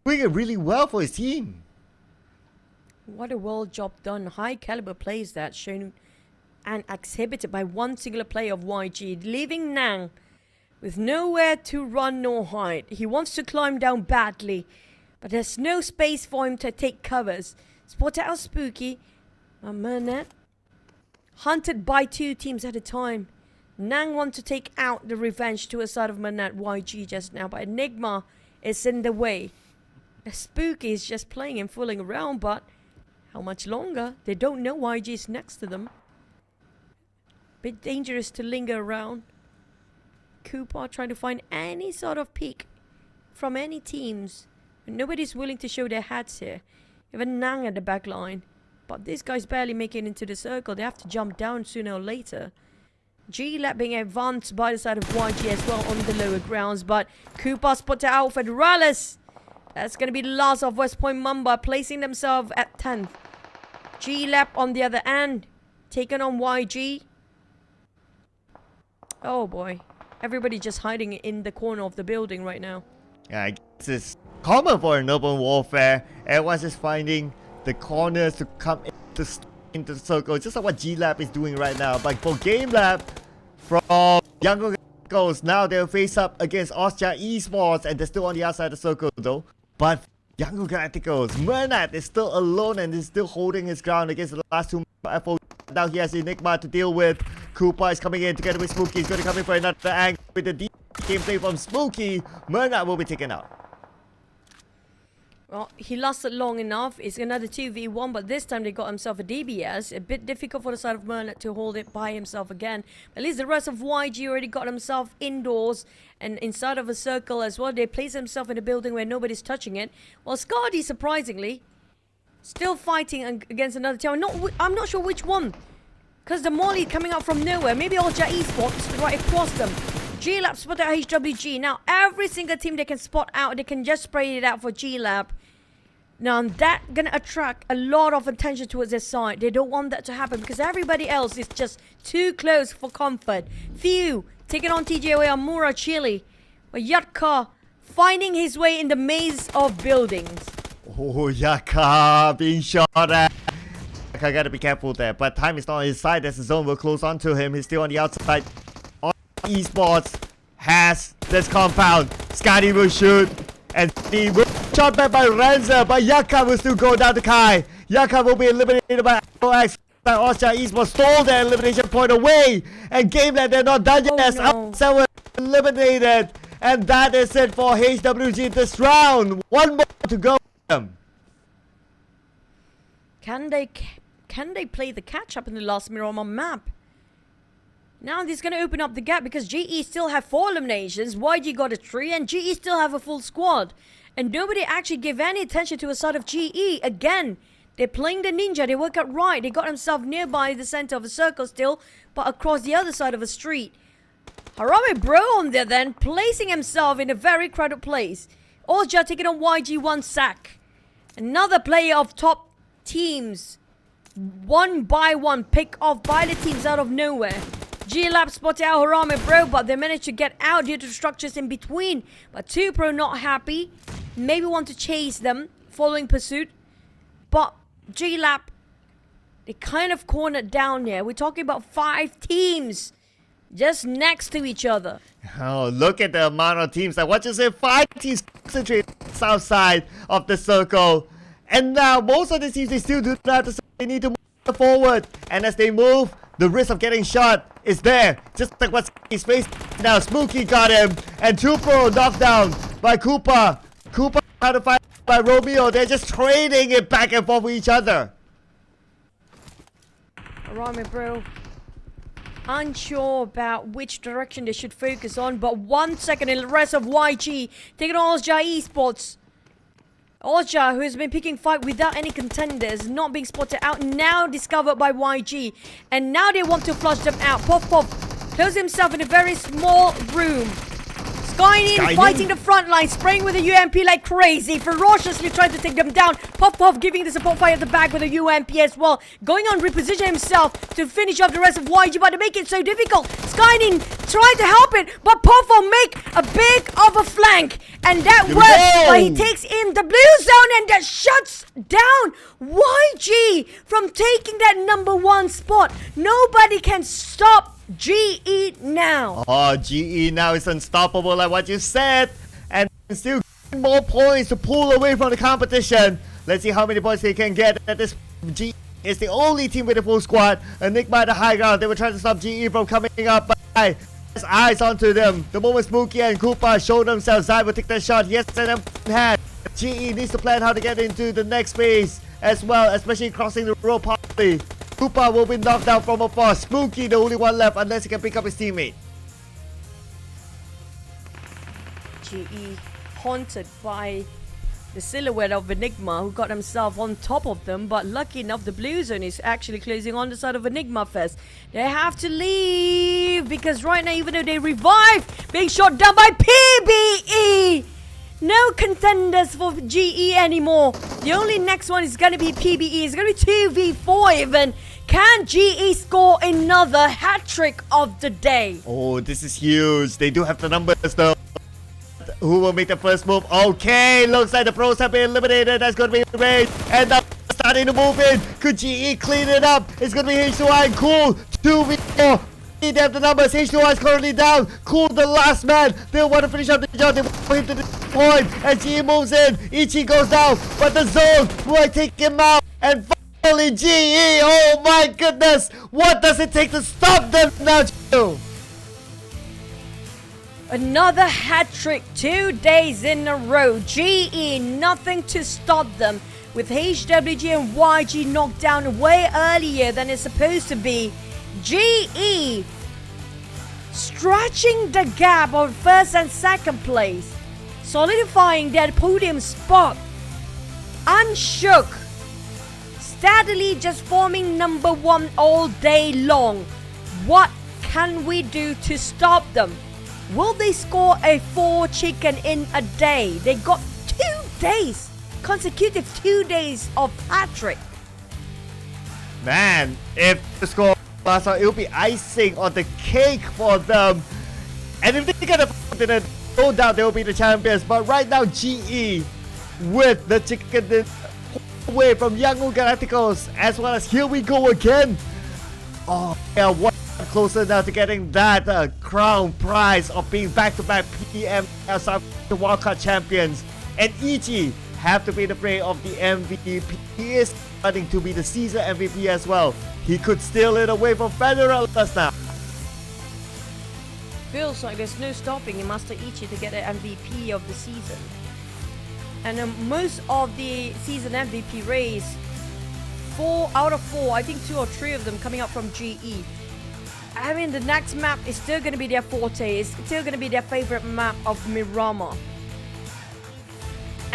Speaker 19: doing it really well for his team.
Speaker 18: What a well job done. High caliber plays that shown and exhibited by one singular player of YG, leaving Nang with nowhere to run nor hide. He wants to climb down badly, but there's no space for him to take covers. Spotted out Spooky. Mernat hunted by 2 teams at a time. Nang wants to take out the revenge to a side of Mernat YG just now, but Enigma is in the way. Spooky is just playing and fooling around, but how much longer? They don't know YG is next to them. Bit dangerous to linger around. Cooper trying to find any sort of peek from any teams. Nobody's willing to show their hats here. Even Nang at the back line. But this guy's barely making it into the circle. They have to jump down sooner or later. G-Lab being advanced by the side of YG as well on the lower grounds. But Cooper spotted out for Rallis. That's going to be the last of West Point Mamba, placing themselves at 10th. G-Lab on the other end, taking on YG. Oh boy. Everybody just hiding in the corner of the building right now.
Speaker 19: Yeah, I guess it's common for an open warfare. Everyone's just finding the corners to come into the circle, just like what G-Lab is doing right now. But for Game Lab, from Yangon Galacticos, now they'll face up against Austria Esports, and they're still on the outside of the circle though. But Yangon Galacticos, Mernat is still alone and is still holding his ground against the last 2 FO. Now he has Enigma to deal with. Koopa is coming in together with Spooky. He's going to come in for another angle with the deep gameplay from Spooky. Mernat will be taken out.
Speaker 18: Well, he lasted long enough. It's another 2v1, but this time they got himself a DBS. A bit difficult for the side of Mernat to hold it by himself again. At least the rest of YG already got himself indoors and inside of a circle as well. They place himself in a building where nobody's touching it. Well, Scardy, surprisingly, still fighting against another tower. I'm not sure which one. Because the Molly coming out from nowhere. Maybe Ultra Esports right across them. G-Lab spotted out HWG. Now, every single team they can spot out, they can just spray it out for G-Lab. Now, that's going to attract a lot of attention towards their side. They don't want that to happen because everybody else is just too close for comfort. Few taking on TJOA on Mura Chile. But Yatka finding his way in the maze of buildings.
Speaker 19: Oh, Yaka being shot at. I gotta be careful there, but time is not on his side as the zone will close onto him. He's still on the outside. Esports has this compound. Scotty will shoot, and he will shot back by Renza, but Yaka will still go down to Kai. Yaka will be eliminated by X. Austria Esports stole their elimination point away, and Game that they're not done yet.
Speaker 18: No.
Speaker 19: 7 eliminated, and that is it for HWG this round. 1 more to go.
Speaker 18: Can they play the catch-up in the last Miramar map? Now this is going to open up the gap because GE still have 4 eliminations, YG got a 3, and GE still have a full squad. And nobody actually gave any attention to a side of GE. Again, they're playing the ninja. They work out right. They got themselves nearby the center of a circle still, but across the other side of a street. Harame Bro on there then, placing himself in a very crowded place. Oja taking on YG 1 sack. Another player of top teams. One by one, pick off by the teams out of nowhere. G-Lab spotted out Harame Bro, but they managed to get out due to structures in between. But 2Pro not happy. Maybe want to chase them, following pursuit. But G-Lab, they kind of cornered down here. We're talking about 5 teams just next to each other.
Speaker 19: Oh, look at the amount of teams. Like what you said, 5 teams concentrate south side of the circle. And now most of the teams, they still do not have to, they need to move forward. And as they move, the risk of getting shot is there. Just like what he's facing now. Spooky got him. And 2Pro knocked down by Koopa. Koopa trying to fight by Romeo. They're just trading it back and forth with each other.
Speaker 18: Harame Bro, unsure about which direction they should focus on, but 1 second in the rest of YG taking on Oja Esports. Oja, who has been picking fight without any contenders, not being spotted out, now discovered by YG, and now they want to flush them out. Puff closes himself in a very small room. Skynin fighting the front line, spraying with a UMP like crazy, ferociously trying to take them down. Puff giving the support fire at the back with a UMP as well. Going on, reposition himself to finish off the rest of YG, but to make it so difficult. Skynin trying to help it, but Puff make a big of a flank. And that works, but he takes in the blue zone and that shuts down YG from taking that #1 spot. Nobody can stop GE now.
Speaker 19: Oh, GE now is unstoppable like what you said. And still more points to pull away from the competition. Let's see how many points they can get at this. GE is the only team with a full squad. Enigma at the high ground. They were trying to stop GE from coming up. But there's eyes onto them. The moment Spooky and Koopa show themselves, Zai will take that shot. Yes, and hand. GE needs to plan how to get into the next phase as well, especially crossing the road properly. Koopa will be knocked down from afar. Spooky the only one left unless he can pick up his teammate.
Speaker 18: GE haunted by the silhouette of Enigma, who got himself on top of them, but lucky enough the blue zone is actually closing on the side of Enigma first. They have to leave because right now, even though they revive, being shot down by PBE. No contenders for GE anymore. The only next one is going to be PBE. It's going to be 2v4 even. Can GE score another hat-trick of the day?
Speaker 19: Oh, this is huge. They do have the numbers though. Who will make the first move? Okay, looks like the pros have been eliminated. That's going to be Raid. And now starting to move in. Could GE clean it up? It's going to be H2I and Cool. 2v4. They have the numbers. H2I is currently down. Cool, the last man. They want to finish up the job. They want him to this point. And GE moves in. Ichi goes down. But the zone will take him out. And finally, GE. Oh my goodness. What does it take to stop them now, Joe?
Speaker 18: Another hat-trick 2 days in a row. GE, nothing to stop them. With HWG and YG knocked down way earlier than it's supposed to be. GE stretching the gap of first and second place, solidifying their podium spot. Unshook, steadily just forming #1 all day long. What can we do to stop them? Will they score a 4 chicken in a day? They got 2 days, consecutive 2 days of hat-trick.
Speaker 19: Man, if the score last out, it will be icing on the cake for them. And if they get a then no doubt they will be the champions. But right now, GE with the chicken away from Young Galacticos, as well as Here We Go Again. Oh, yeah, one closer now to getting that crown prize of being back-to-back PMPL SEA Wildcard champions. And EG have to be the prey of the MVP. He is starting to be the season MVP as well. He could steal it away from Federal just now.
Speaker 18: Feels like there's no stopping Master Ichi to get the MVP of the season. And most of the season MVP race, 4 out of 4, I think 2 or 3 of them coming up from GE. I mean, the next map is still going to be their forte. It's still going to be their favorite map of Miramar.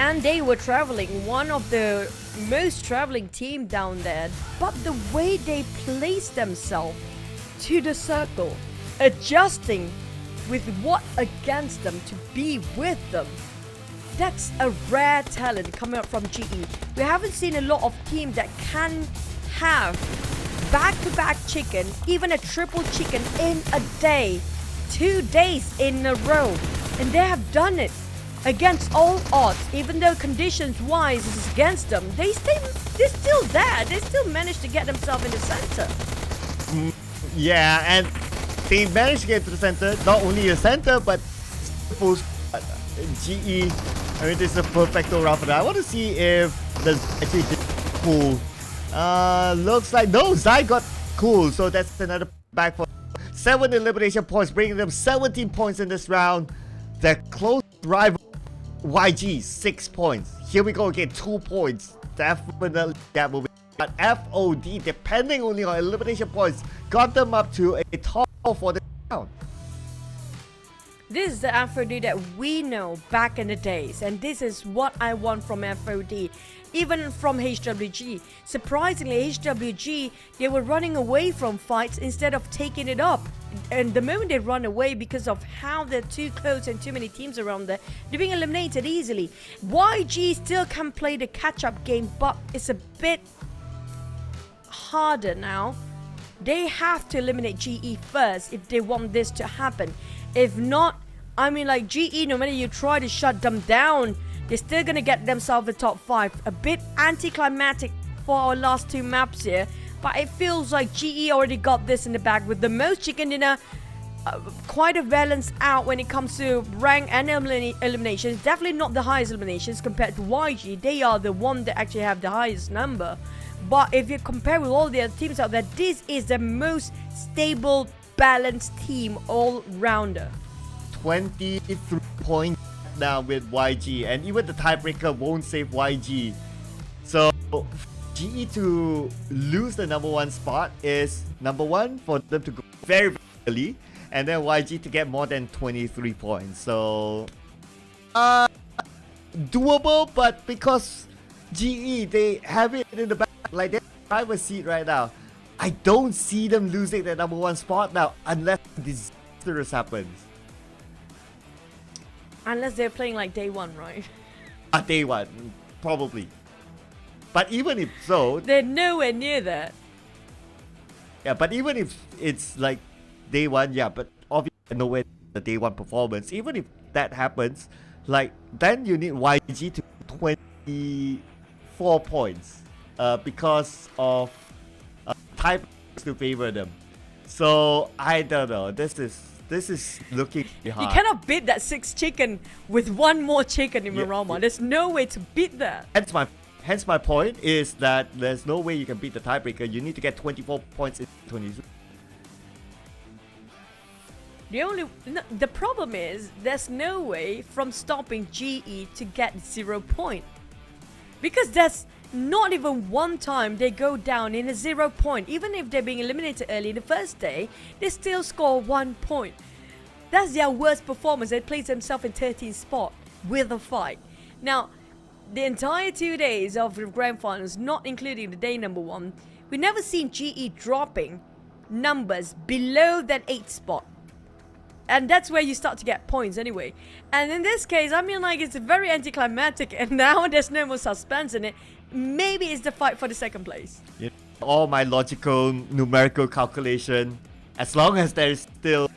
Speaker 18: and they were traveling, one of the most traveling team down there. But the way they placed themselves to the circle, adjusting with what against them to be with them, that's a rare talent coming up from GE. We haven't seen a lot of teams that can have back-to-back chicken, even a triple chicken in a day, 2 days in a row, and they have done it against all odds. Even though conditions-wise is against them, they're still there. They still managed to get themselves in the center.
Speaker 19: Yeah, and they managed to get to the center. Not only the center, but full GE. I mean, this is a perfecto round for that. I want to see if the actually did cool. Looks like no, Zai got cool, so that's another back for 7 elimination points, bringing them 17 points in this round. Their close rival YG 6 points. Here we go again, 2 points. Definitely that will be. But FOD, depending only on elimination points, got them up to a top for the round.
Speaker 18: This is the FOD that we know back in the days, and this is what I want from FOD. Even from HWG. Surprisingly, HWG, they were running away from fights instead of taking it up. And the moment they run away because of how they're too close and too many teams around there, they're being eliminated easily. YG still can play the catch-up game, but it's a bit harder now. They have to eliminate GE first if they want this to happen. If not, I mean, like GE, no matter you try to shut them down, they're still gonna get themselves a top 5. A bit anticlimactic for our last 2 maps here, but it feels like GE already got this in the bag with the most chicken dinner. Quite a balance out when it comes to rank and eliminations. Definitely not the highest eliminations compared to YG. They are the one that actually have the highest number. But if you compare with all the other teams out there, this is the most stable, balanced team all-rounder.
Speaker 19: 23 points now with YG, and even the tiebreaker won't save YG. So GE to lose the number 1 spot is number 1 for them to go very, very early, and then YG to get more than 23 points. So doable, but because GE, they have it in the back, like they're driver's seat right now. I don't see them losing the number 1 spot now unless disastrous happens.
Speaker 18: Unless they're playing like day 1, right?
Speaker 19: Day 1, probably. But even if so,
Speaker 18: they're nowhere near that.
Speaker 19: Yeah, but even if it's like day 1, yeah, but obviously nowhere the day 1 performance. Even if that happens, like then you need YG to 24 points, because of type to favor them. So I don't know. This is looking hard.
Speaker 18: You cannot beat that 6 chicken with 1 more chicken in Marama. There's no way to beat that.
Speaker 19: Hence my point is that there's no way you can beat the tiebreaker. You need to get 24 points in 23.
Speaker 18: The problem is there's no way from stopping GE to get 0 point. Because there's not even one time they go down in a 0 point. Even if they're being eliminated early the first day, they still score 1 point. That's their worst performance. They place themselves in 13th spot with a fight. Now, the entire 2 days of the grand finals, not including the day number 1, we never seen GE dropping numbers below that 8th spot. And that's where you start to get points anyway. And in this case, I mean, like, it's very anticlimactic, and now there's no more suspense in it. Maybe it's the fight for the 2nd place.
Speaker 19: Yeah. All my logical numerical calculation, as long as there is still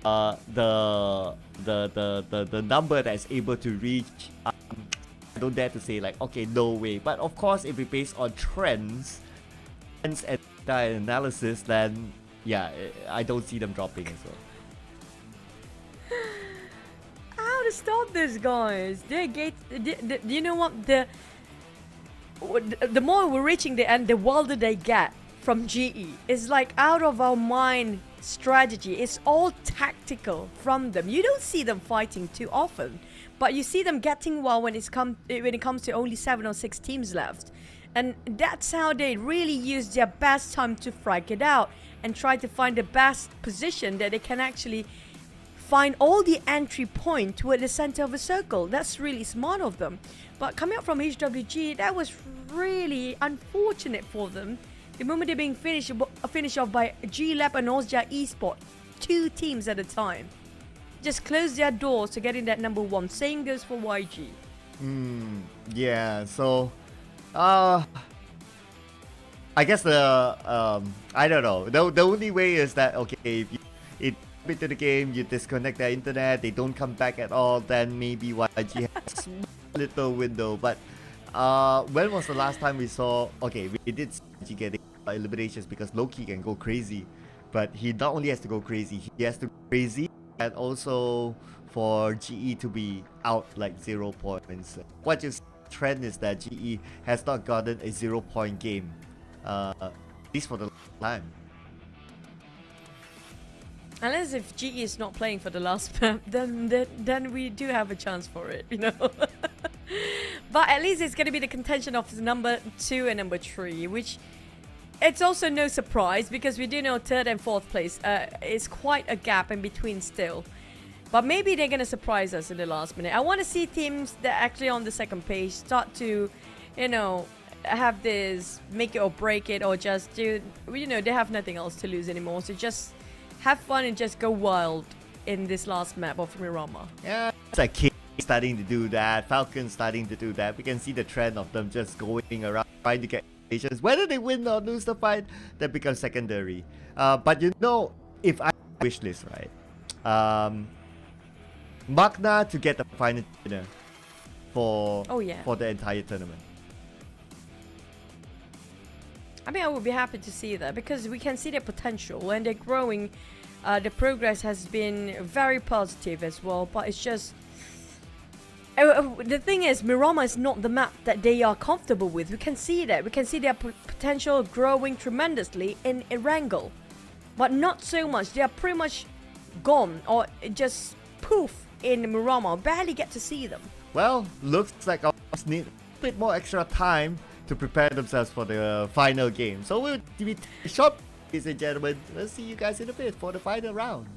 Speaker 19: the number that's able to reach, I don't dare to say like, okay, no way. But of course, if we base on trends and data analysis, then yeah, I don't see them dropping as well.
Speaker 18: How to stop this, guys? You know what? The more we're reaching the end, the wilder they get from GE. It's like out of our mind strategy. It's all tactical from them. You don't see them fighting too often, but you see them getting well when it comes to only 7 or 6 teams left. And that's how they really use their best time to frag it out and try to find the best position that they can actually find all the entry point toward the center of the circle. That's really smart of them. But coming up from HWG, that was really unfortunate for them. The moment they're being finished off by G-Lab and Ozja Esports, 2 teams at a time. Just close their doors to getting that number 1. Same goes for YG.
Speaker 19: Yeah, so I guess I don't know. The only way is that, okay, if you into the game, you disconnect their internet, they don't come back at all, then maybe YG has a little window. But when was the last time we saw, okay, we did see YG getting eliminations because Loki can go crazy, but he not only has to go crazy, he has to go crazy and also for GE to be out like 0 points. What you see trend is that GE has not gotten a 0-point game, at least for the last time.
Speaker 18: Unless if GE is not playing for the last map, then we do have a chance for it, you know. But at least it's going to be the contention of number 2 and number 3, which it's also no surprise because we do know 3rd and 4th place is quite a gap in between still. But maybe they're going to surprise us in the last minute. I want to see teams that are actually on the 2nd page start to, you know, have this make it or break it, or just do, you know, they have nothing else to lose anymore. So just have fun and just go wild in this last map of Miramar.
Speaker 19: Yeah, it's like King starting to do that, Falcon starting to do that. We can see the trend of them just going around trying to get nations. Whether they win or lose the fight, that becomes secondary. But you know, if I wish list, right? Magna to get the final winner for the entire tournament.
Speaker 18: I mean, I would be happy to see that because we can see their potential and they're growing. The progress has been very positive as well, but it's just the thing is, Miramar is not the map that they are comfortable with. We can see that. We can see their potential growing tremendously in Erangel, but not so much. They are pretty much gone or just poof in Miramar. Barely get to see them.
Speaker 19: Well, looks like our need a bit more extra time to prepare themselves for the final game. So we'll be short, ladies and gentlemen. Let's see you guys in a bit for the final round.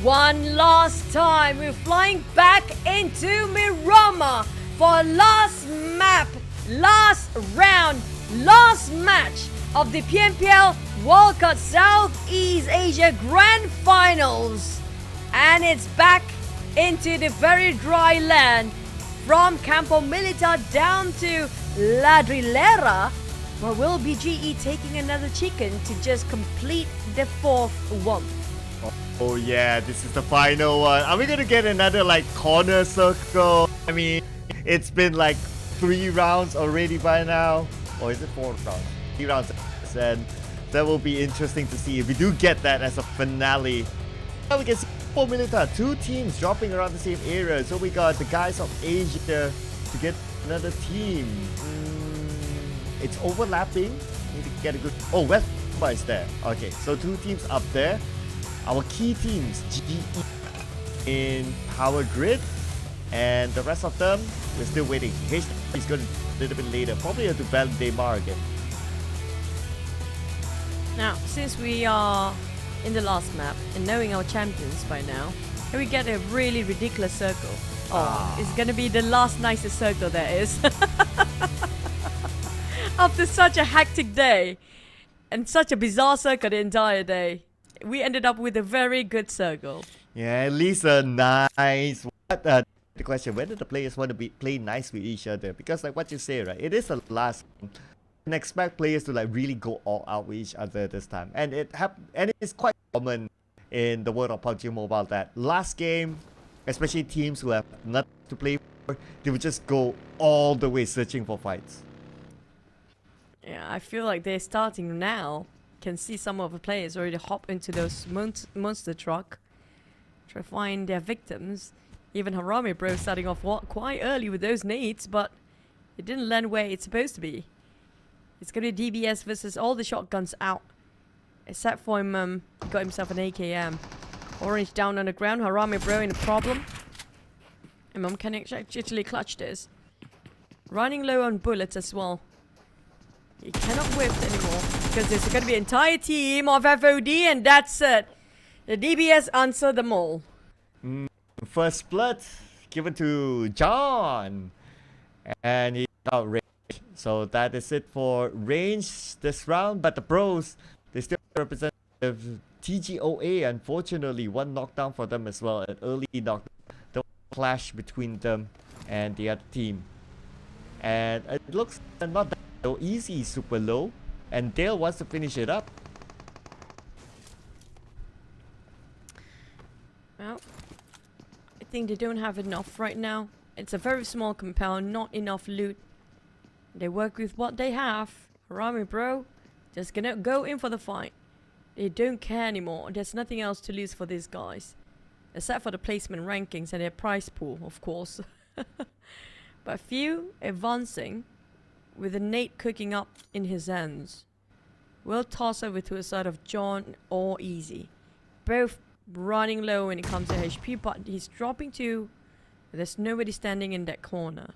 Speaker 18: One last time, we're flying back into Myanmar for last map, last round, last match of the PMPL Wildcard Southeast Asia Grand Finals. And it's back into the very dry land from Campo Militar down to Ladrilera, where will BGE taking another chicken to just complete the fourth one.
Speaker 19: Oh yeah, this is the final one. Are we gonna get another like corner circle? I mean, it's been like 3 rounds already by now. Or is it 4 rounds? 3 rounds. And that will be interesting to see if we do get that as a finale. Now we can see Campo Militar, 2 teams dropping around the same area. So we got the guys of Asia to get another team. It's overlapping. Need to get a good. Oh, West is there. Okay, so 2 teams up there. Our key teams, GE in Power Grid, and the rest of them, we're still waiting. H is going a little bit later, probably have to validate Mar again.
Speaker 18: Now, since we are in the last map and knowing our champions by now, can we get a really ridiculous circle? Oh, it's gonna be the last nicest circle there is. After such a hectic day and such a bizarre circle the entire day, we ended up with a very good circle.
Speaker 19: Yeah, at least a nice. The question: whether the players want to play nice with each other? Because like what you say, right? It is the last. And expect players to like really go all out with each other this time, and it's quite common in the world of PUBG Mobile that last game, especially teams who have nothing to play for, they would just go all the way searching for fights.
Speaker 18: Yeah, I feel like they're starting now. Can see some of the players already hop into those monster truck, try to find their victims. Even Harami Bro starting off quite early with those nades, but it didn't land where it's supposed to be. It's gonna be DBS versus all the shotguns out, except for him. He got himself an AKM. Orange down on the ground. Harami Bro in a problem. And Mum can actually clutch this. Running low on bullets as well. He cannot whip anymore because there's going to be an entire team of FOD, and that's it. The DBS answer them all.
Speaker 19: First blood given to John, and he got range. So that is it for range this round. But the pros, they still represent the TGOA. Unfortunately, 1 knockdown for them as well. An early knockdown. The clash between them and the other team, and it looks not that low. Easy, super low, and Dale wants to finish it up.
Speaker 18: Well, I think they don't have enough right now. It's a very small compound, not enough loot. They work with what they have. Harami Bro, just gonna go in for the fight. They don't care anymore. There's nothing else to lose for these guys, except for the placement rankings and their prize pool, of course. But few advancing with a nade cooking up in his hands. We'll toss over to the side of John or Easy. Both running low when it comes to HP, but he's dropping too. There's nobody standing in that corner.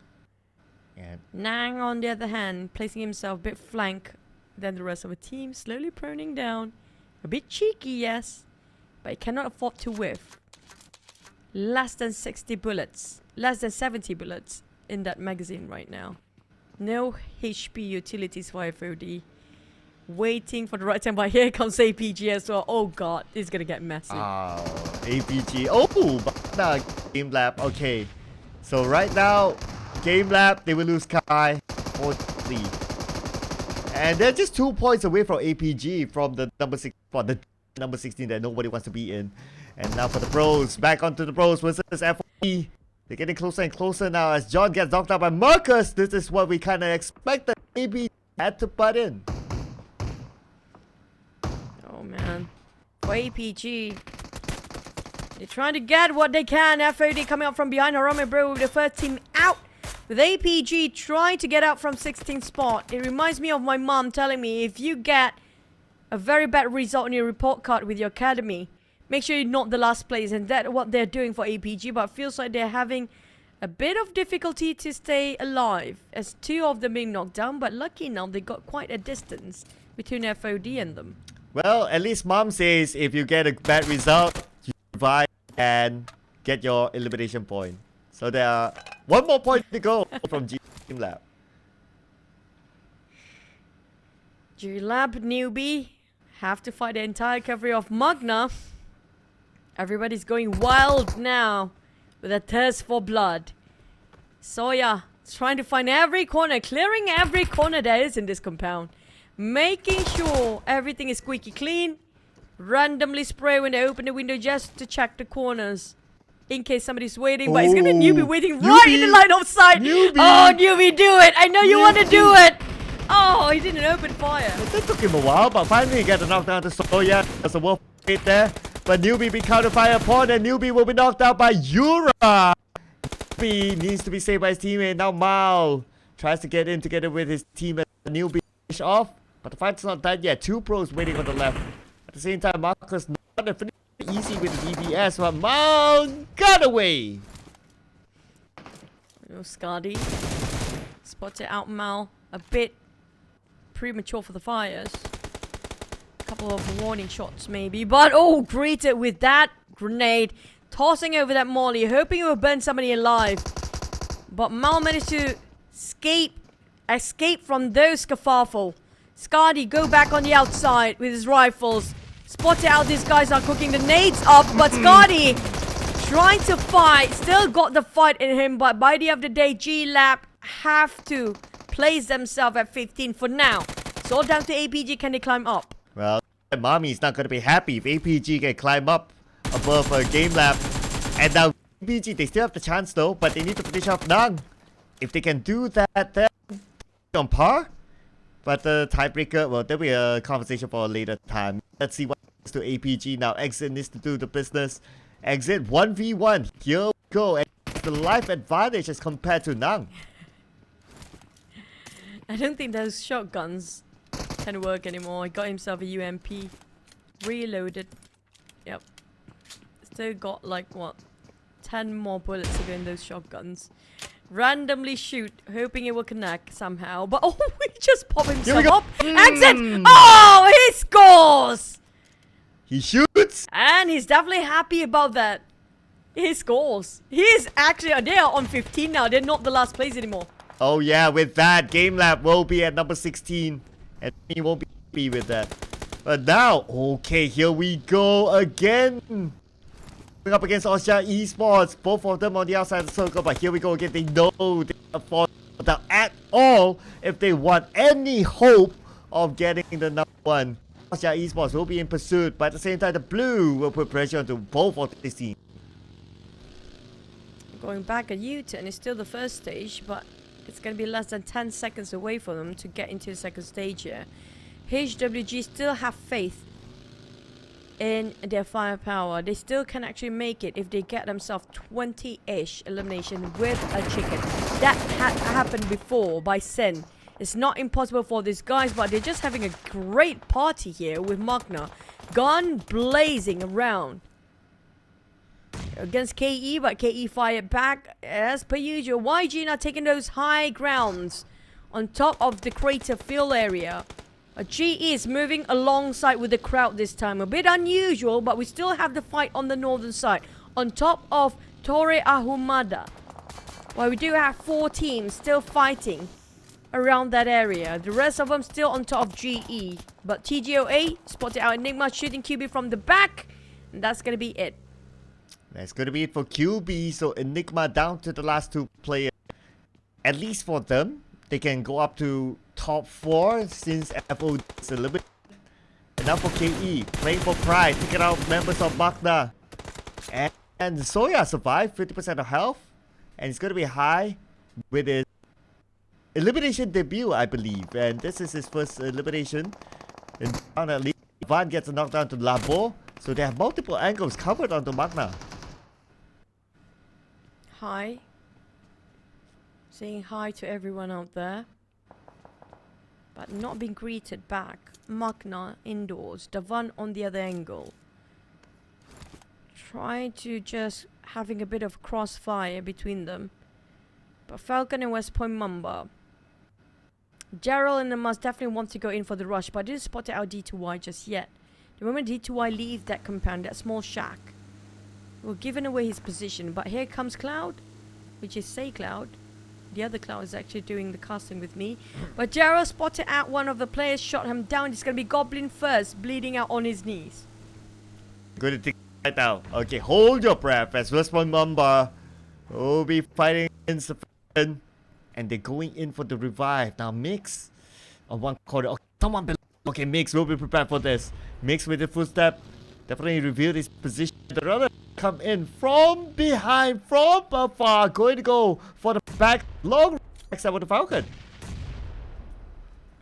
Speaker 19: And
Speaker 18: Nang, on the other hand, placing himself a bit flank than the rest of the team, slowly proning down. A bit cheeky, yes, but he cannot afford to whiff. Less than 60 bullets, less than 70 bullets in that magazine right now. No HP utilities for FOD. Waiting for the right time, but here comes APG as well. Oh god, this is gonna get messy.
Speaker 19: Oh, APG. Oh, but Game Lab. Okay, so right now, Game Lab, they will lose Kai for lead. And they're just 2 points away from APG from the number 6 spot, the number 16 that nobody wants to be in. And now for the pros, back onto the pros versus FOD. They're getting closer and closer now as John gets knocked out by Marcus. This is what we kind of expected. Maybe had to butt in.
Speaker 18: Oh man. For APG, they're trying to get what they can. FOD coming up from behind. Harami Bro with the first team out. With APG trying to get out from 16th spot. It reminds me of my mom telling me, if you get a very bad result on your report card with your academy, make sure you're not the last place. And that's what they're doing for APG. But it feels like they're having a bit of difficulty to stay alive, as 2 of them being knocked down. But lucky enough, they got quite a distance between FOD and them.
Speaker 19: Well, at least mom says if you get a bad result, you survive and get your elimination point. So there are one more point to go from Team Lab.
Speaker 18: G-Lab newbie have to fight the entire coverage of Magna. Everybody's going wild now with a thirst for blood. Soya is trying to find every corner, clearing every corner there is in this compound. Making sure everything is squeaky clean. Randomly spray when they open the window just to check the corners. In case somebody's waiting, but it's gonna be Newbie waiting right in the line of sight. Oh, Newbie, do it! I know you want to do it! Oh, he didn't open fire.
Speaker 19: That took him a while, but finally he got the knockdown to Soya. There's a wolf hit there. But Newbie be counter fire upon, and Newbie will be knocked out by Yura. Newbie needs to be saved by his teammate. Now Mal tries to get in together with his teammate. Newbie finish off, but the fight's not done yet. Two pros waiting on the left. At the same time, Marcus not definitely easy with the DBS, but Mal got away.
Speaker 18: Oh, Skadi spotted out Mal a bit premature for the fires. Couple of warning shots maybe, but oh, greeted with that grenade, tossing over that molly, hoping it will burn somebody alive. But Mal managed to escape from those scaffle. Skadi go back on the outside with his rifles. Spotted out these guys are cooking the nades up, but Skadi trying to fight, still got the fight in him, but by the end of the day, G-Lab have to place themselves at 15 for now. It's all down to APG, can they climb up?
Speaker 19: Well, Mommy's not going to be happy if APG can climb up above Game Lab. And now APG, they still have the chance though, but they need to finish off Nang. If they can do that, they're on par. But the tiebreaker, well, there'll be a conversation for a later time. Let's see what happens to APG now. Exit needs to do the business. Exit 1v1. Here we go. And the life advantage as compared to Nang.
Speaker 18: I don't think those shotguns can work anymore. He got himself a UMP. Reloaded. Yep. Still got like what? 10 more bullets to go in those shotguns. Randomly shoot, hoping it will connect somehow. But oh, he just popped himself up. Exit! Oh, he scores!
Speaker 19: He shoots!
Speaker 18: And he's definitely happy about that. He scores. He is actually, they are on 15 now. They're not the last place anymore.
Speaker 19: Oh yeah, with that, Game Lab will be at number 16. And he won't be happy with that. But now, okay, here we go again. Up against Austria Esports. Both of them on the outside of the circle. But here we go again. They know they can't fall down at all if they want any hope of getting the number one. Austria Esports will be in pursuit. But at the same time, the blue will put pressure onto both of these teams.
Speaker 18: Going back at U-turn is still the first stage, but it's going to be less than 10 seconds away for them to get into the second stage here. HWG still have faith in their firepower. They still can actually make it if they get themselves 20-ish elimination with a chicken. That had happened before by Sen. It's not impossible for these guys, but they're just having a great party here with Magna. Gun blazing around against KE, but KE fired back as per usual. YG not taking those high grounds on top of the crater field area. GE is moving alongside with the crowd this time. A bit unusual, but we still have the fight on the northern side. On top of Torre Ahumada. While we do have 4 teams still fighting around that area. The rest of them still on top of GE. But TGOA spotted out Enigma shooting QB from the back. And that's going to be it.
Speaker 19: That's going to be it for QB. So Enigma down to the last 2 players. At least for them, they can go up to top 4 since FO is eliminated. And now for KE, playing for pride, taking out members of Magna. And Soya survived, 50% of health. And it's going to be high with his elimination debut, I believe. And this is his first elimination. And finally, Van gets a knockdown to Labo. So they have multiple angles covered onto Magna.
Speaker 18: Hi. Saying hi to everyone out there. But not being greeted back. Magna indoors. Davan on the other angle. Trying to just having a bit of crossfire between them. But Falcon and West Point Mamba. Gerald and the must definitely want to go in for the rush, but I didn't spot out D2Y just yet. The moment D2Y leave that compound, that small shack, Well, giving away his position. But here comes Cloud, which is Say Cloud. The other Cloud is actually doing the casting with me. But Jaro spotted out one of the players, shot him down. It's going to be Goblin first, bleeding out on his knees.
Speaker 19: Good to take right now. Okay, hold your breath as Westpoint Mamba will be fighting insufficient. And they're going in for the revive. Now Mix on one corner. Okay, someone below. Okay, Mix will be prepared for this. Mix with the footstep. Definitely revealed his position. The runner come in from behind, from afar. Going to go for the back. Long except with the Falcon.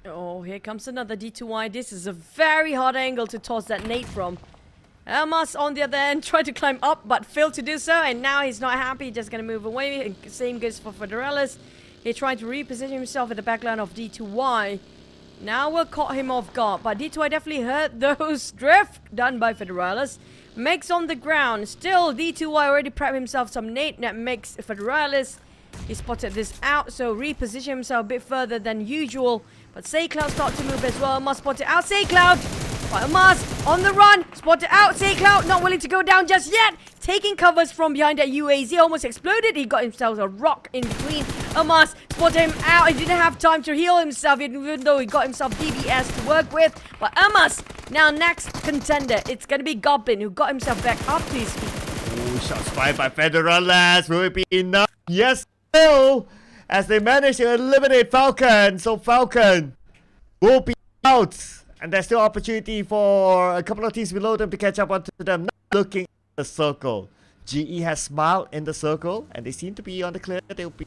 Speaker 18: Oh, here comes another D2Y. This is a very hard angle to toss that nade from. Elmas on the other end tried to climb up but failed to do so, and now he's not happy, just gonna move away. And same goes for Federalis. He tried to reposition himself at the backline of D2Y. Now we'll caught him off guard, but D2Y definitely heard those drift done by Federalis. Makes on the ground. Still, D2Y already prepped himself some nade that makes Federalis. He spotted this out, so reposition himself a bit further than usual. But SayCloud start to move as well. Must spot it out. SayCloud! But Mars on the run. Spot it out. SayCloud not willing to go down just yet. Taking covers from behind that UAZ. Almost exploded. He got himself a rock in between. Amas spotted him out. He didn't have time to heal himself, even though he got himself DBS to work with. But Amas, now next contender. It's going to be Goblin, who got himself back up to his feet.
Speaker 19: Ooh, shots fired by Federalis. Will it be enough? Yes, still. As they manage to eliminate Falcon. So Falcon will be out. And there's still opportunity for a couple of teams below them to catch up onto them. Not looking at the circle. GE has smiled in the circle. And they seem to be on the clear. They'll be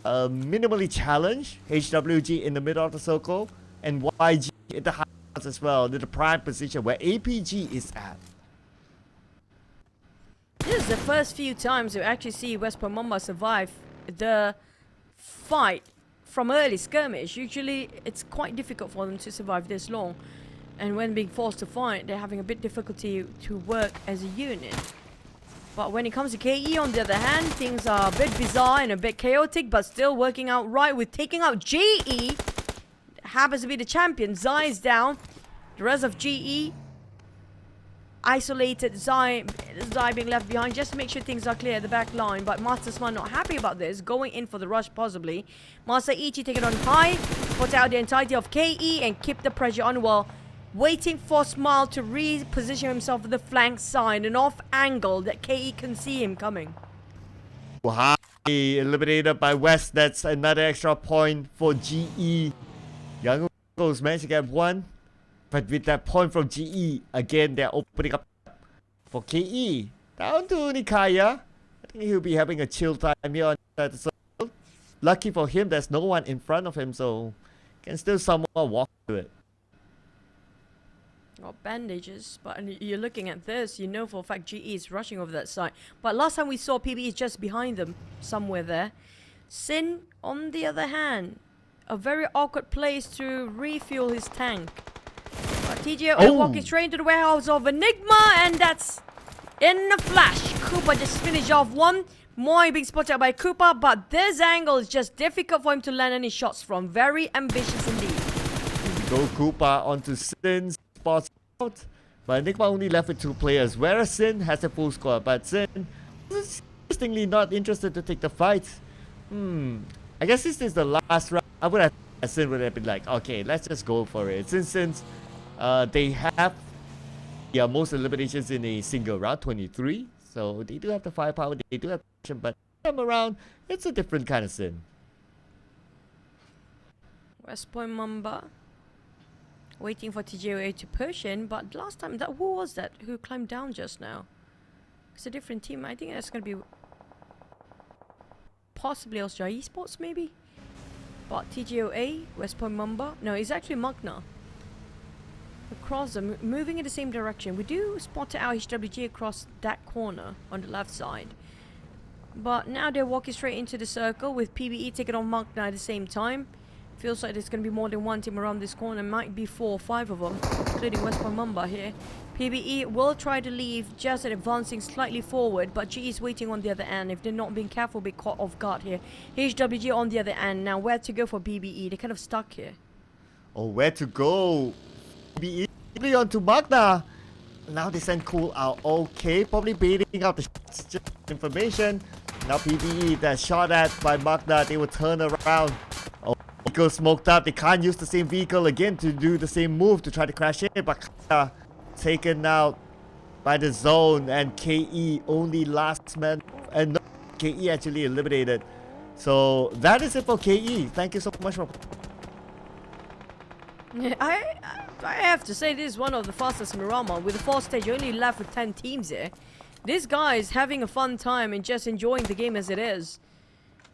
Speaker 19: minimally challenged. HWG in the middle of the circle. And YG in the high as well. In the prime position where APG is at.
Speaker 18: This is the first few times we actually see Westpoint Mamba survive the fight from early skirmish. Usually it's quite difficult for them to survive this long, and when being forced to fight, they're having a bit difficulty to work as a unit. But when it comes to KE, on the other hand, things are a bit bizarre and a bit chaotic, but still working out right with taking out GE. Happens to be the champion. Zai is down. The rest of GE isolated. Zai being left behind just to make sure things are clear at the back line. But Master Smart not happy about this, going in for the rush possibly. Master Ichi taking on high, put out the entirety of KE and keep the pressure on while waiting for Smile to reposition himself at the flank side, an off angle that KE can see him coming.
Speaker 19: High eliminated by West. That's another extra point for GE. Young Eagles managed to get one. But with that point from GE, again, they're opening up for KE. Down to Nikaya. I think he'll be having a chill time here on the circle. Lucky for him, there's no one in front of him, so can still somewhat walk to it.
Speaker 18: Got bandages, but you're looking at this, you know for a fact GE is rushing over that side. But last time we saw PB is just behind them, somewhere there. Sin, on the other hand, a very awkward place to refuel his tank. TGO walking straight into the warehouse of Enigma, and that's in a flash. Cooper just finished off one. Moi being spotted by Cooper, but this angle is just difficult for him to land any shots from. Very ambitious indeed.
Speaker 19: Go Cooper onto Sin, spots out. But Enigma only left with 2 players, whereas Sin has a full squad. But Sin is interestingly not interested to take the fight. I guess this is the last round. I would have Sin would have been like, okay, let's just go for it. Since they have most eliminations in a single round, 23. So they do have the firepower, they do have action, but time around, it's a different kind of Sin.
Speaker 18: Westpoint Mamba waiting for TGOA to push in, but last time, who was that who climbed down just now? It's a different team. I think that's going to be possibly Australia Esports maybe? But TGOA, Westpoint Mamba, no, it's actually Magna. Across them, moving in the same direction. We do spot our HWG across that corner on the left side. But now they're walking straight into the circle with PBE taking on Magna at the same time. Feels like there's going to be more than one team around this corner. Might be 4 or 5 of them, including Westpoint Mamba here. PBE will try to leave just advancing slightly forward, but GE is waiting on the other end. If they're not being careful, be caught off guard here. HWG on the other end. Now where to go for BBE? They're kind of stuck here.
Speaker 19: Oh, where to go? BBE onto Magna. Now they send Cool out. Okay, probably baiting out the information. Now PvE, that shot at by Magna, they will turn around. Oh, vehicle smoked up. They can't use the same vehicle again to do the same move to try to crash it. But taken out by the zone, and KE only last man. And no, KE actually eliminated. So that is it for KE. Thank you so much for.
Speaker 18: Yeah, I have to say this is one of the fastest Miramar. With the 4th stage, you're only left with 10 teams here. This guy is having a fun time and just enjoying the game as it is.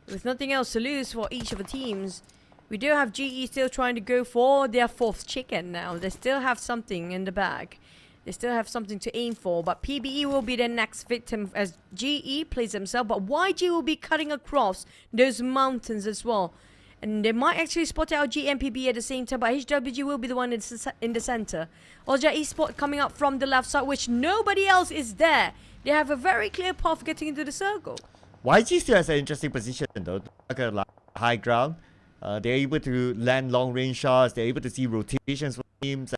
Speaker 18: With nothing else to lose for each of the teams. We do have GE still trying to go for their 4th chicken now. They still have something in the bag. They still have something to aim for. But PBE will be the next victim as GE plays himself. But YG will be cutting across those mountains as well. And they might actually spot out GMPB at the same time, but HWG will be the one in the center. Oja Esports coming up from the left side, which nobody else is there. They have a very clear path getting into the circle.
Speaker 19: YG still has an interesting position though, like a high ground. They're able to land long range shots. They're able to see rotations for teams.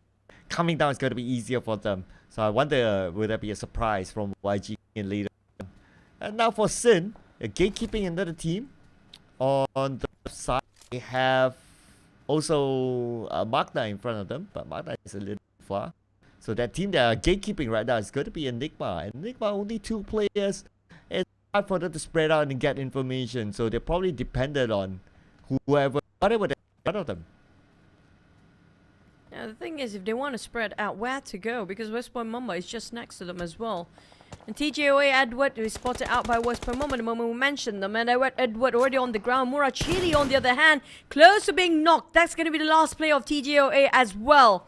Speaker 19: Coming down is going to be easier for them. So I wonder, will that be a surprise from YG in later? And now for Sin, gatekeeping another team on the left side. They have also Magna in front of them, but Magna is a little far. So that team that are gatekeeping right now is going to be Enigma. And Enigma only 2 players. It's hard for them to spread out and get information. So they're probably dependent on whatever they in front of them.
Speaker 18: Yeah, the thing is, if they want to spread out, where to go? Because West Point Mamba is just next to them as well. And TJOA Edward is spotted out by West Point Mamba the moment we mentioned them. And Edward already on the ground. Murachili on the other hand, close to being knocked. That's going to be the last play of TJOA as well.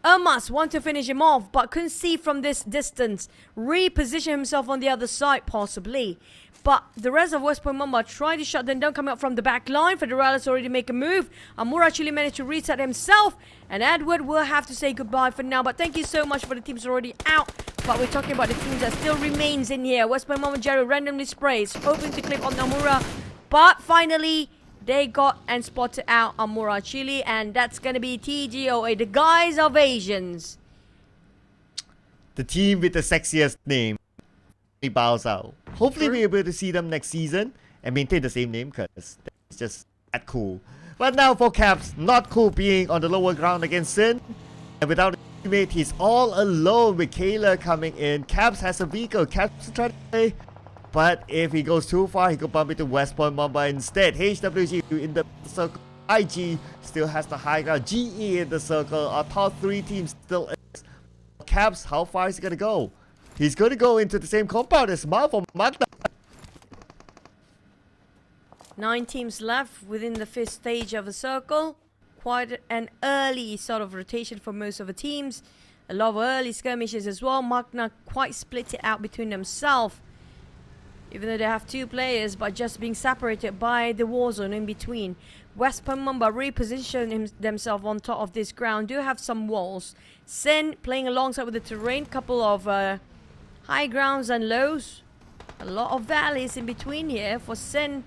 Speaker 18: Ermas want to finish him off, but couldn't see from this distance. Reposition himself on the other side, possibly. But the rest of West Point Mamba tried to shut them down, coming up from the back line. Federalis already make a move. Amura actually managed to reset himself. And Edward will have to say goodbye for now. But thank you so much for the teams already out. But we're talking about the teams that still remains in here. West Point Mamba Jerry randomly sprays, hoping to clip on Amura. But finally, they got and spotted out Amura Chili. And that's going to be TGOA, the guys of Asians.
Speaker 19: The team with the sexiest name. Bows out. Hopefully we're able to see them next season and maintain the same name because it's just that cool. But now for Caps, not cool being on the lower ground against Sin. And without a teammate, he's all alone with Kayla coming in. Caps has a vehicle. Caps trying to play. But if he goes too far, he could bump into West Point Mamba instead. HWG in the circle. IG still has the high ground. GE in the circle. Our top 3 teams still is. Caps, how far is he going to go? He's going to go into the same compound as Marvel Magna.
Speaker 18: 9 teams left within the 5th stage of a circle. Quite an early sort of rotation for most of the teams. A lot of early skirmishes as well. Magna quite split it out between themselves. Even though they have 2 players, but just being separated by the war zone in between. West Point Mamba reposition themselves on top of this ground. Do have some walls. Sin playing alongside with the terrain. Couple of high grounds and lows. A lot of valleys in between here for Sin.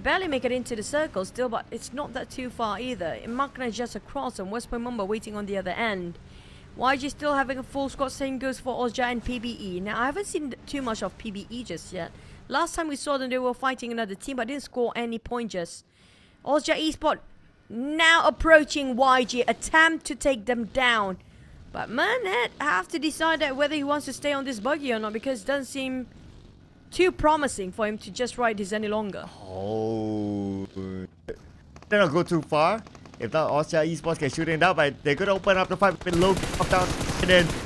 Speaker 18: Barely make it into the circle still, but it's not that too far either. Magna is just across and West Point Mamba waiting on the other end. YG still having a full squad, same goes for Ozja and PBE. Now I haven't seen too much of PBE just yet. Last time we saw them, they were fighting another team, but didn't score any points just. Ozja Esports now approaching YG, attempt to take them down. But Manette have to decide that whether he wants to stay on this buggy or not, because it doesn't seem too promising for him to just ride this any longer.
Speaker 19: Oh, they're not go too far. If not, Austria Esports can shoot it down, but they're going to open up the fight with Loki down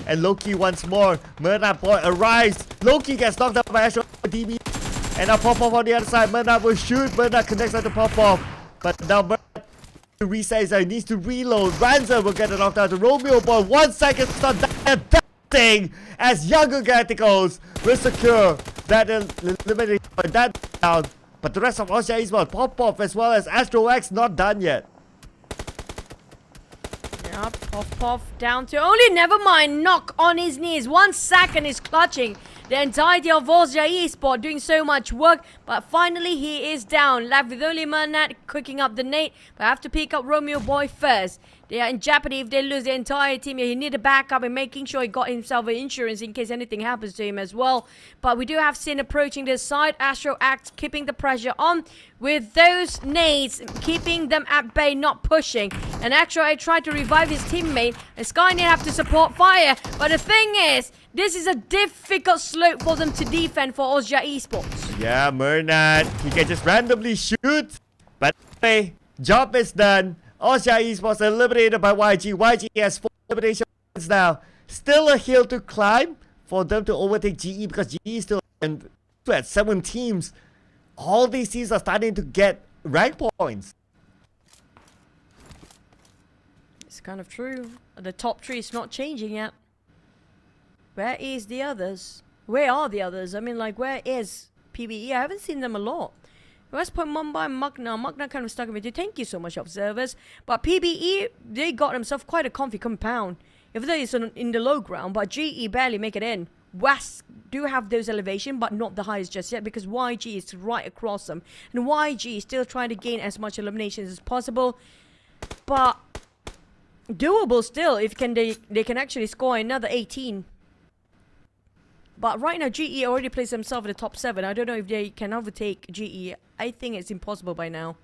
Speaker 19: and Loki once more. Mernab boy arrives. Loki gets knocked out by Astro DB. And now Pop-Off on the other side. Mernab will shoot. Mernab connects on the Pop-Off. But now Mernab resets. He needs to reload. Ransom will get it knocked out to Romeo boy. 1 second start that thing as Younger Galacticos will secure that eliminating that down. But the rest of Austria Esports, Pop-Off as well as Astro X not done yet.
Speaker 18: Puff down to only, never mind, knock on his knees. 1 second is clutching. the entirety of Osja Esports doing so much work, but finally he is down. Left with only Manat cooking up the nade, but I have to pick up Romeo Boy first. They are in jeopardy if they lose the entire team. He need a backup and making sure he got himself an insurance in case anything happens to him as well. But we do have Sin approaching this side. Astro Axe keeping the pressure on with those nades, keeping them at bay, not pushing. And Astro I tried to revive his teammate, and Skynet have to support fire. But the thing is, this is a difficult slope for them to defend for Osja Esports.
Speaker 19: Yeah, Mernat, he can just randomly shoot. But anyway, job is done. Osja Esports eliminated by YG. YG has 4 elimination points now. Still a hill to climb for them to overtake GE because GE is still at 7 teams. All these teams are starting to get rank points.
Speaker 18: It's kind of true. The top 3 is not changing yet. Where is the others? Where are the others? I mean, like, where is PBE? I haven't seen them a lot. West Point Mumbai and Magna. Magna kind of stuck with you. Thank you so much, observers. But PBE, they got themselves quite a comfy compound. If they is in the low ground, but GE barely make it in. West do have those elevation, but not the highest just yet because YG is right across them. And YG is still trying to gain as much eliminations as possible. But doable still if they can actually score another 18. But right now, GE already placed themselves in the top 7. I don't know if they can overtake GE. I think it's impossible by now.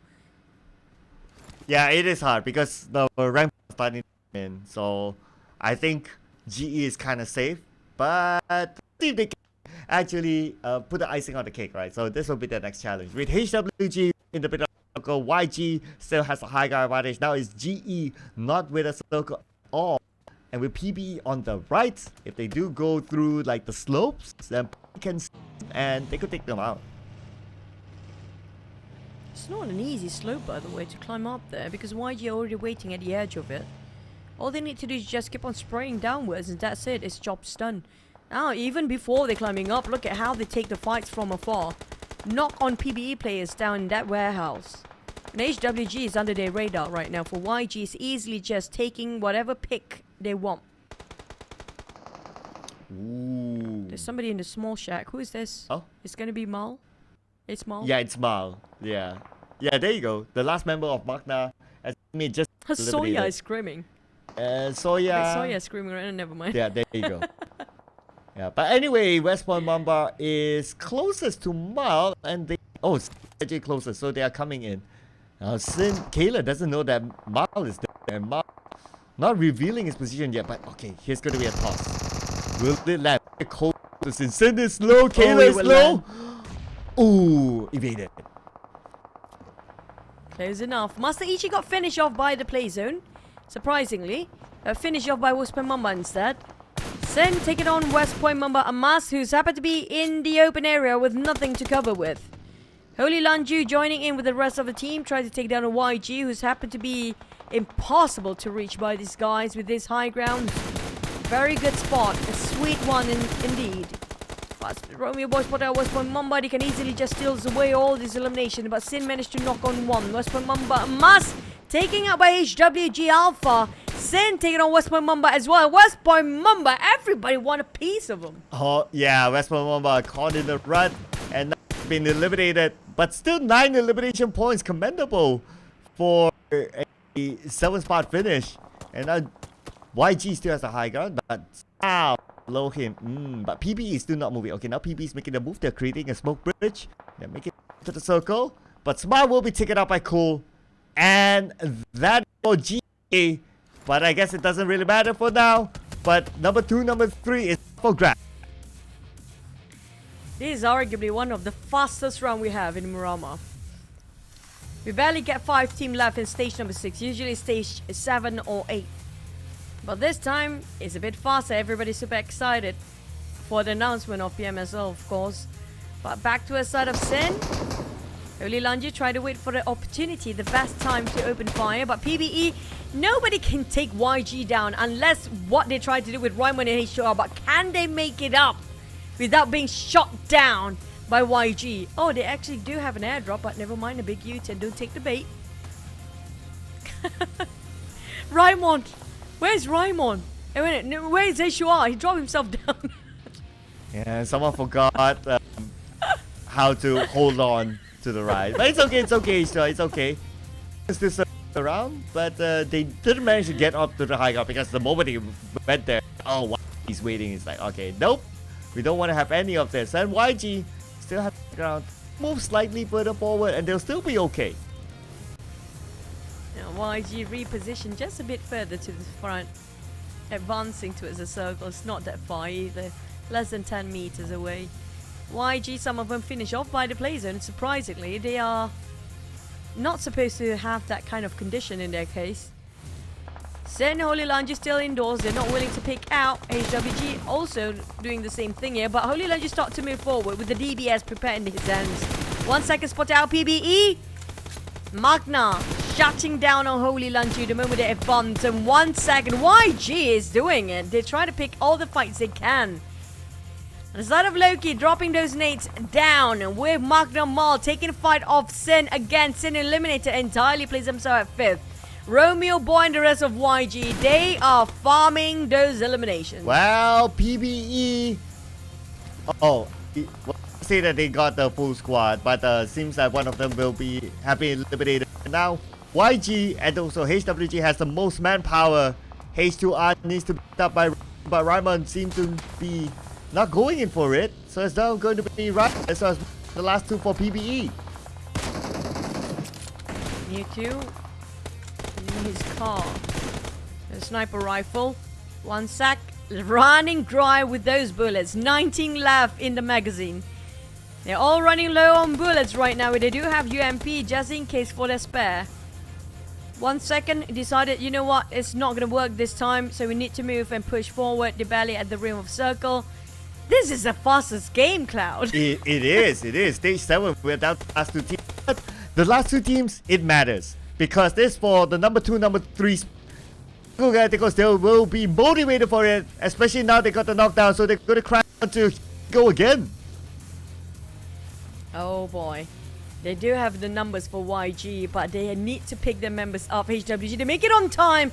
Speaker 19: Yeah, it is hard because the rank is starting to come in. So I think GE is kind of safe. But see if they can actually put the icing on the cake, right? So this will be the next challenge. With HWG in the middle of the circle, YG still has a high guard advantage. Now it's GE not with a circle at all. And with PBE on the right, if they do go through like the slopes, then they could take them out.
Speaker 18: It's not an easy slope, by the way, to climb up there because YG are already waiting at the edge of it. All they need to do is just keep on spraying downwards, and that's it. It's job's done. Now, even before they're climbing up, look at how they take the fights from afar. Knock on PBE players down in that warehouse. And HWG is under their radar right now. For YG, is easily just taking whatever pick they want.
Speaker 19: Ooh.
Speaker 18: There's somebody in the small shack. Who is this?
Speaker 19: Oh,
Speaker 18: it's gonna be Mal. It's Mal.
Speaker 19: Yeah, it's Mal. Yeah, there you go. The last member of Magna has me just.
Speaker 18: Soya is screaming.
Speaker 19: Soya.
Speaker 18: Soya is screaming right now. Never mind.
Speaker 19: Yeah, there you go. Yeah, but anyway, West Point Mamba is closest to Mal, and they it's actually closest, so they are coming in. Sin Kayla doesn't know that Mal is there, and Mal not revealing his position yet. But okay, here's going to be a toss. Will it land? Cold to Sin. Sin is slow. Kayla is slow. Ooh, evaded.
Speaker 18: Close enough. Master Ichi got finished off by the play zone. Surprisingly, finished off by West Point Mamba instead. Sin taking on West Point Mamba Amas, who's happened to be in the open area with nothing to cover with. Holy Lanju joining in with the rest of the team, trying to take down a YG, who's happened to be impossible to reach by these guys with this high ground. Very good spot, a sweet one indeed. But Romeo Boy spotted out West Point Mamba. He can easily just steals away all this elimination, but Sin managed to knock on one. West Point Mamba Amas taking out by HWG Alpha. Sin taking on West Point Mamba as well. West Point Mamba, everybody want a piece of him.
Speaker 19: Oh yeah, West Point Mamba caught in the rut and now been eliminated. But still 9 elimination points, commendable for a 7-spot finish. And now YG still has a high ground, but below him. But PB is still not moving. Okay, now PB is making the move. They're creating a smoke bridge. They're making it to the circle. But Smart will be taken out by Cool. And that for GA. But I guess it doesn't really matter for now. But number 2, number 3 is for grab.
Speaker 18: This is arguably one of the fastest round we have in Murama. We barely get 5 teams left in stage number 6. Usually stage 7 or 8. But this time, it's a bit faster. Everybody's super excited for the announcement of PMSL, of course. But back to a side of Sin. Holy Lanji tried to wait for the opportunity, the best time to open fire. But PBE, nobody can take YG down unless what they tried to do with Raimon and HR. But can they make it up without being shot down by YG? Oh, they actually do have an airdrop, but never mind. A big U-turn. Don't take the bait. Raimon. Where's Raimon? Wait, where's HR? He dropped himself down.
Speaker 19: Yeah, someone forgot how to hold on to the ride. But it's okay, so it's okay. It's still around, but they didn't manage to get up to the high ground because the moment they went there, oh, wow, he's waiting. It's like, okay, nope, we don't want to have any of this. And YG still have the ground, move slightly further forward, and they'll still be okay.
Speaker 18: YG repositioned just a bit further to the front, advancing towards the circle. It's not that far either, less than 10 meters away. YG, some of them finish off by the play zone. Surprisingly, they are not supposed to have that kind of condition in their case. Sen Holy Lunge still indoors. They're not willing to pick out. HWG also doing the same thing here, but Holy Lunge start to move forward with the DBS prepared in his hands. 1 second spot out PBE. Magna shutting down on Holy Lunge the moment they advance, and 1 second. YG is doing it. They try to pick all the fights they can. On the side of Loki, dropping those nades down with Magna Mal taking the fight off Sin again. Sin eliminated entirely, plays himself at 5th. Romeo Boy and the rest of YG, they are farming those eliminations.
Speaker 19: Well, PBE. Oh, say that they got the full squad, but seems like one of them will be happy eliminated. Now, YG and also HWG has the most manpower. H2R needs to be picked up by, but Raimon seems to be not going in for it, so it's now going to be right as well as the last two for PBE.
Speaker 18: Mewtwo in his car. A sniper rifle. 1 sec. Running dry with those bullets. 19 left in the magazine. They're all running low on bullets right now. They do have UMP just in case for their spare. 1 second, decided, you know what, it's not going to work this time, so we need to move and push forward. The belly at the rim of circle. This is the fastest game, Cloud.
Speaker 19: It is. Stage 7, we're down to the last 2 teams. But the last 2 teams, it matters. Because this for the number 2, number 3, Galacticos, they will be motivated for it. Especially now they got the knockdown, so they're going to crack on to go again.
Speaker 18: Oh boy. They do have the numbers for YG, but they need to pick their members up. HWG, they make it on time.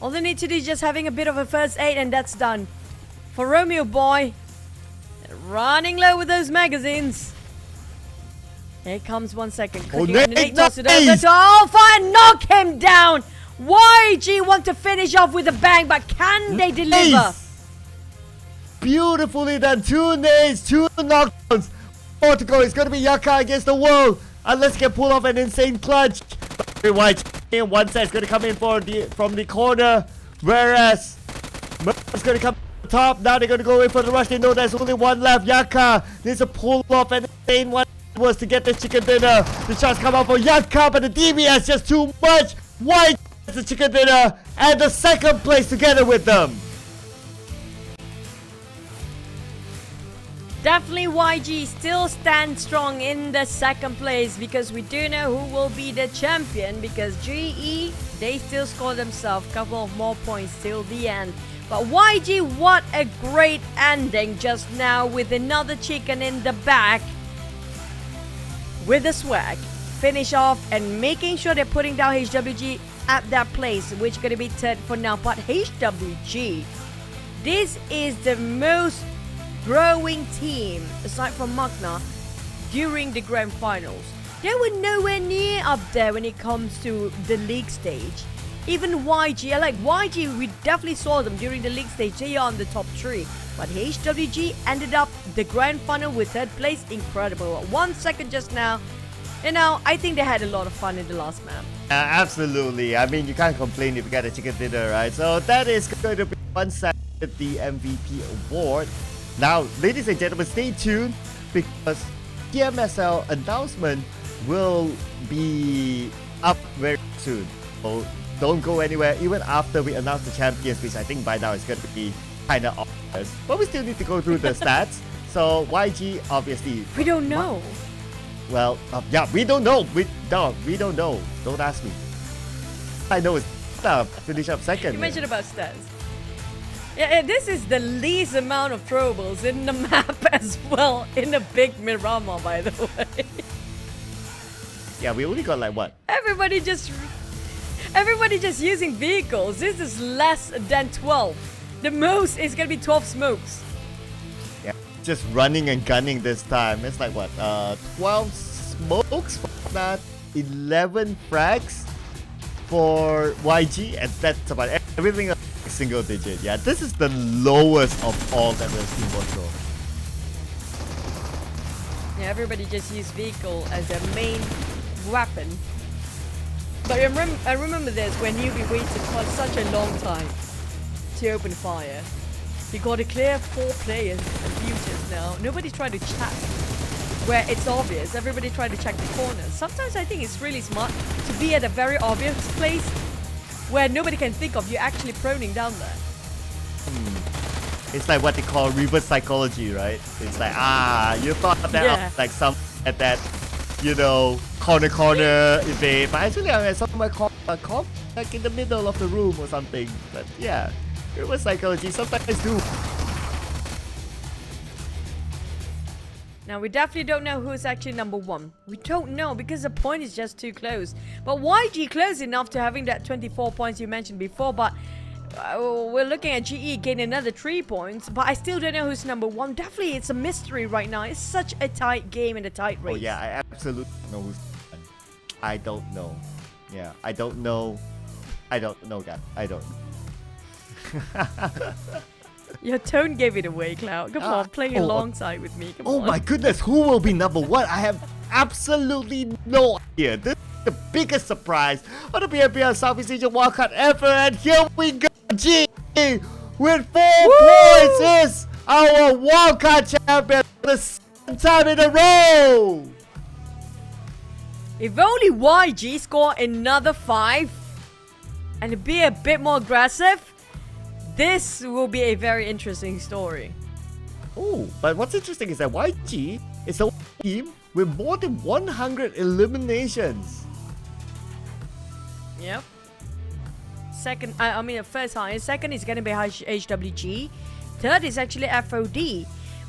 Speaker 18: All they need to do is just having a bit of a first aid, and that's done. For Romeo Boy, running low with those magazines. Here comes 1 second.
Speaker 19: Oh,
Speaker 18: nice. Oh, fine, knock him down. YG want to finish off with a bang, but can they deliver?
Speaker 19: Beautifully done. 2 nades, 2 knockdowns. More to go. It's going to be Yaka against the wall. Unless he can pull off an insane clutch. YG, 1 set is going to come in from the corner. Whereas Murphy's going to come to the top. Now they're going to go in for the rush. They know there's only 1 left. Yaka needs to pull off an insane one. Was to get the chicken dinner. The shots come out for Yaka, but the DBS just too much. YG gets the chicken dinner and the 2nd place together with them.
Speaker 18: Definitely YG still stands strong in the 2nd place, because we do know who will be the champion, because GE, they still score themselves a couple of more points till the end. But YG, what a great ending just now with another chicken in the back. With the swag, finish off and making sure they're putting down HWG at that place, which is going to be 3rd for now. But HWG, this is the most growing team aside from Magna during the grand finals. They were nowhere near up there when it comes to the league stage. Even YG, like YG, we definitely saw them during the league stage. They are on the top 3. But HWG ended up the grand final with 3rd place. Incredible. 1 second just now. You know, I think they had a lot of fun in the last map.
Speaker 19: Absolutely. I mean, you can't complain if you get a chicken dinner, right? So that is going to be 1 second the MVP award. Now, ladies and gentlemen, stay tuned because TMSL announcement will be up very soon. So don't go anywhere even after we announce the champions, which I think by now is going to be kind of obvious. But we still need to go through the stats. So YG, obviously.
Speaker 18: We don't know.
Speaker 19: Well, yeah, we don't know. We don't know. Don't ask me. I know it's finish up 2nd.
Speaker 18: You mentioned about stats. Yeah, this is the least amount of throwables in the map as well, in the big Miramar, by the way.
Speaker 19: Yeah, we only got like what?
Speaker 18: Everybody just using vehicles. This is less than 12. The most is gonna be 12 smokes.
Speaker 19: Yeah. just running and gunning this time. It's like what, 12 smokes for that, 11 frags for YG, and that's about everything else single digit. Yeah, this is the lowest of all that we've seen for sure.
Speaker 18: Yeah, everybody just used vehicle as their main weapon. But I remember this when you waited for such a long time to open fire. You got to clear 4 players and futures now. Nobody tried to check where it's obvious. Everybody tried to check the corners. Sometimes I think it's really smart to be at a very obvious place where nobody can think of you actually proning down there.
Speaker 19: It's like what they call reverse psychology, right? It's like, you thought that like some at that, you know, corner evade, but actually I'm at somewhere like in the middle of the room or something. But yeah, reverse psychology sometimes do.
Speaker 18: Now, we definitely don't know who's actually number 1. We don't know because the point is just too close. But YG close enough to having that 24 points you mentioned before. But we're looking at GE gain another 3 points. But I still don't know who's number 1. Definitely, it's a mystery right now. It's such a tight game and a tight race.
Speaker 19: Oh yeah, I absolutely know who's. I don't know. Yeah, I don't know. I don't know, guys. I don't know.
Speaker 18: Your tone gave it away, Cloud. Come on, play alongside with me. Come on.
Speaker 19: My goodness, who will be number 1? I have absolutely no idea. This is the biggest surprise on the PMPL Southeast Asia Wildcard ever, and here we go. G with 4 points is our Wildcard champion for the 2nd time in a row.
Speaker 18: If only YG score another 5 and be a bit more aggressive, this will be a very interesting story.
Speaker 19: Oh, but what's interesting is that YG is a team with more than 100 eliminations.
Speaker 18: Yep. Second, first highest. Second is going to be HWG. Third is actually FOD.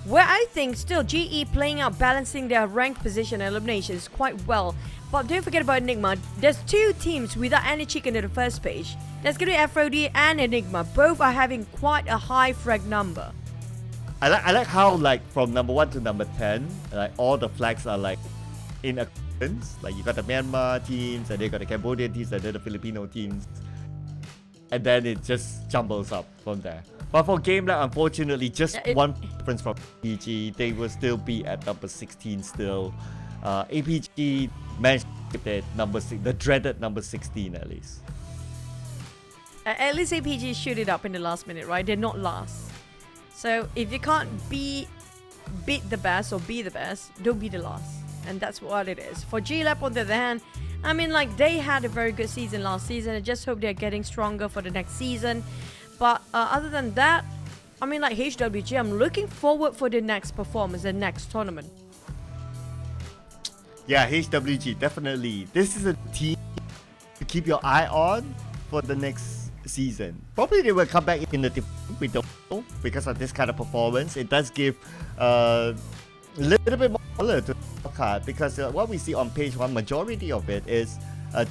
Speaker 18: Where I think still GE playing out, balancing their rank position and eliminations quite well. But don't forget about Enigma. There's 2 teams without any chicken in the first page. There's going to be FOD and Enigma. Both are having quite a high frag number.
Speaker 19: I like how like from number 1 to number 10, like all the flags are like in accordance. Like you got the Myanmar teams, and they got the Cambodian teams, and then the Filipino teams, and then it just jumbles up from there. But for Game Lab, unfortunately, just one difference from APG. They will still be at number 16 still. APG managed to get number 6, the dreaded number 16 at least.
Speaker 18: At least APG shoot it up in the last minute, right? They're not last. So if you can't beat the best or be the best, don't be the last. And that's what it is. For G-Lab, on the other hand, I mean, like, they had a very good season last season. I just hope they're getting stronger for the next season. But other than that, I mean, like HWG, I'm looking forward for the next performance, the next tournament.
Speaker 19: Yeah, HWG, definitely. This is a team to keep your eye on for the next season. Probably they will come back in the team, we don't know, because of this kind of performance. It does give a little bit more color to the card, because what we see on page 1, majority of it is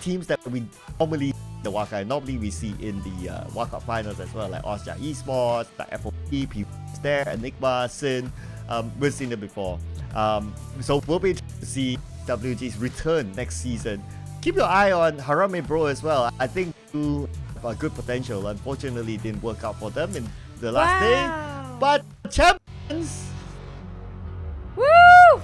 Speaker 19: teams that we normally the Wildcard. Normally we see in the Wildcard finals as well, like Austria Esports, like FOP, people there, Enigma, Sin. We've seen it before. So we'll be interested to see WG's return next season. Keep your eye on Harame Bro as well. I think you have a good potential. Unfortunately, it didn't work out for them in the last day. But champions!
Speaker 18: Woo!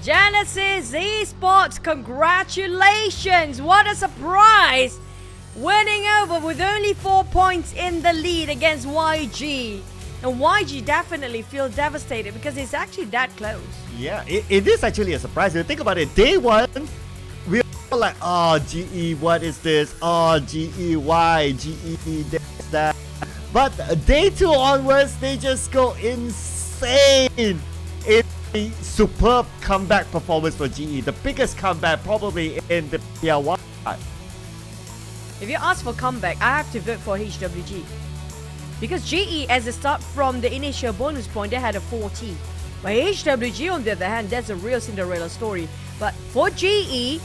Speaker 18: Genesis Esports, congratulations! What a surprise! Winning over with only 4 points in the lead against YG. And YG definitely feel devastated because it's actually that close.
Speaker 19: Yeah, it is actually a surprise. You think about it, day 1, we were all like, oh, GE, what is this? Oh, GE, why? GE, this, that. But day 2 onwards, they just go insane. It's a superb comeback performance for GE. The biggest comeback probably in the PL1.
Speaker 18: If you ask for comeback, I have to vote for HWG. Because GE, as a start from the initial bonus point, they had a 14. But HWG, on the other hand, that's a real Cinderella story. But for GE,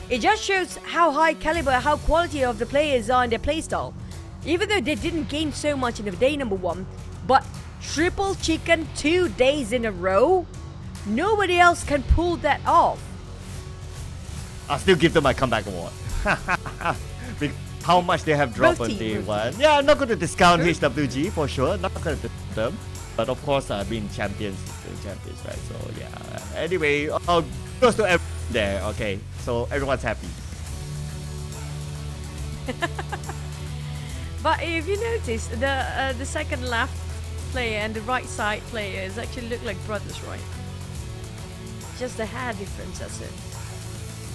Speaker 18: it just shows how high caliber, how quality of the players are in their playstyle. Even though they didn't gain so much in the day number 1, but Triple chicken 2 days in a row? Nobody else can pull that off.
Speaker 19: I'll still give them my comeback award. Because how much they have dropped on day one. Yeah, I'm not going to discount HWG for sure. Not going to discount them. But of course, being champions, right? So yeah. Anyway, goes to everyone there. Okay, so everyone's happy.
Speaker 18: But if you notice, the second left player and the right side players actually look like brothers, right? Just the hair difference, that's it.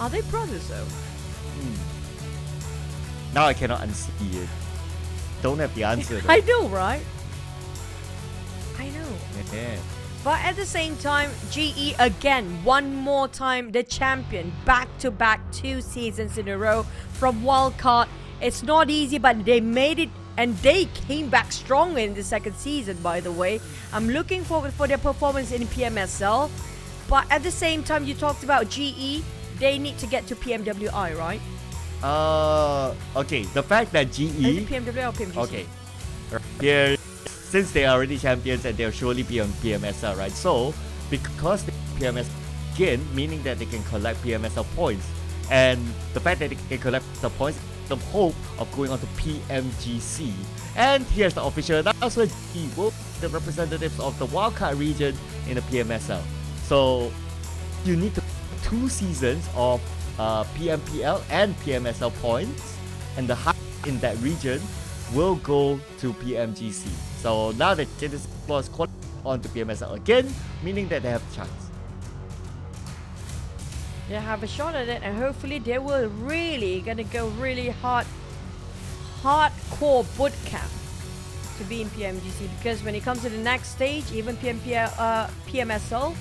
Speaker 18: Are they brothers though?
Speaker 19: Now I cannot unsee it. Don't have the answer though.
Speaker 18: I know, right? I know.
Speaker 19: Yeah.
Speaker 18: But at the same time, GE again, one more time, the champion, back-to-back 2 seasons in a row from Wildcard. It's not easy, but they made it, and they came back strong in the second season, by the way. I'm looking forward for their performance in PMSL. But at the same time, you talked about GE, they need to get to PMWI, right?
Speaker 19: Okay, the fact that GE...
Speaker 18: Is it PMWI or PMGC?
Speaker 19: Okay. Here, since they are already champions and they'll surely be on PMSL, right? So, because they PMSL again, meaning that they can collect PMSL points. And the fact that they can collect the points, the hope of going on to PMGC. And here's the official announcement. GE will be the representatives of the wildcard region in the PMSL. So, you need to 2 seasons of PMPL and PMSL points, and the high in that region will go to PMGC. So now that Genesis was qualified on to PMSL again, meaning that they have a chance.
Speaker 18: They have a shot at it, and hopefully they will really gonna go really hardcore boot camp to be in PMGC, because when it comes to the next stage, even PMSL,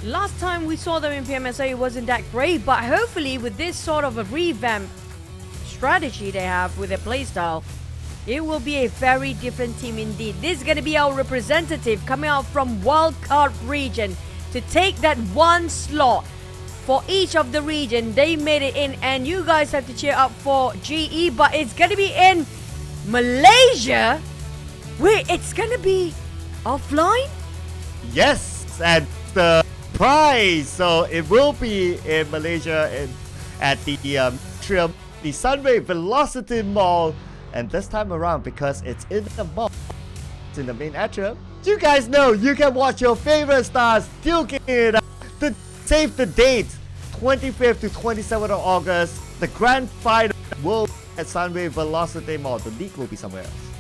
Speaker 18: last time we saw them in PMSL, it wasn't that great, but hopefully with this sort of a revamp strategy they have with their playstyle, it will be a very different team indeed. This is going to be our representative coming out from Wildcard region to take that 1 slot for each of the region. They made it in, and you guys have to cheer up for GE, but it's going to be in Malaysia. Wait, it's going to be offline?
Speaker 19: Yes, and the prize. So it will be in Malaysia at the Sunway Velocity Mall. And this time around, because it's in the mall, it's in the main atrium, you guys know you can watch your favorite stars duking it out. To save the date, 25th to 27th of August, the grand final will be at Sunway Velocity Mall. The league will be somewhere else.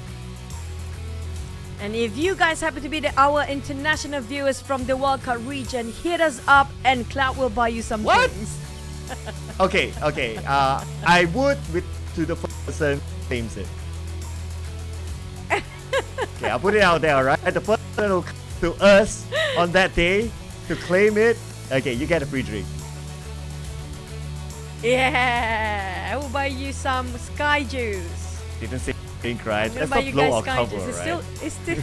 Speaker 18: And if you guys happen to be our international viewers from the Wildcard region, hit us up and Cloud will buy you some things.
Speaker 19: Okay. I would to the person who claims it. Okay, I'll put it out there, alright? The person who comes to us on that day to claim it, okay, you get a free drink.
Speaker 18: Yeah, I will buy you some Sky Juice.
Speaker 19: Didn't say drink, right?
Speaker 18: I'm gonna
Speaker 19: Let's
Speaker 18: buy
Speaker 19: not
Speaker 18: you
Speaker 19: blow
Speaker 18: guys
Speaker 19: our
Speaker 18: Sky
Speaker 19: cover,
Speaker 18: Juice.
Speaker 19: right?
Speaker 18: It's still.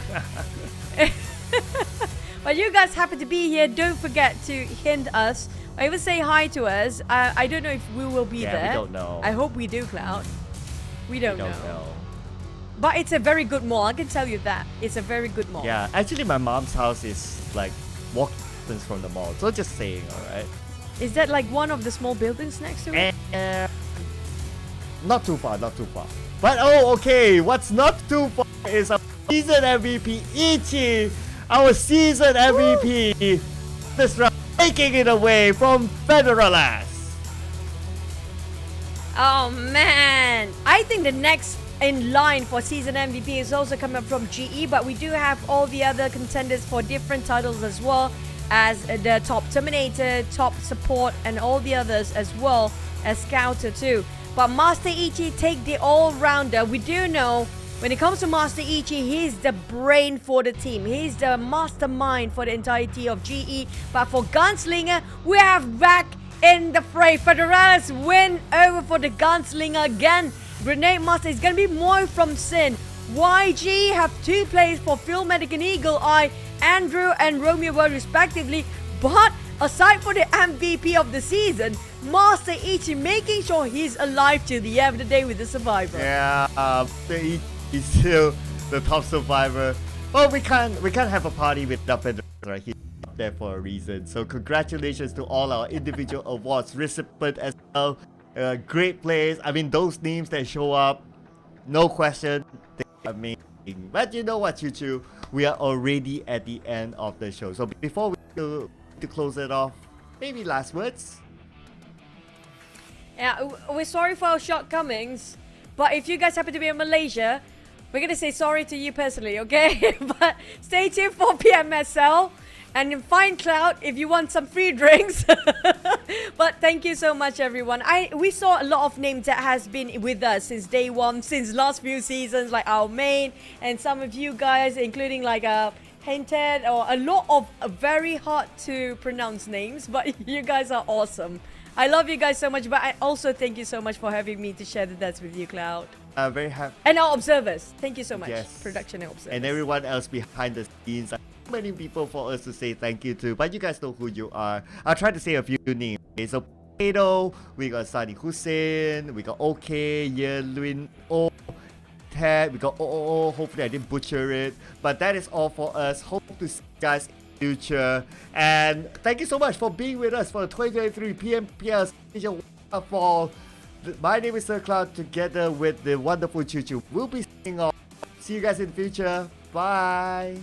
Speaker 18: But you guys happen to be here, don't forget to hint us or even say hi to us. I don't know if we will be there.
Speaker 19: We don't know.
Speaker 18: I hope we do, Cloud. We don't know.
Speaker 19: know.
Speaker 18: But it's a very good mall, I can tell you that. It's a very good mall.
Speaker 19: Yeah, actually my mom's house is like walking distance from the mall. So just saying, alright?
Speaker 18: Is that like one of the small buildings next to it?
Speaker 19: Not too far. But oh, okay, what's not too far is our season MVP, Ichi, our season MVP. This round, taking it away from Federalas.
Speaker 18: Oh man, I think the next in line for season MVP is also coming from GE, but we do have all the other contenders for different titles as well, as the top Terminator, top support, and all the others as well as Scouter too. But Master Ichi take the all-rounder. We do know when it comes to Master Ichi, he's the brain for the team. He's the mastermind for the entirety of GE. But for Gunslinger, we have back in the fray. Federalis win over for the Gunslinger again. Grenade Master is going to be Moy from Sin. YG have 2 players for Phil Medic and Eagle Eye, Andrew and Romeo World respectively. But aside for the MVP of the season, Master Ichi making sure he's alive till the end of the day with the survivor.
Speaker 19: Yeah, Master Ichi is still the top survivor. Well, we can't have a party without Pedro, right? He's up there for a reason. So congratulations to all our individual awards recipients as well. Great plays. I mean, those names that show up, no question, they're amazing. But you know what, Choo, we are already at the end of the show. So before we go to close it off, maybe last words.
Speaker 18: Yeah, we're sorry for our shortcomings, but if you guys happen to be in Malaysia, we're gonna say sorry to you personally, okay? But stay tuned for PMSL and find Cloud if you want some free drinks. But thank you so much, everyone. We saw a lot of names that has been with us since day one, since last few seasons, like our main and some of you guys, including like Hinted or a lot of very hard to pronounce names. But you guys are awesome. I love you guys so much, but I also thank you so much for having me to share the deaths with you, Cloud.
Speaker 19: Very happy.
Speaker 18: And our observers. Thank you so much.
Speaker 19: Yes.
Speaker 18: Production and observers.
Speaker 19: And everyone else behind the scenes. So many people for us to say thank you to, but you guys know who you are. I'll try to say a few names. Okay, so Potato, we got Sani Hussein, we got OK, Yerlin O, Ted, we got OOO. Hopefully I didn't butcher it. But that is all for us. Hope to see you guys in the future. And thank you so much for being with us for the 2023 PMPL SEA Wildcard. My name is Sir Cloud, together with the wonderful Choo. We'll be signing off. See you guys in the future. Bye.